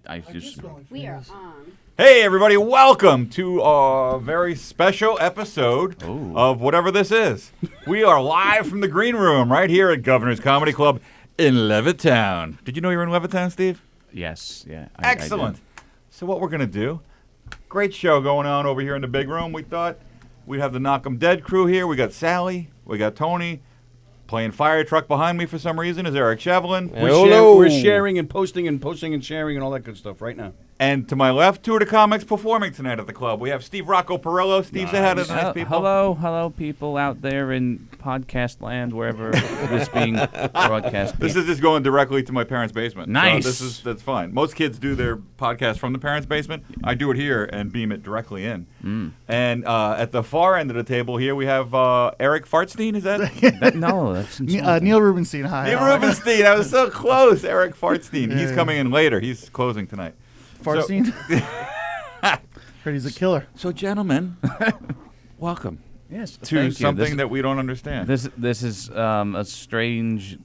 I just. We are on. Hey, everybody, welcome to a very special episode of whatever this is. We are live from the green room right here at Governor's Comedy Club in Levittown. Did you know you were in Levittown, Steve? Yes, yeah. Excellent. So what we're going to do, great show going on over here in the big room. We thought we'd have the Knock 'em Dead crew here. We got Sally, we got Tony. Playing fire truck behind me for some reason is Eric Shevlin. We're sharing and posting and sharing and all that good stuff right now. And to my left, two of the comics performing tonight at the club. We have Steve Rocco Perillo. Steve's ahead of the nice people. Hello, people out there in podcast land, wherever this being broadcast. This is just going directly to my parents' basement. Nice. So that's fine. Most kids do their podcast from the parents' basement. I do it here and beam it directly in. And at the far end of the table here, we have Eric Fartstein. Is that? No, that's Neil Rubenstein. Hi. Neil Rubenstein. I was so close. Eric Fartstein. He's coming in later. He's closing tonight. Fartstein? Heard he's a killer. So, gentlemen, welcome. Yes, to thank something you. that we don't understand. This is a strange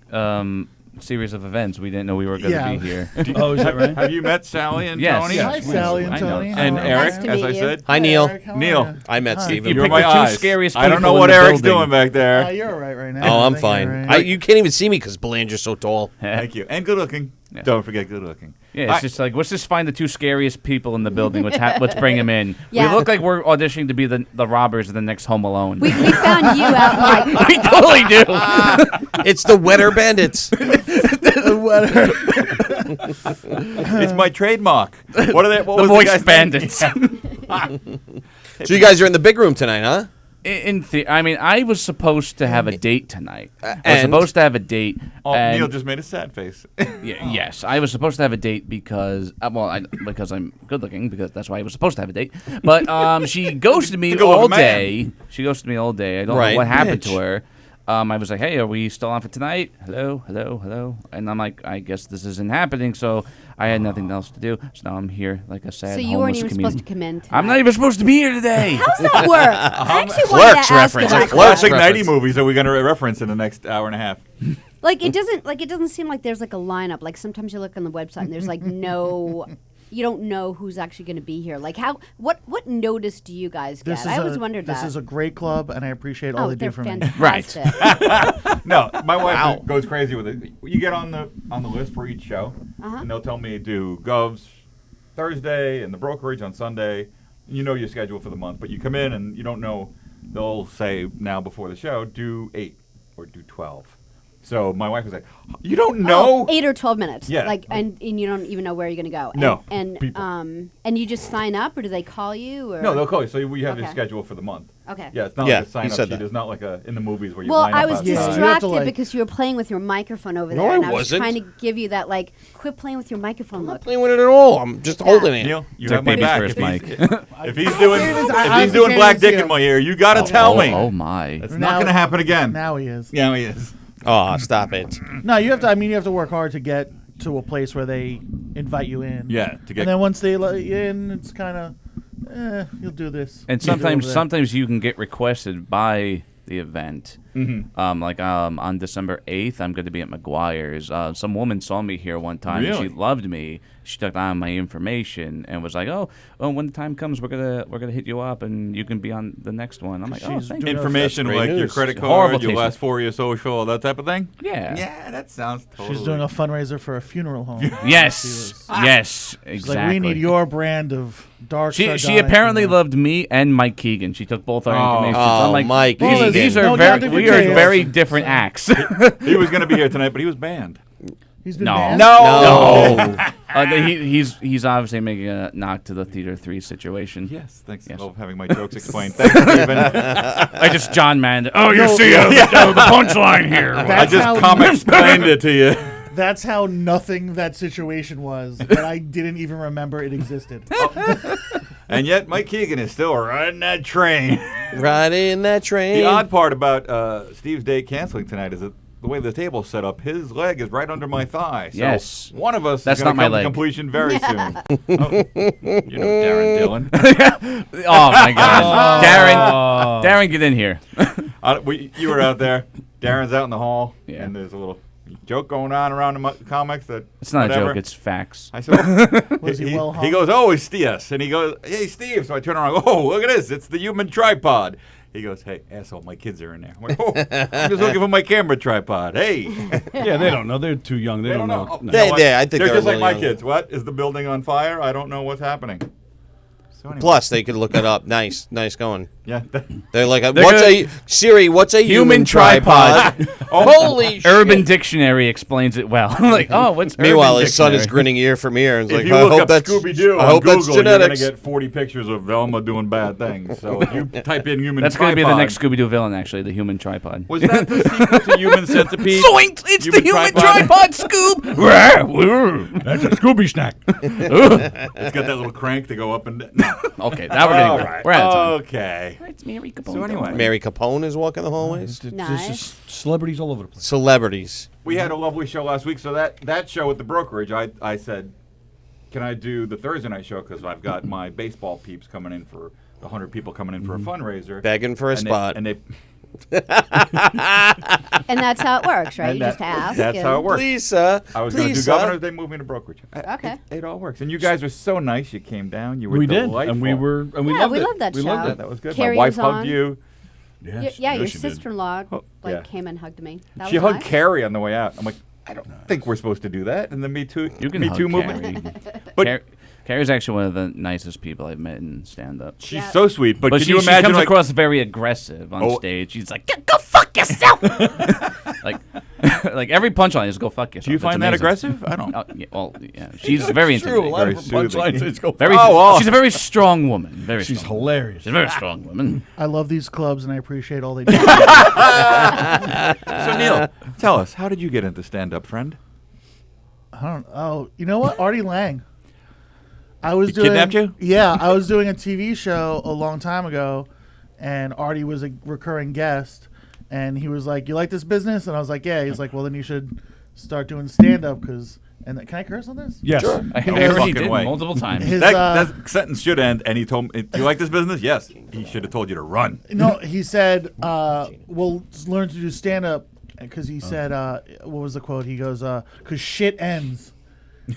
series of events. We didn't know we were going to be here. Oh, is that right? Have you met Sally and Yes. Tony? Hi, Sally and I know. Tony. And How are Eric, Nice to as meet I you. said. Hi, Neil. Eric, how are Neil. you? I met Hi. Steven. You You're picked my the two eyes. scariest I don't know people in what the Eric's building. doing back there. You're all right right now. Oh, I'm I think fine. you're all right. You can't even see me because Belanger's so tall. Thank you. And good looking. Yeah. Don't forget good looking. Yeah, it's just like, let's just find the two scariest people in the building. Let's bring them in. Yeah. We look like we're auditioning to be the robbers of the next Home Alone. We found you out, Mike. We totally do. It's the Wetter Bandits. It's my trademark. What are they? What The was voice guy's bandits. name? So you guys are in the big room tonight, huh? I mean, I was supposed to have a date tonight. I was and- supposed to have a date. Oh, and Neil just made a sad face. Yes, I was supposed to have a date because, because I'm good looking, because that's why I was supposed to have a date. But she ghosted me You're a good-looking all man. day. She ghosted me all day. I don't Right. know what happened Bitch. to her. I was like, hey, are we still on for tonight? Hello. And I'm like, I guess this isn't happening, so I had nothing else to do. So now I'm here like a sad So you weren't homeless even comedian. supposed to come in tonight. I'm not even supposed to be here today. How's that work? I actually wanted Clerks to ask reference. about Clerks Classic reference. 90 movies that we're going to reference in the next hour and a half. Like it doesn't seem like there's like a lineup. Like sometimes you look on the website and there's like no, you don't know who's actually going to be here. Like what notice do you guys get? I always wondered that. This is a great club, and I appreciate all they they're do for me. fantastic. No, my wife goes crazy with it. You get on the list for each show, Uh-huh. and they'll tell me do Govs Thursday and the brokerage on Sunday. You know your schedule for the month, but you come in and you don't know. They'll say now before the show, do 8 or do 12. So my wife was like, "You don't know." 8 or 12 minutes. Yeah. Like and you don't even know where you're going to go. No, And people. and you just sign up, or do they call you? Or? No, they'll call you. So we have your Okay. schedule for the month. Okay. Yeah, it's not Yeah, like a sign he up said sheet. that. It's not like in the movies where you Well, line up. I was outside. Yeah, you have to, distracted like- because you were playing with your microphone over No, there, I and I was wasn't. trying to give you that like, quit playing with your microphone I'm not look. playing with it at all. I'm just holding it. Neil, you Took have my baby's back. first If mic. if he's doing I if he's honestly doing can't black even see dick in him. my ear, you gotta tell me. Oh my. It's Now- not gonna happen again. Now he is. Yeah, he is. Oh, stop it. No, you have to. I mean, you have to work hard to get to a place where they invite you in. Yeah, to get. And then once they let you in, it's kind of, you'll do this. And You'll do over there. sometimes you can get requested by the event. Mm-hmm. On December 8th, I'm going to be at McGuire's. Some woman saw me here one time. And Really? she loved me. She took down my information and was like, "Oh, when the time comes, we're gonna hit you up, and you can be on the next one." I'm like, "Oh, She's thank doing you." Information That's great like your news. credit Horrible card, your taste. last 4 of your social, that type of thing. Yeah. Yeah, that sounds totally. She's doing a fundraiser for a funeral home. Yes. Yes. She's Exactly. like, we need your brand of dark. She sardonic apparently humor." loved me and Mike Keegan. She took both our information. So Oh, I'm like, Mike these, Keegan. these No are counting we for are jail. very different acts. He was gonna be here tonight, but he was banned. He's been No. banned? No. He's obviously making a knock to the Theater 3 situation. Yes, thanks Yes. for having my jokes explained. Thanks, Steven. I just John Mann. Oh, you No, see the punchline here. I That's just how- comic explained it to you. That's how nothing that situation was. That I didn't even remember it existed. And yet, Mike Keegan is still riding that train. Riding that train. The odd part about Steve's date canceling tonight is that the way the table's set up, his leg is right under my thigh. So Yes. one of us That's is going not to my come to leg. completion very soon. Oh, you know Darren Dillon. Oh my God, Darren, get in here. You were out there. Darren's out in the hall, Yeah. and there's a little joke going on around the comics that It's not whatever. a joke. It's facts. I said, Was he well hung? he goes, oh, it's Stias. And he goes, hey, Steve. So I turn around and go, oh, look at this. It's the human tripod. He goes, hey, asshole, my kids are in there. I'm like, oh, I'm just looking for my camera tripod. Hey. Yeah, they don't know. They're too young. They don't know. Oh, No. you know what? I think they're they're just like really my young. kids. What? Is the building on fire? I don't know what's happening. So anyway. Plus, they could look it up. Nice going. Yeah. They're like, They're what's gonna- a Siri? What's a human tripod? Holy shit! Urban Dictionary explains it well. Like, oh, what's Meanwhile, Urban his son is Dictionary? grinning ear from ear and is If like, you I look hope up that's Scooby-Doo I on hope that's Google, you're going to genetics. get 40 pictures of Velma doing bad things. So if you type in human That's tripod. going to be the next Scooby-Doo villain, actually, the human tripod. Was that the sequel to Human Centipede? Zoinks! It's the human tripod, Scoob! That's a Scooby snack. It's got that little crank to go up and down. No. Okay, now we're All getting right. we're out of time. Okay. It's Mary Capone. So anyway. Mary Capone is walking the hallways. There's Nice. just celebrities all over the place. Celebrities. We had a lovely show last week. So that show at the brokerage, I said, can I do the Thursday night show? Because I've got my baseball peeps coming in for 100 people coming in for a fundraiser. Begging for a And spot. and they And that's how it works, right? and You that- just ask. That's and- how it works. Please, sir. I was going to Please, do sir. Governors. They moved me to brokerage. Okay. It all works. And you guys were so nice. You came down. You were We did, delightful. and we Yeah, loved we it. loved that we show. Loved Yeah, it. that was good. Carrie My wife was hugged on. you. Yes, Yeah, your yes, she did. sister-in-law yeah. came and hugged me. That She was hugged nice. Carrie on the way out. I'm like, I don't think we're supposed to do that. And the Me Too, You can Me hug Too movement. Carrie. But Carrie's actually one of the nicest people I've met in stand-up. she's Yeah. so sweet. But, But can she, you she imagine comes like, across very aggressive on Oh. stage. She's like, go fuck yourself! like, like every punchline is go fuck yourself. do you It's find that amazing. aggressive? I don't. Yeah, well, yeah, she's very It's true. A intimidating. lot Very of her punchlines soothing. is go. Very, Oh, well. she's a very strong woman. Very She's strong. hilarious. She's a very strong woman. I love these clubs and I appreciate all they do. So Neil, tell us, how did you get into stand-up, friend? I don't. Oh, you know what? Artie Lang. I was He doing. kidnapped you? Yeah, I was doing a TV show a long time ago, and Artie was a recurring guest, and he was like, "You like this business?" And I was like, "Yeah." He's like, "Well, then you should start doing stand-up because." And can I curse on this? Yes. I No already fucking did way. multiple times. His, That sentence should end, and he told me, "Do you like this business?" Yes. He should have told you to run. No, he said, "We'll learn to do stand-up," because he said, "What was the quote?" He goes, "Because shit ends."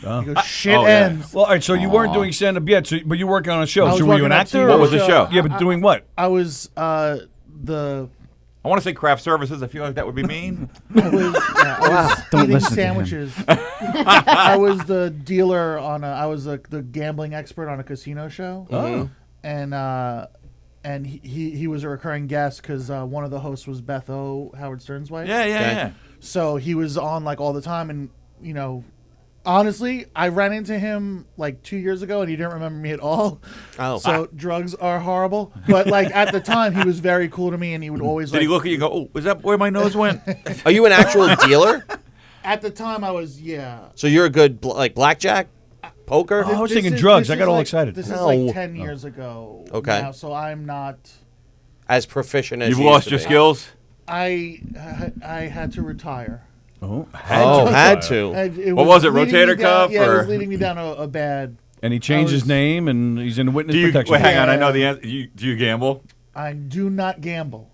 Oh. He goes, "Shit Oh, yeah. ends." Well, all right. So you weren't doing stand up yet, but you were working on a show. I was So were you working an on actor? TV What was the show? Yeah, but doing what? I was the. I want to say craft services. I feel like that would be mean. I was Don't eating listen to him. sandwiches. I was the dealer on a. I was the gambling expert on a casino show. Oh. And he was a recurring guest because one of the hosts was Beth O, Howard Stern's wife. Yeah, yeah, Okay. yeah. So he was on like all the time, and you know, honestly, I ran into him like 2 years ago, and he didn't remember me at all. Oh. So drugs are horrible, but like at the time, he was very cool to me, and he would always Did like. he look at you and go, "Oh, is that where my nose went?" Are you an actual dealer? At the time, I was So you're a good like blackjack, poker? Oh, I was This thinking is- drugs. this I got is all like- excited. This is No. like 10 years ago. Okay. Now, so I'm not. As proficient as You've you lost used your to be. skills. I had to retire. Oh, Oh, had to. What was it, leading rotator me down- cuff, Yeah, it or- was leading me down a bad. And he changed his was- name, and he's in witness Do you protection. wait, hang on? I Yeah. know the answer. Do you gamble I do not gamble.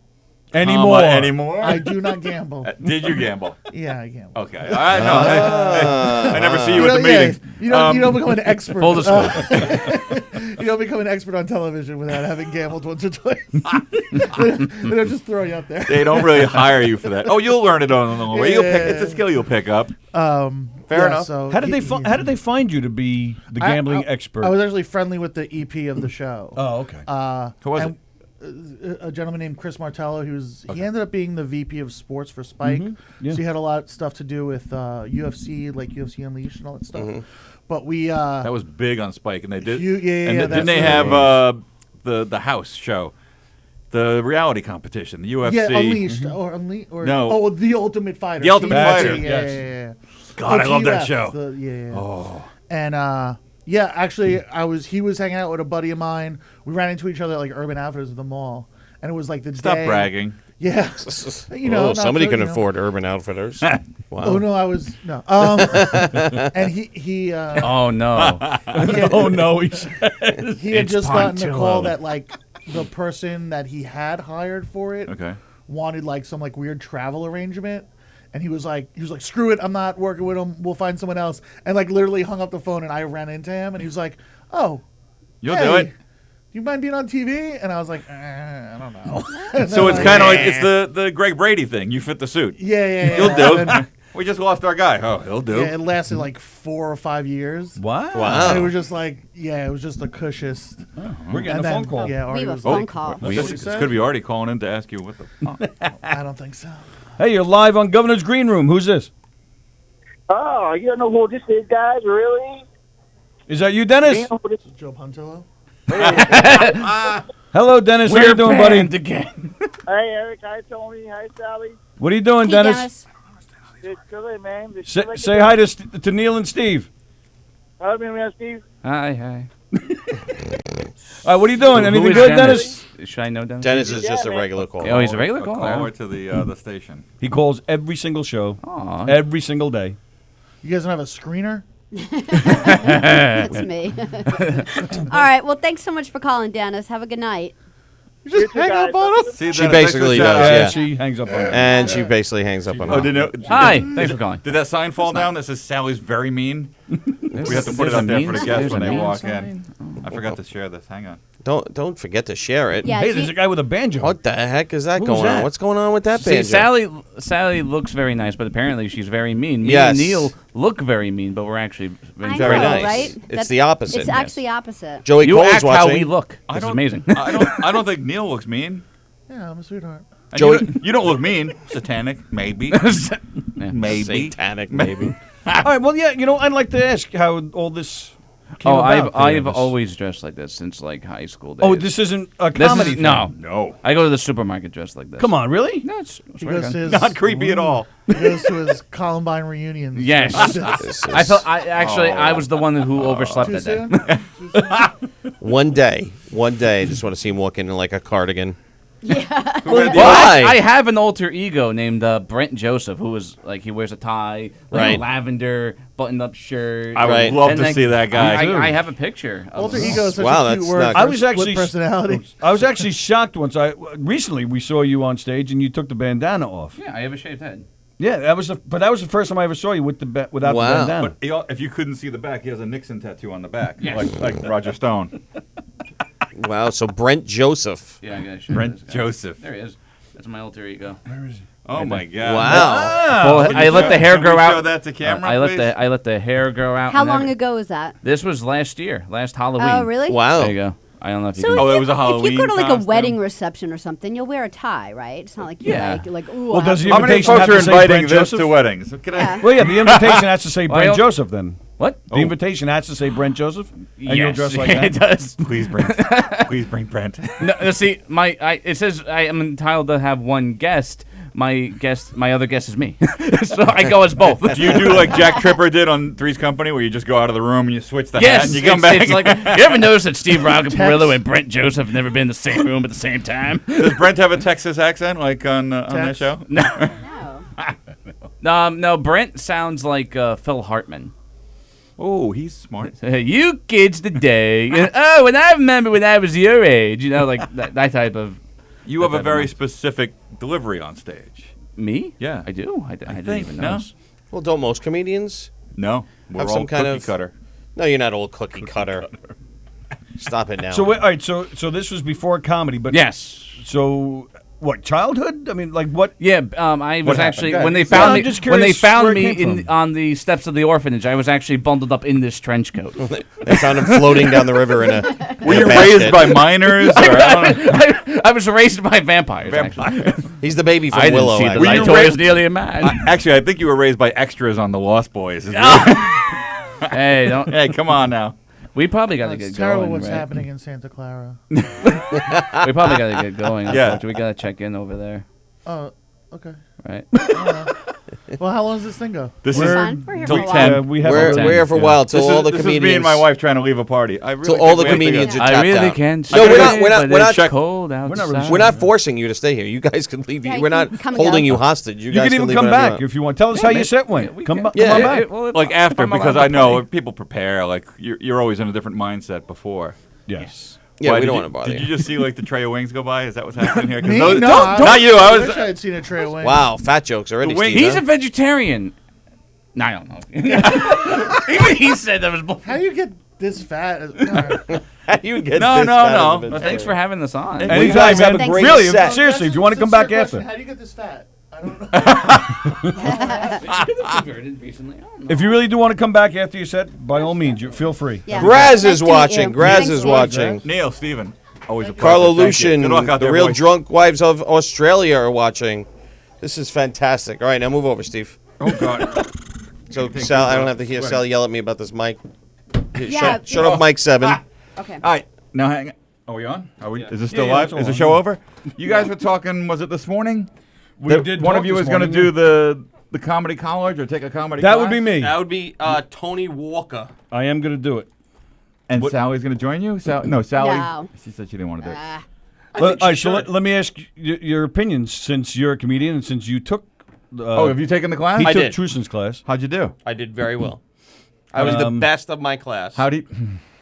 Anymore. Anymore? I do not gamble. Did you gamble? Yeah, I gamble. Okay. I know. I never see you at the meetings. You don't become an expert. Full disclosure. You don't become an expert on television without having gambled once or twice. They don't just throw you up there. They don't really hire you for that. Oh, you'll learn it on the way. You'll pick. Yeah. It's a skill you'll pick up. Fair enough. So How did how did they find you to be the gambling expert? I was actually friendly with the EP of the show. oh, okay. Who was and, a gentleman named Chris Martello. He ended up being the VP of sports for Spike. Yeah. So he had a lot of stuff to do with UFC, like UFC Unleashed and all that stuff. But we That was big on Spike, and they did. Yeah, yeah, and yeah, didn't that's they what have the house show, the reality competition, the UFC? yeah, Unleashed or No. Oh, the Ultimate Fighter. The Ultimate TFC, Fighter, Yeah, yes. yeah. God, I love that TUF, show. Yeah. Oh, And yeah, actually, he was hanging out with a buddy of mine. We ran into each other at like Urban Outfitters at the mall, and it was like the stop day. bragging. Yeah, you know, Oh, not somebody to, can you know. afford Urban Outfitters. Wow. Oh no, I was no. And he Oh no! Oh no, he said. he had It's just gotten a Pontillo. call that like the person that he had hired for it Okay. wanted like some like weird travel arrangement, And he was like, screw it, I'm not working with him. We'll find someone else. And like literally hung up the phone, and I ran into him, and he was like, oh, You'll hey, do it. You mind being on TV? And I was like, I don't know. And So then it's kind of like it's the Greg Brady thing. You fit the suit. yeah. You'll do. And then, We just lost our guy. Oh, he'll do. yeah, it lasted like 4 or 5 years. Wow. And it was just like, it was just the cushest. We're getting And a phone then, call. Yeah, Artie We have a was phone like, call. That's what he This said? could be Artie calling in to ask you what the fuck. I don't think so. Hey, you're live on Governor's Green Room. Who's this? Oh, you don't know who this is, guys? Really? Is that you, Dennis? You know who this Joe Puntillo? Hello, Dennis. How you doing, buddy? again. Hey, Eric. Hi, Tony. Hi, Sally. What are you doing, Hey, Dennis? It's good, man. It's Say, good, say hi to Neil and Steve. Hi, man, Steve. Hi. All right, what are you doing? Who Anything is good, Dennis? Should I know Dennis? Dennis is just a man. regular call. Oh, he's a regular A caller. caller to the station. He calls every single show, Aw. every single day. You guys don't have a screener? That's me. All right. Well, thanks so much for calling, Dennis. Have a good night. You just too, hang up guys. on us? See, She Dennis, thanks for basically the shout does, out. yeah. She hangs up on me. And she basically hangs up on Oh, her. did you, Hi. Thanks for calling. Did that sign fall down that says Sally's very mean? We have to put it There's a up there for mean- the guests there's when a they mean walk sign? in. I forgot to share this. Hang on. Don't forget to share it. Yeah. Hey, she- there's a guy with a banjo. What the heck is that Who's going that? on? What's going on with that See, banjo? Sally looks very nice, but apparently she's very mean. Me Yes. and Neil look very mean, but we're actually I Very know, nice. right? It's the opposite. It's actually opposite. Joey You Cole's act watching. how we look. I This is don't- amazing. I don't think Neil looks mean. Yeah, I'm a sweetheart. And Joey- you don't look mean. Satanic, maybe. Maybe. Satanic, maybe. All right, well, yeah, I'd like to ask how all this came Oh, about. I've Dennis. always dressed like this since like high school days. Oh, this isn't a This comedy is, thing. no. I go to the supermarket dressed like this. Come on, really? No, it's He goes to his, Not creepy at all. He goes to his Columbine reunions. Yes. This I is- felt I was the one who overslept Too that day. soon? one day, I just want to see him walk in like a cardigan. Well, Why? I have an alter ego named Brent Joseph, who is like he wears a tie, like Right. a lavender buttoned-up shirt. I would Right. love And, to like, see that guy. I have a picture. Of Alter him. ego is such Wow, a cute that's word. not- for I was split actually personality. I was actually shocked once. Recently we saw you on stage and you took the bandana off. Yeah, I have a shaved head. Yeah, that was the first time I ever saw you with without Wow. the bandana. But if you couldn't see the back, he has a Nixon tattoo on the back, Yes. like Roger Stone. Wow, so Brent Joseph. Yeah, I gotta show Brent this guy. Joseph. There he is. That's my alter ego. Oh my God! Wow. Well, Can I you let show- the hair can we grow out. Show that to camera, I let please? the hair grow out. How and long every- ago was that? This was last year, last Halloween. Oh, really? Wow. There you go. I don't know if you So can. Oh, if it you, was a if Halloween you go to like costume? a wedding reception or something, you'll wear a tie, right? It's not like you're Yeah. like ooh. Well, I does have the How many invitation folks have are to say inviting Brent this Joseph? to weddings? Can Yeah. Well, yeah, the invitation has to say Well, I Brent don't- Joseph then. What? The invitation has to say Brent Joseph, and you'll Yes, dress like it that. does. please bring Brent. No, see, it says I am entitled to have one guest. My other guest is me, so I go as both. Do you do like Jack Tripper did on Three's Company, where you just go out of the room and you switch the hat Yes, and you come it's, back? it's like you ever notice that Steve Roccaperillo and Brent Joseph have never been in the same room at the same time? Does Brent have a Texas accent like on that Tex? show? No. No, Brent sounds like Phil Hartman. Oh, he's smart. You kids today. Oh, and I remember when I was your age. Like that type of. You have a That very type of- specific delivery on stage. Me? Yeah. I do. I didn't think, even no? notice. Well, don't most comedians? No, we're Have all some kind cookie of- cutter. No, you're not old cookie cutter. Stop it now. So wait, all right, so this was before comedy, but Yes. So what? Childhood? I mean, like what? Yeah, I was What happened? actually Go ahead. when they Yeah, found I'm me just when they curious found where it me came from. on the steps of the orphanage. I was actually bundled up in this trench coat. They found him floating down the river in a. Were in a you basket. raised by miners? Or, I don't know. I was raised by vampires. Actually. He's the baby from I didn't Willow. see the actually. light you till I was raised- nearly a man. Actually, I think you were raised by extras on the Lost Boys. Hey, don't. Hey, come on now. We probably got to It's get terrible going. what's right? happening in Santa Clara. We probably got to get going. Yeah. We got to check in over there, Oh, okay. right? Well, how long does this thing go? This We're is fine. We're here till for a while. 10. we have We're, a- we're here for a yeah. while till This all is, the this comedians. is me and my wife trying to leave a party. I really Till think all the we have to go. comedians are I tapped really out. can't. No, we're not- stay, we're not- but we're it's not- cold outside. We're not forcing you to stay here. You guys can leave. Yeah, We're you not can come and holding go. you hostage. You You guys can even leave come whenever you back want. if you want. Tell us Yeah, how your man, set went. we Come can- back. Yeah, Come on yeah, back. Well, if Like after, I'm allowed because to I know play. people prepare. Like you're always in a different mindset before. Yes. Yeah, Why, we did don't you- want to bother Did you. you just see like the tray of wings go by? Is that what's happening here? 'Cause Me? those- No, not you. I wish was. I had seen a tray of wings. Wow, fat jokes already, wing- Steve. He's huh? a vegetarian. No, I don't know. Even he said that was bull. How do you get this fat? Alright. How do you get No, this no, fat as a no. vegetarian? Thanks for having us on. Well, you guys have a Thanks. great Really, set. seriously, if you want to come Sincere back question, after. How do you get this fat? I don't know. Converted recently. I don't know. If you really do want to come back after your set, by all means, feel free. Yeah. Graz Nice is to meet watching. you. Graz Thanks, is Steve. watching. Neil, Steven. Always a pleasure. Carla Thank you. Lucian, Good luck out the there, real boys. drunk wives of Australia are watching. This is fantastic. All right, now move over, Steve. Oh God. So, Sal, I don't have to hear Sal yell at me about this mic. Yeah, Shut up, Mike 7. Okay. All right. Now hang on. Are we on? Are we? Is this still Yeah, live? it's all Is the on. show over? You guys were talking. Was it this morning? We That did one talk of you this was going to morning, do the comedy college or take a comedy That class? would be me. That would be Tony Walker. I am going to do it. And Sally's going to join you? No, Sally. No. She said she didn't want to do it. All right, so let me ask your opinions since you're a comedian and since you took. Oh, have you taken the class? He I took did. Trusen's class. How'd you do? I did very well. I was the best of my class. How do you?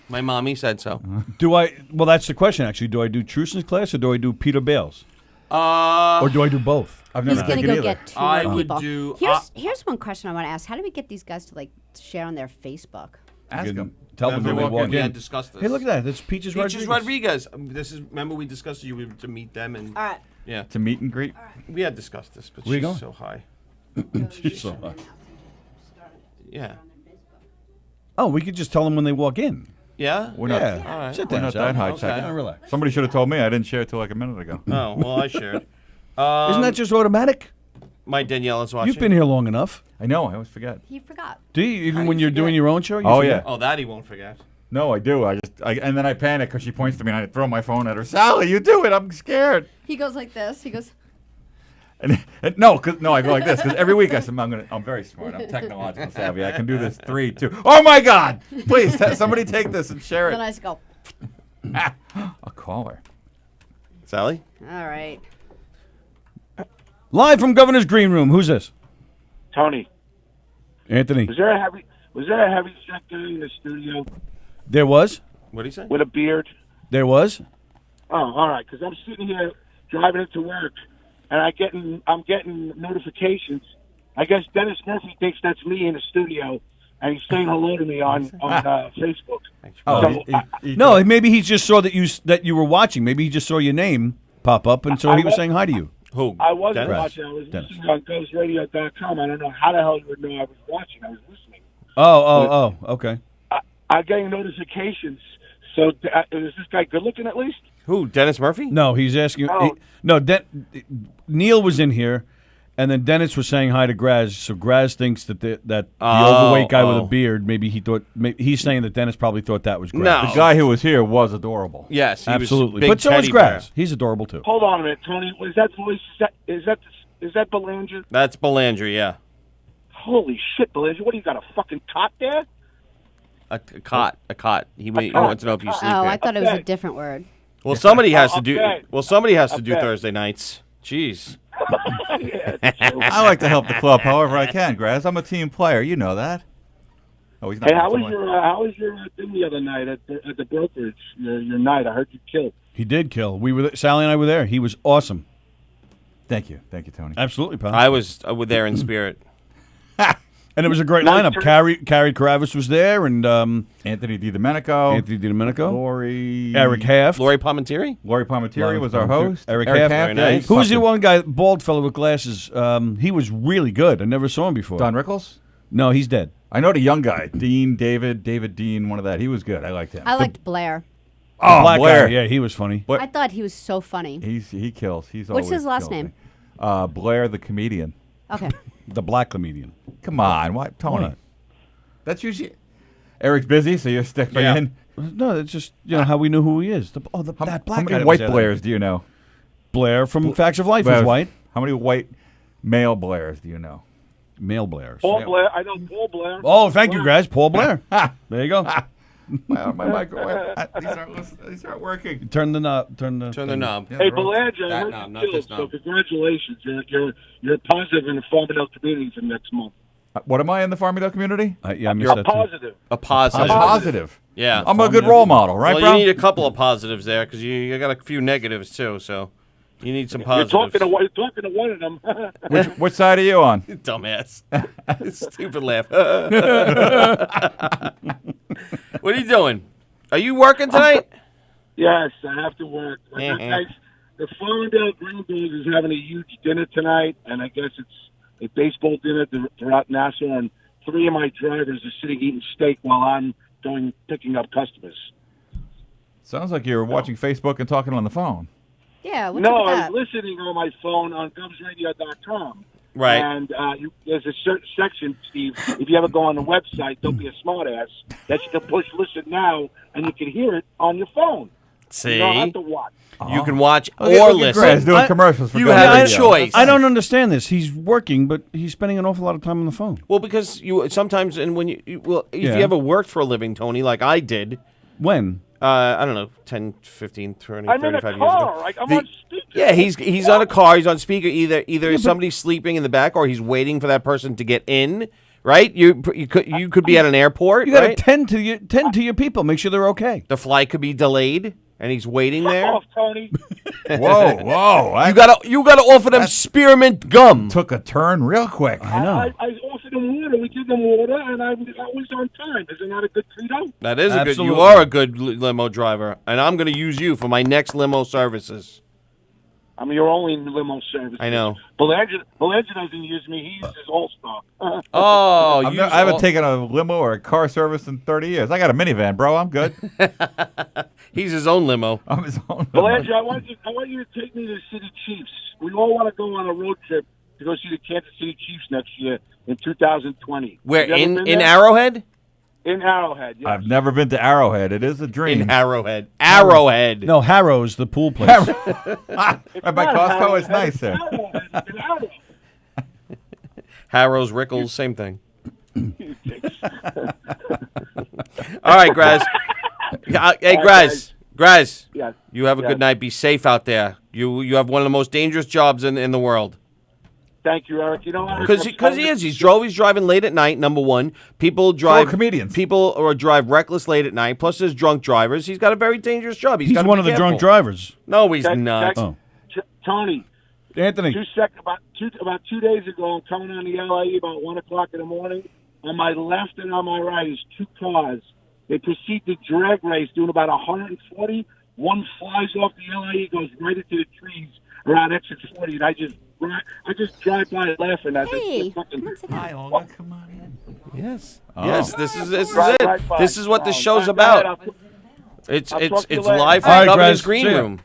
My mommy said so. Do I? Well, that's the question actually. Do I do Trusen's class or do I do Peter Bale's? Or do I do both? I've He's never gonna taken go either. get two I more would people. do- Here's one question I want to ask: how do we get these guys to like share on their Facebook? Ask You can him. Tell them when they walk We in. had discussed this. Hey, look at that. That's Peaches Peaches Rodriguez. Rodriguez. This is. Remember we discussed you were to meet them and All right. yeah, To meet and greet. we had discussed this, but Where you she's going? so high. So, Yeah. oh, we could just tell them when they walk in. Yeah. We're not. Yeah. All right. Sit We're down, not Sal. that high. Okay. Check. Now relax. Somebody should have told me. I didn't share it till like a minute ago. Oh well, I shared. Isn't that just automatic? My Danielle is watching. You've been here long enough. I know. I always forget. He forgot. Do you? Even when you're doing your own show? You Oh forget? yeah. Oh, that he won't forget. No, I do. And then I panic because she points to me and I throw my phone at her. Sally, you do it. I'm scared. He goes like this. He goes. And no, I go like this because every week I say I'm very smart. I'm technological savvy. I can do this 3, 2. Oh my God! Please, somebody take this and share Then I it. just go. I'll call her. Sally? All right. Live from Governor's Green Room. Who's this? Tony, Anthony. was there a heavy set guy in the studio There was. What do you say? with a beard? There was. Oh, all right. Because I'm sitting here driving into work, and I'm getting notifications. I guess Dennis Murphy thinks that's me in the studio, and he's saying hello to me on Facebook. Oh, So, No, maybe he just saw that you were watching. Maybe he just saw your name pop up, and so he was saying hi to you. Who? I wasn't Dennis? watching. I was Dennis. listening on GhostRadio.com. I don't know how the hell you would know I was watching. I was listening. Oh, okay. I'm getting notifications. So is this guy good looking at least? Who? Dennis Murphy? No, he's asking. No. Neil was in here, and then Dennis was saying hi to Graz. So Graz thinks that the Oh, overweight guy with a oh. beard. Maybe he's saying that Dennis probably thought that was Graz. No. the guy who was here was adorable. Yes, he Absolutely. Was big But so is teddy Graz. bear. He's adorable too. Hold on a minute, Tony. Was that voice? Is that Belanger? That's Belanger, yeah. Holy shit, Belanger! What do you got? A fucking cot there? A cot. He wants to know if you sleep Oh, here. I thought it was a Okay. different word. Well, somebody has to do. Okay. Well, somebody has to do Okay. Thursday nights. Jeez. I like to help the club however I can, Graz. I'm a team player. You know that. Oh, he's not. Hey, how was watching. your thing the other night at the brokerage? Your night. I heard you killed. He did kill. Sally and I were there. He was awesome. Thank you, Tony. Absolutely, pal. I was there in spirit. And it was a great Nice lineup. turn. Carrie Karavis was there, and Anthony DiDomenico, Anthony DiDomenico, Lori, Eric Haft. Lori Palmentieri? Lori Palmentieri Lori was our Palmentieri. host. Eric Haft. Very yeah, nice. he Who was the fucking- one guy, bald fellow with glasses? He was really good. I never saw him before. Don Rickles? No, he's dead. I know the young guy, David Dean, one of that. He was good. I liked him. I liked Blair. Oh, Black Blair. guy. Yeah, he was funny. But I thought he was so funny. he kills. He's What's always his last kills name? me. Blair the comedian. Okay. The black comedian. Come on, what Tony? What? That's usually Eric's busy, so you're stepping Yeah. in. No, it's just how we knew who he is. That How black many guy that white was there. Blairs do you know? Blair from Facts of Life Blairs. is white. How many white male Blairs do you know? Male Blairs. Paul Blair. I know Paul Blair. Oh, thank you, guys. Paul Blair. There you go. my microwave. These aren't working. Turn the knob. Turn the knob. Yeah, Hey, they're all- Belanger, I That heard knob, you not killed. this So knob. congratulations. You're positive and informative community for next month. What am I in the Farmingdale community? Yeah, I missed You're a that too. positive. A positive. Positive. Yeah. I'm a good role model, right, well, bro? you need a couple of positives there because you got a few negatives too. So you need some You're positives. talking to one of them. Which side are you on? Dumbass. Stupid laugh. What are you doing? Are you working tonight? Yes, I have to work. The Farmingdale Green Dogs is having a huge dinner tonight, and I guess it's a baseball dinner throughout Nassau, and 3 of my drivers are sitting eating steak while I'm picking up customers. Sounds like you're watching Facebook and talking on the phone. Yeah, what's No, up with I that? was listening on my phone on GovsRadio.com. Right. And there's a certain section, Steve, if you ever go on the website, don't be a smartass, that you can push listen now, and you can hear it on your phone. See? You don't have to watch. You can watch Okay, or okay, listen. Graz doing commercials for You Go have a Radio. choice. I don't understand this. He's working, but he's spending an awful lot of time on the phone. Well, because you sometimes, and when if Yeah. you ever worked for a living, Tony, like I did, When? I don't know, 10, 15, 20, I'm in a 35 years ago. car. I'm on speaker. Yeah, he's on a car. He's on speaker. Either somebody's sleeping in the back, or he's waiting for that person to get in. Right? You could be at an airport. You got to right? tend to your people. Make sure they're okay. The flight could be delayed, and he's waiting there. Off, Tony. Whoa. You gotta offer them spearmint gum. Took a turn real quick. I know. I offered them water. We give them water, and I was always on time. Isn't that a good credo? That is a good. Absolutely. You are a good limo driver, and I'm gonna use you for my next limo services. I'm your only limo service. I know. Belanger doesn't use me. He uses All-Star. Oh, I haven't taken a limo or a car service in 30 years. I got a minivan, bro. I'm good. He's his own limo. I'm his own. Belanger, I want you to take me to the City Chiefs. We all want to go on a road trip to go see the Kansas City Chiefs next year in 2020. Where Have you ever in been there? Arrowhead? In Arrowhead, yes. I've never been to Arrowhead. It is a dream. In Arrowhead. Arrowhead. No, Harrow's the pool place. Right by Costco, it's nice there. In Arrowhead. Harrow's, Rickles, same thing. All right, Graz. Hey, Graz. Graz. Yes. You have a good night. Be safe out there. You have one of the most dangerous jobs in the world. Thank you, Eric. You know what? Because he is. He's always driving late at night, number one. People drive. comedians. People or drive reckless late at night. Plus, there's drunk drivers. He's got a very dangerous job. He's gotta one be of the careful. drunk drivers. No, he's not. Oh. Tony, Anthony. about 2 days ago, I'm coming on the LIE about 1 o'clock in the morning. On my left and on my right is 2 cars. They proceed to drag race, doing about 140. One flies off the LIE, goes right into the trees around exit 40, and I just drive by laughing at Hey, this. Fucking, come on, sit down. Olga, come on in. Yes. Oh. Yes. This is Right, it. right by. This is what the show's Go ahead, about. It's I'll talk to you later. live All right, from Governor's Graz, Green see ya. Room.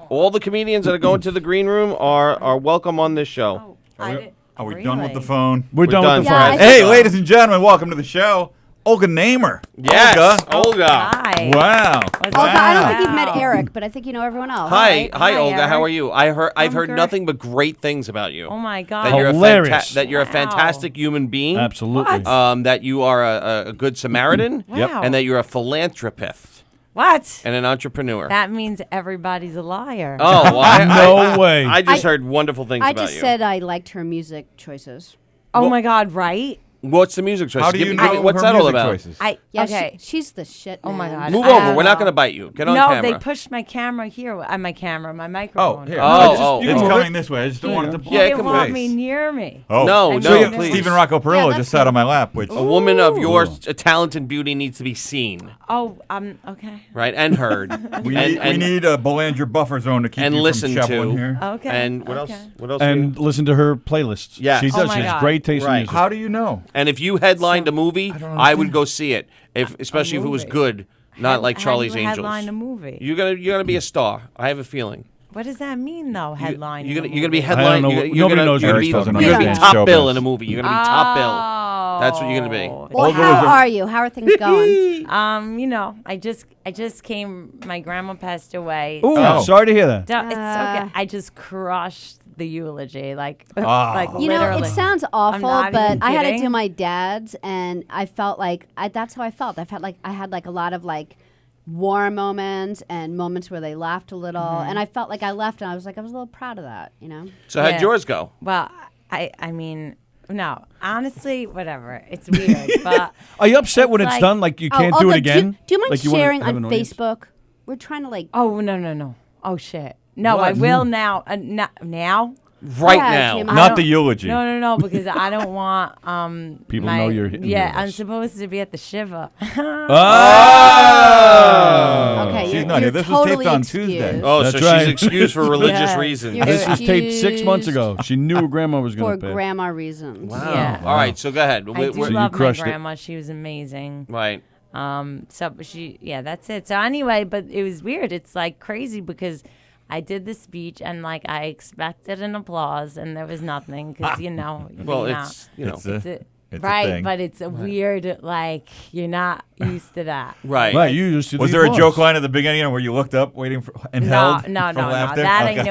All the comedians that are going to the green room are welcome on this show. Are we done with the phone? We're done done. with the Yeah, phone. I- Hey, ladies and gentlemen, welcome to the show. Olga Namer. Yes, Olga. Olga. Hi. Wow. What's Olga, I don't up? think you've met Eric, but I think you know everyone else. Hi, Hi, Olga. How Eric. are you? I've I'm heard good. nothing but great things about you. Oh my God. That you're Hilarious. that you're a Wow. fantastic human being. Absolutely. That you are a good Samaritan. Wow. And that you're a philanthropist What? and an entrepreneur. That means everybody's a liar. Oh, well, No way. I just heard wonderful things I about just you. said I liked her music choices. Oh my God, right? What's the music choice? How do you know what's her that all music about? choices? Yeah, okay. she's the shit. Oh my man. God. Move I over. don't We're not know. going to bite you. Get on No, camera. they pushed my camera here. My microphone. here. Oh, It's oh. coming this way. I just don't want it to You block Yeah, didn't come the want face. me near me. Oh. No, I no, know. please. Stephen Rocco Perillo that's just sat on my lap, which A woman of your talent and beauty needs to be seen, Oh, okay. right, and heard. we and, need a Belanger buffer zone to keep and you listen from shoveling to. here. Okay. And what okay. else? What else? And listen to her playlists. Yes. She Oh does. my She has God. great taste in Right. music. How do you know? And if you headlined a movie, I would go see it. Especially if it was movie. good, not like How do Charlie's you Angels. headline a movie? You're gonna be a star. I have a feeling. What does that mean, though? Headline. You're in a gonna be movie? headline. know. You're Nobody gonna, knows you're what gonna he's be, talking you're about. gonna be Yeah. top Showbiz. bill in a movie. You're gonna be top bill. Oh. That's what you're gonna be. Well, Olga how was a- are you? How are things going? I just came. My grandma passed away. Ooh, Oh. sorry to hear that. It's okay. I just crushed the eulogy, like Ah. You know, literally. it sounds awful, not but even I had to kidding. do my dad's, and I felt like that's how I felt. I felt like I had like a lot of like warm moments and moments where they laughed a little, and I felt like I left, and I was a little proud of that, you know. So how'd Yeah. yours go? Well, I mean, No, honestly, whatever. It's weird, but Are you upset when It's it's like- done? Like you can't oh, do it look, again? Do you mind Like you wanna sharing have on an audience? Facebook? We're trying to like. oh no. Oh shit. No, I What? will now. Now. Right Yeah, now. Jim, I Not don't- the eulogy. No, because I don't want People my- know you're hitting Yeah, this. I'm supposed to be at the Shiva. Oh! Okay, She's you're, not here. you're This was totally taped on excused. Tuesday. Oh, That's so right. she's excused for religious Yeah. reasons. You're This was taped 6 months excused ago. She knew her grandma was for going to pay. grandma reasons. Wow. Yeah. All right, so go ahead. I We're- do we're- love my crushed it. grandma. She was amazing. right. So that's it. So anyway, but it was weird. It's like crazy because I did the speech and like I expected an applause and there was nothing because Well, you're it's, you know. It's a- it's a, it's a right, thing. but it's a weird like you're not used to that. Right. Right, you used to Was the there a applause. joke line at the beginning where you looked up, waiting for and held No. for laughter? That Okay. I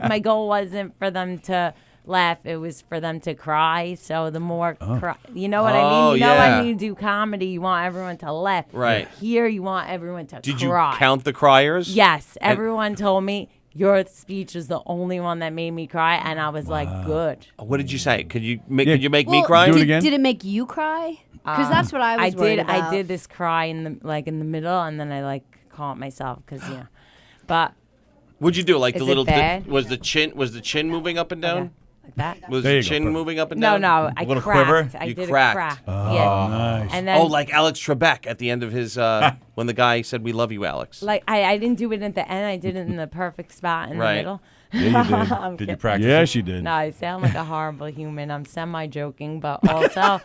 knew. My goal wasn't for them to laugh. It was for them to cry. So the more cry, you know what I Oh, mean? You know yeah. when you do comedy, you want everyone to laugh. Right. Here, you want everyone to Did you cry. count the criers? Yes. Everyone told me your speech was the only one that made me cry, and I was like, good. What did you say? Could you make Yeah. me Well, cry? Do it did, again? did it make you cry? Because that's what I was worried about. I did this cry in the middle, and then I like caught myself because But What'd you do? Like Is the it little bad? was the chin moving up and down? like that. Was There the you go, chin perfect. moving up and No, down? no, I little cracked. quiver? I You did cracked. a crack. Yeah. Nice. And then Oh, like Alex Trebek at the end of his when the guy said "We love you, Alex." like I didn't do it at the end. I did it in the perfect spot in Right. the middle. Yeah, you did. I'm Did you kidding. practice? Yeah, it? she did. No, I sound like a horrible human. I'm semi-joking, but also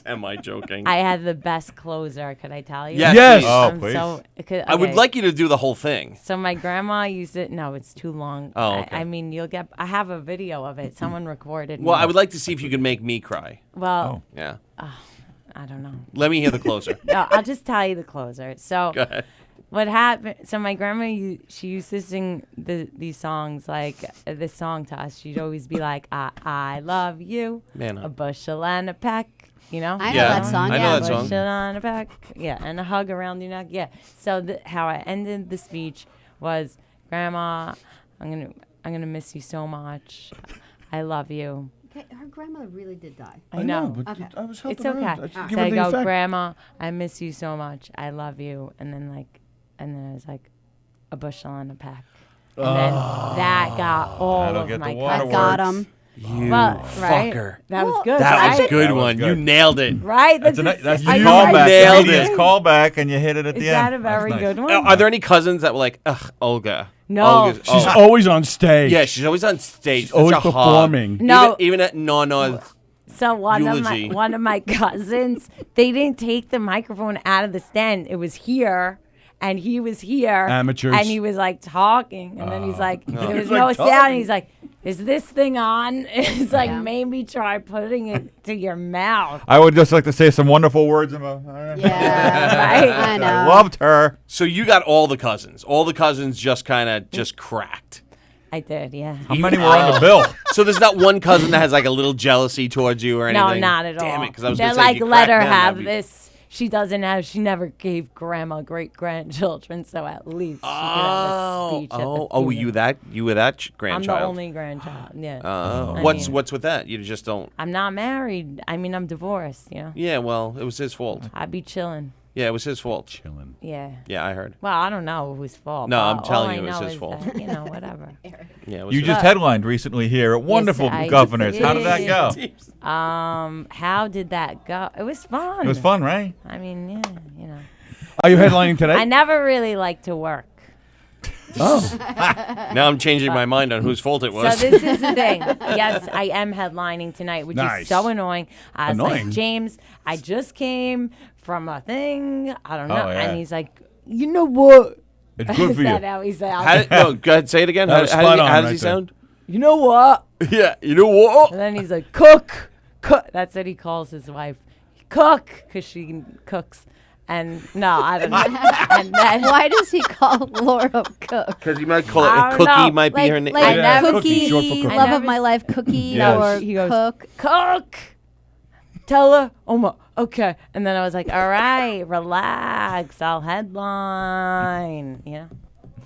Am I joking? I had the best closer. Could I tell you? Yes, Yes. please. Oh, I'm please. So, I would okay. like you to do the whole thing. So my grandma used it. No, it's too long. Oh, okay. I mean, you'll get. I have a video of it. Someone recorded. Well, me. I would like to see if you could make me cry. Well, Yeah. I don't know. Let me hear the closer. No, I'll just tell you the closer. So Go ahead. what happened? So my grandma, she used to sing these songs like this song to us. She'd always be like, "I love you, Man, a bushel and a peck." You know. I know Yeah, that song. I know yeah. that song. Bushel and a peck. Yeah, and a hug around your neck. Yeah. So how I ended the speech was, "Grandma, I'm gonna miss you so much. I love you." Okay, her grandmother really did die. I know. but Okay. I was helping It's her okay. out. I just So give her I the go, effect. Grandma, I miss you so much. I love you. And then I was like, a bushel and a peck. And then that got all That'll of get my the I waterworks. got him. You Well, right? fucker. That was Well, good. That right? was a good That was one. You good. nailed it. Right? That's That's the I- callback. nailed Comedian's it. callback, and you hit it at Is the that end. a very That's nice. good one? Are there any cousins that were like, ugh, Olga? No. Olga's, She's oh. always on stage. Yeah, she's always on stage. She's such always a hog. performing. No. Even at Nana's. So Eulogy. one of my cousins, they didn't take the microphone out of the stand. It was here. And he was here. Amateurs. And he was like talking. And then he's like, there was He's no like sound. talking. He's like, is this thing on? It's like, Yeah. maybe try putting it to your mouth. I would just like to say some wonderful words about. Yeah. Right? I know. I loved her. So you got all the cousins. All the cousins just kind of just cracked. I did, yeah. How many were on the bill? So there's not one cousin that has like a little jealousy towards you or anything? No, not at all. Damn it, because I was They're going to say, like, if you let her crack them, have that'd be- this. She never gave grandma great grandchildren, so at least she could have a speech at the Oh, were you funeral. that I'm grandchild? the only grandchild, yeah. I What's mean, what's with that? You just don't. I'm not married. I mean, I'm divorced, you know. Yeah, well, it was his fault. I'd be chilling. Yeah, it was his fault. Chilling. Yeah. Yeah, I heard. Well, I don't know whose fault. No, but I'm telling all you I it was know his is fault. that, you know, whatever. Yeah, it was You his just headlined recently here at Wonderful I Governors. How did that go? did. How did that go? It was fun. It was fun, right? I mean, yeah, you know. Are you headlining today? I never really like to work. Now I'm changing my mind on whose fault it was. So this is the thing. Yes, I am headlining tonight, which Nice. is so annoying. I was Annoying? like, James, I just came from a thing. I don't know. Oh, yeah. And he's like, you know what? It's good for Is that you. how he sounds? No, go ahead, say it again. That How, was how, spot does he, on how does right he there. sound? You know what? Yeah, you know what? And then he's like, cook. That's what he calls his wife. Cook, because she cooks. And no, I don't know. And then Why does he call Laura Cook? Because you might call I it don't Cookie, know. might be Like, her name. like Yeah, Cookie, Cookie, short for Cookie. love I of my never- life, Cookie, Yes. or He goes, Cook. cook. Tell her, okay. And then I was like, all right, relax. I'll headline. You know?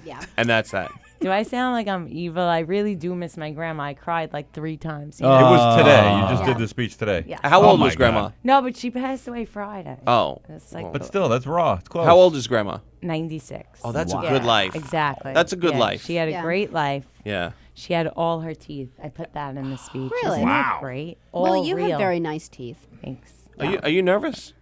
Yeah. And that's that. Do I sound like I'm evil? I really do miss my grandma. I cried like 3 times. It was today. You just Yeah. did the speech today. Yeah. How Oh old my was Grandma? God. No, but she passed away Friday. Oh. It's like But still, that's raw. It's close. How old is Grandma? 96. Oh, that's Wow. a good life. Exactly. That's a good life. She had a Yeah. great life. Yeah. She had all her teeth. I put that in the speech. Really? Isn't Wow. that great? All Well, you real. have very nice teeth. Thanks. Are you nervous?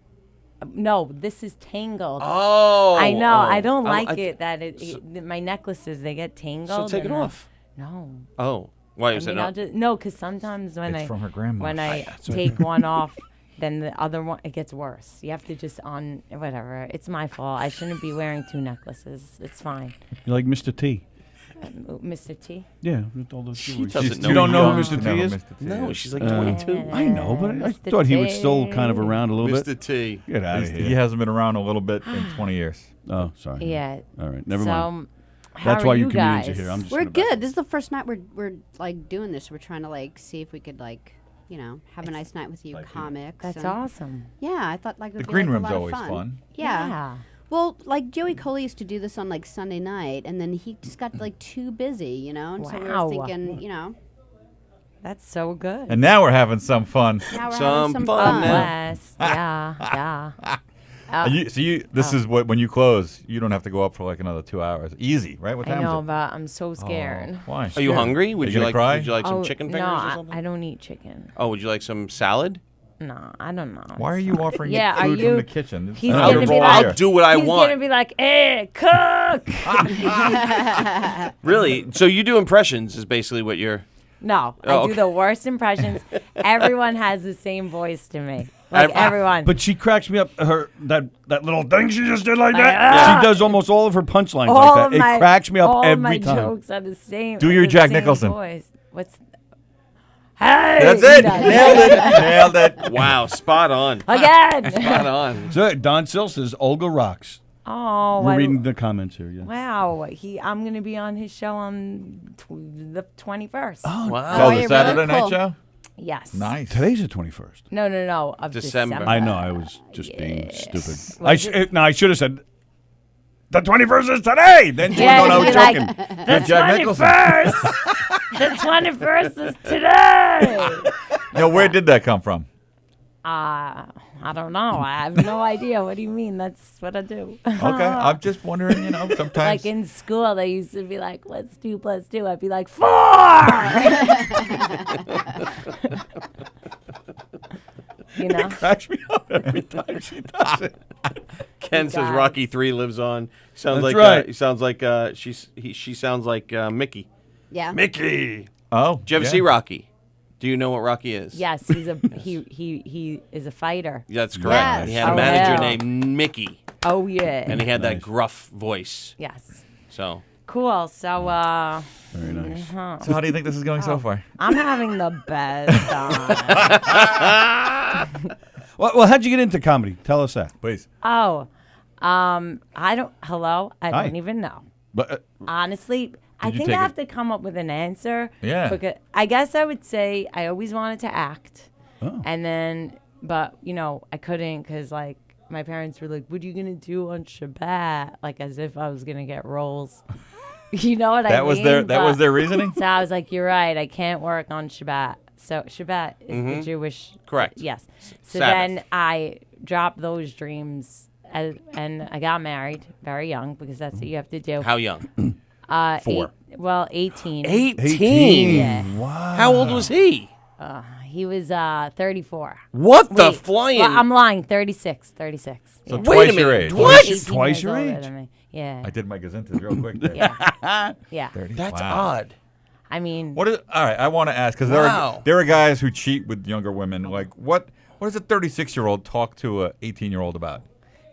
No, this is tangled. Oh. I know. oh. I don't like I- it that my necklaces they get tangled. So take it and I- off. No. Oh. Why I is it mean, I'll not? just, no, because sometimes when It's from her grandma. when I take one off, then the other one it gets worse. You have to just whatever. It's my fault. I shouldn't be wearing 2 necklaces. It's fine. You like Mr. T? Mr. T. Yeah, with all those jewelry. doesn't know You don't know young who Mr. No, T is? Mr. T No, is. she's like 22. I know, but I Mr. thought he was still T. kind of around a little bit. Mr. T. Get out of He here. hasn't been around a little bit in 20 years. Oh, sorry. Yeah. All right, never so, mind. How That's are why you you comedians guys? are here. I'm just We're gonna back- good. This is the first night we're like doing this. We're trying to like see if we could like have a nice night with you comics. That's and- awesome. Yeah, I thought like it The would be, green like, a room's lot of always fun. fun. Yeah. Well, like Joey Coley used to do this on like Sunday night, and then he just got like too busy, And so we Wow. were thinking, That's so good. And now we're having some fun. now we're Some having some fun fun. now. Bless. Yeah. This is what when you close, you don't have to go up for like another 2 hours. Easy, right? What I time know, is it? but I'm so scared. Oh, why? Are you hungry? Would you you gonna like? cry? Would you like some Oh, chicken no, fingers or I something? don't eat chicken. Oh, would you like some salad? No, I don't know. Why are you offering Yeah, are food you- from the kitchen? He's Another gonna be roll like- here. I'll do what I He's want. gonna be like, "Hey, cook." Really? So you do impressions? Is basically what you're. No, Oh, I okay. do the worst impressions. Everyone has the same voice to me. Like everyone. But she cracks me up. That little thing she just did like Like, that. She does almost all of her punchlines all like of that. my, It cracks me up all every my time. jokes are the same. Do your the Jack same Nicholson. Voice. What's? Hey, That's he it. does. Nailed it. Nailed it. Wow, spot on. Again. Spot on. So Don Sill says Olga rocks. Oh, We're I- reading the comments here. Yeah. wow. I'm gonna be on his show on the 21st. Wow. Oh, you're the Saturday really night cool. show? Yes. Nice. Today's the 21st. No. Of December. December. I know. I was just being stupid. Was I should have said the 21st is today. Then you would know I you'd was be like, joking. Good Jack Nicholson. 21st. The 21st is today. Now, where did that come from? I don't know. I have no idea. What do you mean? That's what I do. Okay, I'm just wondering, sometimes. Like in school, they used to be like, "What's 2 + 2?" I'd be like, 4. Cracks me up every time she does it. Ken says guys. Rocky 3 lives on. Sounds That's like right. he sounds like she sounds like Mickey. Yeah. Mickey. Oh, Did you ever yeah. see Rocky? Do you know what Rocky is? Yes, he is a fighter. That's correct. Yes. He had a Oh, manager hell. named Mickey, Oh yeah. and he had that Nice. gruff voice. Yes. So Cool. So Very nice. So, how do you think this is going so far? I'm having the best time. Well, how'd you get into comedy? Tell us that. Please. Oh, I don't. Hello. I Hi. don't even know. But Honestly, I Did you think I take have it- to come up with an answer. Yeah. Because I guess I would say I always wanted to act, Oh. and then, but I couldn't because like my parents were like, "What are you gonna do on Shabbat?" Like as if I was gonna get roles. You know what I mean? That was their reasoning? So I was like, "You're right. I can't work on Shabbat." So Shabbat is the Jewish. Correct. Yes. So Sabbath. then I dropped those dreams. And I got married very young because that's what you have to do. how young? 4. 18. 18. Yeah. wow. How old was he? He was 34. What the Wait, flying? well, I'm lying. 36. 36. So Yeah. Wait twice a your minute. age. What? 18 Twice years your older age? than me. Yeah. I did my gazintas real quick there. Yeah. Yeah. That's Wow. odd. I mean, What is? All right, I want to ask because Wow. there are guys who cheat with younger women. Like, what does a 36-year-old talk to a 18-year-old about?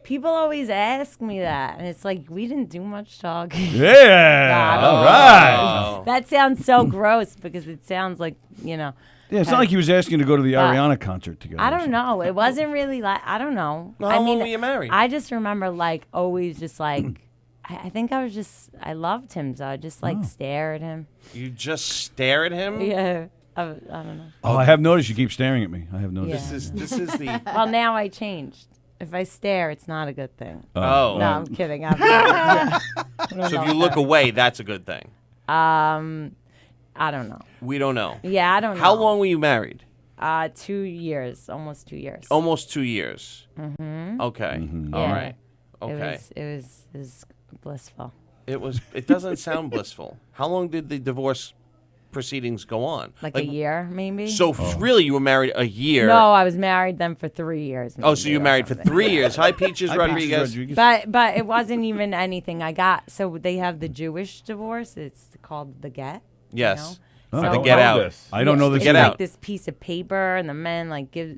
people always ask me that. And it's like, we didn't do much talking. Yeah. Nah, All right. Oh. That sounds so gross because it sounds like, Yeah, it's not like he was asking you to go to the Ariana concert together. I don't know. It wasn't really like, I don't know. How I long mean, were you married? I just remember like always just like, I think I was just, I loved him. So I just like stare at him. You just stare at him. Yeah. I don't know. Oh, I have noticed you keep staring at me. I have noticed. Yeah. This is the. Well, now I changed. If I stare, it's not a good thing. Oh. No, I'm kidding. I'm not. So if you look away, that's a good thing. I don't know. We don't know. Yeah, I don't know. How long were you married? 2 years, almost 2 years. Almost 2 years. Mm-hmm. Okay. All Yeah. right. Okay. It was blissful. It doesn't sound blissful. How long did the divorce proceedings go on? Like a year, maybe. So really, you were married a year. No, I was married then for 3 years. Oh, so you maybe, or married for something. 3 years. Hi, Peaches Rodriguez. But it wasn't even anything I got. So they have the Jewish divorce. It's called the get. Yes. You know? The So- get out. I don't know this. It's Get like out. this piece of paper, and the men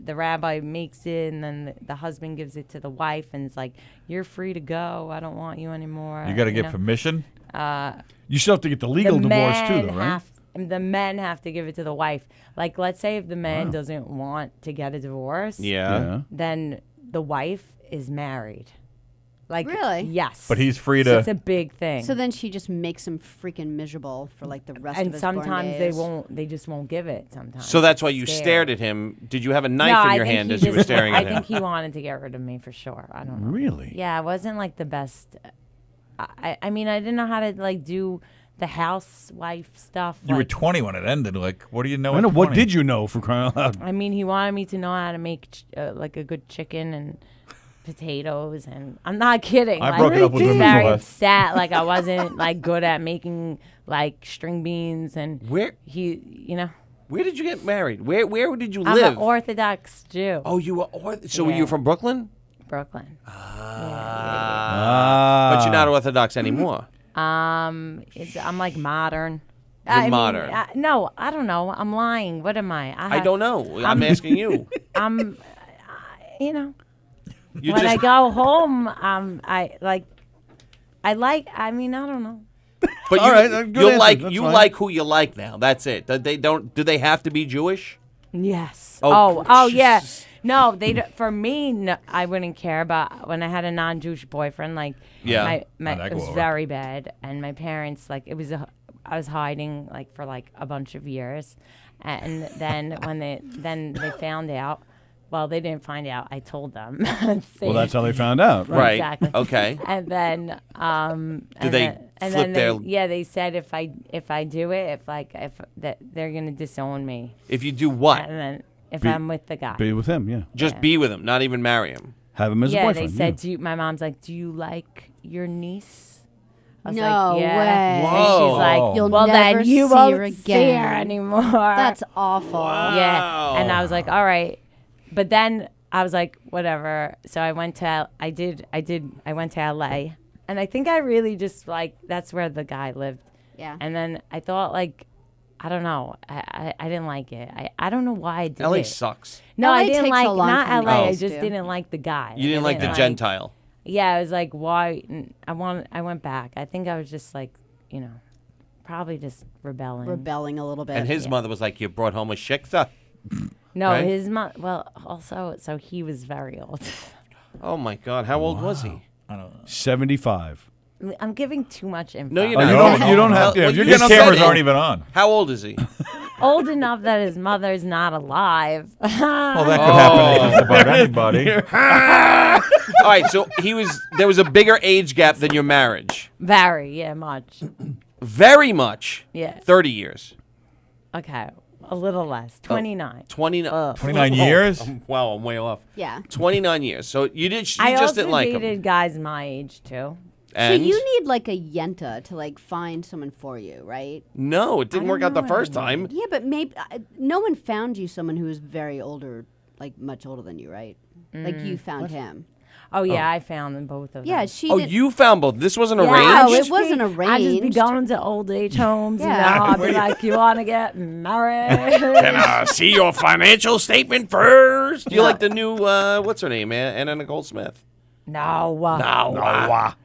the rabbi makes it, and then the husband gives it to the wife, and it's like, "You're free to go. I don't want you anymore." You got to get know? permission. You still have to get the legal divorce too, though, right? The men have to give it to the wife. Like, let's say if the man doesn't want to get a divorce, Yeah. then the wife is married. Like, Really? Yes. But he's free So to. it's a big thing. So then she just makes him freaking miserable for like the rest and of his born sometimes days. they just won't give it. Sometimes. So that's why you Scared. stared at him. Did you have a knife No, in I your think hand he as you were just- staring at I him? think he wanted to get rid of me for sure. I don't know. Really? Yeah, it wasn't like the best. I mean, I didn't know how to like do the housewife stuff. You were like, 20 when it ended. Like, what do you know? I at know. What 20? did you know, for crying out loud? I mean, he wanted me to know how to make like a good chicken and potatoes, and I'm not kidding. I like, broke it up with he was him very before. upset. Like I wasn't like good at making like string beans, and Where where did you get married? Where did you I'm live? an Orthodox Jew. Oh, you were. So were Yeah. you from Brooklyn? Brooklyn. But you're not Orthodox anymore. I'm like modern. You're modern. No, I don't know. I'm lying. What am I? I don't know. I'm asking you. I'm, You when I just. go home, I mean, I don't know. But All right, good you answer. like That's you fine. like who you like now. That's it. They don't. Do they have to be Jewish? Yes. Oh, Oh, yeah. Jesus. No, for me, no, I wouldn't care. But when I had a non-Jewish boyfriend, like, Yeah. my How'd that it go was over? very bad, and my parents, like, I was hiding like for like a bunch of years, and then when they found out. Well, they didn't find out. I told them. Well, that's how they found out. Right. Exactly. Okay. And then, Did they flip their- they said if I do it, if that they're gonna disown me, If you do what? and then if Be- I'm with the guy, Be with him, yeah. Just be with him, not even marry him. Have him as a yeah, boyfriend. they said, my mom's like, do you like your niece? I was No like, yeah. way. And she's like, Whoa. You'll well, never then you see won't her see her again. anymore. That's awful. Yeah. And I was like, all right. But then I was like, whatever. So I went to I went to LA. And I think I really just like that's where the guy lived. Yeah. And then I thought like I don't know. I didn't like it. I don't know why I did LA it. sucks. No, LA I didn't takes like a long not time to LA. I get just to. didn't like the guy. You didn't like the Gentile. Yeah, I was like, why? I went back. I think I was just like, probably just rebelling. Rebelling a little bit. And his mother was like, "You brought home a shikta." No, Right? his mom. Well, also, so he was very old. Oh my God, how old was he? 75. I'm giving too much info. No, you're Oh, not. you don't have to. Well, If you're you These getting said cameras it. aren't even on. How old is he? Old enough that his mother's not alive. Well, that could happen to just about anybody. All right, so there was a bigger age gap than your marriage. Very, yeah, much. Very much. Yeah. 30 years. Okay, a little less. 29. 29. 29 years? Wow, I'm way off. Yeah. 29 years. So you I just also didn't like dated him. guys my age too. And So you need like a yenta to like find someone for you, right? no, it didn't I work don't out the know first anyone. time. Yeah, but maybe no one found you someone who was very older, like much older than you, right? Like you found him. Oh yeah, I found them both of them. Yeah, she. Oh, did. you found both. This wasn't Yeah, arranged. it wasn't I just be arranged. going to old age homes, Yeah. you know. I'd be like, you want to get married? Can I see your financial statement first? You like the new, what's her name, Anna Nicole Smith? No.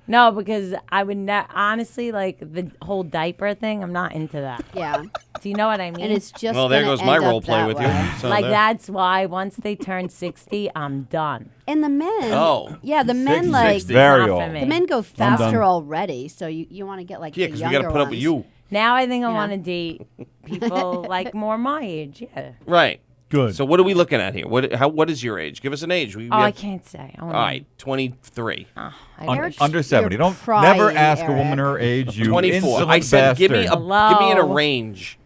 No, because I would honestly, like, the whole diaper thing, I'm not into that. Yeah, Do you know what I mean? and it's just. Well, there gonna goes my end up role play that with way. you. So like, there- that's why once they turn 60, I'm done. And the men. Oh. Yeah, the men like 60. Very Not for old. me. the men go done. faster already. So you want to get like Yeah, the because we younger got to put up with ones. you. Now I think I Yeah. want to date people like more my age. Yeah. Right. Good. So what are we looking at here? What is your age? Give us an age. We Oh, I have- can't say. All right, 23. Eric's- Under 70. you're Don't never prying, ask a woman Eric. her age. You 24. insolent I said, give me bastard. a Hello? range.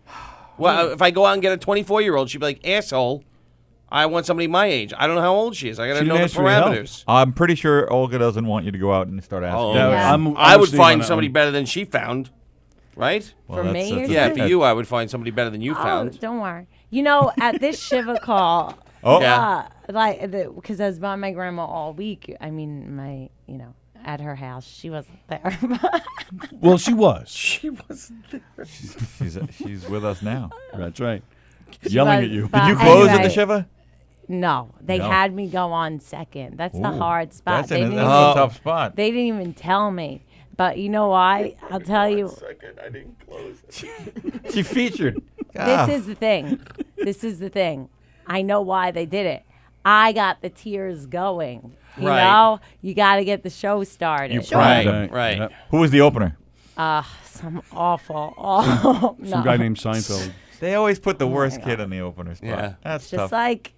Well, if I go out and get a 24-year-old, she'd be like, asshole. I want somebody my age. I don't know how old she is. I got to She know didn't the ask for your help. parameters. I'm pretty sure Olga doesn't want you to go out and start asking. Oh, Yeah, Yeah. I would with Steve on find that somebody one. better than she found, right? Well, For that's- me that's- or Yeah, something? for you, I would find somebody better than you Oh, found. don't worry. You know, at this Shiva call, Oh. Yeah. because I was by my grandma all week. I mean, at her house, she wasn't there. Well, she was. She wasn't there. She's with us now. That's right. Yelling at you. But Did you close at the anyway, Shiva? No, they No. had me go on second. That's the Ooh, hard spot. That's, that's didn't a even, tough spot. they didn't even tell me. But you know why? I'll tell you. Second, I didn't close She featured. This is the thing. This is the thing. I know why they did it. I got the tears going. You Right. know, you got to get the show started. You Right, primed. right. Yep. Who was the opener? Some awful. Oh, no. Some guy named Seinfeld. They always put the worst kid in the opener spot. Yeah. That's Just tough. like,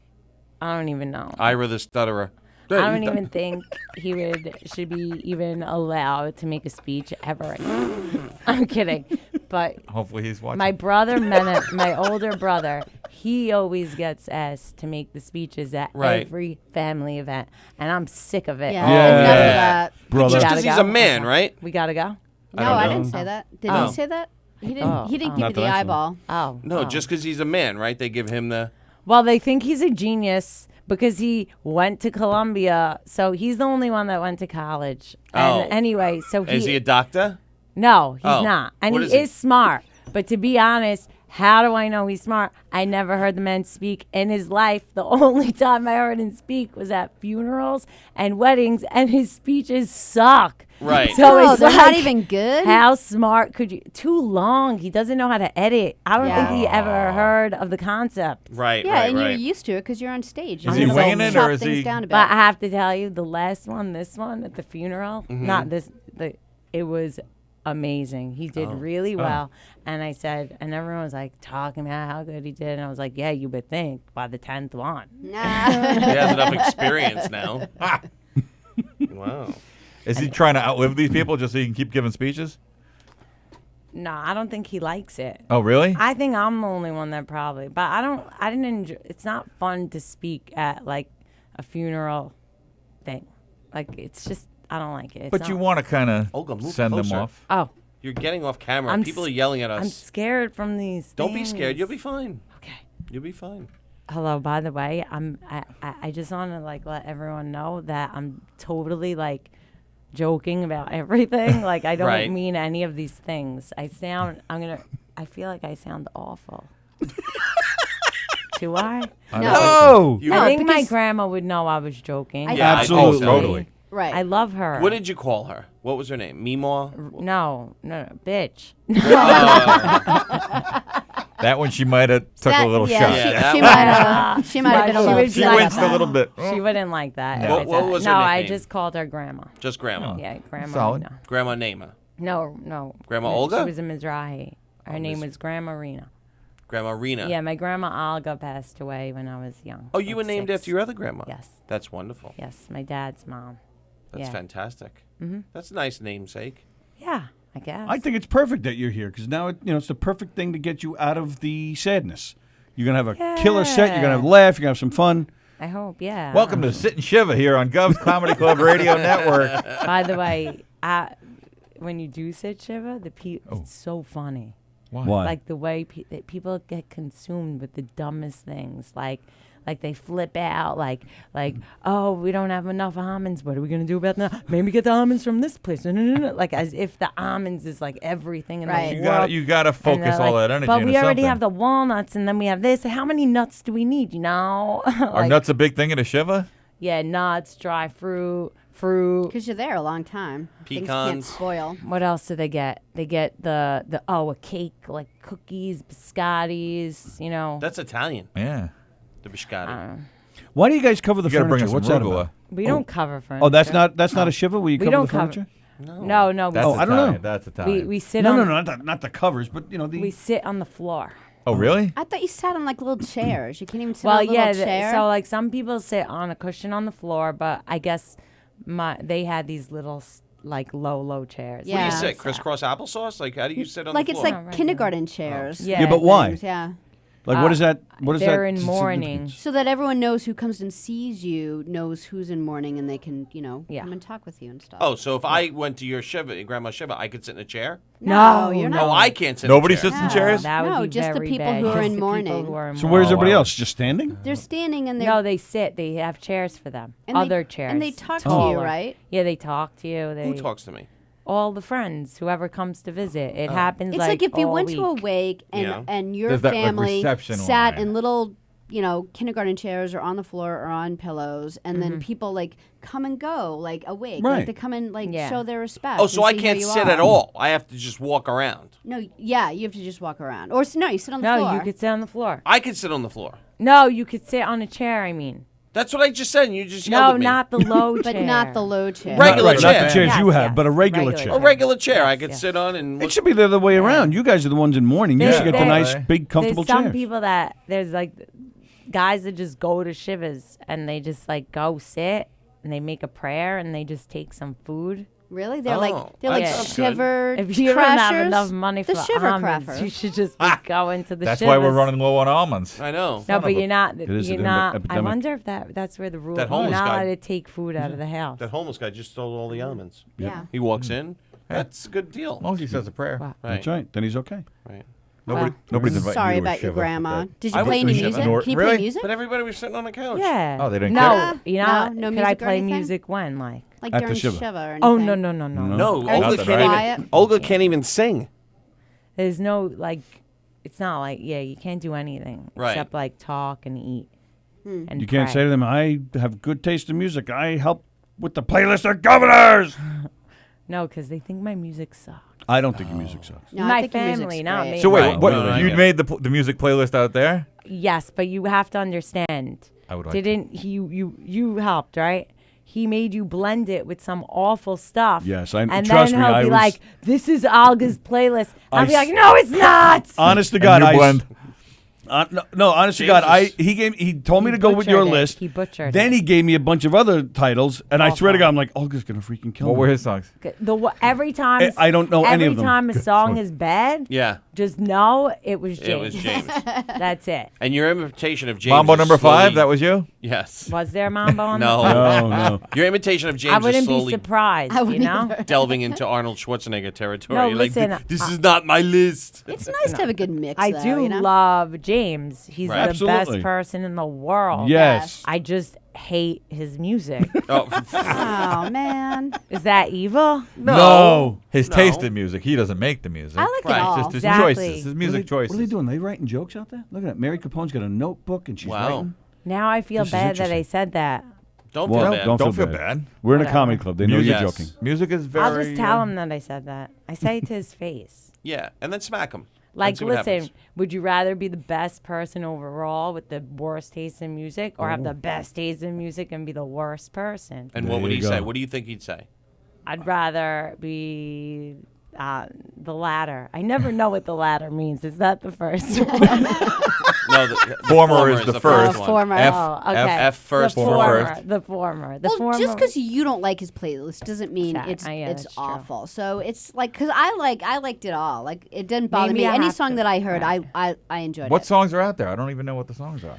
I don't even know. Ira the Stutterer. I don't even think he should be even allowed to make a speech ever. I'm kidding. But Hopefully he's watching. my brother, my older brother, he always gets asked to make the speeches at Right. every family event. And I'm sick of it. Yeah, Yeah. enough of that. Brother. Just Gotta because he's go? a man, Okay. right? We got to go? No, don't I know. didn't say that. Did Oh. he say that? He didn't. Oh, He didn't oh. give Not you the that I saw. eyeball. Oh. No, oh. just because he's a man, right? They give him the. Well, they think he's a genius because he went to Columbia. So he's the only one that went to college. Oh. And anyway, so Is he a doctor? No, he's Oh. not. And What he is he? is smart. But to be honest, how do I know he's smart? I never heard the man speak in his life. The only time I heard him speak was at funerals and weddings, and his speeches suck. Right. So Oh, it's they're not like, even good. how smart could you? Too long. He doesn't know how to edit. I don't Yeah. think he ever heard of the concept. Right, Yeah, right, and you're right. used to it because you're on stage. Is You he know, winging it, chop or is things he- down a bit. But I have to tell you, the last one, this one at the funeral, Mm-hmm. not this, it was amazing. He did really well. And I said, and everyone was like talking about how good he did. And I was like, yeah, you would think by the 10th one. Nah. He has enough experience now. Wow. Is he trying to outlive these people just so he can keep giving speeches? No, I don't think he likes it. Oh, really? I think I'm the only one that probably, but I didn't enjoy, it's not fun to speak at like a funeral thing. Like, it's just, I don't like it. It's But you not- want to kind Olga, of move send them closer. off. Oh, You're getting off camera. I'm People s- are yelling at I'm us. scared from these Don't be scared. You'll be things. fine. Okay. You'll be fine. Hello, by the way, I just want to like let everyone know that I'm totally like joking about everything. Like, I don't Right. mean any of these things. I feel like I sound awful. Do I? No. You No, I think my because- grandma would know I was joking. Yeah, Absolutely. I think so. Totally. Right. I love her. What did you call her? What was her name? Meemaw? No, bitch. That one she might have took a little yeah, shot. Yeah, She, that she one- might have. She might have been a She little. would She like winced a that. little bit. She wouldn't like that. No. if I What- what said was that. her No, I nickname? just called her grandma. Just grandma. Yeah, grandma. Solid. Rena. Grandma Naima. No. Grandma No, Olga? She was a Mizrahi. Her name Miz- was Grandma Rena. Grandma Rena. Yeah, my grandma Olga passed away when I was young. Oh, you were like named 6. after your other grandma? Yes. That's wonderful. Yes, my dad's mom. That's Yeah. fantastic. Mm-hmm. That's a nice namesake. Yeah, I guess. I think it's perfect that you're here because now it's the perfect thing to get you out of the sadness. You're gonna have a killer set. You're gonna have a laugh. You're gonna have some fun. I hope, yeah. Welcome to Sit and Shiva here on Gov's Comedy Club Radio Network. By the way, when you do sit Shiva, it's so funny. Why? Like the way that people get consumed with the dumbest things, like they flip out, like oh, we don't have enough almonds. What are we gonna do about that? Maybe get the almonds from this place. No. Like as if the almonds is like everything in Right. the You world. gotta And they're focus all like, that energy But into we already something. have the walnuts, and then we have this. How many nuts do we need? You know? Are Like, nuts a big thing at a Shiva? yeah, nuts, dry fruit. Because you're there a long time. Things can't Pecans. spoil. What else do they get? They get a cake, like cookies, biscottis, you know. That's Italian. Yeah. The biscotti. Why do you guys cover the You gotta bring furniture? us some What's that arugula. about? We don't cover furniture. Oh, that's not a shiva where you We cover don't the cover- furniture. No, That's Oh, I don't know. Italian. That's Italian. we sit No, on not the covers, but the. we sit on the floor. Oh, really? I thought you sat on like little chairs. You can't even sit Well, on a little yeah. chair. So like some people sit on a cushion on the floor, but I guess they had these little like low chairs. Yeah. What do you Yeah. sit? Crisscross applesauce? Like, how do you sit on like the it's floor? like right, kindergarten chairs. Yeah. Yeah, but why? things, Yeah. Like, what is that? What is they're that? in mourning. So that everyone knows who comes and sees you, knows who's in mourning, and they can, Yeah. come and talk with you and stuff. Oh, so if I went to your Shiva, your grandma's Shiva, I could sit in a chair? No, you're No, not. I can't sit Nobody in a chair. sits in chairs? That would No, be just the very people bad. who are Just in the people mourning. who are in So where's mourning. everybody wow. else? Just standing? They're standing and they're No, they sit. They have chairs for them. and they- Other chairs. and they talk to you, Taller. right? Yeah, they talk to you. Who talks to me? All the friends, whoever comes to visit. Oh. It happens It's like if you all went to a week. wake and Yeah. and your There's that, like, family reception sat line. in little, kindergarten chairs or on the floor or on pillows, and Mm-hmm. then people like come and go like awake, Right. like they come and like Yeah. show their respect. Oh, so and I see how can't you sit are. at all. I have to just walk around. No, yeah, you have to just walk around, or no, you sit on the No, floor. you could sit on the floor. I could sit on the floor. No, you could sit on a chair. I mean, That's what I just said, and you just yelled no, at me. not the low chair. but not the low chair. Regular Not chair. the chairs you Yes, have, yes, but a regular regular chair. A regular chair I Yes, could yes. sit on and It look. should be the other way around. You guys are the ones in mourning. You There- should get the there- nice, big, comfortable There's some chairs. people that there's like guys that just go to shivas and they just like go sit and they make a prayer and they just take some food. Really, they're Oh, like that sounds good. shiver If you don't have crashers? enough money for the shiver almonds, craffer. you should just be going to the That's shivas. why we're running low on almonds. I know. No, but you're not. It is You're an not. I epidemic. wonder if that's where the rule. That You're homeless not guy- allowed to take food out of the house. That homeless guy just stole all the almonds. Yeah. He walks in. That's a good As deal. long as he says a prayer. Wow. That's right. Then he's okay. Right. Nobody's inviting Sorry you to a about your shiva, grandma. but- Did you I play went any to a music? shiva. Can you Really? play music? But everybody was sitting on the couch. Yeah. Oh, they didn't No, care? you know. No could music I or play anything? music when? Like. Like At the during shiva. shiva or anything? Oh no. No, Everything's Olga Nothing, can't right? quiet. even. Olga can't even sing. There's no like. It's not like you can't do anything Right. except like talk and eat. And You can't pray. say to them, I have good taste in music. I help with the playlist of governors. No, because they think my music sucks. I don't think your music sucks. No, I My think your music's family, not great. me. So wait, Right. what? No, no, I you get made the music playlist out there? Yes, but you have to understand. I would like to. Didn't he? You helped, right? He made you blend it with some awful stuff. Yes, and trust then me, he'll I be was- like, "This is Olga's playlist." I'll be s- like, "No, it's not." Honest to And God, you blend. No, honest to God, Jesus. he told me He to go with your butchered it. list. He butchered Then it. he gave me a bunch of other titles, and I swear to Awful. God, I'm like, Olga's gonna freaking kill What me. were his songs? Every time I don't know any every of them. time a song is bad, Yeah. just know it was James. It was James. That's it. And your imitation of James. Mambo is number 5. slowly- That was you. Yes. Was there Mambo on No. the No. Your imitation of James I is wouldn't be slowly surprised, I you wouldn't know? either. delving into Arnold Schwarzenegger territory. No, like, listen, this is not my list. It's nice to have a good mix. I though, do you know? love James. He's Right. the Absolutely. best person in the world. Yes. I just hate his music. Oh, Oh man, Is that evil? No. His No. taste in music. He doesn't make the music. I like Right. it all. It's just his Exactly. choices. His What are music they- choices. What are they doing? They writing jokes out there? Look at that. Mary Capone's got a notebook and she's Wow. writing. Now I feel This is bad that I interesting. said that. don't Well, feel bad. Don't feel bad. We're in a Whatever. comedy club. They know Music- you're Yes. joking. Music is very. I'll just tell him that I said that. I say it to his face. Yeah, and then smack him. Like, see what listen, happens. would you rather be the best person overall with the worst taste in music or have the best taste in music and be the worst person? And There what would you he go. say? What do you think he'd say? I'd rather be the latter. I never know what the latter means. Is that the first one? No, the Former is the first. Oh, one. former. F- Oh, okay. F first, The former former. first. The former. The Well, former. just because you don't like his playlist doesn't mean Yeah, it's yeah, it's that's true. awful. So it's like because I liked it all. Like it didn't bother Maybe me. I Any have song to- that I heard, right. I enjoyed What it. songs are out there? I don't even know what the songs are.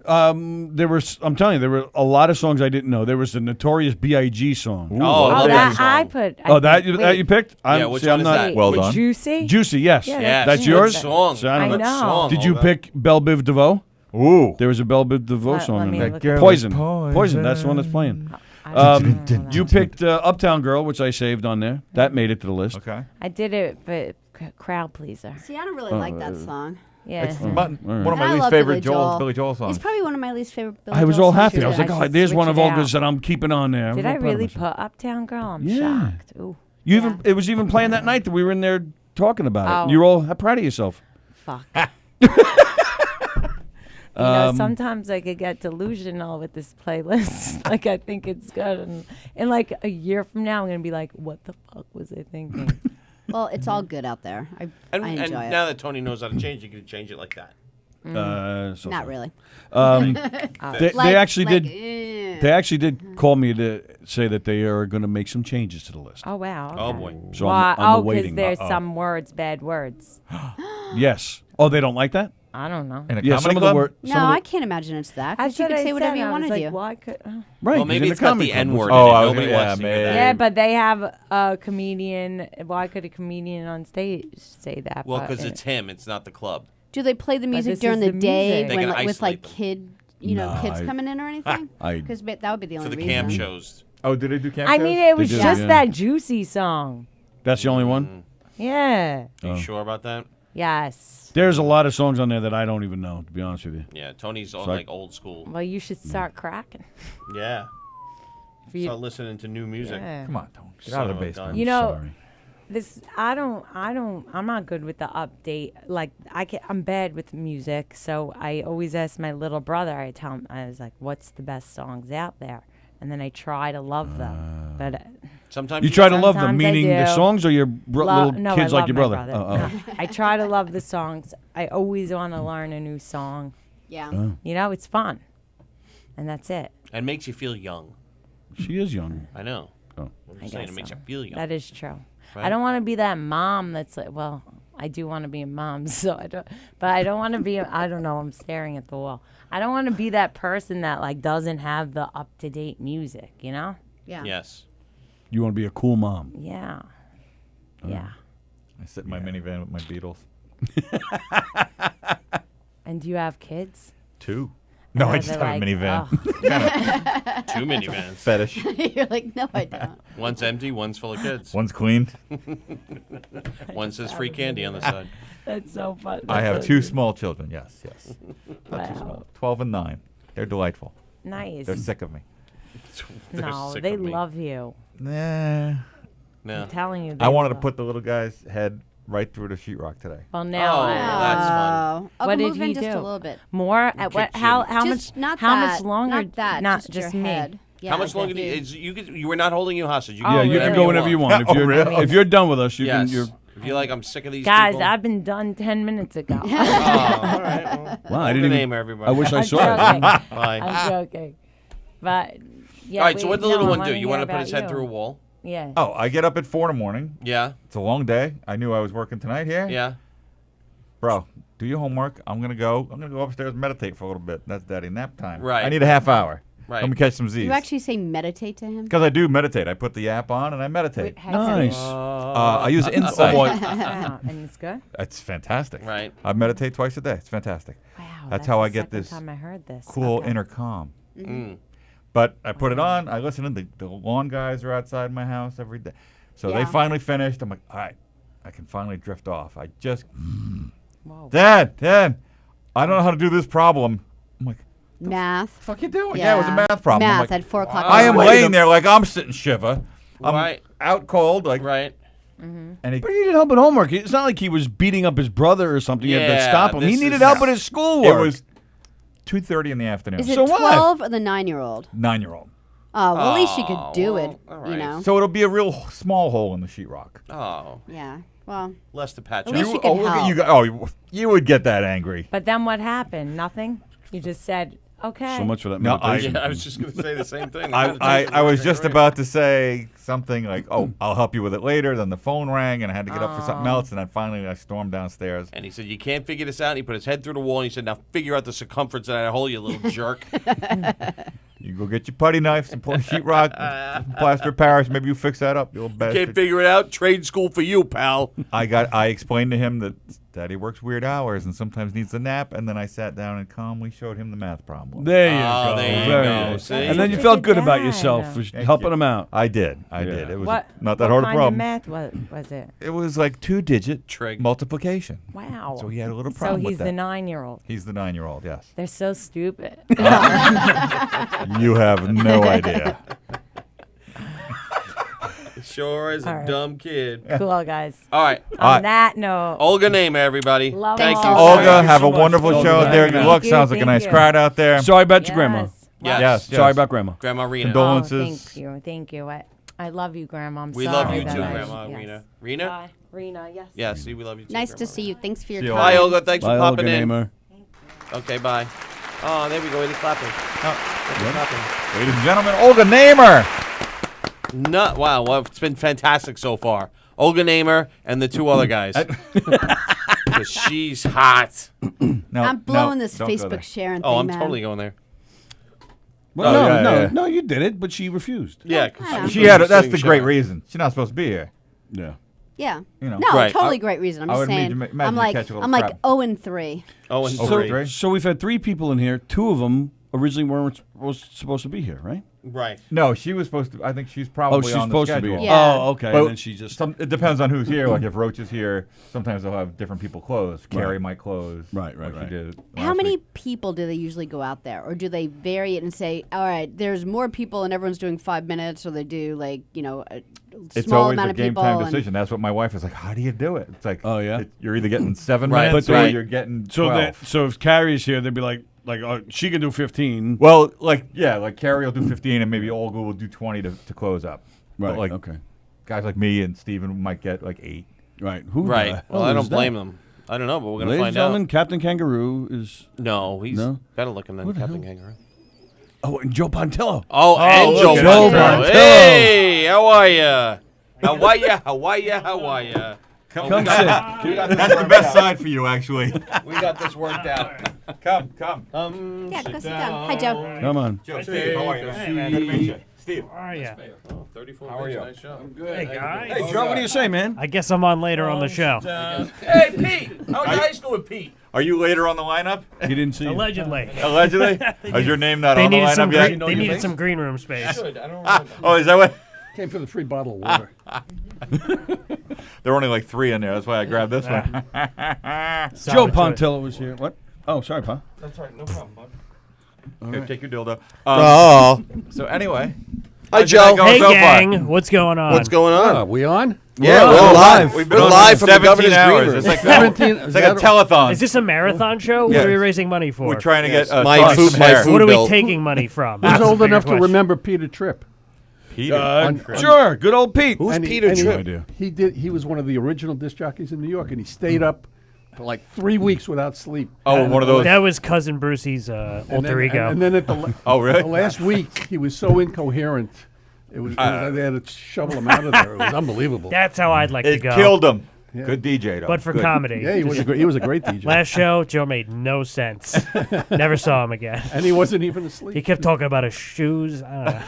There were. I'm telling you, there were a lot of songs I didn't know. There was the Notorious B.I.G. song. Oh, I love that song. I put. Oh, that you picked? Yeah, which one I'm is not that? Well Wait, done. Juicy. Juicy. Yes. Yeah, Yes, That's good yours. song. So I don't I know. know. Song, Did you Olga. pick Belle Biv DeVoe? Ooh. There was a Belle Biv DeVoe Let song in me there. look girl at was Poison. poison. Poison. That's the one that's playing. I don't know that. You picked Uptown Girl, which I saved on there. That made it to the list. Okay. I did it for crowd pleaser. See, I don't really like that song. Yeah. It's one of And my I least love favorite Billy Joel. Billy Joel songs. It's probably one of my least favorite. Billy I was Joel all songs happy. I was too. like, I oh, should there's switch one of it Olga's out. that I'm keeping on there. I'm Did real I proud of really myself. put Uptown Girl? I'm Yeah. shocked. Ooh, You even it was even playing that night that we were in there talking about it. Oh. You were all proud of yourself. fuck. You know, Um, sometimes I could get delusional with this playlist. Like, I think it's good. And like a year from now, I'm going to be like, what the fuck was I thinking? Well, it's all good out there. I And enjoy it. now that Tony knows how to change, you can change it like that. So Not really. They actually did. eh. They actually did call me to say that they are going to make some changes to the list. Oh wow. Oh okay. boy. So Why? I'm Oh, awaiting. there's some words, bad words. Yes. Oh, they don't like that? I don't know. In a Yeah, comedy some of club? the words. No, I can't imagine it's that. 'Cause you That's could what say I whatever said. you I want was to like, do. Why could? Right. Well, 'cause maybe in it's got comedy the club, N-word. Oh, in it. I was Nobody gonna- wants to yeah, hear that. Yeah, but they have a comedian. Why could a comedian on stage say that? Well, But because it- it's him. It's not the club. Do they play the music this during is the the day music. They when, can like, with isolate like them. kids No, coming in or anything? I- Because that would be the For only the reason. camp shows. Oh, did they do camp I shows? mean, it was did, just yeah. that Juicy song. That's the only one? Yeah. Are you sure about that? Yes. There's a lot of songs on there that I don't even know, to be honest with you. Yeah, Tony's all, So I- like old school. Well, you should start cracking. Yeah. If you- Start listening to new music. Yeah. Come on, Tony. Get Son out of of the a basement. gun. You know, Sorry. I'm not good with the update. Like, I'm bad with music, so I always ask my little brother. I tell him, I was like, what's the best songs out there? And then I try to love them. But Sometimes You try to love them, Sometimes I meaning the do. songs or your little no, kids I like love your my brother? Oh, No, I try to love the songs. I always want to learn a new song. Yeah. You know, it's fun. And that's it. and makes you feel young. She is young. I know. Oh. I'm I just saying, guess it makes so. you feel young. That is true. Right? I don't want to be that mom that's like, well, I do want to be a mom, so I don't, but I don't want to be, I don't know, I'm staring at the wall. I don't want to be that person that like doesn't have the up-to-date music, you know? Yeah. Yes. You want to be a cool mom. Yeah. Oh. Yeah. I sit in my minivan with my Beatles. And do you have kids? 2. No, I And just they're have a like, minivan. "Oh." Two minivans. Fetish. You're like, no, I don't. One's empty, one's full of kids. One's cleaned. One says free candy on the side. That's so fun. I have That's 2 so small children. Yes, yes. Wow. 12 and 9. They're delightful. Nice. They're sick of me. They're No, sick they of me. love you. Nah. No. I'm telling you. I they wanted to love- put the little guy's head right through the sheetrock today. Well, now. Oh, I- that's fun. Oh, What did move in he just do? a little bit. More? At what? kicked How? you. How Just much? not how that, much longer? Not that. Not just, me. your head. Yeah, How much longer do just you? We're not holding you hostage. You Oh, can Yeah, do you can really? go whenever you want. If Oh, you're really? if you're done with us, you Yes. can. You're, If you're like, I'm sick of these Guys, people. I've been done 10 minutes ago. Oh, all right. Well, wow, I hold didn't the even. name, everybody. I wish I I'm saw joking. it. Bye. I'm joking. But yeah. All right. So wait, what did the no, little I one wanna do? You hear want to put his about head you. through a wall? Yeah. Oh, I get up at 4 in the morning. Yeah. It's a long day. I knew I was working tonight here. Yeah. Bro, do your homework. I'm gonna go upstairs and meditate for a little bit. That's daddy nap time. Right. I need a half hour. Right. Let me catch some Z's. You actually say meditate to him? Because I do meditate. I put the app on and I meditate. Nice. I use Insight. Wow, and it's good. It's fantastic. Right. I meditate twice a day. It's fantastic. Wow. That's how the I get second this time I heard this. Cool Okay. inner calm. Mm. But I put it on. I listen to the lawn guys are outside my house every day. So they Yeah. finally finished. I'm like, all right, I can finally drift off. I just, Whoa. Dad, I don't know how to do this problem. I'm like, Math. fuck you doing? Yeah, it was a math problem. I'm Math like, at 4 o'clock. I am in the morning. laying there like I'm sitting shiva. I'm Right. out cold, like, Right. and he, But he needed help at homework. It's not like he was beating up his brother or something. You had to Yeah, stop him. He this needed is- help with his schoolwork. it was 2:30 in the afternoon. Is it So what? 12 or the 9-year-old? 9-year-old. Oh, well, at least you could do Oh, it, all you right. know? So it'll be a real small hole in the sheetrock. Oh, Yeah. Well, less to patch At up. least you can look at help. you. You would get that angry. But then what happened? Nothing? You just said, okay. so much for that No, meditation. Yeah, I was just going to say the same thing. I was just about to say something like, "Oh, I'll help you with it later." Then the phone rang, and I had to get up for something else. And then finally, I stormed downstairs. And he said, "You can't figure this out." And he put his head through the wall, and he said, "Now figure out the circumference of that hole, you little jerk." You go get your putty knife, some sheetrock, plaster of Paris. Maybe you fix that up, you little Can't bastard. figure it out? Trade school for you, pal. I explained to him that Daddy works weird hours and sometimes needs a nap. And then I sat down and calmly showed him the math problem. There you Oh, go. there you Very go. good. See? And then you Such a felt good good about dad. yourself for Thank helping you. him out. I did. Yeah. It was What? not that what hard a kind problem. Of math was it? It was like 2-digit Trig. multiplication. Wow. So he had a little So problem he's with that. the 9-year-old. He's the 9-year-old, yes. They're so stupid. You have no idea. Sure is a All right. dumb kid. Cool, guys. All right. On that note, Olga Name, everybody. Love Thank you. all. so Olga, much. have a so much. wonderful Olga, show thank there. you. You look Thank sounds you, like a nice thank you. crowd out there. Sorry about your grandma. Yes. Yes. Yes, Sorry yes. about grandma. Grandma Rena. Oh, Condolences. thank you. Thank you. I love you, Grandma. I'm We sorry love you that too, I- Grandma yes. Rena. Rena? Bye. Rena, yes. Yeah, see, we love you too. Nice to Grandma. see you. Thanks for your See you time. Bye, Olga. Thanks Bye, for popping Olga in. Namer. Okay, bye. Oh, there we go. Eddie clapping. Eddie clapping. Ladies and gentlemen, Olga Namer. No, wow, well, it's been fantastic so far. Olga Namer and the two other guys. 'Cause she's hot. No, I'm blowing this don't go there. Facebook sharing thing, Oh, I'm man. totally going there. Well, Oh, no, yeah, no, yeah. no, you did it, but she refused. Yeah. Yeah. She had. That's the great reason. She's not supposed to be here. Yeah. Yeah. You know. No, Right. totally great reason. I'm I just would saying. imagine I'm you like catch a little I'm like crap. 0-3. Oh, and Oh, three. right. So we've had 3 people in here. 2 of them originally weren't supposed to be here, right? Right. No, she was supposed to. I think she's probably Oh, she's on the supposed to schedule. be. Yeah. Oh, okay. But And then she just. it depends on who's here. Like if Roach is here, sometimes they'll have different people close. Carrie might close. Right, like right. She did How last many week. people do they usually go out there, or do they vary it and say, "All right, there's more people and everyone's doing 5 minutes," or they do like a It's small always amount a of game people? time and- decision. That's what my wife is like. How do you do it? It's like, Oh, yeah? you're either getting 7 Right. minutes But or they- you're getting So 12. so if Carrie's here, they'd be like she can do 15. Well, like Carrie will do 15 and maybe Olga will do 20 to close up. Right. But like okay. guys like me and Steven might get like 8. Right. Who? Right. the Well, hell I is don't that? blame them. I don't know, but we're going to Ladies and find gentlemen, out. Captain Kangaroo is. No, he's No? better looking than Who the Captain hell? Kangaroo. Oh, and Joe Pontillo. Oh, and look Joe at Joe Pontillo. Pontillo. Hey, how are ya? How are ya? How are ya? How are ya? Come sit. That's the best side for you, actually. We got this worked out. Come. Yeah, go sit down. Hi, Joe. Come on. Joe, Steve, how are you? Hey, man. Good to meet you. Steve. How are you? 34 How are you? Nice show. Hey, guys. Hey, Joe, what do you say, man? I guess I'm on later on the show. Hey, Pete. How's high school with Pete? Are you later on the lineup? He didn't see you. Allegedly. Allegedly? Is your name not They on the needed some lineup yet? green, they needed some green room space. Good. I don't Oh, is that what? Came for the free bottle of water. There were only like 3 in there. That's why I grabbed this one. Joe Pontillo was here. What? Oh, sorry, Pa. That's all right. No problem, bud. Okay, take your dildo. Oh. So anyway. Hi, how's your Joe. night going Hey, so far? gang. What's going on? What's going on? Are we on? Yeah, we're on. live. We've been We're on live for from the 17 governor's hours. green room. It's like, 17 it's like a telethon. Is this a marathon show? What Yeah. are we raising money for? We're trying to get My Thomas food- some my hair. food- What are we bill. taking money from? Who's That's the old bigger enough to question. remember Peter Tripp? Peter. Sure. Good old Pete. Who's And he- Peter and he- No Tripp? idea. He was one of the original disc jockeys in New York, and he stayed up for like 3 weeks without sleep. Oh, one of those. That was cousin Brucey's And alter then, ego. And then at the Oh, really? the last week, he was so incoherent. It was they had to shovel him out of there. It was unbelievable. That's how I'd like to It go. killed him. Yeah. Good DJ, though. But for Good. comedy. Yeah, he was a great DJ. Last show, Joe made no sense. Never saw him again. And he wasn't even asleep. He kept talking about his shoes. I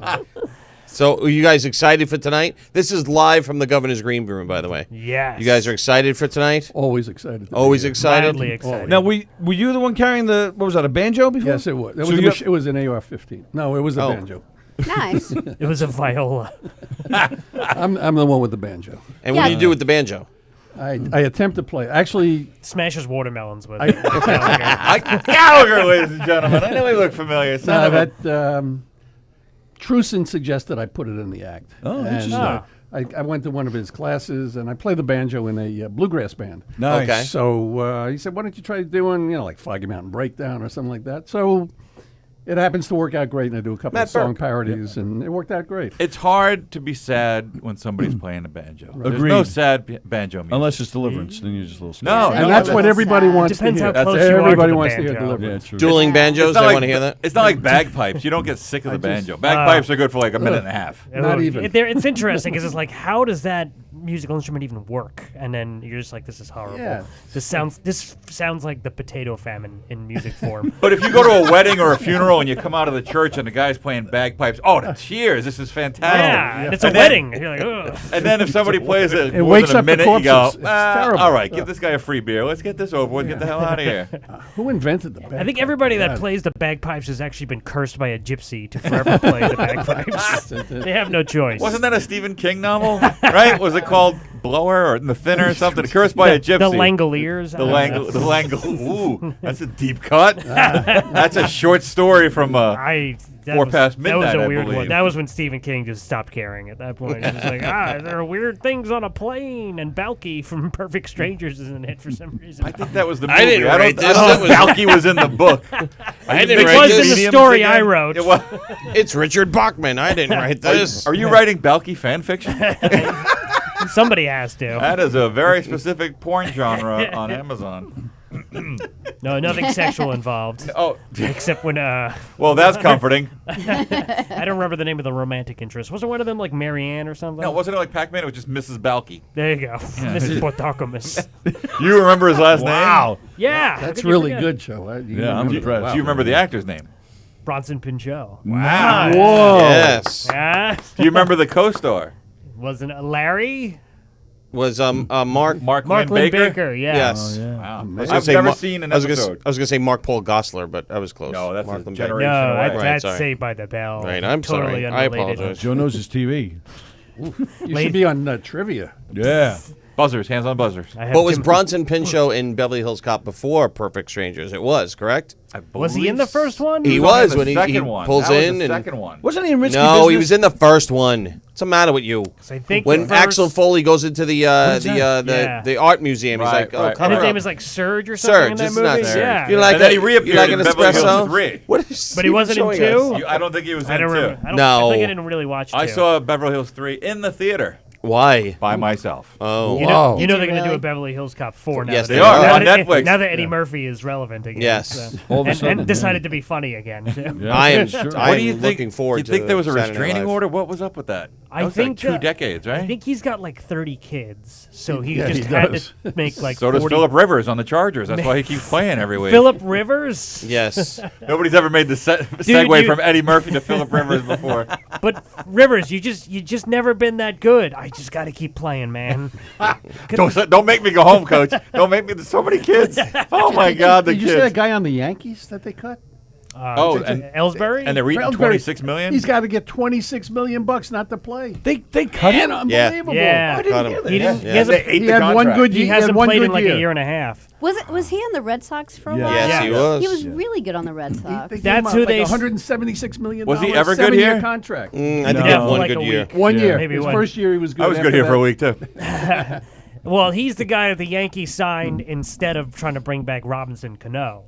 don't know. So, are you guys excited for tonight? This is live from the governor's green room, by the way. Yes. You guys are excited for tonight? Always excited. to be Always here. excited? Mildly excited. Now, were you the one carrying the, what was that, a banjo before? Yes, it was. It So was, you- it was an AR-15. No, it was a Oh. banjo. Nice. It was a viola. I'm the one with the banjo. And what do Yeah. you do with the banjo? I attempt to play. Actually, Smashes watermelons with I- it. Gallagher. Gallagher, ladies and gentlemen. I know we look familiar. Son of a- that Truson suggested I put it in the act. Oh, And, interesting. I went to one of his classes and I play the banjo in a bluegrass band. Nice. Okay. So he said, "Why don't you try doing like Foggy Mountain Breakdown or something like that?" So it happens to work out great, and I do a couple Matt of song Burke. parodies, and it worked out great. It's hard to be sad when somebody's playing a banjo. There's Agreed. no sad banjo music. Unless it's Deliverance, then you're just a little scared. No, And no, that's what that's everybody sad. wants Depends to how hear. close you are to Everybody the wants to hear banjo. Deliverance. Yeah, true. Dueling banjos? It's not They like want to hear that? It's not like bagpipes. You don't get sick of the just- banjo. Bagpipes are good for like a minute and a half. Not Oh, even. It's interesting because it's like, how does that musical instrument even work? And then you're just like, this is horrible. Yeah. This sounds like the potato famine in music form. But if you go to a wedding or a funeral and you come out of the church and the guy's playing bagpipes, oh, the cheers! This is fantastic. Yeah, and it's a And then- wedding. You're like, ugh. And then if somebody plays it It more wakes than a up the minute, you go, corpses. It's terrible. all right, give this guy a free beer. Let's get this over with. Get the hell out of here. Who invented the band? I think everybody that plays the bagpipes has actually been cursed by a gypsy to forever play the bagpipes. They have no choice. Wasn't that a Stephen King novel? Right? Was it called Blower or The Thinner or something? Cursed by a gypsy. The Langoliers. The Langle. Ooh, that's a deep cut. That's a short story from. That 4 was, past That was midnight, a I weird one. believe. That was when Stephen King just stopped caring at that point. He was like, there are weird things on a plane, and Balky from Perfect Strangers is in it for some reason. I think that was the movie. I didn't write this. I don't That think Balky was in the book. I It didn't was write in this. the story I wrote. It was- It's Richard Bachman. I didn't write this. Are you writing Balky fan fiction? Somebody has to. That is a very specific porn genre on Amazon. No, nothing sexual involved. Oh, Except when well, that's comforting. I don't remember the name of the romantic interest. Wasn't one of them like Marianne or something? No, wasn't it like Pac-Man? It was just Mrs. Balky. There you go. Mrs. Portocamus. You remember his last Wow. Yeah. how That's could you really forget? good, Joe. Yeah, I'm name? impressed. Do you remember the actor's name? Bronson Pinchot. Wow. Whoa. Yes. Yeah. Do you remember the co-star? Wasn't it Larry? Was Mark? Mark Mark Lynn Lynn Baker? Baker, yeah. Yes. Wow. I was gonna I've say never seen an I was episode. gonna say Mark Paul Gosselaar, but I was close. No, that's Mark a Lynn No, generation away. Right, that's sorry. Saved by the Bell. Right, I'm totally sorry. I unrelated. apologize. Joe knows his TV. You should be on trivia. Yeah. Buzzers, hands on buzzers. I have But was Tim- Bronson Pinchot in Beverly Hills Cop before Perfect Strangers? It was, correct? Was he in the first one? He only was in the when he second one. pulls That was in the and second one. Wasn't he in Risky no, Business? he was in the first one. What's the matter with you? So I think When the first, Axel Foley goes into the Yeah. the art museum, he's Right, like, "Oh, right, cover and his up." name is like Surge or something Surge. in that It's movie. not Surge. Yeah. You like And then he you reappeared like in an Beverly Hills espresso? 3. What is But he wasn't in showing two? us? I don't think he was I in don't two. remember. I No. think I didn't really watch I two. saw Beverly Hills 3 in the theater Why? by myself. Oh, You Wow. know, they're going to do Really? a Beverly Hills Cop 4 now. Yes, that they are. now On that- Netflix. Now that Eddie Murphy is relevant again. Yes. All of a sudden, and decided to be funny again, too. Yeah. I am. Sure. I What do you am think? looking forward Do you think to there was a Saturday Night restraining Live. order? What was up with that? I That was think like 2 decades, right? I think he's got like 30 kids, so he Yeah, just he had does. to make like so does 40. Philip Rivers on the Chargers. That's why he keeps playing every week. Philip Rivers? Yes. Nobody's ever made the segue you- from Eddie Murphy to Philip Rivers before. But Rivers, you just never been that good. I just got to keep playing, man. Don't make me go home, Coach. Don't make me. There's so many kids. Oh my God, the Did you see that kids. guy on the Yankees that they cut? Oh, and Ellsbury? and they're eating Ellsbury, 26 million. He's got to get $26 million not to play. They cut him. Unbelievable. Yeah. I didn't Cut hear him. that. He didn't. Yeah. He hasn't, They ate He the had one contract. good he year. He hasn't had one played in good like year. a year and a half. Was he on the Red Sox for a while? Yes, Yeah. he was. He was really good on the Red Sox. They gave That's him who like they- $176 million. Was he ever good 7-year here? contract. I think No. he had for one like good a year. week. 1 Yeah. year. Maybe His one. first year he was good. I was good After here for a that- week too. Well, he's the guy that the Yankees signed instead of trying to bring back Robinson Cano.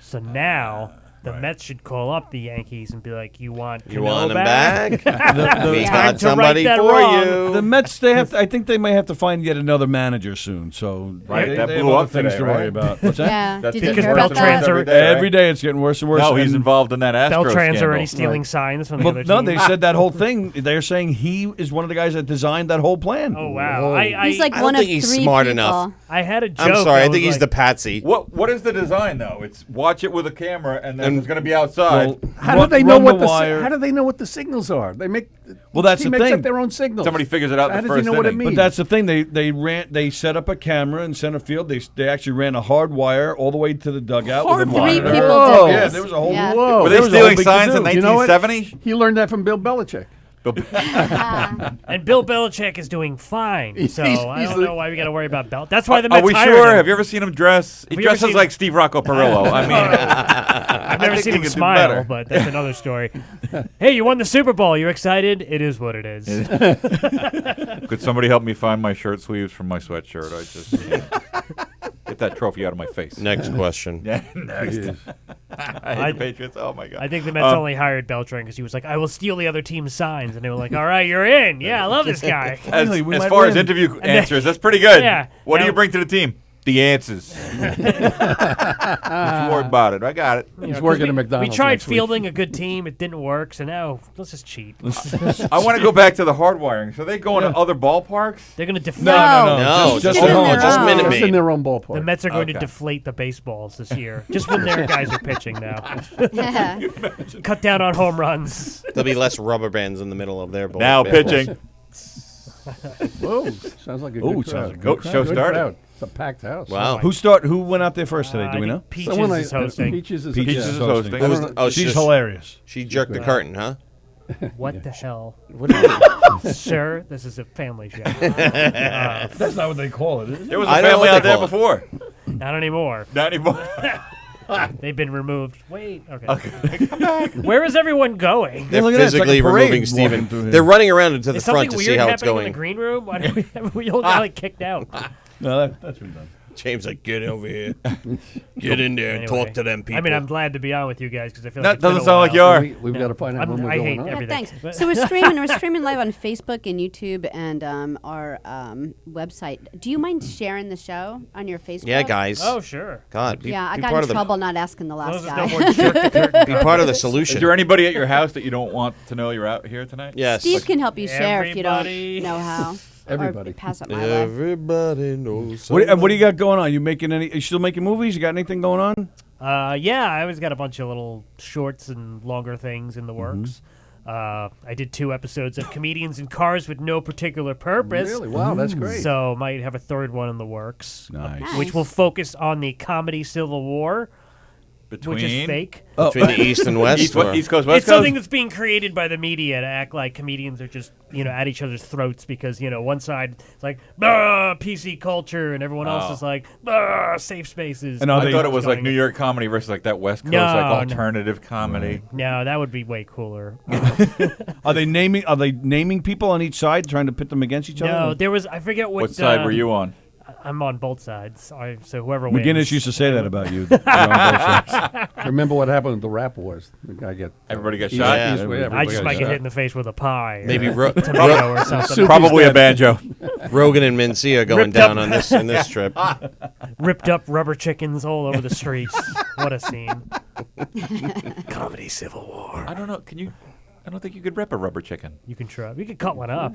So now the Mets should call up the Yankees and be like, "You want You Cano want him back?" back? We Yeah. got To right somebody that for wrong. you. The Mets, they have. I think they may have to find yet another manager soon. So Right, they, that they have blew other up things today, to worry right? about. What's that? Yeah. That's Did you because hear about Beltran's that? are- Every day it's getting worse and worse. No, he's and- involved in that Astro Beltran's scandal. already stealing signs from the Well, other no, team. they said that whole thing. They're saying he is one of the guys that designed that whole plan. Oh wow! He's like I one don't of think he's 3 smart people. enough. I had a joke. I'm sorry. I was think he's like, the patsy. What is the design though? It's watch it with a camera, and then it's going to be outside. Well, How run- do they know run what the the wire. How do they know what the signals are? They make. Well, that's he the makes thing. up their own signals. Somebody figures it out How the does first he know what it inning. means? But that's the thing. They set up a camera in center field. They actually ran a hard wire all the way to the dugout. with a 3 monitor. people Whoa. did Yeah, this. there was a whole. Yeah. Whoa. Were There they was a whole stealing big signs in to-do. You know what? 1970? He learned that from Bill Belichick. And Bill Belichick is doing fine, so I he's don't the- know why we got to worry about Belt. That's why the Are Mets we hired sure? him. Have you ever seen him dress? He Have you ever dresses seen- like Steve Rocco Perillo. I mean, I've never think seen he him could do smile, better. but that's another story. Hey, you won the Super Bowl. You excited? It is what it is. could somebody help me find my shirt sleeves from my sweatshirt? I just get that trophy out of my face. Next question. Yeah, next. I hate the Patriots. Oh my god. I think the Mets only hired Beltran because he was like, "I will steal the other team's signs," and they were like, "All right, you're in. Yeah, I love this guy." As, we as might far as win. interview answers, that's pretty good. Yeah. What do Now- you bring to the team? The answers. Don't you worry about it. I got it. You know, He's 'cause working we, at McDonald's We tried next week. fielding a good team. It didn't work, so now let's just cheat. I want to go back to the hard wiring. So they go into other ballparks? They're going to deflate. No. No, Just just get in home, their just own. Minute Just in Maid. their own ballpark. The Mets are going to Okay. deflate the baseballs this year, just when their guys are pitching now. Yeah. Cut down on home runs. There'll be less rubber bands in the middle of their ball. Now baseballs. pitching. Whoa, sounds like a Ooh, good sounds crowd. like a Go, show Good started. crowd. It's a packed house. Wow. Who went out there first today? I Do we think know? Peaches Someone is hosting. Peaches is Peaches yeah. is hosting. I don't know- Oh, She's she's hilarious. She jerked the curtain, huh? What the hell? What is it? Sir, this is a family show. That's not what they call it. Is it? There was a I know family what out they there call it. before. Not anymore. Not anymore. They've been removed. Wait. Okay. Where is everyone going? They're look at that, it's like a physically parade removing walking Stephen. through here. They're running around into the Is front something to weird see how it's happening in going. the green room? Why did we all got like kicked out? No, that's been done. James, like, get over here. Get in there and Anyway, talk to them people. I mean, I'm glad to be on with you guys because I feel That like it's been doesn't a sound like while. you are. We've got to find out when we're I going hate on. everything. Thanks. So we're streaming live on Facebook and YouTube and our website. Do you mind sharing the show on your Facebook? Yeah, guys. Oh, sure. God, be, Yeah, I be got part in of trouble not asking the last As long guy. as there's no more jerk the curtain the be part of the Is solution. there anybody at your house that you don't want to know you're out here tonight? Yes. Steve can help you share if you Everybody. don't know how. Everybody. Or pass up my way. Everybody knows. What do you got going on? You making any? Are you still making movies? You got anything going on? Yeah, I always got a bunch of little shorts and longer things in the works. I did 2 episodes of Comedians in Cars with No Particular Purpose. Really? Wow, that's great. So might have a 3rd one in the works. Nice. Which will focus on the comedy Civil War, which is fake. Between the East and West? East or- Coast, West It's something Coast? that's being created by the media to act like comedians are just, at each other's throats because, one side is like, PC culture, and everyone else is like, safe spaces. And I thought it was like New York comedy versus like that West Coast No, like no. alternative comedy. No, that would be way cooler. Are they naming people on each side, trying to pit them against each No, other? there was, I forget what. What side were you on? I'm on both sides. So whoever wins. McGinnis used to say that about you. You're on both sides. Remember what happened with the rap wars? The guy got Everybody got East- shot? East- Yeah. everybody I just got might get shot. hit in the face with a pie. Maybe tomato or something. Probably a banjo. Rogan and Mencia going Ripped down up. on this trip. Ripped up rubber chickens all over the streets. What a scene. Comedy Civil War. I don't know. I don't think you could rip a rubber chicken. You can try. We could cut one up.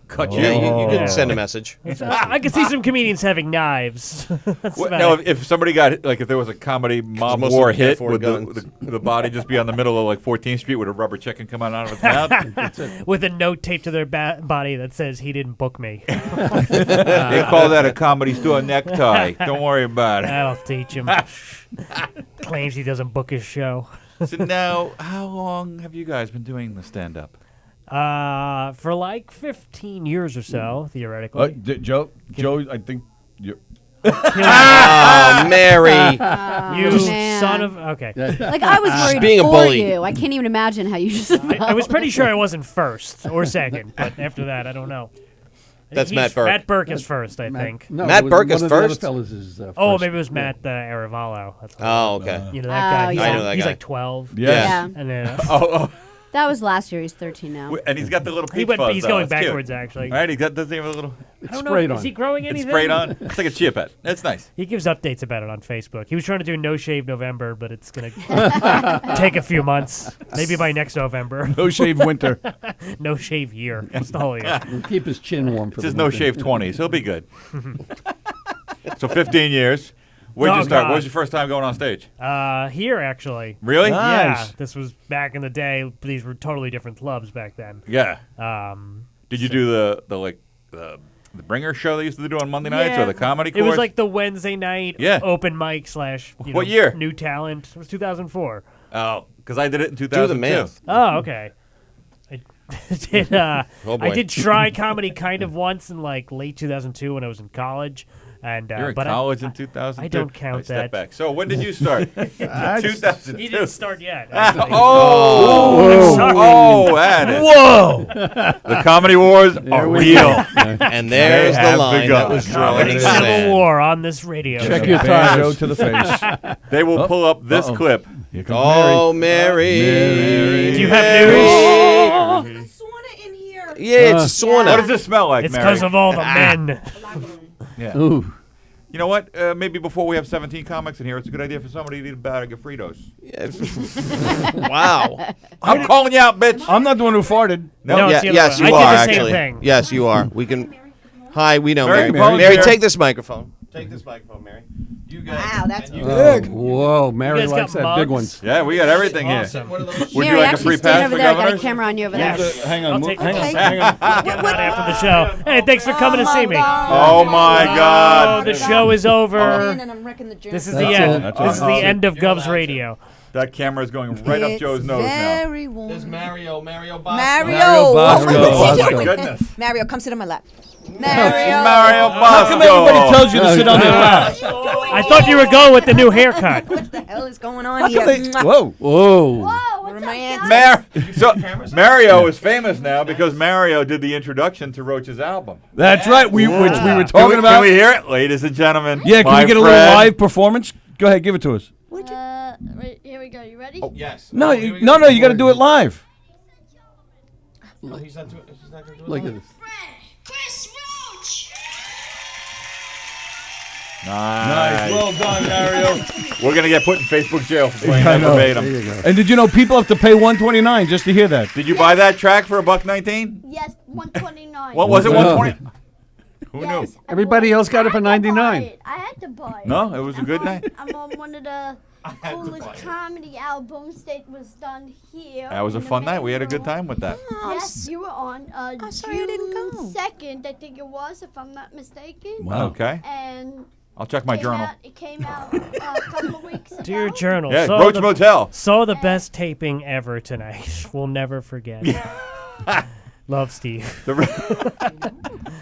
Cut Yeah, you you. can send a message. I could see some comedians having knives. That's What, about now, it. if somebody got if there was a comedy mob most of war them can't hit, afford would guns. the body just be on the middle of like 14th Street with a rubber chicken coming out of its mouth? With a note taped to their body that says he didn't book me. They call that a comedy store necktie. Don't worry about it. That'll teach him. Claims he doesn't book his show. So now, how long have you guys been doing the stand-up? For like 15 years or so, theoretically. Joe, I think you're. Oh, Mary. You man. son of... Okay. Like I was worried being a for bully. you. I can't even imagine how you just. I was pretty sure I wasn't first or second, but after that, I don't know. I think That's Matt Burke. Matt Burke is first, I think. No, Matt it was Burke one is of the other first? fellas is, Oh, first. maybe it was Matt Aravalo. That's what Oh, okay. You know that guy? Oh, He's yeah. I know that he's guy. like 12. Yeah. And then Oh, That was last year. He's 13 now. and he's got the little he peach fuzz. he's though. going It's cute. backwards, actually. All right, doesn't he have a little? I don't know. sprayed Is on. he growing It's anything? sprayed on. It's like a chia pet. It's nice. He gives updates about it on Facebook. He was trying to do No Shave November, but it's going to take a few months. Maybe by next November. No shave winter. No Shave year. That's the whole year. He'll keep his chin warm for It's just the no winter. shave 20s. He'll be good. So 15 years. Where'd you Oh, start? God. What was your first time going on stage? Here, actually. Really? Yeah, Nice. this was back in the day. These were totally different clubs back then. Yeah. Um, Did you do the bringer show they used to do on Monday nights yeah, or the comedy It course? was like the Wednesday night Yeah. open mic slash What year? new talent. It was 2004. Oh, because I did it in Do 2002. the math. Oh, okay. I did. Oh, boy. I did try comedy kind of once in like late 2002 when I was in college. And You're in but college in 2002? I don't count All right, step that. back. So when did you start? 2002. He didn't start yet. actually. Oh, I'm oh, that is. Whoa! The comedy wars are real. And there's They the have line begun. that was drawn Comedy in the Civil sand. War on this radio. Check show. your Banjo tires. to the face. They will pull up this Uh-oh. clip. Here comes Oh, Mary. Do you have news? Yeah, it's a sauna. What does this smell like, It's Mary? because of all the men. Yeah. Ooh. You know what? Maybe before we have 17 comics in here, it's a good idea for somebody to eat a bag of Fritos. Wow. I'm calling you out, bitch. I'm not the one who farted. No, No, Yeah, it's the other yes, way. you I did are the same actually. thing. Yes, you are. We can. Hi, we know Mary, Mary. Mary, Mary, Mary. take this microphone. Take this microphone, Mary. You guys. Wow, that's and you Oh, whoa, Mary guys likes got that big mugs? ones. Yeah, we got everything Awesome. here. Would Mary, you like a actually free stand pass over for there. I got a governors? camera on you over Yeah. there. Hang I'll on. take Hang on. it. Hang on. Get them out after the show. Hey, thanks for coming to see me. Oh my Oh, God! the show is over. And I'm wrecking the This is That's the it. end. That's This is all. the end of Gov's Radio. That camera is going right up Joe's nose now. warm. There's Mario Mario. Mario What Bosco. was he Oh my doing? goodness! Mario, come sit on my lap. Mario How come everybody Bosco. tells you to sit on their lap? I thought you were going with the new haircut. What the hell is going on here? Whoa. Whoa. Whoa! what's my up, guys? So Mario is famous now because Mario did the introduction to Roach's album. That's right. Which we were Can talking about. Can we hear it, ladies and gentlemen? Yeah, can My we get a friend- little live performance? Go ahead, give it to us. Right, here we go. You ready? Oh. Yes. No, you got to do it live. No, he's not going to do it. Look at this. Chris Roach. Nice. Well done, Mario. We're gonna get put in Facebook jail for playing I that know. verbatim. There you go. And did you know people have to pay $129 just to hear that? Did you buy that track for $1.19? Yes, 129. What was it? Wow. 120? Who Yes, knew? Everybody else got it for I had to buy 99. it. I had to buy it. No, it was a good night. I'm on one of the coolest comedy albums that was done here. That was a in the fun night. We had a main good room. time with that. Yes, you were on sorry I didn't go. June 2nd, I think it was, if I'm not mistaken. Wow. Okay. And I'll check my journal. it came out a couple of weeks ago. Dear Journal. Yeah, saw Roach the, Motel. Saw the best taping ever tonight. We'll never forget. Love, Steve.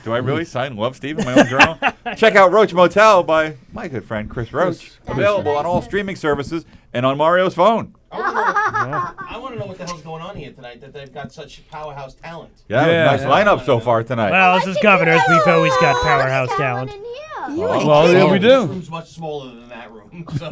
Do I really sign Love Steve in my own journal? Check out Roach Motel by my good friend Chris Roach. Available on all streaming services and on Mario's phone. I want to know what the hell's going on here tonight, that they've got such powerhouse talent. Yeah, nice lineup so far tonight. Well, this is Governors. We've always got powerhouse talent. Well, yeah, we This do. room's much smaller than that room. So.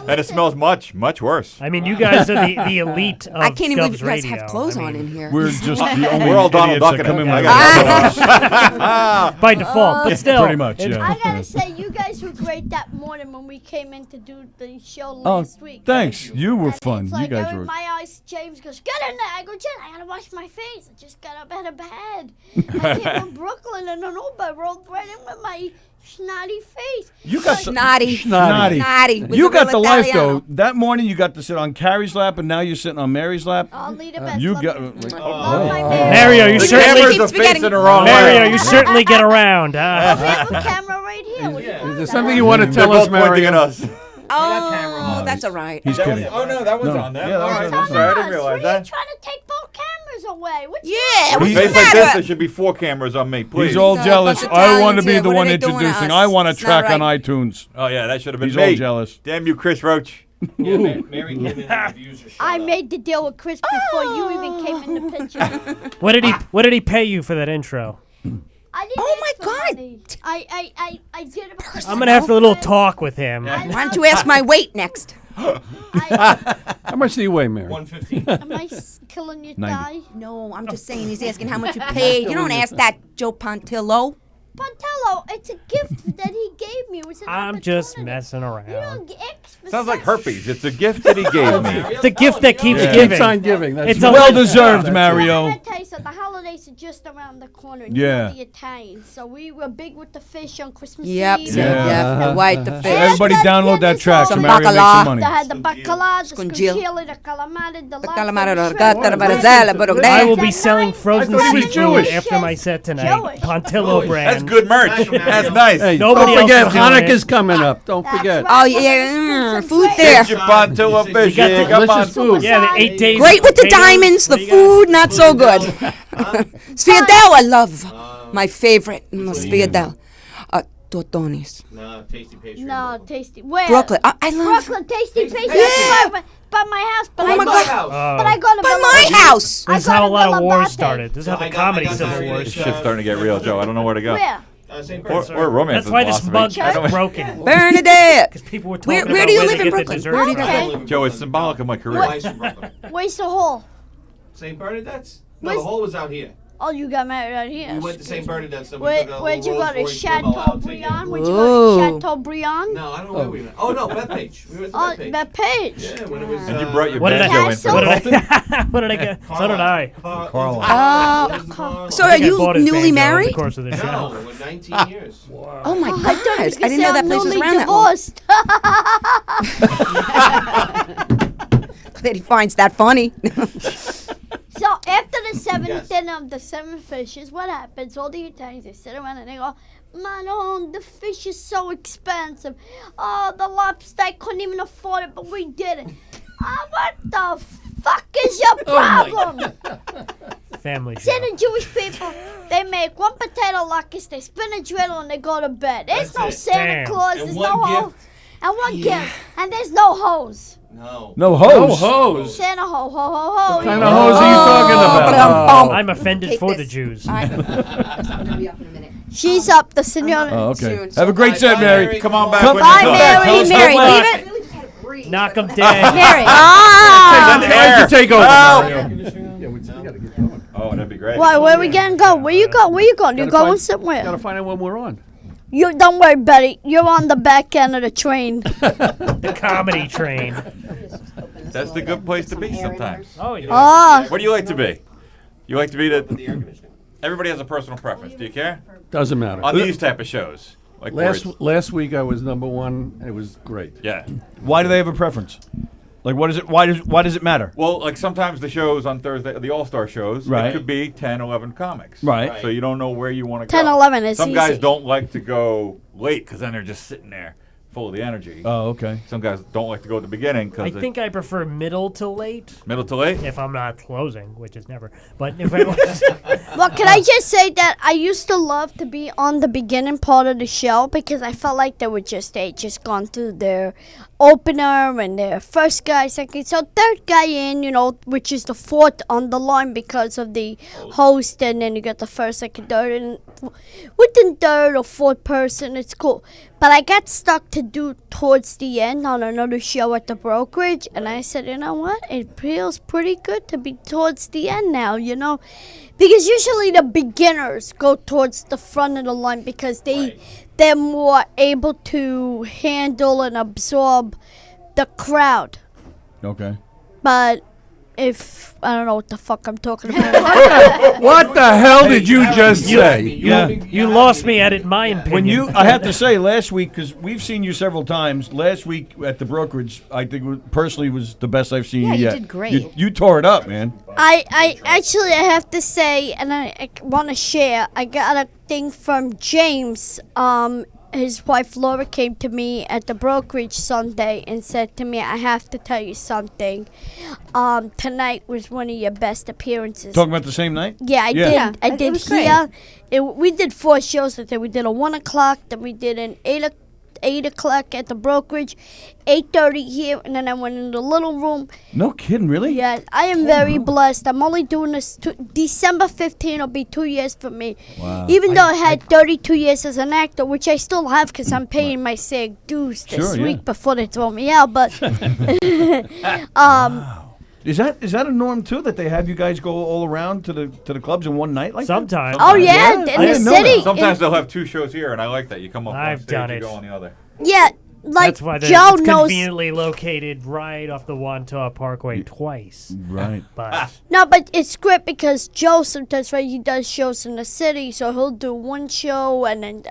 And it smells much, much worse. I mean, you guys are the elite of I can't even believe Govs you guys Radio. have clothes I mean, on in here. We're just the only We're all Donald idiots that Ducking come it. in I with gotta by default, but still. Pretty much, it's- yeah. I gotta say, you guys were great that morning when we came in to do the show Oh, last week. thanks. You were And fun. It's You like guys in were. my eyes, James goes, get in there. I go, Jen, I gotta wash my face. I just got up out of bed. I came from Brooklyn and an Uber rolled right in with my snotty face. You got Snotty. Snotty. Snotty. With You the got real the life Italiano. though. That morning you got to sit on Carrie's lap, and now you're sitting on Mary's lap. I'll lead a best. You Love got. you. Love my Mary. Mario, you The certainly cameras are facing the wrong Mario, way. you certainly get around. We Huh? have a camera right here. What do you Is want? there something you want to They're tell us, both pointing at Mario? us. Oh, that's all right. He's kidding. Oh no, that was No. on them. Yeah, that All was right, on I'm them. sorry, I didn't What are realize you that. trying to take both cameras away? What's Yeah, With what's a the face like this, matter? there should be 4 cameras on me, please. He's all No, jealous. bunch of I want to Italians be here. the What are one they doing to introducing. us? I want to It's not track on right. iTunes. Oh yeah, that should have been He's me. all jealous. Damn you, Chris Roach. Yeah, Mary came in and views are shut I up. made the deal with Chris before you even came in the picture. What did he pay you for that intro? I didn't Oh ask my for God. money. I did it because I'm gonna have a little talk with him. Why don't you ask my weight next? How much do you weigh, Mary? 115. Am I killing your 90. thigh? No, I'm just saying he's asking how much you paid. You don't ask that, Joe Pontillo. Pontello, it's a gift that he gave me. It was an I'm just opportunity. messing You around. don't get Sounds like herpes. It's a gift that he gave me. It's a gift that keeps Keeps giving. on giving. That's It's right. a Well legend. deserved, That's Mario. I'm gonna tell you something. The holidays are just around the corner. And Yeah. you know the Italians, so we were big with the fish on Christmas Yep, Eve. yep, the white, the So fish. everybody download that track so Some Mario makes bacala. some money. They had the bacala, the Scungil. scungilli, the calamari, the The lobster, calamari, the the shrimp, ricotta, the the barzella, but I will okay. be selling frozen thought he was seafood Jewish. after my set tonight. Jewish. Pontillo brand. That's good merch. That's nice. Hey, Nobody don't forget else is doing Hanukkah's it. coming up. Don't That's forget. right. Oh, yeah, food there. Get your Pontillo fish. got here. the Come on. delicious food. Yeah, the 8 days. Great of with the potatoes. diamonds, the What do you got? food not so good. Sfiadel, I love. My favorite, Sfiadel. Tortonis. No, tasty pastry. No, tasty. Where? Brooklyn. I love. Brooklyn, tasty pastry. Yeah. By my house. But Oh I my go, God. But I go to By Villa- my house. I This is go how a to lot of Villa wars Bate. started. This is how the comedy civil wars This started. shit's starting to get real, Joe. I don't know where to go. Where? St. Or romance. That's why this mug is broken. Bernadette. Because people were talking Where about do you where live they in get the Brooklyn? dessert Where do you from. guys Okay. Joe, it's symbolic of my career. Wife's from Brooklyn. Where's the hall? St. Bernadette's? No, Where's- the hall was out here. Oh, you got married out here. We went to St. Bernadette's. Then we Where, took a where'd you little go to? Rolls-Royce limo Chateau out to get- Briand? Where'd you Whoa. go to? Chateau Briand? No, I don't know where we went. Oh, no, Bethpage. We went to Oh, Bethpage. that page. Yeah, when it was. And you brought your What did I- banjo in for What the did What did I get? So did I. Carla. So I are think I you bought his newly banjo in married? the course of the show. No, we're 19 years. Oh my I God! thought you was I gonna didn't know say that I'm place was newly around that long. divorced. That he finds that funny. So after the seventh Yes. dinner of the 7 fishes, what happens? All the Italians, they sit around and they go, Manon, the fish is so expensive. Oh, the lobster, I couldn't even afford it, but we did it. What the fuck is your problem? Family See show. the Jewish people, they make one potato locusta, they spin a dreidel, and they go to bed. There's That's no it. Santa Damn. Claus, And there's one no whole... gift. and one gift, and there's no hose. No. No hose. hose. Santa ho ho ho ho. What kind of hose are you talking about? I'm offended Take for this. the Jews. I'm gonna be up in a minute. She's up, the senora. Oh, okay. Soon. Have a great set, Mary. Come on back. Come when Bye, you're done. Mary. Tell us Mary, good luck. leave it. Knock 'em dead. Mary. Ah! Why don't you take over? Yeah, we gotta get going. Oh, that'd be great. Why? Where we gonna go? Where you go? Where you going? You Gotta going find- somewhere? Gotta find out when we're on. You don't worry, Betty. You're on the back end of the train. The comedy train. That's the good place to be sometimes. Oh yeah. Ah, What do you like to be? You like to be the. Everybody has a personal preference. Do you care? Doesn't matter. On these type of shows, like where it's- Last week I was number one. It was great. yeah. Why do they have a preference? Like, what is it? Why does it matter? Well, like sometimes the shows on Thursday, the All-Star shows, Right. it could be 10, 11 comics. Right. So you don't know where you want to 10, go. 11 is Some guys easy. don't like to go late because then they're just sitting there full of the energy. Oh, okay. Some guys don't like to go at the beginning I because think I prefer middle to late. middle to late. If I'm not closing, which is never. But if I was, well, can I just say that I used to love to be on the beginning part of the show because I felt like they just gone through their opener and their first guy, second, so third guy in, which is the fourth on the line because of the host, and then you got the first, second, third, and within third or fourth person, it's cool. But I got stuck to do towards the end on another show at the brokerage, and I said, you know what? It feels pretty good to be towards the end now, because usually the beginners go towards the front of the line because they're more able to handle and absorb the crowd. Okay. But if I don't know what the fuck I'm talking about. What the hell did you just say? you lost me at it. My opinion. When I have to say, last week, because we've seen you several times. Last week at the brokerage, I think personally was the best I've seen Yeah, you you yet. did great. You tore it up, man. I actually I have to say, and I want to share. I got a thing from James. His wife Laura came to me at the brokerage Sunday and said to me, "I have to tell you something. Tonight was one of your best appearances." Talking about the same night? Yeah, I did. Yeah, I it did was great. here. We did 4 shows that day. We did a 1 o'clock, then we did an 8 o'clock at the brokerage, 8:30 here, and then I went in the little room. No kidding, really? Yeah, I am very blessed. I'm only doing this. December 15 will be 2 years for me. Wow. Even though I had 32 years as an actor, which I still have because I'm paying my SAG dues this Sure, yeah. week before they throw me out. But Is that a norm too, that they have you guys go all around to the clubs in one night like that? Sometimes. oh yeah, Yeah, in I the didn't know city. that. Sometimes they'll have 2 shows here, and I like that. You come up on I've stage, done you it. go on the other. Yeah, like That's why Joe it's knows. conveniently located right off the Wantaw Parkway twice. Right. But No, but it's great because Joe sometimes, right, he does shows in the city, so he'll do one show and then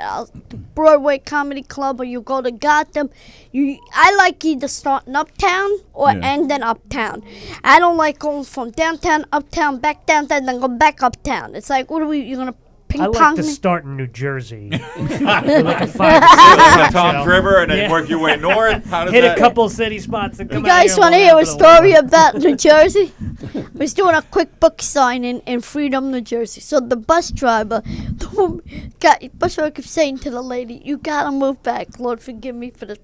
the Broadway Comedy Club, or you go to Gotham. I like either starting uptown or ending uptown. I don't like going from downtown, uptown, back downtown, then go back uptown. It's like, you're going to ping I pong like to me? start in New Jersey. Like a 5 The Tom's show. River, and then Yeah. work your way north. How does Hit that? a couple city spots and come You guys want to hear a story about New Jersey? I was doing a quick book sign in Freedom, New Jersey. So the bus driver, bus driver kept saying to the lady, "You gotta move back. Lord, forgive me for this.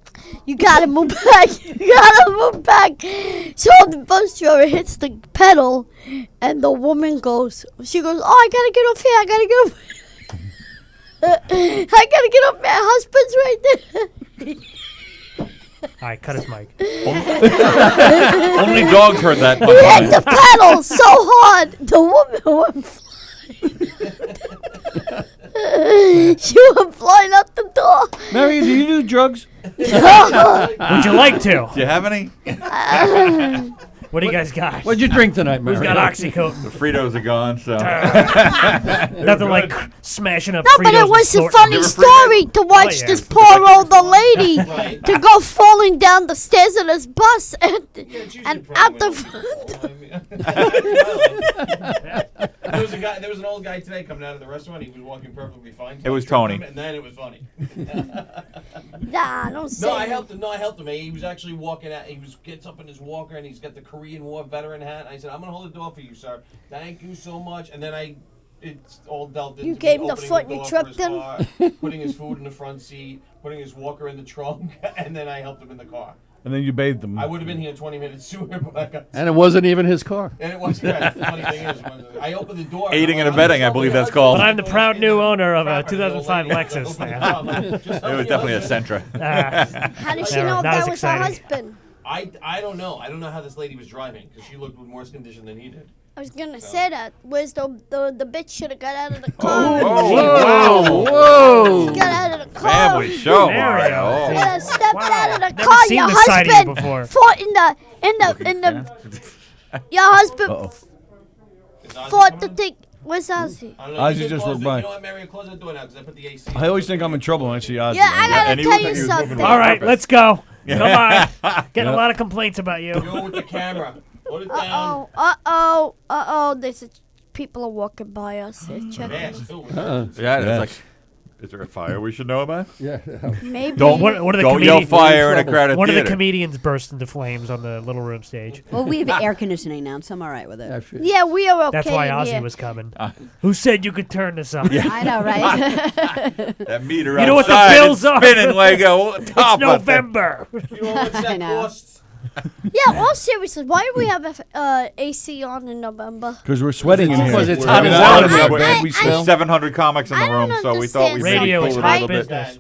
You gotta move back. You gotta move back." So the bus driver hits the pedal, and the woman goes, "Oh, I gotta get off here. I gotta get off." I gotta get off. My husband's right there. All right, cut his mic. Only dogs heard that. He hit the pedal so hard, the woman went flying. She went flying out the door. Mary, do you do drugs? Would you like to? Do you have any? What do you guys got? What'd you drink tonight, Mary? Who's got Oxycontin? The Fritos are gone, so. Nothing like smashing up No, Fritos but it and was a snorting funny them. story to watch yeah. this poor older lady to go falling down the stairs of this bus and out the front. There was an old guy today coming out of the restaurant. He was walking perfectly fine. It was Tony. And then it was funny. Nah, don't say No, I that. helped him. No, I helped him. He was actually walking out. He gets up in his walker and he's got the Korean War veteran hat. I said, "I'm gonna hold the door for you, sir. Thank you so much." And then I It's all dealt into You me gave him the opening foot and door you for tripped his him? car, putting his food in the front seat, putting his walker in the trunk, and then I helped him in the car. And then you bathed them. I would have been here 20 minutes sooner, but I got. And it wasn't even his car. And it was. Yeah, the funny thing is, I opened the door. Aiding and I'm abetting, I just believe opening that's the called. But I'm the proud new owner of a Crap, the old 2005 lady. Lexus Open the now. door, I'm like, just It help was me definitely a open it. Sentra. How did she Never. know Not that as was her exciting. husband? I don't know. I don't know how this lady was driving because she looked with worse condition than he did. I was gonna say that. Where's the bitch should have got out of the car? Oh, Whoa! Got out of the car. family show, Mario. Mario. Should have stepped out of the Never car. seen Your this side of you husband before. fought in the. Your husband Is Ozzy fought coming the in? thing. Where's Ozzy? I don't know. Ozzy You can just close walked it. by. You know what, Mario? Close the door now because I put the AC. I always think I'm in trouble when I see Ozzy. Yeah, I gotta and he tell looked you like he was moving something. with All right, purpose. let's go. Come on. Getting a lot of complaints about you. Go with the camera. Put it down. There's people are walking by us. They're checking. Fast, too. Yeah, Yes. it's like, is there a fire we should know about? Yeah. Maybe. Don't What are the don't yell comedians? fire in a crowded One of the theater. comedians burst into flames on the little room stage. Well, we have air conditioning now, so I'm all right with it. I feel- Yeah, we are okay. That's why in Ozzy here. was coming. Who said you could turn this on? I know, right? That meter You know what the outside bills is are? spinning Lego. It's Top of it. November. You know what's I that know. cost? Yeah, all seriously, why do we have AC on in November? Because we're sweating in here. Because it's We're hot in as the hell house, in here. but I- we I- smell. There's 700 comics in the I room, don't so we thought we'd maybe Radio cool is it a my little bit. business.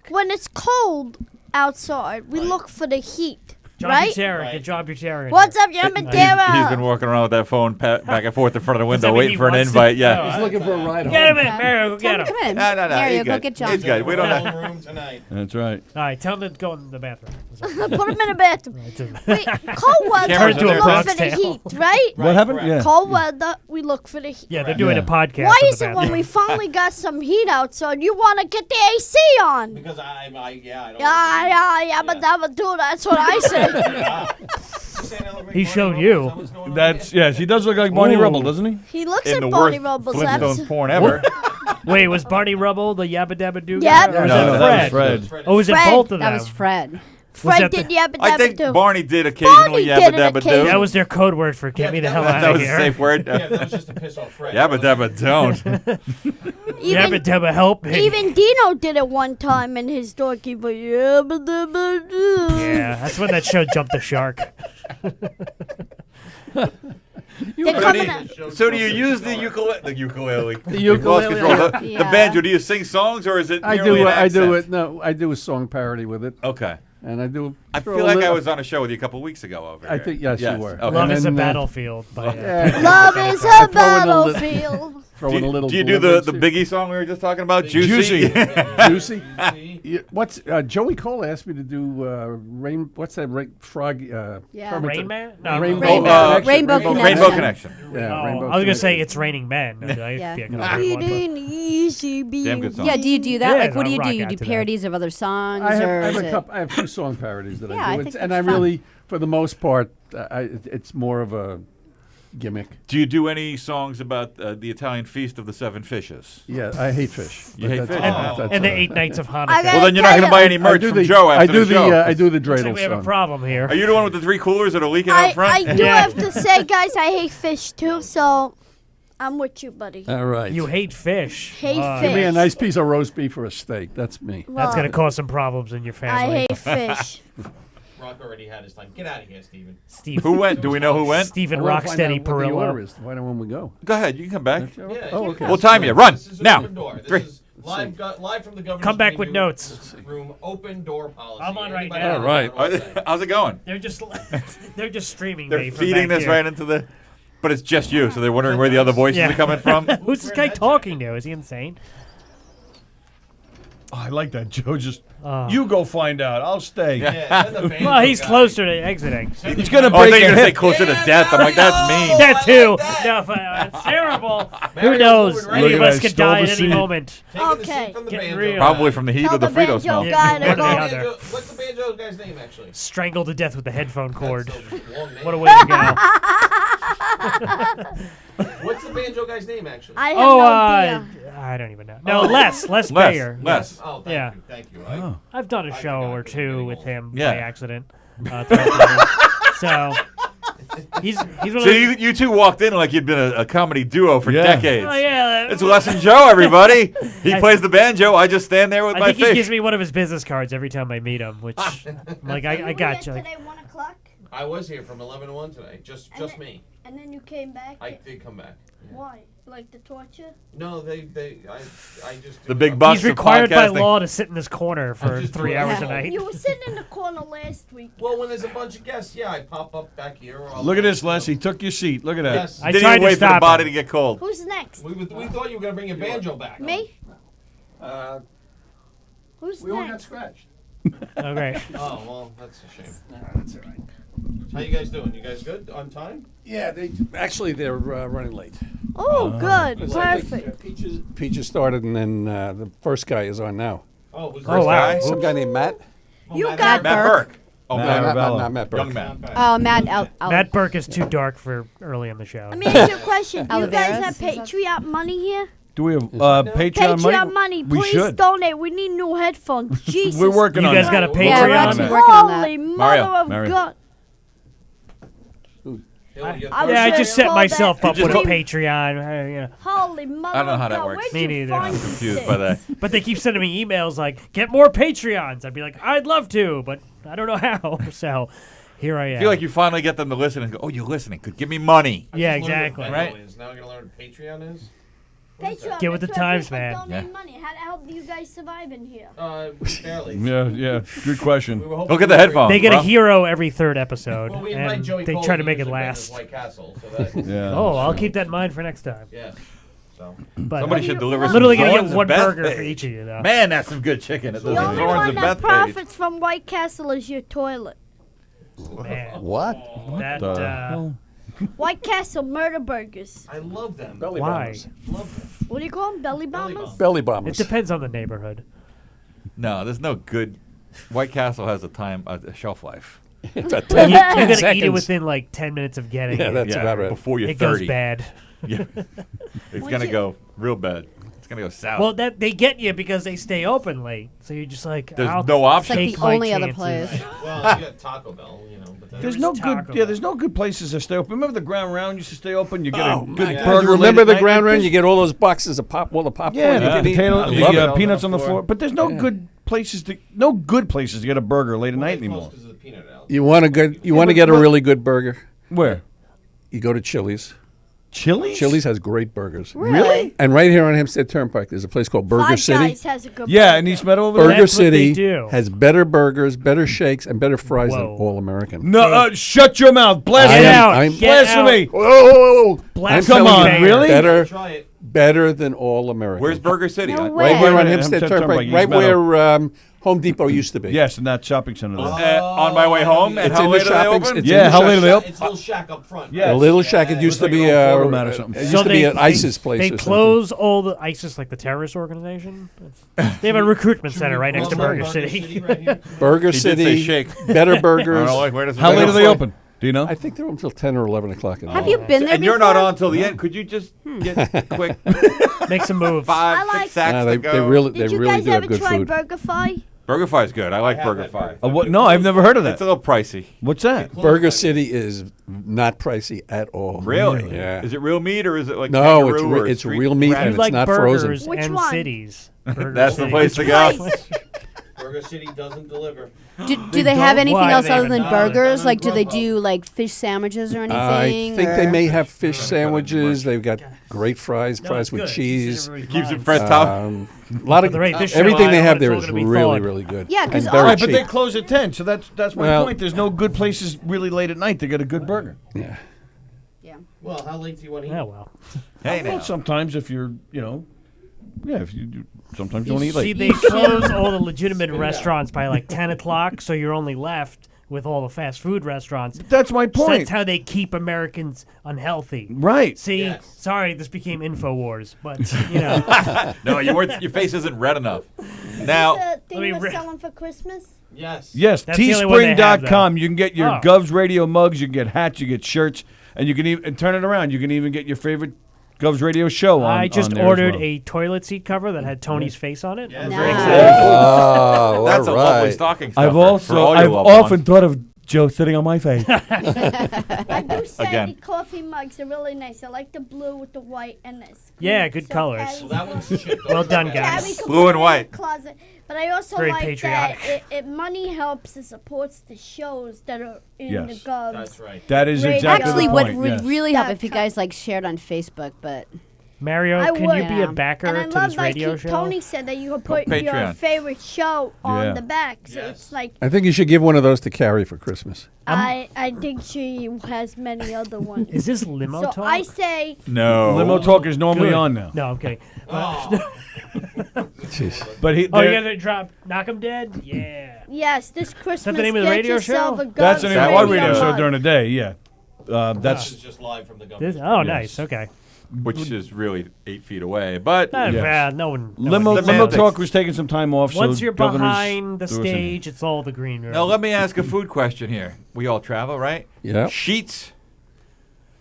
When it's cold outside, we look for the heat, John right? Butera, get John Butera. in What's here. up, John He's Madeira? been walking around with that phone back and forth in front of the window, that mean waiting he for an wants to- invite. Yeah. Oh, He's looking for a ride Get him home. in, Mario. Go get him. Come in. No, Mario, he's go good. get John. He's good. We don't have. Room tonight. That's right. All right, tell him to go in the bathroom. Put him in the bathroom. Right, Wait, cold weather, Cameras we in there, look Bronx for the Tale. heat, right? What happened? correct. Yeah. Cold weather, we look for the heat. yeah, they're doing a Yeah. podcast. Why in is the it when bathroom. we finally got some heat outside, you want to get the AC on? Because I don't. Yeah, but never do. That's what I said. He showed you. That's yes. He does look like Barney Ooh. Rubble, doesn't he? He looks In at the Barney worst Rubble's Flintstones abs. porn ever. Wait, was Barney Rubble the Yabba Dabba Doo Yep. guy? Or was No, it that Fred? was Fred. Oh, was it Fred. both of them? That was Fred. Fred that did the- Yabba I Dabba think Doo. Barney did occasionally Barney Yabba did it Dabba Doo. occasionally. That was their code word for get me the hell out That of was a here. safe word. Yeah, that was just to piss off Fred. Yabba Dabba don't. Yabba Even, Dabba help me. even Dino did it one time in his doggy, but Yabba Dabba Doo. Yeah, that's when that show jumped the shark. They're coming out. So do you use the ukulele? The ukulele. The You've lost ukulele. control. The Yeah. banjo. Do you sing songs or is it? I merely do. an I do accent? it. No, I do a song parody with it, Okay. and I do. I throw feel a like I little- was on a show with you a couple weeks ago over I here. think yes, you were. Okay. Love And is a then, battlefield. By, Yeah. Love is a Throw in a battlefield. Throw Do in a you, little. do you do the deliverance Biggie song we were just talking about? Juicy. Juicy. Juicy. Yeah, what's Joey Cole asked me to do rain? What's that frog? Yeah. Kermit Rain the- Man? No, Rainbow, Rainbow- Connection. Rainbow Rainbow Connection. Yeah, Oh, Rainbow I was gonna say Connection. it's raining men. No, that Yeah. could be a good one, but- Beating easy, Damn good song. Yeah, do you do that? Yeah, Like, what do I'll you do? rock You out do to that. parodies of other songs, I or have is a it? couple. I have 2 song parodies that Yeah, I I do, think and that's I fun. really, for the most part, it's more of a gimmick. Do you do any songs about the Italian Feast of the Seven Fishes? Yeah, I hate fish. You but hate that's- fish? that's, And the uh, 8 Nights of Hanukkah. I got- Well, then you're not going to buy any I merch do from the Joe after I do the show. I do the Looks dreidel like we have a song. problem here. Are you the one with the 3 coolers that are leaking out front? I do Yeah. have to say, guys, I hate fish too, so I'm with you, buddy. All right. You hate fish. Hate Give me a fish. nice piece of roast beef or a steak. That's me. That's Well, gonna cause some problems in your I family. hate fish. Rock already had his time. Get out of here, Steven. Steve. Who went? Do we know who went? Stephen I wanna find out Rocksteady what the order Perillo. is. Why don't we go? Go ahead. You can come back. Yeah, Oh, okay. We'll time you. Run This is an now. open door. This 3. is live from the governor's Come back with preview notes. room. Open door policy. I'm on right Anybody now. know All right. what I'm saying? How's it going? They're just they're just streaming They're me from feeding back this here. right into the. But it's just you, so they're wondering where the other voices Yeah. are coming from. Who's this guy talking to? Is he insane? Oh, I like that, Joe. Just Oh. you go find out. I'll stay. Yeah, send the banjo Well, he's guy. closer to exiting. He's gonna Oh, I break thought you a were going to say hip. closer to death. I'm like, that's mean. That I too. like that. No, but, it's terrible. Who Mario knows? forward Any right. of Look at us that, could stole die the at any seat. moment. Taking the Okay. seat from the Getting banjo real. guy. Probably from the heat Tell of the the Frito banjo smell. guy to One or the go. other. Banjo- What's the banjo guy's name, actually? Strangled to death with the headphone cord. That's a long name. What a way to go. What's the banjo guy's name, actually? I have Oh, no idea. I don't even know. No, Les Bayer. Less. Oh, Yeah. Thank you. I've done a show forgot or because I'm two getting with old. him Yeah. by accident. Throughout the years. So He's one of So those- you two walked in like you'd been a comedy duo for decades. Oh yeah, It's Les and Joe, everybody. He plays the banjo. I just stand there with I my think he fish. gives me one of his business cards every time I meet him, which I'm like I got you. Like, Today, 1 o'clock, I was here from 11 to 1 today. Just me. and then you came back. I did come back. Why? Like the torture? No, I just. The big bucks he's of required by podcasting. law to sit in this corner for just 3 do it. hours a Yeah. night. You were sitting in the corner last week. Well, when there's a bunch of guests, yeah, I pop up back here. Or I'll Look at this, Les. He took your seat. Look at that. Yes. I Didn't tried even to wait for the stop body him. to get cold. Who's next? We thought you were gonna bring your banjo back. Me? Uh, Who's we all got next? scratched. Oh great. Oh well, that's a shame. That's all right. How you guys doing? You guys good on time? Yeah, they're running late. Oh, good. It's like, Perfect. Peaches started, and then the first guy is on now. Oh, who's Oh wow. Some guy named Matt. You Matt got Burke. Oh, Matt Matt, Arbello. Not Matt Burke. young man. Oh, Matt. Matt Burke is too dark for early in the show. Let me ask you a question. Do you Oliveras? guys have Patreon money here? Do we have Patreon Patreon money. We Please should. donate. We need new headphones. Jesus. We're working You on guys that. got a Yeah, we're Patreon? actually working on that. Holy Mario. mother of Mario. God. Yeah, I just set myself up with a Patreon. You know. Holy mother I don't know how of that God. works. Where'd Me you neither. find I'm this confused thing? by that. But they keep sending me emails like, "Get more Patreons." I'd be like, "I'd love to, but I don't know how." So here I am. I feel like you finally get them to listen and go, "Oh, you're listening. Could give me money." Yeah, I just learned exactly. what Right. Venmo is. Now I'm gonna learn what Patreon is. Patreon. Get with the that's where times, people man. donate Yeah. money. How the hell do you guys survive in here? Barely. Yeah. Good question. We were hoping Look at the we were- headphones. They get bro. a hero every third episode, Well, we invite and Joey they Cole try to to make use it the business last. White Castle, so that, Yeah. Oh, I'll keep that in mind for next time. yeah. So But Somebody should deliver some literally gonna Zorns get one and burger Bethpage. for each of you, though. Man, that's some good chicken. It The does only Zorns one and that Bethpage. profits from White Castle is your toilet. Man, What? that White Castle murder burgers. I love them. Belly why? bombers. Love them. What do you call them? Belly Belly bombers? bomb. Belly It bombers. depends on the neighborhood. No, there's no good. White Castle has a shelf life. About You 10 gotta eat it seconds. within like 10 minutes of getting Yeah, it. that's about right. Before you're It goes 30. bad. Yeah. It's Once gonna you- go real bad. It's gonna go south. Well, that they get you because they stay open late, so you're just like, There's I'll no option. take It's like my the only other chances. place. Well, you got Taco Bell, you know. But There's There's no Taco good. Bell. Yeah, there's no good places that stay open. Remember the Ground Round used to stay open. You get Oh, a my good God. burger. Remember late the at night ground like run? this? You get all those boxes of all the popcorn. Yeah, you the can eat. potato, I the love it. peanuts on the floor. But there's no good places to get a burger late at night anymore. Because of the peanut allergy. You want a good? You want to but get a what- really good burger? Where? You go to Chili's. Chili's? Chili's has great burgers. Really? And right here on Hempstead Turnpike, there's a place called Burger Five City. Guys has a good Yeah, burger. in East Meadow over there. Burger That's what they City do. has better burgers, better shakes, and better fries than Whoa. All American. No, shut your mouth. Blasphemy. Get out. I'm- Get Blasphemy. out. Whoa! Blasphemy. Come on, Mayor. really? Try it. Better than All American. Where's Burger City? No On- way. Right here on Right, Hempstead Hempstead Turnpike, Turnpike, right East Meadow. where Home Depot used to be. Yes, in that shopping center. there. on my way home. And It's how in the late are they shopping- open? it's Yeah, in how the late are they shop- open? It's a little shack up front. A little shack. It used to be. an old photomat or something. It used to be an ISIS place. They or something. close all the ISIS, like the terrorist organization. They have a recruitment center right next to Burger City. right here. Burger He did say City. shake. Better I burgers. don't know, like, where does How late are they Better- open? Do you know? I think they're until 10 or 11 o'clock in the Have morning. you been there And you're before? not on till the end. Could you just get quick Make some moves. 5, I like- 6 sacks No, to they go? really Did you really guys do have ever good try food. BurgerFi? Burger Fi is good. I like have Burger had Fi. Burger What? No, I've never heard of It's that. a little pricey. What's that? Burger City is not pricey at all. Really? Yeah. Is it real meat or is it like No, it's kangaroo or it's street real meat rat? and You it's like not burgers frozen. Which and one? cities. Burger That's the City. place to go. Place. Burger City doesn't deliver. Do they have don't? anything Why? else They other have than not- burgers? not Like, do they Grubhub. do like fish sandwiches or anything? I think or- they may have fish sandwiches. They've got great fries, No, fries it's with good. cheese. Keeps it fresh top. A lot of The rate this everything show, they I have know there it's is all gonna be really, thawed. really good. Yeah, 'cause and all very right, But they cheap. close at 10, so that's my Well- point. There's no good places really late at night to get a good burger. Yeah. Yeah. Well, how late do you want to eat? Yeah, well. Hey Well, now. sometimes if you're, if you do, sometimes you want to eat late. See, they close all the legitimate restaurants by like 10 o'clock, so you're only left with all the fast food restaurants. That's my So point. that's how they keep Americans unhealthy. Right. See, Yes. sorry, this became InfoWars, but, you know. No, your face isn't red enough. Now, The thing me we're re- selling for Christmas? Yes. Yes, That's the only one they have, teespring.com. though. You can get your Oh. Govs Radio mugs, you can get hats, you get shirts, and you can even turn it around. You can even get your favorite Govs Radio show on. I just on there as ordered well. a toilet seat cover that had Tony's face on it. I'm very Nice. excited. Oh, that's a all lovely right. stocking stuffer I've for also all your I've loved often ones. thought of Joe sitting on my face. I do say Again. the coffee mugs are really nice. I like the blue with the white and the Yeah, good colors. Well done, guys. Blue and white. Closet. But I also Very like patriotic. that it money helps and supports the shows that are in the Yes. Govs. That's right. That is Radio. exactly Actually, the what point. would yes. really help Yeah, if you co- guys like shared on Facebook, but Mario, I can you would. be Yeah. a backer And I to love this like radio show? Tony said that you could put your Patreon. favorite show Yeah. on the back. So it's like I think you should give one of those to Carrie for Christmas. I think she has many other ones. Is this limo so talk? I say No. Limo talk is normally Good. on now. No, I'm kidding. Jeez. But he, Oh, you there- guys drop Knock 'em Dead? Yeah. yes, this Christmas. name of the get radio yourself show? a that's an Govs That important was radio good. show mug. during the day. Yeah, that's This is just live from the This, government. oh, Yes. nice. Okay. Which is really 8 feet away. But Not Yes. bad. No one. No limo. one- The Limo man talk thinks- was taking some time off. Once so you're governors behind the threw us in. stage, it's all the green room. now let me ask a food question here. We all travel, right? Yeah. Sheets.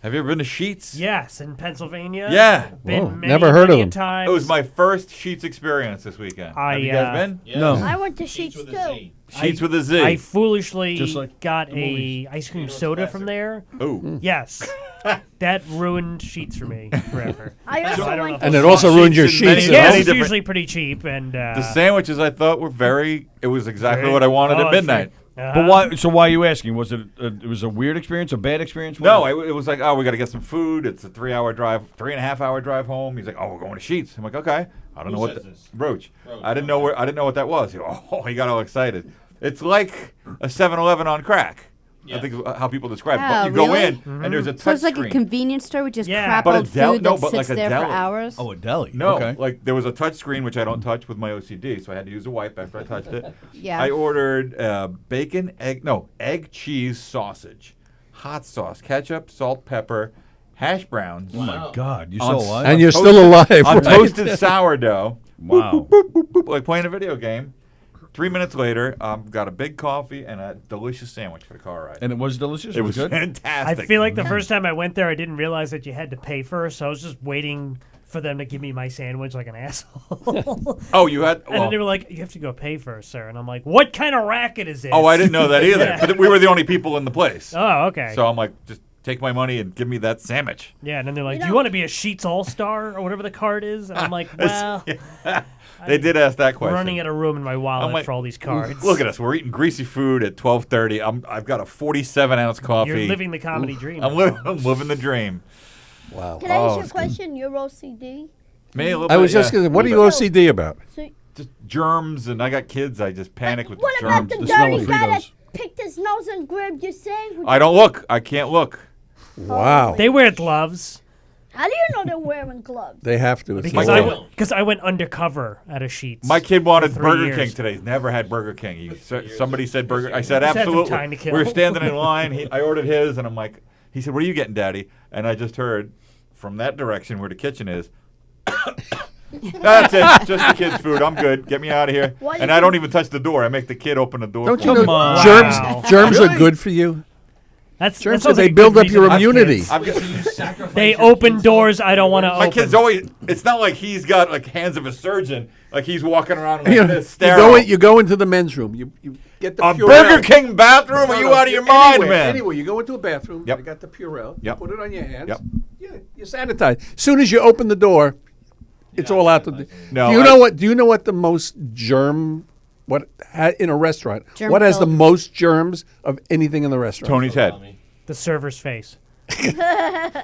Have you ever been to Sheets? Yes, in Pennsylvania. Yeah. Been Whoa, many, never heard of many them. Times. It was my first Sheets experience this weekend. I, Have you guys been? Yes. No. I went to Sheets with too. a Z. Sheets with a Z. I foolishly Just like got the movies. a ice cream soda from there. Ooh. Yes. That ruined Sheets for me forever. I also I don't know went if And it's it also Sheets ruined your in many- sheets. Yeah, at Yes, home. it's different- usually pretty cheap, and The sandwiches I thought were it was exactly Very- what I wanted oh, at it's midnight. But why? So why are you asking? Was it was a weird experience, a bad experience? What No, was it was like, oh, we got to get some food. It's a 3-hour drive, 3.5-hour drive home. He's like, oh, we're going to Sheets. I'm like, okay. I don't Who know what says this? Roach. Roach, I didn't know what that was. He got all excited. It's like a 7-Eleven on crack. I think is how people describe it. Oh, But you go really? in and there's a touch so it's like screen. a convenience store with just Yeah. crap But a old deli- food no, that but sits like a there for deli. hours. Oh, a deli. No, Okay. like there was a touch screen which I don't touch with my OCD, so I had to use a wipe after I touched it. Yeah. I ordered egg cheese sausage, hot sauce, ketchup, salt, pepper, hash browns. Oh my God, you're On so alive. And you're toasted- still alive, on right? toasted sourdough. Wow. Like playing a video game. 3 minutes later, got a big coffee and a delicious sandwich for the car ride. And it was delicious. It was good. I fantastic. feel like the first time I went there, I didn't realize that you had to pay first, so I was just waiting for them to give me my sandwich like an asshole. Oh, you had. And then they were like, "You have to go pay first, sir." And I'm like, "What kind of racket is this?" Oh, I didn't know that either. Yeah. But we were the only people in the place. Oh, okay. So I'm like, just take my money and give me that sandwich. Yeah, and then they're like, You "Do you know- want to be a Sheets All Star or whatever the card is?" And I'm like, "Well, They did ask that we're question. running out of room in my wallet I'm like, for all these cards." Look at us. We're eating greasy food at 12:30. I've got a 47-ounce coffee. You're living the comedy dream. I'm living the dream. Wow. Can I ask you a it's good. question? You're OCD. Me a little I bit, was just yeah. going to, what are you bit. OCD about? So Just germs, and I got kids. I just panic with what the about germs. the the smell dirty of guy that Fritos. picked his nose and grabbed your sandwich? I don't look. I can't look. Wow. They wear gloves How do you know they're wearing gloves? They have to. It's because the law. I went undercover at a Sheets. My kid wanted for 3 Burger years. King today. He's never had Burger King. Somebody said Burger. I said Just had some absolutely. time to kill. We were standing in line. I ordered his, and I'm like, he said, "What are you getting, Daddy?" And I just heard from that direction where the kitchen is. That's it. Just the kids' food. I'm good. Get me out of here. Why And you I don't think- even touch the door. I make the kid open the door. Don't for you me. know on. germs? Wow. Germs Really? are good for you. That's Germs, that sounds they like a build good up your reason to have immunity. kids. I'm just, They open doors I don't want to my open. kid's always. It's not like he's got like hands of a surgeon. Like he's walking around like You, this, you sterile. you go into the men's room. You get the A Purell. Burger King bathroom? Are you out of your mind, anywhere, man? Anyway, you go into a bathroom. Yep. You got the Purell. Yep. You put it on your hands. Yep. You sanitize. As soon as you open the door, it's all out. No, Do you know what the most germ? In a restaurant? Germ what has the filled. most germs of anything in the restaurant? Tony's head. The server's face.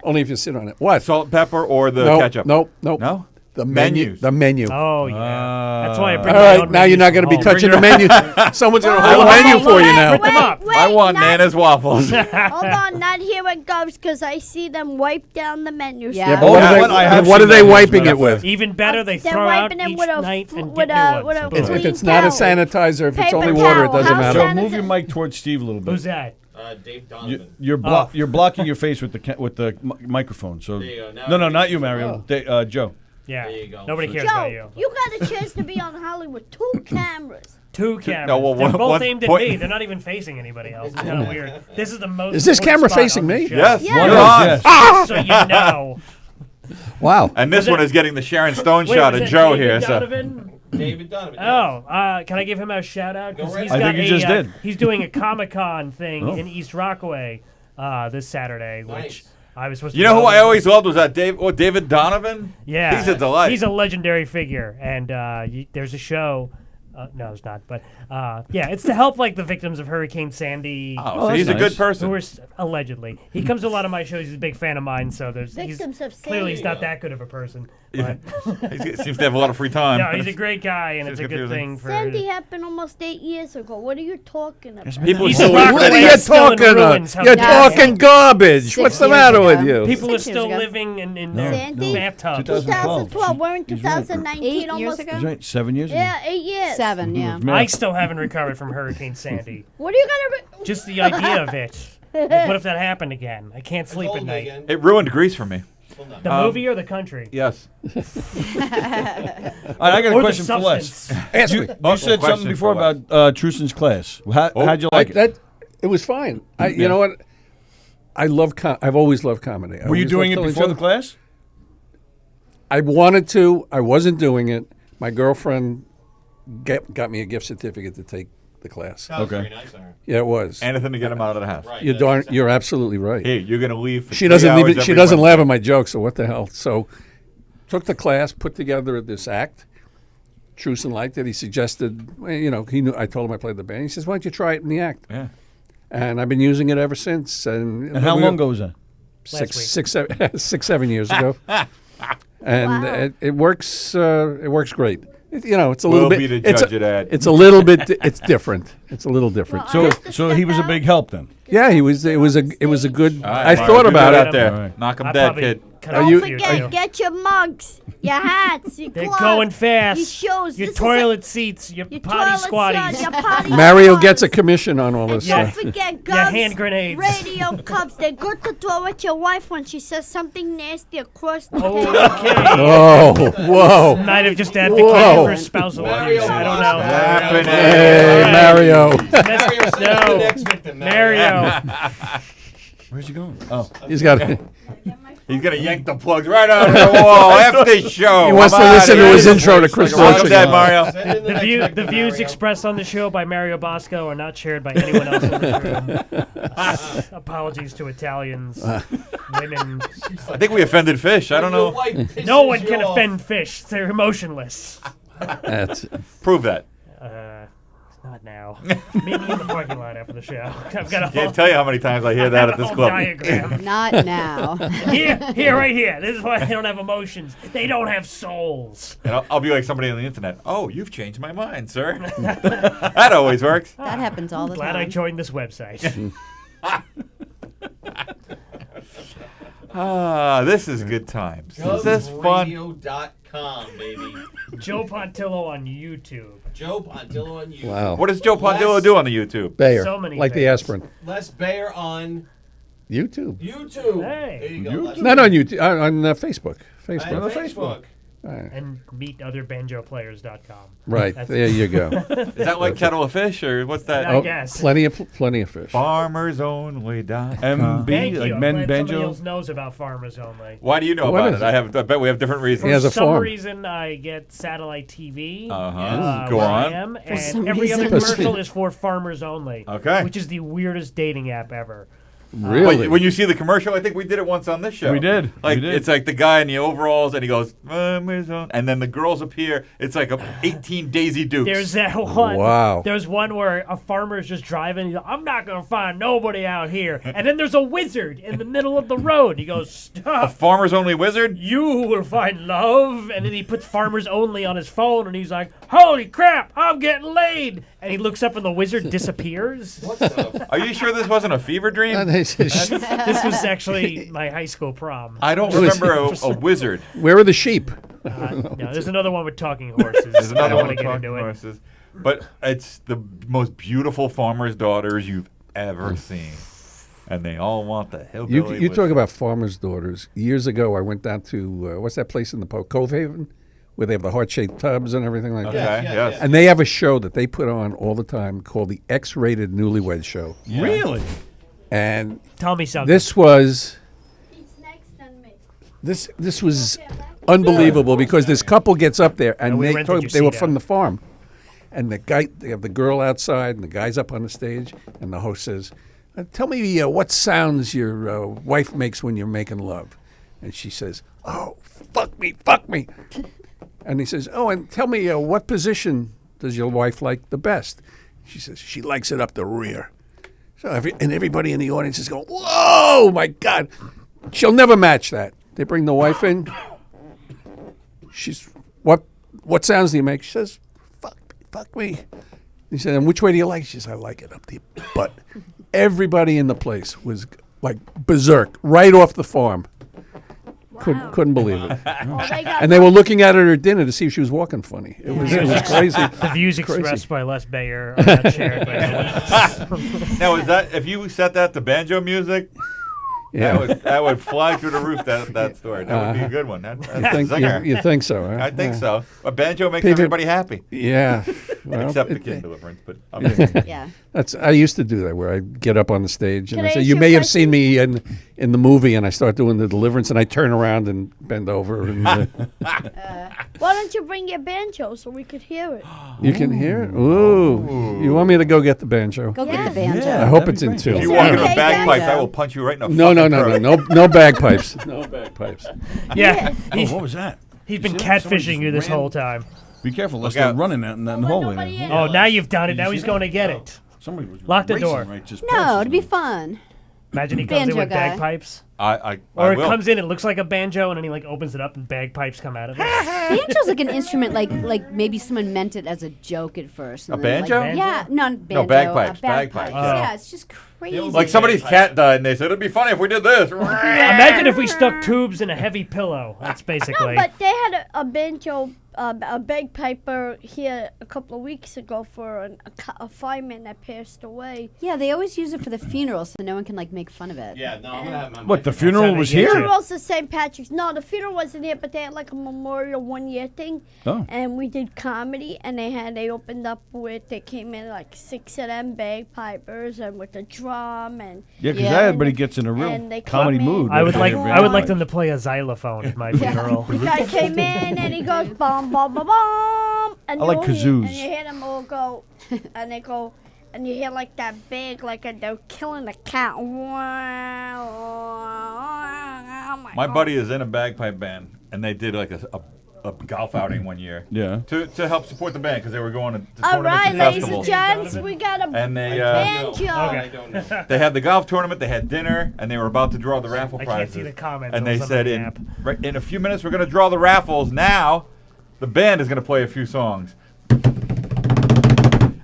Only if you sit on it. What? Salt, pepper, or the Nope, ketchup? Nope. No? The menu. Menus. The menu. Oh yeah, that's why I bring All my right, own now you're menus not going to from be home. touching the menu. Someone's going to hold the wait, menu for you now. Print them up. Wait, I want not, Nana's waffles. Hold on, not here it goes because I see them wipe down the menu. Yeah. Yeah, but Oh, what yeah, are they, what? I have what are seen they that. wiping it with? Even better, they They're throw out wiping it each with a night and with get a- new with a ones. If Boom. clean it's not a towel. sanitizer, if it's Paper only water, it towel. doesn't How matter. Joe, sanitize- move your mic towards Steve a little bit. Who's that? Dave Donovan. You're blocking your face with the microphone. So There you go. Now no, you not can you, see Mario. Joe. Yeah. There you go. Nobody cares about Joe, you. you got a chance to be on Hollywood. 2 cameras. 2 cameras. No, well, They're one- both one aimed at point- me. They're not even facing anybody else. It's kind of weird. This is the most. Is this important camera spot facing on the me? show. Yes, Yeah. you're One on. is, yes. So you know. Wow. And this Was one it- is getting the Sharon Stone Wait, shot was of it Joe David here. So Donovan? David Donovan. Oh, can I give him a shout out? Go right He's ahead. got I think you just did. He's doing a Comic-Con thing Oh. in East Rockaway this Saturday, which I was supposed to You know who go I to. always loved was that David Donovan? Yeah. He's a delight. He's a legendary figure. And there's a show. No, it's not. But yeah, it's to help like the victims of Hurricane Sandy. Oh, so he's a good person. Who are allegedly. He comes to a lot of my shows. He's a big fan of mine. So Victims of clearly he's Sandy. not that good of a person. Yeah. But He seems to have a lot of free time. no, he's a great guy, and Seems it's a good confusing. thing for. Sandy happened almost 8 years ago. What are you talking about? People He's still alive. waiting for What that. are you talking ruins, how You're dare talking you. garbage. 6 What's the years matter ago. with you? People are 6 years still ago. living in No, their Sandy? bathtubs. 2012. We're in He's right. 2019. 8 years almost. ago? He's right. 7 years. Yeah, 8 years. 7, yeah. I still haven't recovered from Hurricane Sandy. What are you gonna? Just the idea of it. Like, what if that happened again? I can't sleep at night. It ruined Greece for me. The movie or the country? Yes. All right, I got a Or the question for Les. substance. Ask You, me. you said question something before for Les. about Truson's class. How'd you like it? It was fine. You know what? I love. I've always loved comedy. Were you doing it before the class? I wanted to. I wasn't doing it. My girlfriend got me a gift certificate to take the class. Okay. Yeah, it was. Anything to get him out of the house. You're absolutely right. Hey, you're gonna leave. For She 3 doesn't hours even. She every doesn't Wednesday. laugh at my jokes. So what the hell? So took the class, put together this act. Truson liked it. He suggested. Well, he knew. I told him I played the band. He says, "Why don't you try it in the act?" Yeah. And I've been using it ever since. And how long ago was that? Six, 7 years ago. And it works. It works great. It's a little We'll bit. be the judge of that. It's a little bit. It's different. It's a little different. So he was a big help then. Yeah, he was. It was a good. All right, I Mario, thought do about that it. out there. All right. Knock him I dead, probably kid. cut Don't out a few, forget, too. get your mugs, your hats, your They're gloves, going fast. your shoes. Your This is toilet seats, your your potty toilet squatties, seat, your potty Mario squats. gets a commission on all And this don't stuff. forget your guns, hand grenades. radio cups. They're good to throw at your wife when she says something nasty across the table. Okay. Oh, whoa! Might have just advocated Whoa. for spousal abuse. I don't know. Happening. Hey, Mario. No. Mario. Where's he going? Oh, He's got. He's gonna yank the plugs right out of the wall after the show. He wants I'm to outta listen to here. his intro to Chris Knock him Wilson. dead, Mario. The views expressed on the show by Mario Bosco are not shared by anyone else in the room. Apologies to Italians, women. I think we offended Fish. I don't know. No one can offend fish. They're emotionless. That's Prove that. Not now. Meet me in the parking lot after the show. I've got a whole, Can't tell you how many times I hear that at this whole club. diagram. Not now. Here, right here. This is why they don't have emotions. They don't have souls. And I'll be like somebody on the internet. Oh, you've changed my mind, sir. That always works. That happens all the Glad time. I joined this website. This is good times. Is this fun? Radio.com, baby. Joe Pontillo on YouTube. Joe Pontillo on YouTube. wow. What does Joe Pontillo do on the YouTube? Bayer, So many like the things. aspirin. Les Bayer on YouTube. YouTube. Hey. There you go. Les Not on YouTube. On Facebook. Bayer. Facebook. On Facebook. And meetotherbanjoplayers.com. Right That's- there, you go. Is that like kettle of fish or what's that? I guess. Plenty of fish. FarmersOnly.com. MB, Thank you. like I'm men glad somebody banjo. else knows about Farmers Only. Why do you know What about is it? it? I bet we have different reasons. He has a For some farm. reason, I get satellite TV. Go where on. I am, some and every other reason. commercial is for Farmers Only. Okay. Which is the weirdest dating app ever. Really? When you see the commercial, I think we did it once on this show. We did. Like We did. it's like the guy in the overalls, and he goes, "Farmers Only," and then the girls appear. It's like 18 Daisy Dukes. There's that one. Wow. There's one where a farmer's just driving. He's like, I'm not gonna find nobody out here. And then there's a wizard in the middle of the road. He goes, a stop. Farmers Only wizard. You will find love. And then he puts Farmers Only on his phone, and he's like, holy crap, I'm getting laid. And he looks up, and the wizard disappears. Are you sure this wasn't a fever dream? This was actually my high school prom. I don't remember a wizard. Where are the sheep? No, there's another one with talking horses. There's I another don't one want to with get talking into it. horses. But it's the most beautiful farmers' daughters you've ever seen. And they all want the hillbilly. You talk about farmers' daughters. Years ago, I went down to what's that place in the Cove Haven, where they have the heart-shaped tubs and everything like Okay, that. yes. And they have a show that they put on all the time called the X-Rated Newlywed Show. Really? And Tell me something. this was He's next on me. This was unbelievable because this couple gets up there and we they rented your they were seat from out. the farm, and they have the girl outside and the guy's up on the stage, and the host says, "Tell me what sounds your wife makes when you're making love," and she says, "Oh, fuck me." And he says, "Oh, and tell me what position does your wife like the best?" She says, "She likes it up the rear." So everybody in the audience is going, "Whoa, my God. She'll never match that." They bring the wife in. She's, what sounds do you make? She says, fuck me. He said, "And which way do you like?" She says, "I like it up the butt." Everybody in the place was like berserk, right off the farm. Couldn't believe it. And they were looking at her at dinner to see if she was walking funny. It was crazy. The views expressed by Les Bayer are not shared by anyone. Now, is that if you set that to banjo music? Yeah. That would fly through the roof. That story. That would be a good one. You think so? Huh? I think Yeah. so. A banjo makes People- everybody happy. Yeah. Well, Except the kid deliverance, but I'm just, Yeah. I used to do that where I get up on the stage and Can I I say, ask "You you a may have question?" seen me in the movie," and I start doing the deliverance, and I turn around and bend over, and Why don't you bring your banjo so we could hear it? you can hear it. Ooh. You want me to go get the banjo? Go get Yes. the banjo. I hope it's in two. if you walk in Okay, with bagpipes, banjo. I will punch you right in the No, fucking throat. no bagpipes. No bagpipes. Yeah. Oh, what was that? He's been See that? Somebody catfishing just you this ran- whole time. Be careful, unless Look they're out. running out in that Well, hallway. nobody there. is. Oh, now you've done it. Did Now you he's see going that? to get it. Somebody was Lock the racing door. right just No, past it'd be them. fun. Imagine he comes in Banjo with guy. bagpipes. I Or it will. comes in, it looks like a banjo, and then he like opens it up and bagpipes come out of it. Banjo's like an instrument, like maybe someone meant it as a joke at first. and A then, like- banjo? yeah, no, banjo. bagpipes, Bagpipes. bagpipes. Yeah, it's just crazy. Like somebody's cat died, and they said it'd be funny if we did this. Imagine if we stuck tubes in a heavy pillow. That's No, basically. but they had a banjo, a bagpiper here a couple of weeks ago for a fireman that passed away. Yeah, they always use it for the funeral, so no one can like make fun of it. Yeah, no, I'm gonna have my What, the how funeral they was get here? you. Funeral's the St. Patrick's. No, the funeral wasn't here, but they had like a memorial 1 year thing. Oh. And we did comedy, and they opened up they came in like 6 of them bagpipers and with the drum and. Yeah, because Yeah. everybody gets in a real And they comedy come in. mood. I would when like they hear I would like bagpipes. them to play a xylophone at my funeral. The guy came in and he goes bum bum bum bum, and I like kazoos. and you hear them all go, and they go, and you hear like that big they're killing a cat. My buddy is in a bagpipe band, and they did like a golf outing one year. Yeah. To help support the band because they were going to All tournaments right, and ladies festivals. and gents, we got a And they banjo. I don't know. they had the golf tournament, they had dinner, and they were about to draw the raffle I prizes. can't see the comments. And on they some said app. in a few minutes we're going to draw the raffles. Now, the band is going to play a few songs.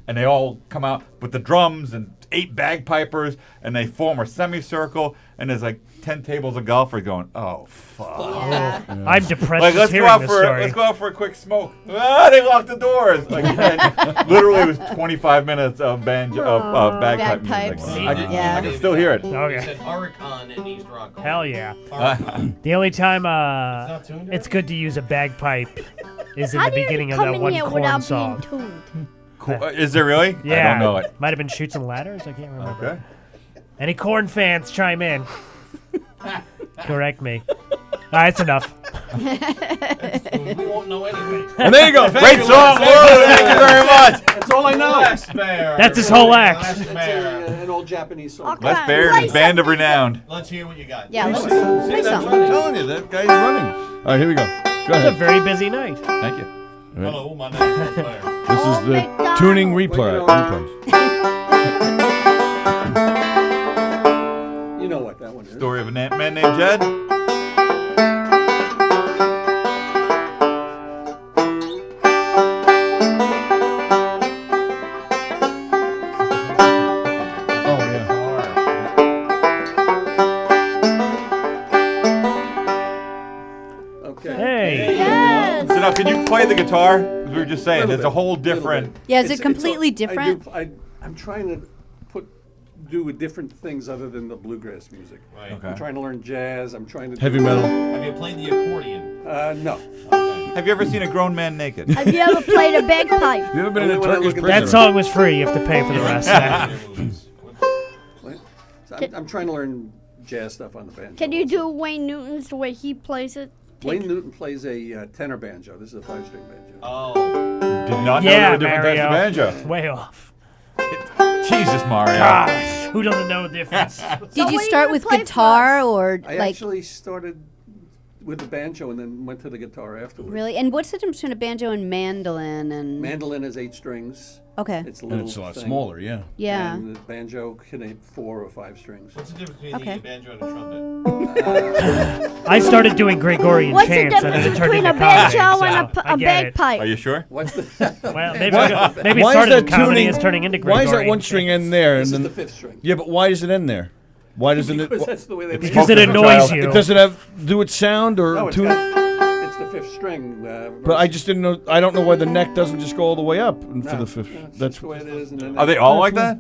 And they all come out with the drums and 8 bagpipers, and they form a semicircle, and there's like 10 tables of golfers going, oh fuck. Yeah. I'm depressed Like just hearing this story. let's go out for a quick smoke. Ah, they locked the doors. Like and literally, it was 25 minutes of bagpipe Bagpipes. music. Yeah. I can still hear it. Okay. He said Huracan in East Rock. Hell yeah. Huracan. The only time not tuned it's good to use a bagpipe is in How the do you beginning of come that in one here corn without song. being tuned? Is there really? Yeah. I don't know it. Might have been Chutes and Ladders. I can't remember. Okay. Any corn fans chime in. Correct me. All right, it's enough. We won't know anyway. And there you go. Thank Great you, song, Les. Lou. Thank you very much. That's all I know. That's his whole act. That's an old Japanese song. Okay. Les Baird and his band of renown. Let's hear what you got. Yeah, let's See, play that's what I'm something. telling you. That guy's running. All right, here we go. Go It's a ahead. very busy night. Thank you. Hello, my name is Les Baird. This is the tuning replay. You know what that one is. Story of a man named Jed. Oh, yeah. Okay. Hey. Yes. So now, can you play the guitar? 'Cause we were just saying, Little there's a bit, whole little different. bit. Yeah, is it It's completely I different? I'm trying to do different things other than the bluegrass music. Right. Okay. I'm trying to learn jazz. I'm trying to Heavy do, metal. Have you played the accordion? No. Okay. Have you ever seen a grown man naked? Have you ever played a bagpipe? You ever been in a Only when I Turkish look at prison? That song was free. You have to pay for the rest. So I'm trying to learn jazz stuff on the banjo. Can you do Wayne Newton's the way he plays it? Wayne Newton plays a tenor banjo. This is a 5-string banjo. Oh. Did not know Yeah, there were different types Mario. of banjo. Way off. Jesus, Mario. Gosh, who doesn't know the difference? Did you what are start you with gonna play for guitar us? or I like actually started with the banjo and then went to the guitar afterwards. really? And what's the difference between a banjo and mandolin? And Mandolin is 8 strings. okay, It's a And little it's a lot thing. smaller, yeah. yeah. And the banjo can have 4 or 5 strings. What's the difference between Okay. the banjo and a trumpet? I started doing Gregorian What's the chants, and then difference it turned between into a banjo comedy, and so a I get it. bagpipe? Are you sure? What's the? Well, maybe, Why- maybe it why is started that in comedy tuning- and it's turning into Why Gregorian. is that one string in there? This and is then, the 5th string. yeah, but why is it in there? Why doesn't it? Because that's the way they make Because it. it annoys you. It doesn't have do it sound or No, it's tune. it's the 5th string. But I just didn't know. I don't know why the neck doesn't just go all the way up for No, the fifth. no, it's That's just the way it is. And then Are they all like that?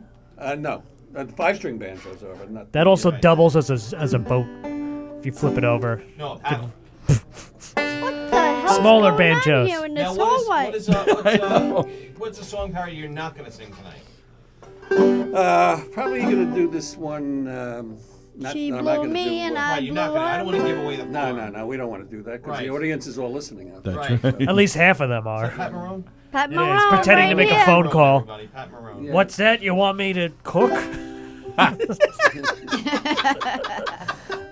No. The 5-string banjos are, but not. That also doubles as a boat if you flip it over. No, a paddle. What the hell's Smaller going on banjos. here in Now, this what is, hallway? what's the song parody you're not going to sing tonight? Probably gonna do this one. She I'm not blew gonna me do, and Right, I you're blew not gonna, I don't want to give away the No, we don't want to do that because Right. the audience is all listening out there. Right. At least half of them are. Pat Marone? Pat It Marone is, pretending to right make a here. phone call. Everybody, Pat Marone. Yeah. What's that? You want me to cook?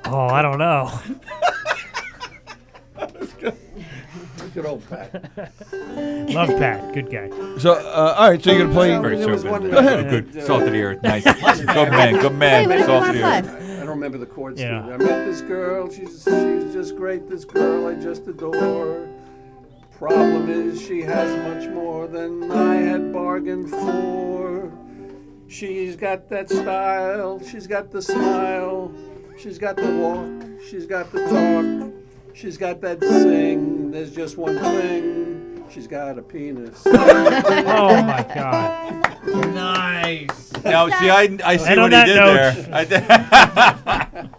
Oh, I don't know. Good old Pat. Love Pat. Good guy. so. All right. So you're gonna play. Very There was sober. one- Go ahead. Good. Salted ear. Nice. Good man. Good man. Hey, what do you Salted want to ear. play? I don't remember the chords. Yeah. to it. I met this girl. She's just great. This girl I just adore. Problem is she has much more than I had bargained for. She's got that style. She's got the smile. She's got the walk. She's got the talk. She's got that sing. There's just one thing. She's got a penis. Oh my God. Nice. Now, see, I see And on what he that did note- there.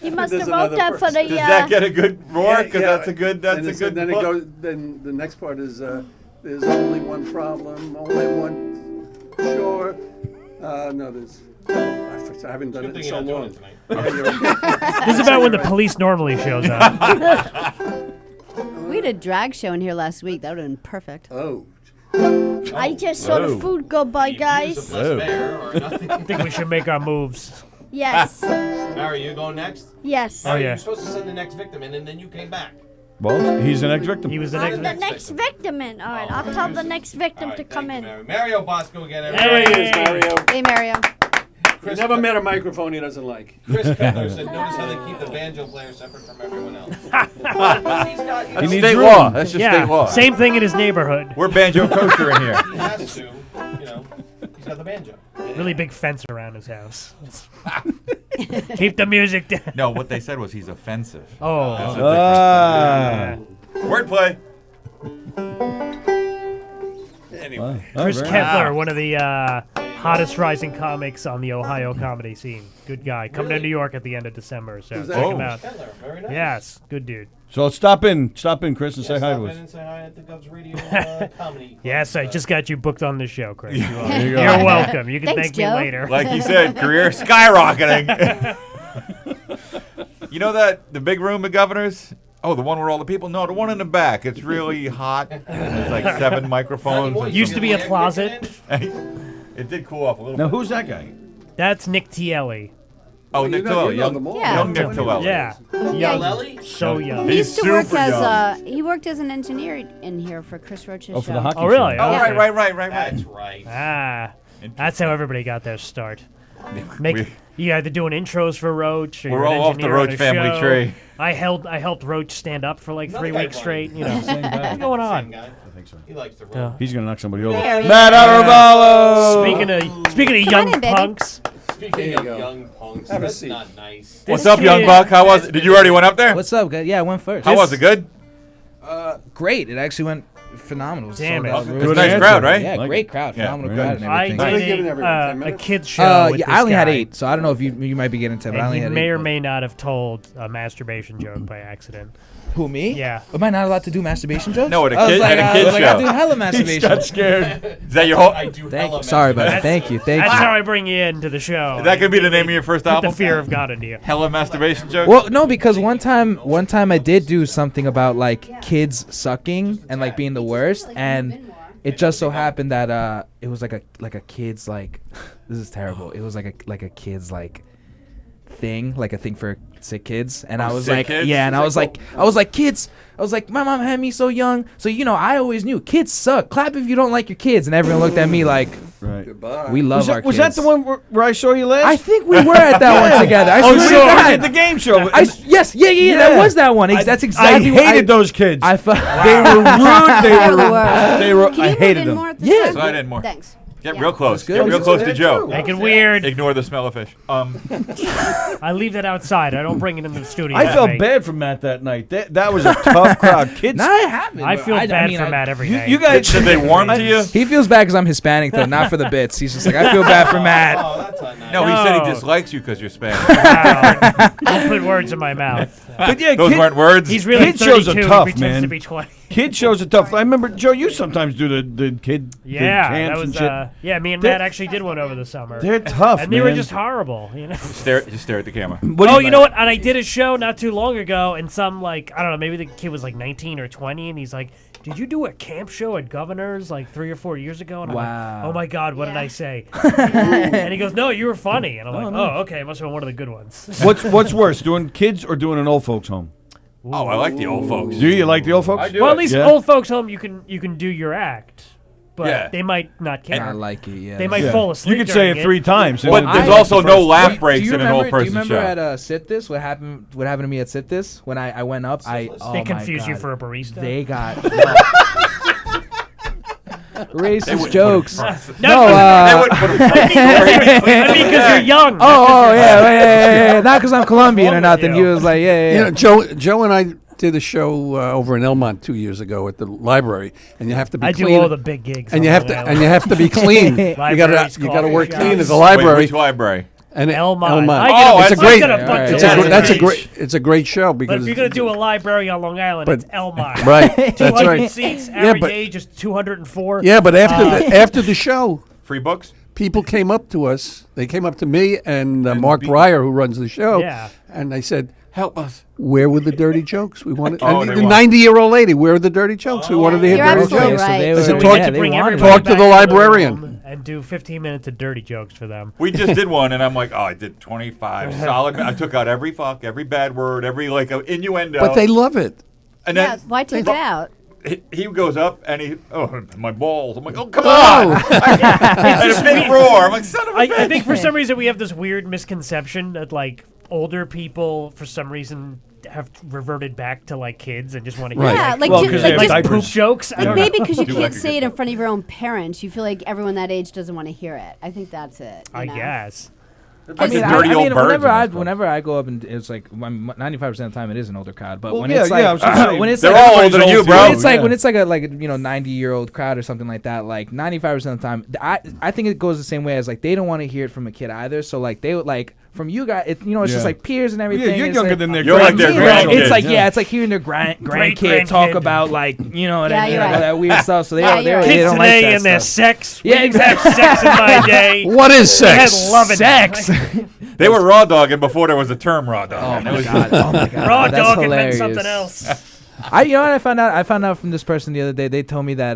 You must There's have wrote another that for the. Does that get a good roar? Because Yeah, that's a good. That's a good. Then book. it goes. Then the next part is there's only one problem, only one. Sure. No, there's. I haven't done Good it in thing so you're not doing long. it tonight. Yeah, you're- This is about when the police normally shows up. We had a drag show in here last week. That would have been perfect. Oh. I just saw the food go by, guys. I think we should make our moves. Yes. Mary, you going next? Yes. Oh, yeah. You're supposed to send the next victim in, and then you came back. Well, he's an ex-victim. He was the I'm next. the next victim in. All right, I'll tell the next victim to come in. Mario Bosco again, There everybody. he is, Mario. Hey, Mario. You never met a microphone he doesn't like. Chris Kettler said, notice how they keep the banjo player separate from everyone else. He's got, That's needs state room. law. That's just Yeah. state law. Same thing in his neighborhood. We're banjo kosher in here. he has to, he's got the banjo. Really big fence around his house. Keep the music down. No, what they said was he's offensive. Oh. That's a difference. Wordplay. Anyway. Chris Kettler, one of the hottest rising comics on the Ohio comedy scene. Good guy. Coming to New York at the end of December, so Who's check that? him out. Kettler, very nice. Yes, good dude. So stop in, Chris, and say hi Stop to in us. and say hi at the Govs Radio comedy. Yes, I just got you booked on the show, Chris. There you go. You're welcome. You can Thanks, thank me Joe. later. Like he said, career skyrocketing. You know that the big room at Governor's? Oh, the one where all the people? No, the one in the back. It's really hot. There's like 7 microphones. and Used to be a some- closet. It did cool off a little Now, bit. who's that guy? That's Nick Tielli. Oh, You Nick know Tillell. them all. Yeah. Young Nick Tillell. Yeah. Yeah, Lelly? So young. he He's used to work super as young. he worked as an engineer in here for Chris Roach's Oh, show. for the hockey Oh, really? show. Oh, Okay. right. That's right. Ah, that's how everybody got their start. Make We- you either doing intros for Roach. Or We're you're an all off the engineer on Roach a family show. tree. I helped Roach stand up for like 3 Another guy weeks playing. straight. You know, Same guy. what's going Same on? guy. I think so. He likes to roll. Yeah. He's gonna knock somebody over. There he Matt is. Arabalo. Speaking of Come young on in, baby. punks, Speaking you of go. young punks, Have a that's seat. not nice. What's This up, young kid- buck? How was it? Did you already went up there? What's up, guys? Yeah, I went first. How was it? Good? Great. It actually went phenomenal. Damn Sold out it. rooms. It was a nice crowd, right? Yeah, Like great it. crowd, Yeah. phenomenal Yeah. crowd and I everything. did giving everyone 10 a minutes? kids show. With Yeah, this I only had guy, 8, so I don't know if you might be getting 10, but I And only he had 8. may or but- may not have told a masturbation joke by accident. Who, me? Yeah. Am I not allowed to do masturbation jokes? No, at a I was kid- like, at a I kid was like, I show. do hella He masturbation. got scared. Is that your whole? Thank you. Sorry, buddy. That's- Thank you. Thank That's you. how I bring you into the show. Is that gonna be the name of your first Put album? the fear of God into you. Hella masturbation jokes. Well, no, because one time I did do something about like kids sucking and like being the worst, and it just so happened that it was like a kid's like this is terrible. It was like a kid's like thing, like a thing for sick kids, and I was sick like, kids? yeah, and I was like, kids. I was like, my mom had me so young, so I always knew kids suck. Clap if you don't like your kids, and everyone looked at me like, Right. we love our Was kids. that the one where I saw you last? I think we were at that one together. I Oh, swear to sure. God. At the game show. Yes, yeah, that was that one. That's exactly I what hated those kids. I felt They were rude. They They're the were. worst. They were. Can I you move hated in them. more at this Yeah. time? Slide in more. Thanks. Get Yeah. real close. good. Get real That's close good. to Joe. Make it weird. Ignore the smell of fish. I leave that outside. I don't bring it into the studio. I with felt me. bad for Matt that night. That was a tough crowd. Kids. No, I haven't. I but feel bad mean, for Matt every night. You guys. Did they warm to you? He feels bad because I'm Hispanic, though, not for the bits. He's just like, I feel bad for Matt. No, he said he No. dislikes you because you're Spanish. Wow. Don't put words in my mouth. But yeah, Those weren't words. He's really Kid shows 32. are tough, he pretends man. to be 20. Kid shows are tough. I remember Joe. You sometimes do the kid. the Yeah, camps that and was. shit. Yeah, me and They're- Matt actually did one over the summer. They're tough, and they were man. just horrible. You know. Just stare at the camera. What do Oh, you know what? And I did a show not too long ago, and some like I don't know, maybe the kid was like 19 or 20, and he's like, "Did you do a camp show at Governor's like 3 or 4 years ago?" And I'm Wow. like, "Oh my God, what did I say?" And he goes, "No, you were funny." And I'm like, no. "Oh, okay, it must have been one of the good ones." What's worse, doing kids or doing an old folks home? Oh, I like the old folks. Do you like the old folks? I do. Well, at least Yeah. old folks home, you can do your act, but Yeah. they might not care. I like it, yeah. They might Yeah. fall asleep. You could say during it 3 times. and But then- there's I- also no laugh Do breaks you in an remember, old person do you show. remember at Sit This? What happened to me at Sit This when I went up? They oh confused my you God. for a barista. They got racist jokes. No, They wouldn't put a funny story. I mean, because you're young. Oh, yeah. Not because I'm Colombian or nothing. He was like, yeah. You know, Joe and I did a show over in Elmont 2 years ago at the library, and you have to be I clean. do all the big gigs. and on you have the to island. be clean. you Libraries, gotta coffee work shops. clean at the Wait, library. which library? And Elmont. Elmont. I get Oh, it's it's a great. like- Bunch of That's a Beach. great. It's a great show But because if you're gonna do a library on Long Island, But- it's Elmont. right. That's 200 right. seats. Yeah, Average but- age is 204. Yeah, but after the show, Free books? people came up to us. They came up to me and Mark Breyer, who runs the show, Yeah. and they said, Help us. "Where were the dirty jokes? We wanted." Oh, and they the want- 90-year-old lady, where are the dirty jokes? We wanted to hear You're dirty absolutely jokes. right. they I said, were- talk yeah, to- they Bring wanted everybody it. Talk to back the into librarian. room and do 15 minutes of dirty jokes for them. We just did one, and I'm like, oh, I did 25 solid. I took out every fuck, every bad word, every like innuendo. But they love it. and Yeah, then why take it out? he goes up and my balls. I'm like, oh come on! And a big roar. I'm like, son of a bitch. I think for some reason we have this weird misconception that like older people for some reason have reverted back to like kids and just want to hear Right. Yeah, like, Well, ju- 'cause like they have just diapers. poop jokes. I like don't maybe know. because you Do can't like a say good it in front of your own parents, you feel like everyone that age doesn't want to hear it. I think that's it. you I know? guess. I mean, dirty old birds. whenever I go up and it's like 95% of the time it is an older crowd, but Well, when yeah, it's like yeah, I was gonna say, when it's they're like all everybody's older than you, old bro. too. when it's like Yeah. when it's like a 90-year-old crowd or something like that, like 95% of the time, I think it goes the same way as like they don't want to hear it from a kid either. So like they would like from you guys, it's just Yeah. like peers and everything. Yeah, you're it's younger like, than their You're like their grandkids. It's like yeah. it's like hearing their grandkid Great-grandkid. talk about like what Yeah, I mean, you're like, right. that weird stuff. So they Yeah, don't you're right. they Kids don't like today that and their stuff. sex. Yeah, We didn't have sex in my day. What is sex? I had loving Sex. They were raw dogging before there was a term raw dog. Oh my god! Oh my god! Raw That's dog and meant hilarious. something else. You know what I found out? I found out from this person the other day. They told me that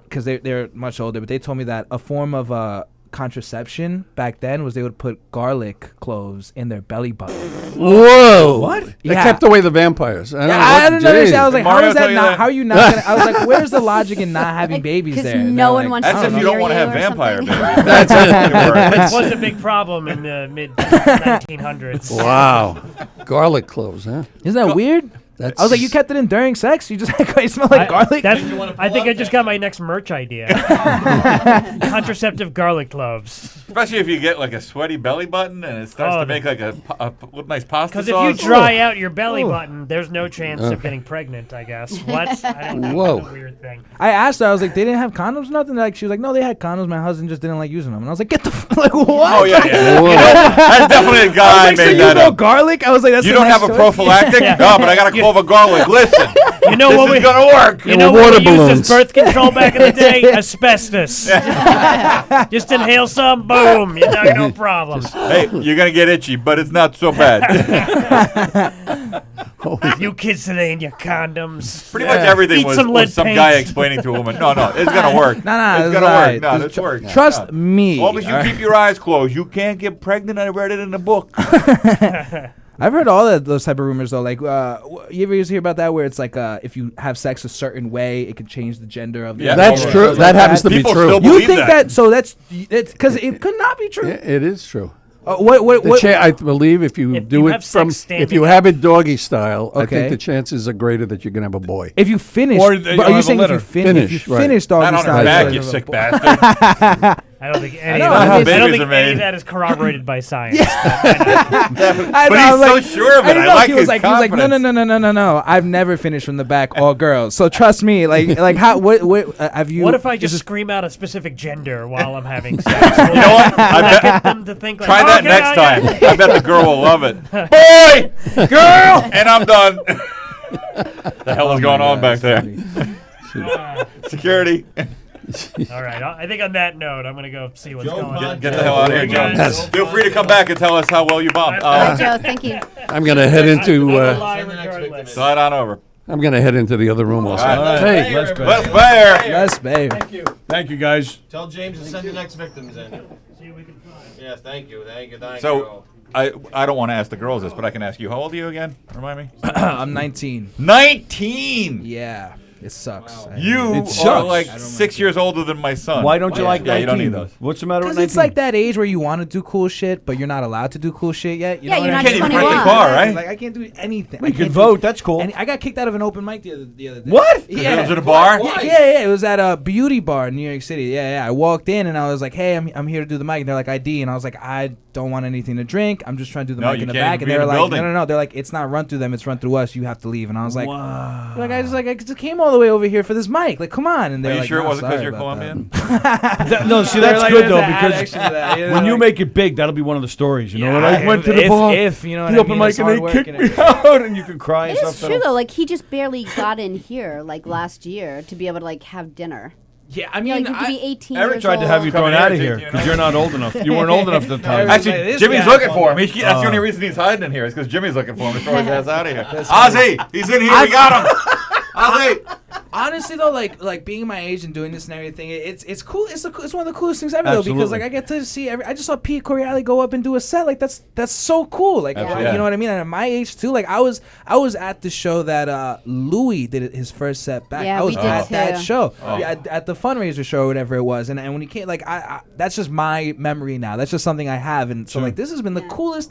because they're much older, but they told me that a form of contraception back then was they would put garlic cloves in their belly button. Whoa! What? They Yeah. kept away the vampires. I didn't understand. I was like, how Mario is tell that you not? that? How are you not? Gonna, I was like, where's the logic in not having babies 'cause there? And no they're one like, wants I That's to if don't you know. don't want to near have you or vampire something. babies. That's it. It was a big problem in the mid 1900s. Wow. Garlic cloves, huh? Isn't that weird? I was like, you kept it in during sex? You just you smell like garlic? I think I just got my next merch idea. Contraceptive garlic cloves. Especially if you get like a sweaty belly button and it starts to make like a nice pasta sauce. Because if you dry out your belly button, there's no chance of getting pregnant, I guess. What? I don't know. Whoa. That's a weird thing. I asked her, I was like, they didn't have condoms or nothing? Like, she was like, no, they had condoms. My husband just didn't like using them. And I was like, get the like, what? Oh, yeah. That's definitely a guy I was like, made so that you know up. garlic? I was like, that's You the don't next have a choice. prophylactic? No, but I got a clove of garlic. Listen, You know this what is going to work. You know what we used as birth control back in the day? Asbestos. Just inhale some, boom. You know, no problems. Hey, you're going to get itchy, but it's not so bad. You kids today and your condoms. Pretty much everything Eat was some lead some paint. guy explaining to a woman, no, it's going to work. Nah, it's it's going to right. work. No, Just this works. trust me. As long as you keep your eyes closed, you can't get pregnant. I read it in a book. I've heard all of those type of rumors though. Like, you ever hear about that where it's like, if you have sex a certain way, it could change the gender of the. Yeah, That's true. Like That happens to be People true. still You believe think that. so? That's because it could not be true. Yeah, it is true. What? I believe if you If do you it have from, sex standing if you up. have it doggy style, I Okay. think the chances are greater that you're gonna have a boy. If you finish, Or but you'll are you have a saying if litter. you finish Finish, right. doggy Not on style? her back, you'll you have a sick boy? bastard. I don't think any, know, of, that's how that, I babies don't are think any made. of that is corroborated by science. I But know, he's so sure of it. I like he was his like, confidence. no. I've never finished from the back, all girls. So trust me. Like how? What have you? What if I is just this- scream out a specific gender while I'm having sex? You know what? I bet, Get them to think like, try that okay, next I time. got I bet the girl will love it. Boy! Girl! And I'm done. The hell is going on back there? Security. All right. I think on that note, I'm going to go see what's going on. Get the hell out of here, Joe. Guys. Feel free to come back and tell us how well you bombed. All right, Joe, thank you. I'm gonna head into. Lie regardless. Slide on over. I'm gonna head into the other room also. All right. Hey, Let's go. Let's bear. Yes, babe. Thank you, guys. Tell James to send the next victims in. See what we can find. Yes, thank you. So, I don't want to ask the girls this, but I can ask you. How old are you again? Remind me. I'm 19. 19. Yeah, it sucks. You It are sucks. like 6 years older than my son. Why don't you like 19? Yeah, you don't need those. What's the matter with Because 19? it's like that age where you want to do cool shit, but you're not allowed to do cool shit yet. You Yeah, know you're what I not mean? You can't even rent 21. the car, right? Like I can't do anything. We I could can't do vote. That's cool. I got kicked out of an open mic the other day. What? Yeah. It was at a bar? Yeah. It was at a beauty bar in New York City. Yeah. I walked in and I was like, "Hey, I'm here to do the mic." And they're like, "ID," and I was like, "I don't want anything to drink. I'm just trying to do the No, mic you in the can't back." even And be they in were the like, building. "No. They're like, it's not run through them. It's run through us. You have to leave." And I was like, Wow. I just came all the way over here for this mic. Like, come on. And Are they're you like, sure it "No, wasn't because sorry you're about Colombian? No, see, They're that's like, good there's though, an because addiction to that, you know, when you like- make it big, that'll be one of the stories. You know Yeah, what? I went to the if- bar. if, you know what the I open mean, mic it's and hard they work kicked and me everything. out, and you can cry and It stuff. is true though. Like he just barely got in here like last year to be able to like have dinner. Yeah, I You mean, know, like, you could be 18 Eric years tried to have old. you Come thrown here, out of take here you, because you're not old enough. You weren't old enough at the time. Actually, This Jimmy's guy- looking for him. That's the only reason he's hiding in here is because Jimmy's looking for him to throw his ass out of here. Ozzy, he's in here. We got him. Ozzy. Honestly though, like being my age and doing this and everything, it's cool. It's one of the coolest things ever though, because Absolutely. like I get to see I just saw Pete Correale go up and do a set. Like that's so cool. Like Absolutely. you know what I mean. And at my age too, like I was at the show that Louis did his first set back. Yeah, I was we did at that too. show. Oh. Yeah, at the fundraiser show or whatever it was. And when he came, like I that's just my memory now. That's just something I have. And so like this has been the coolest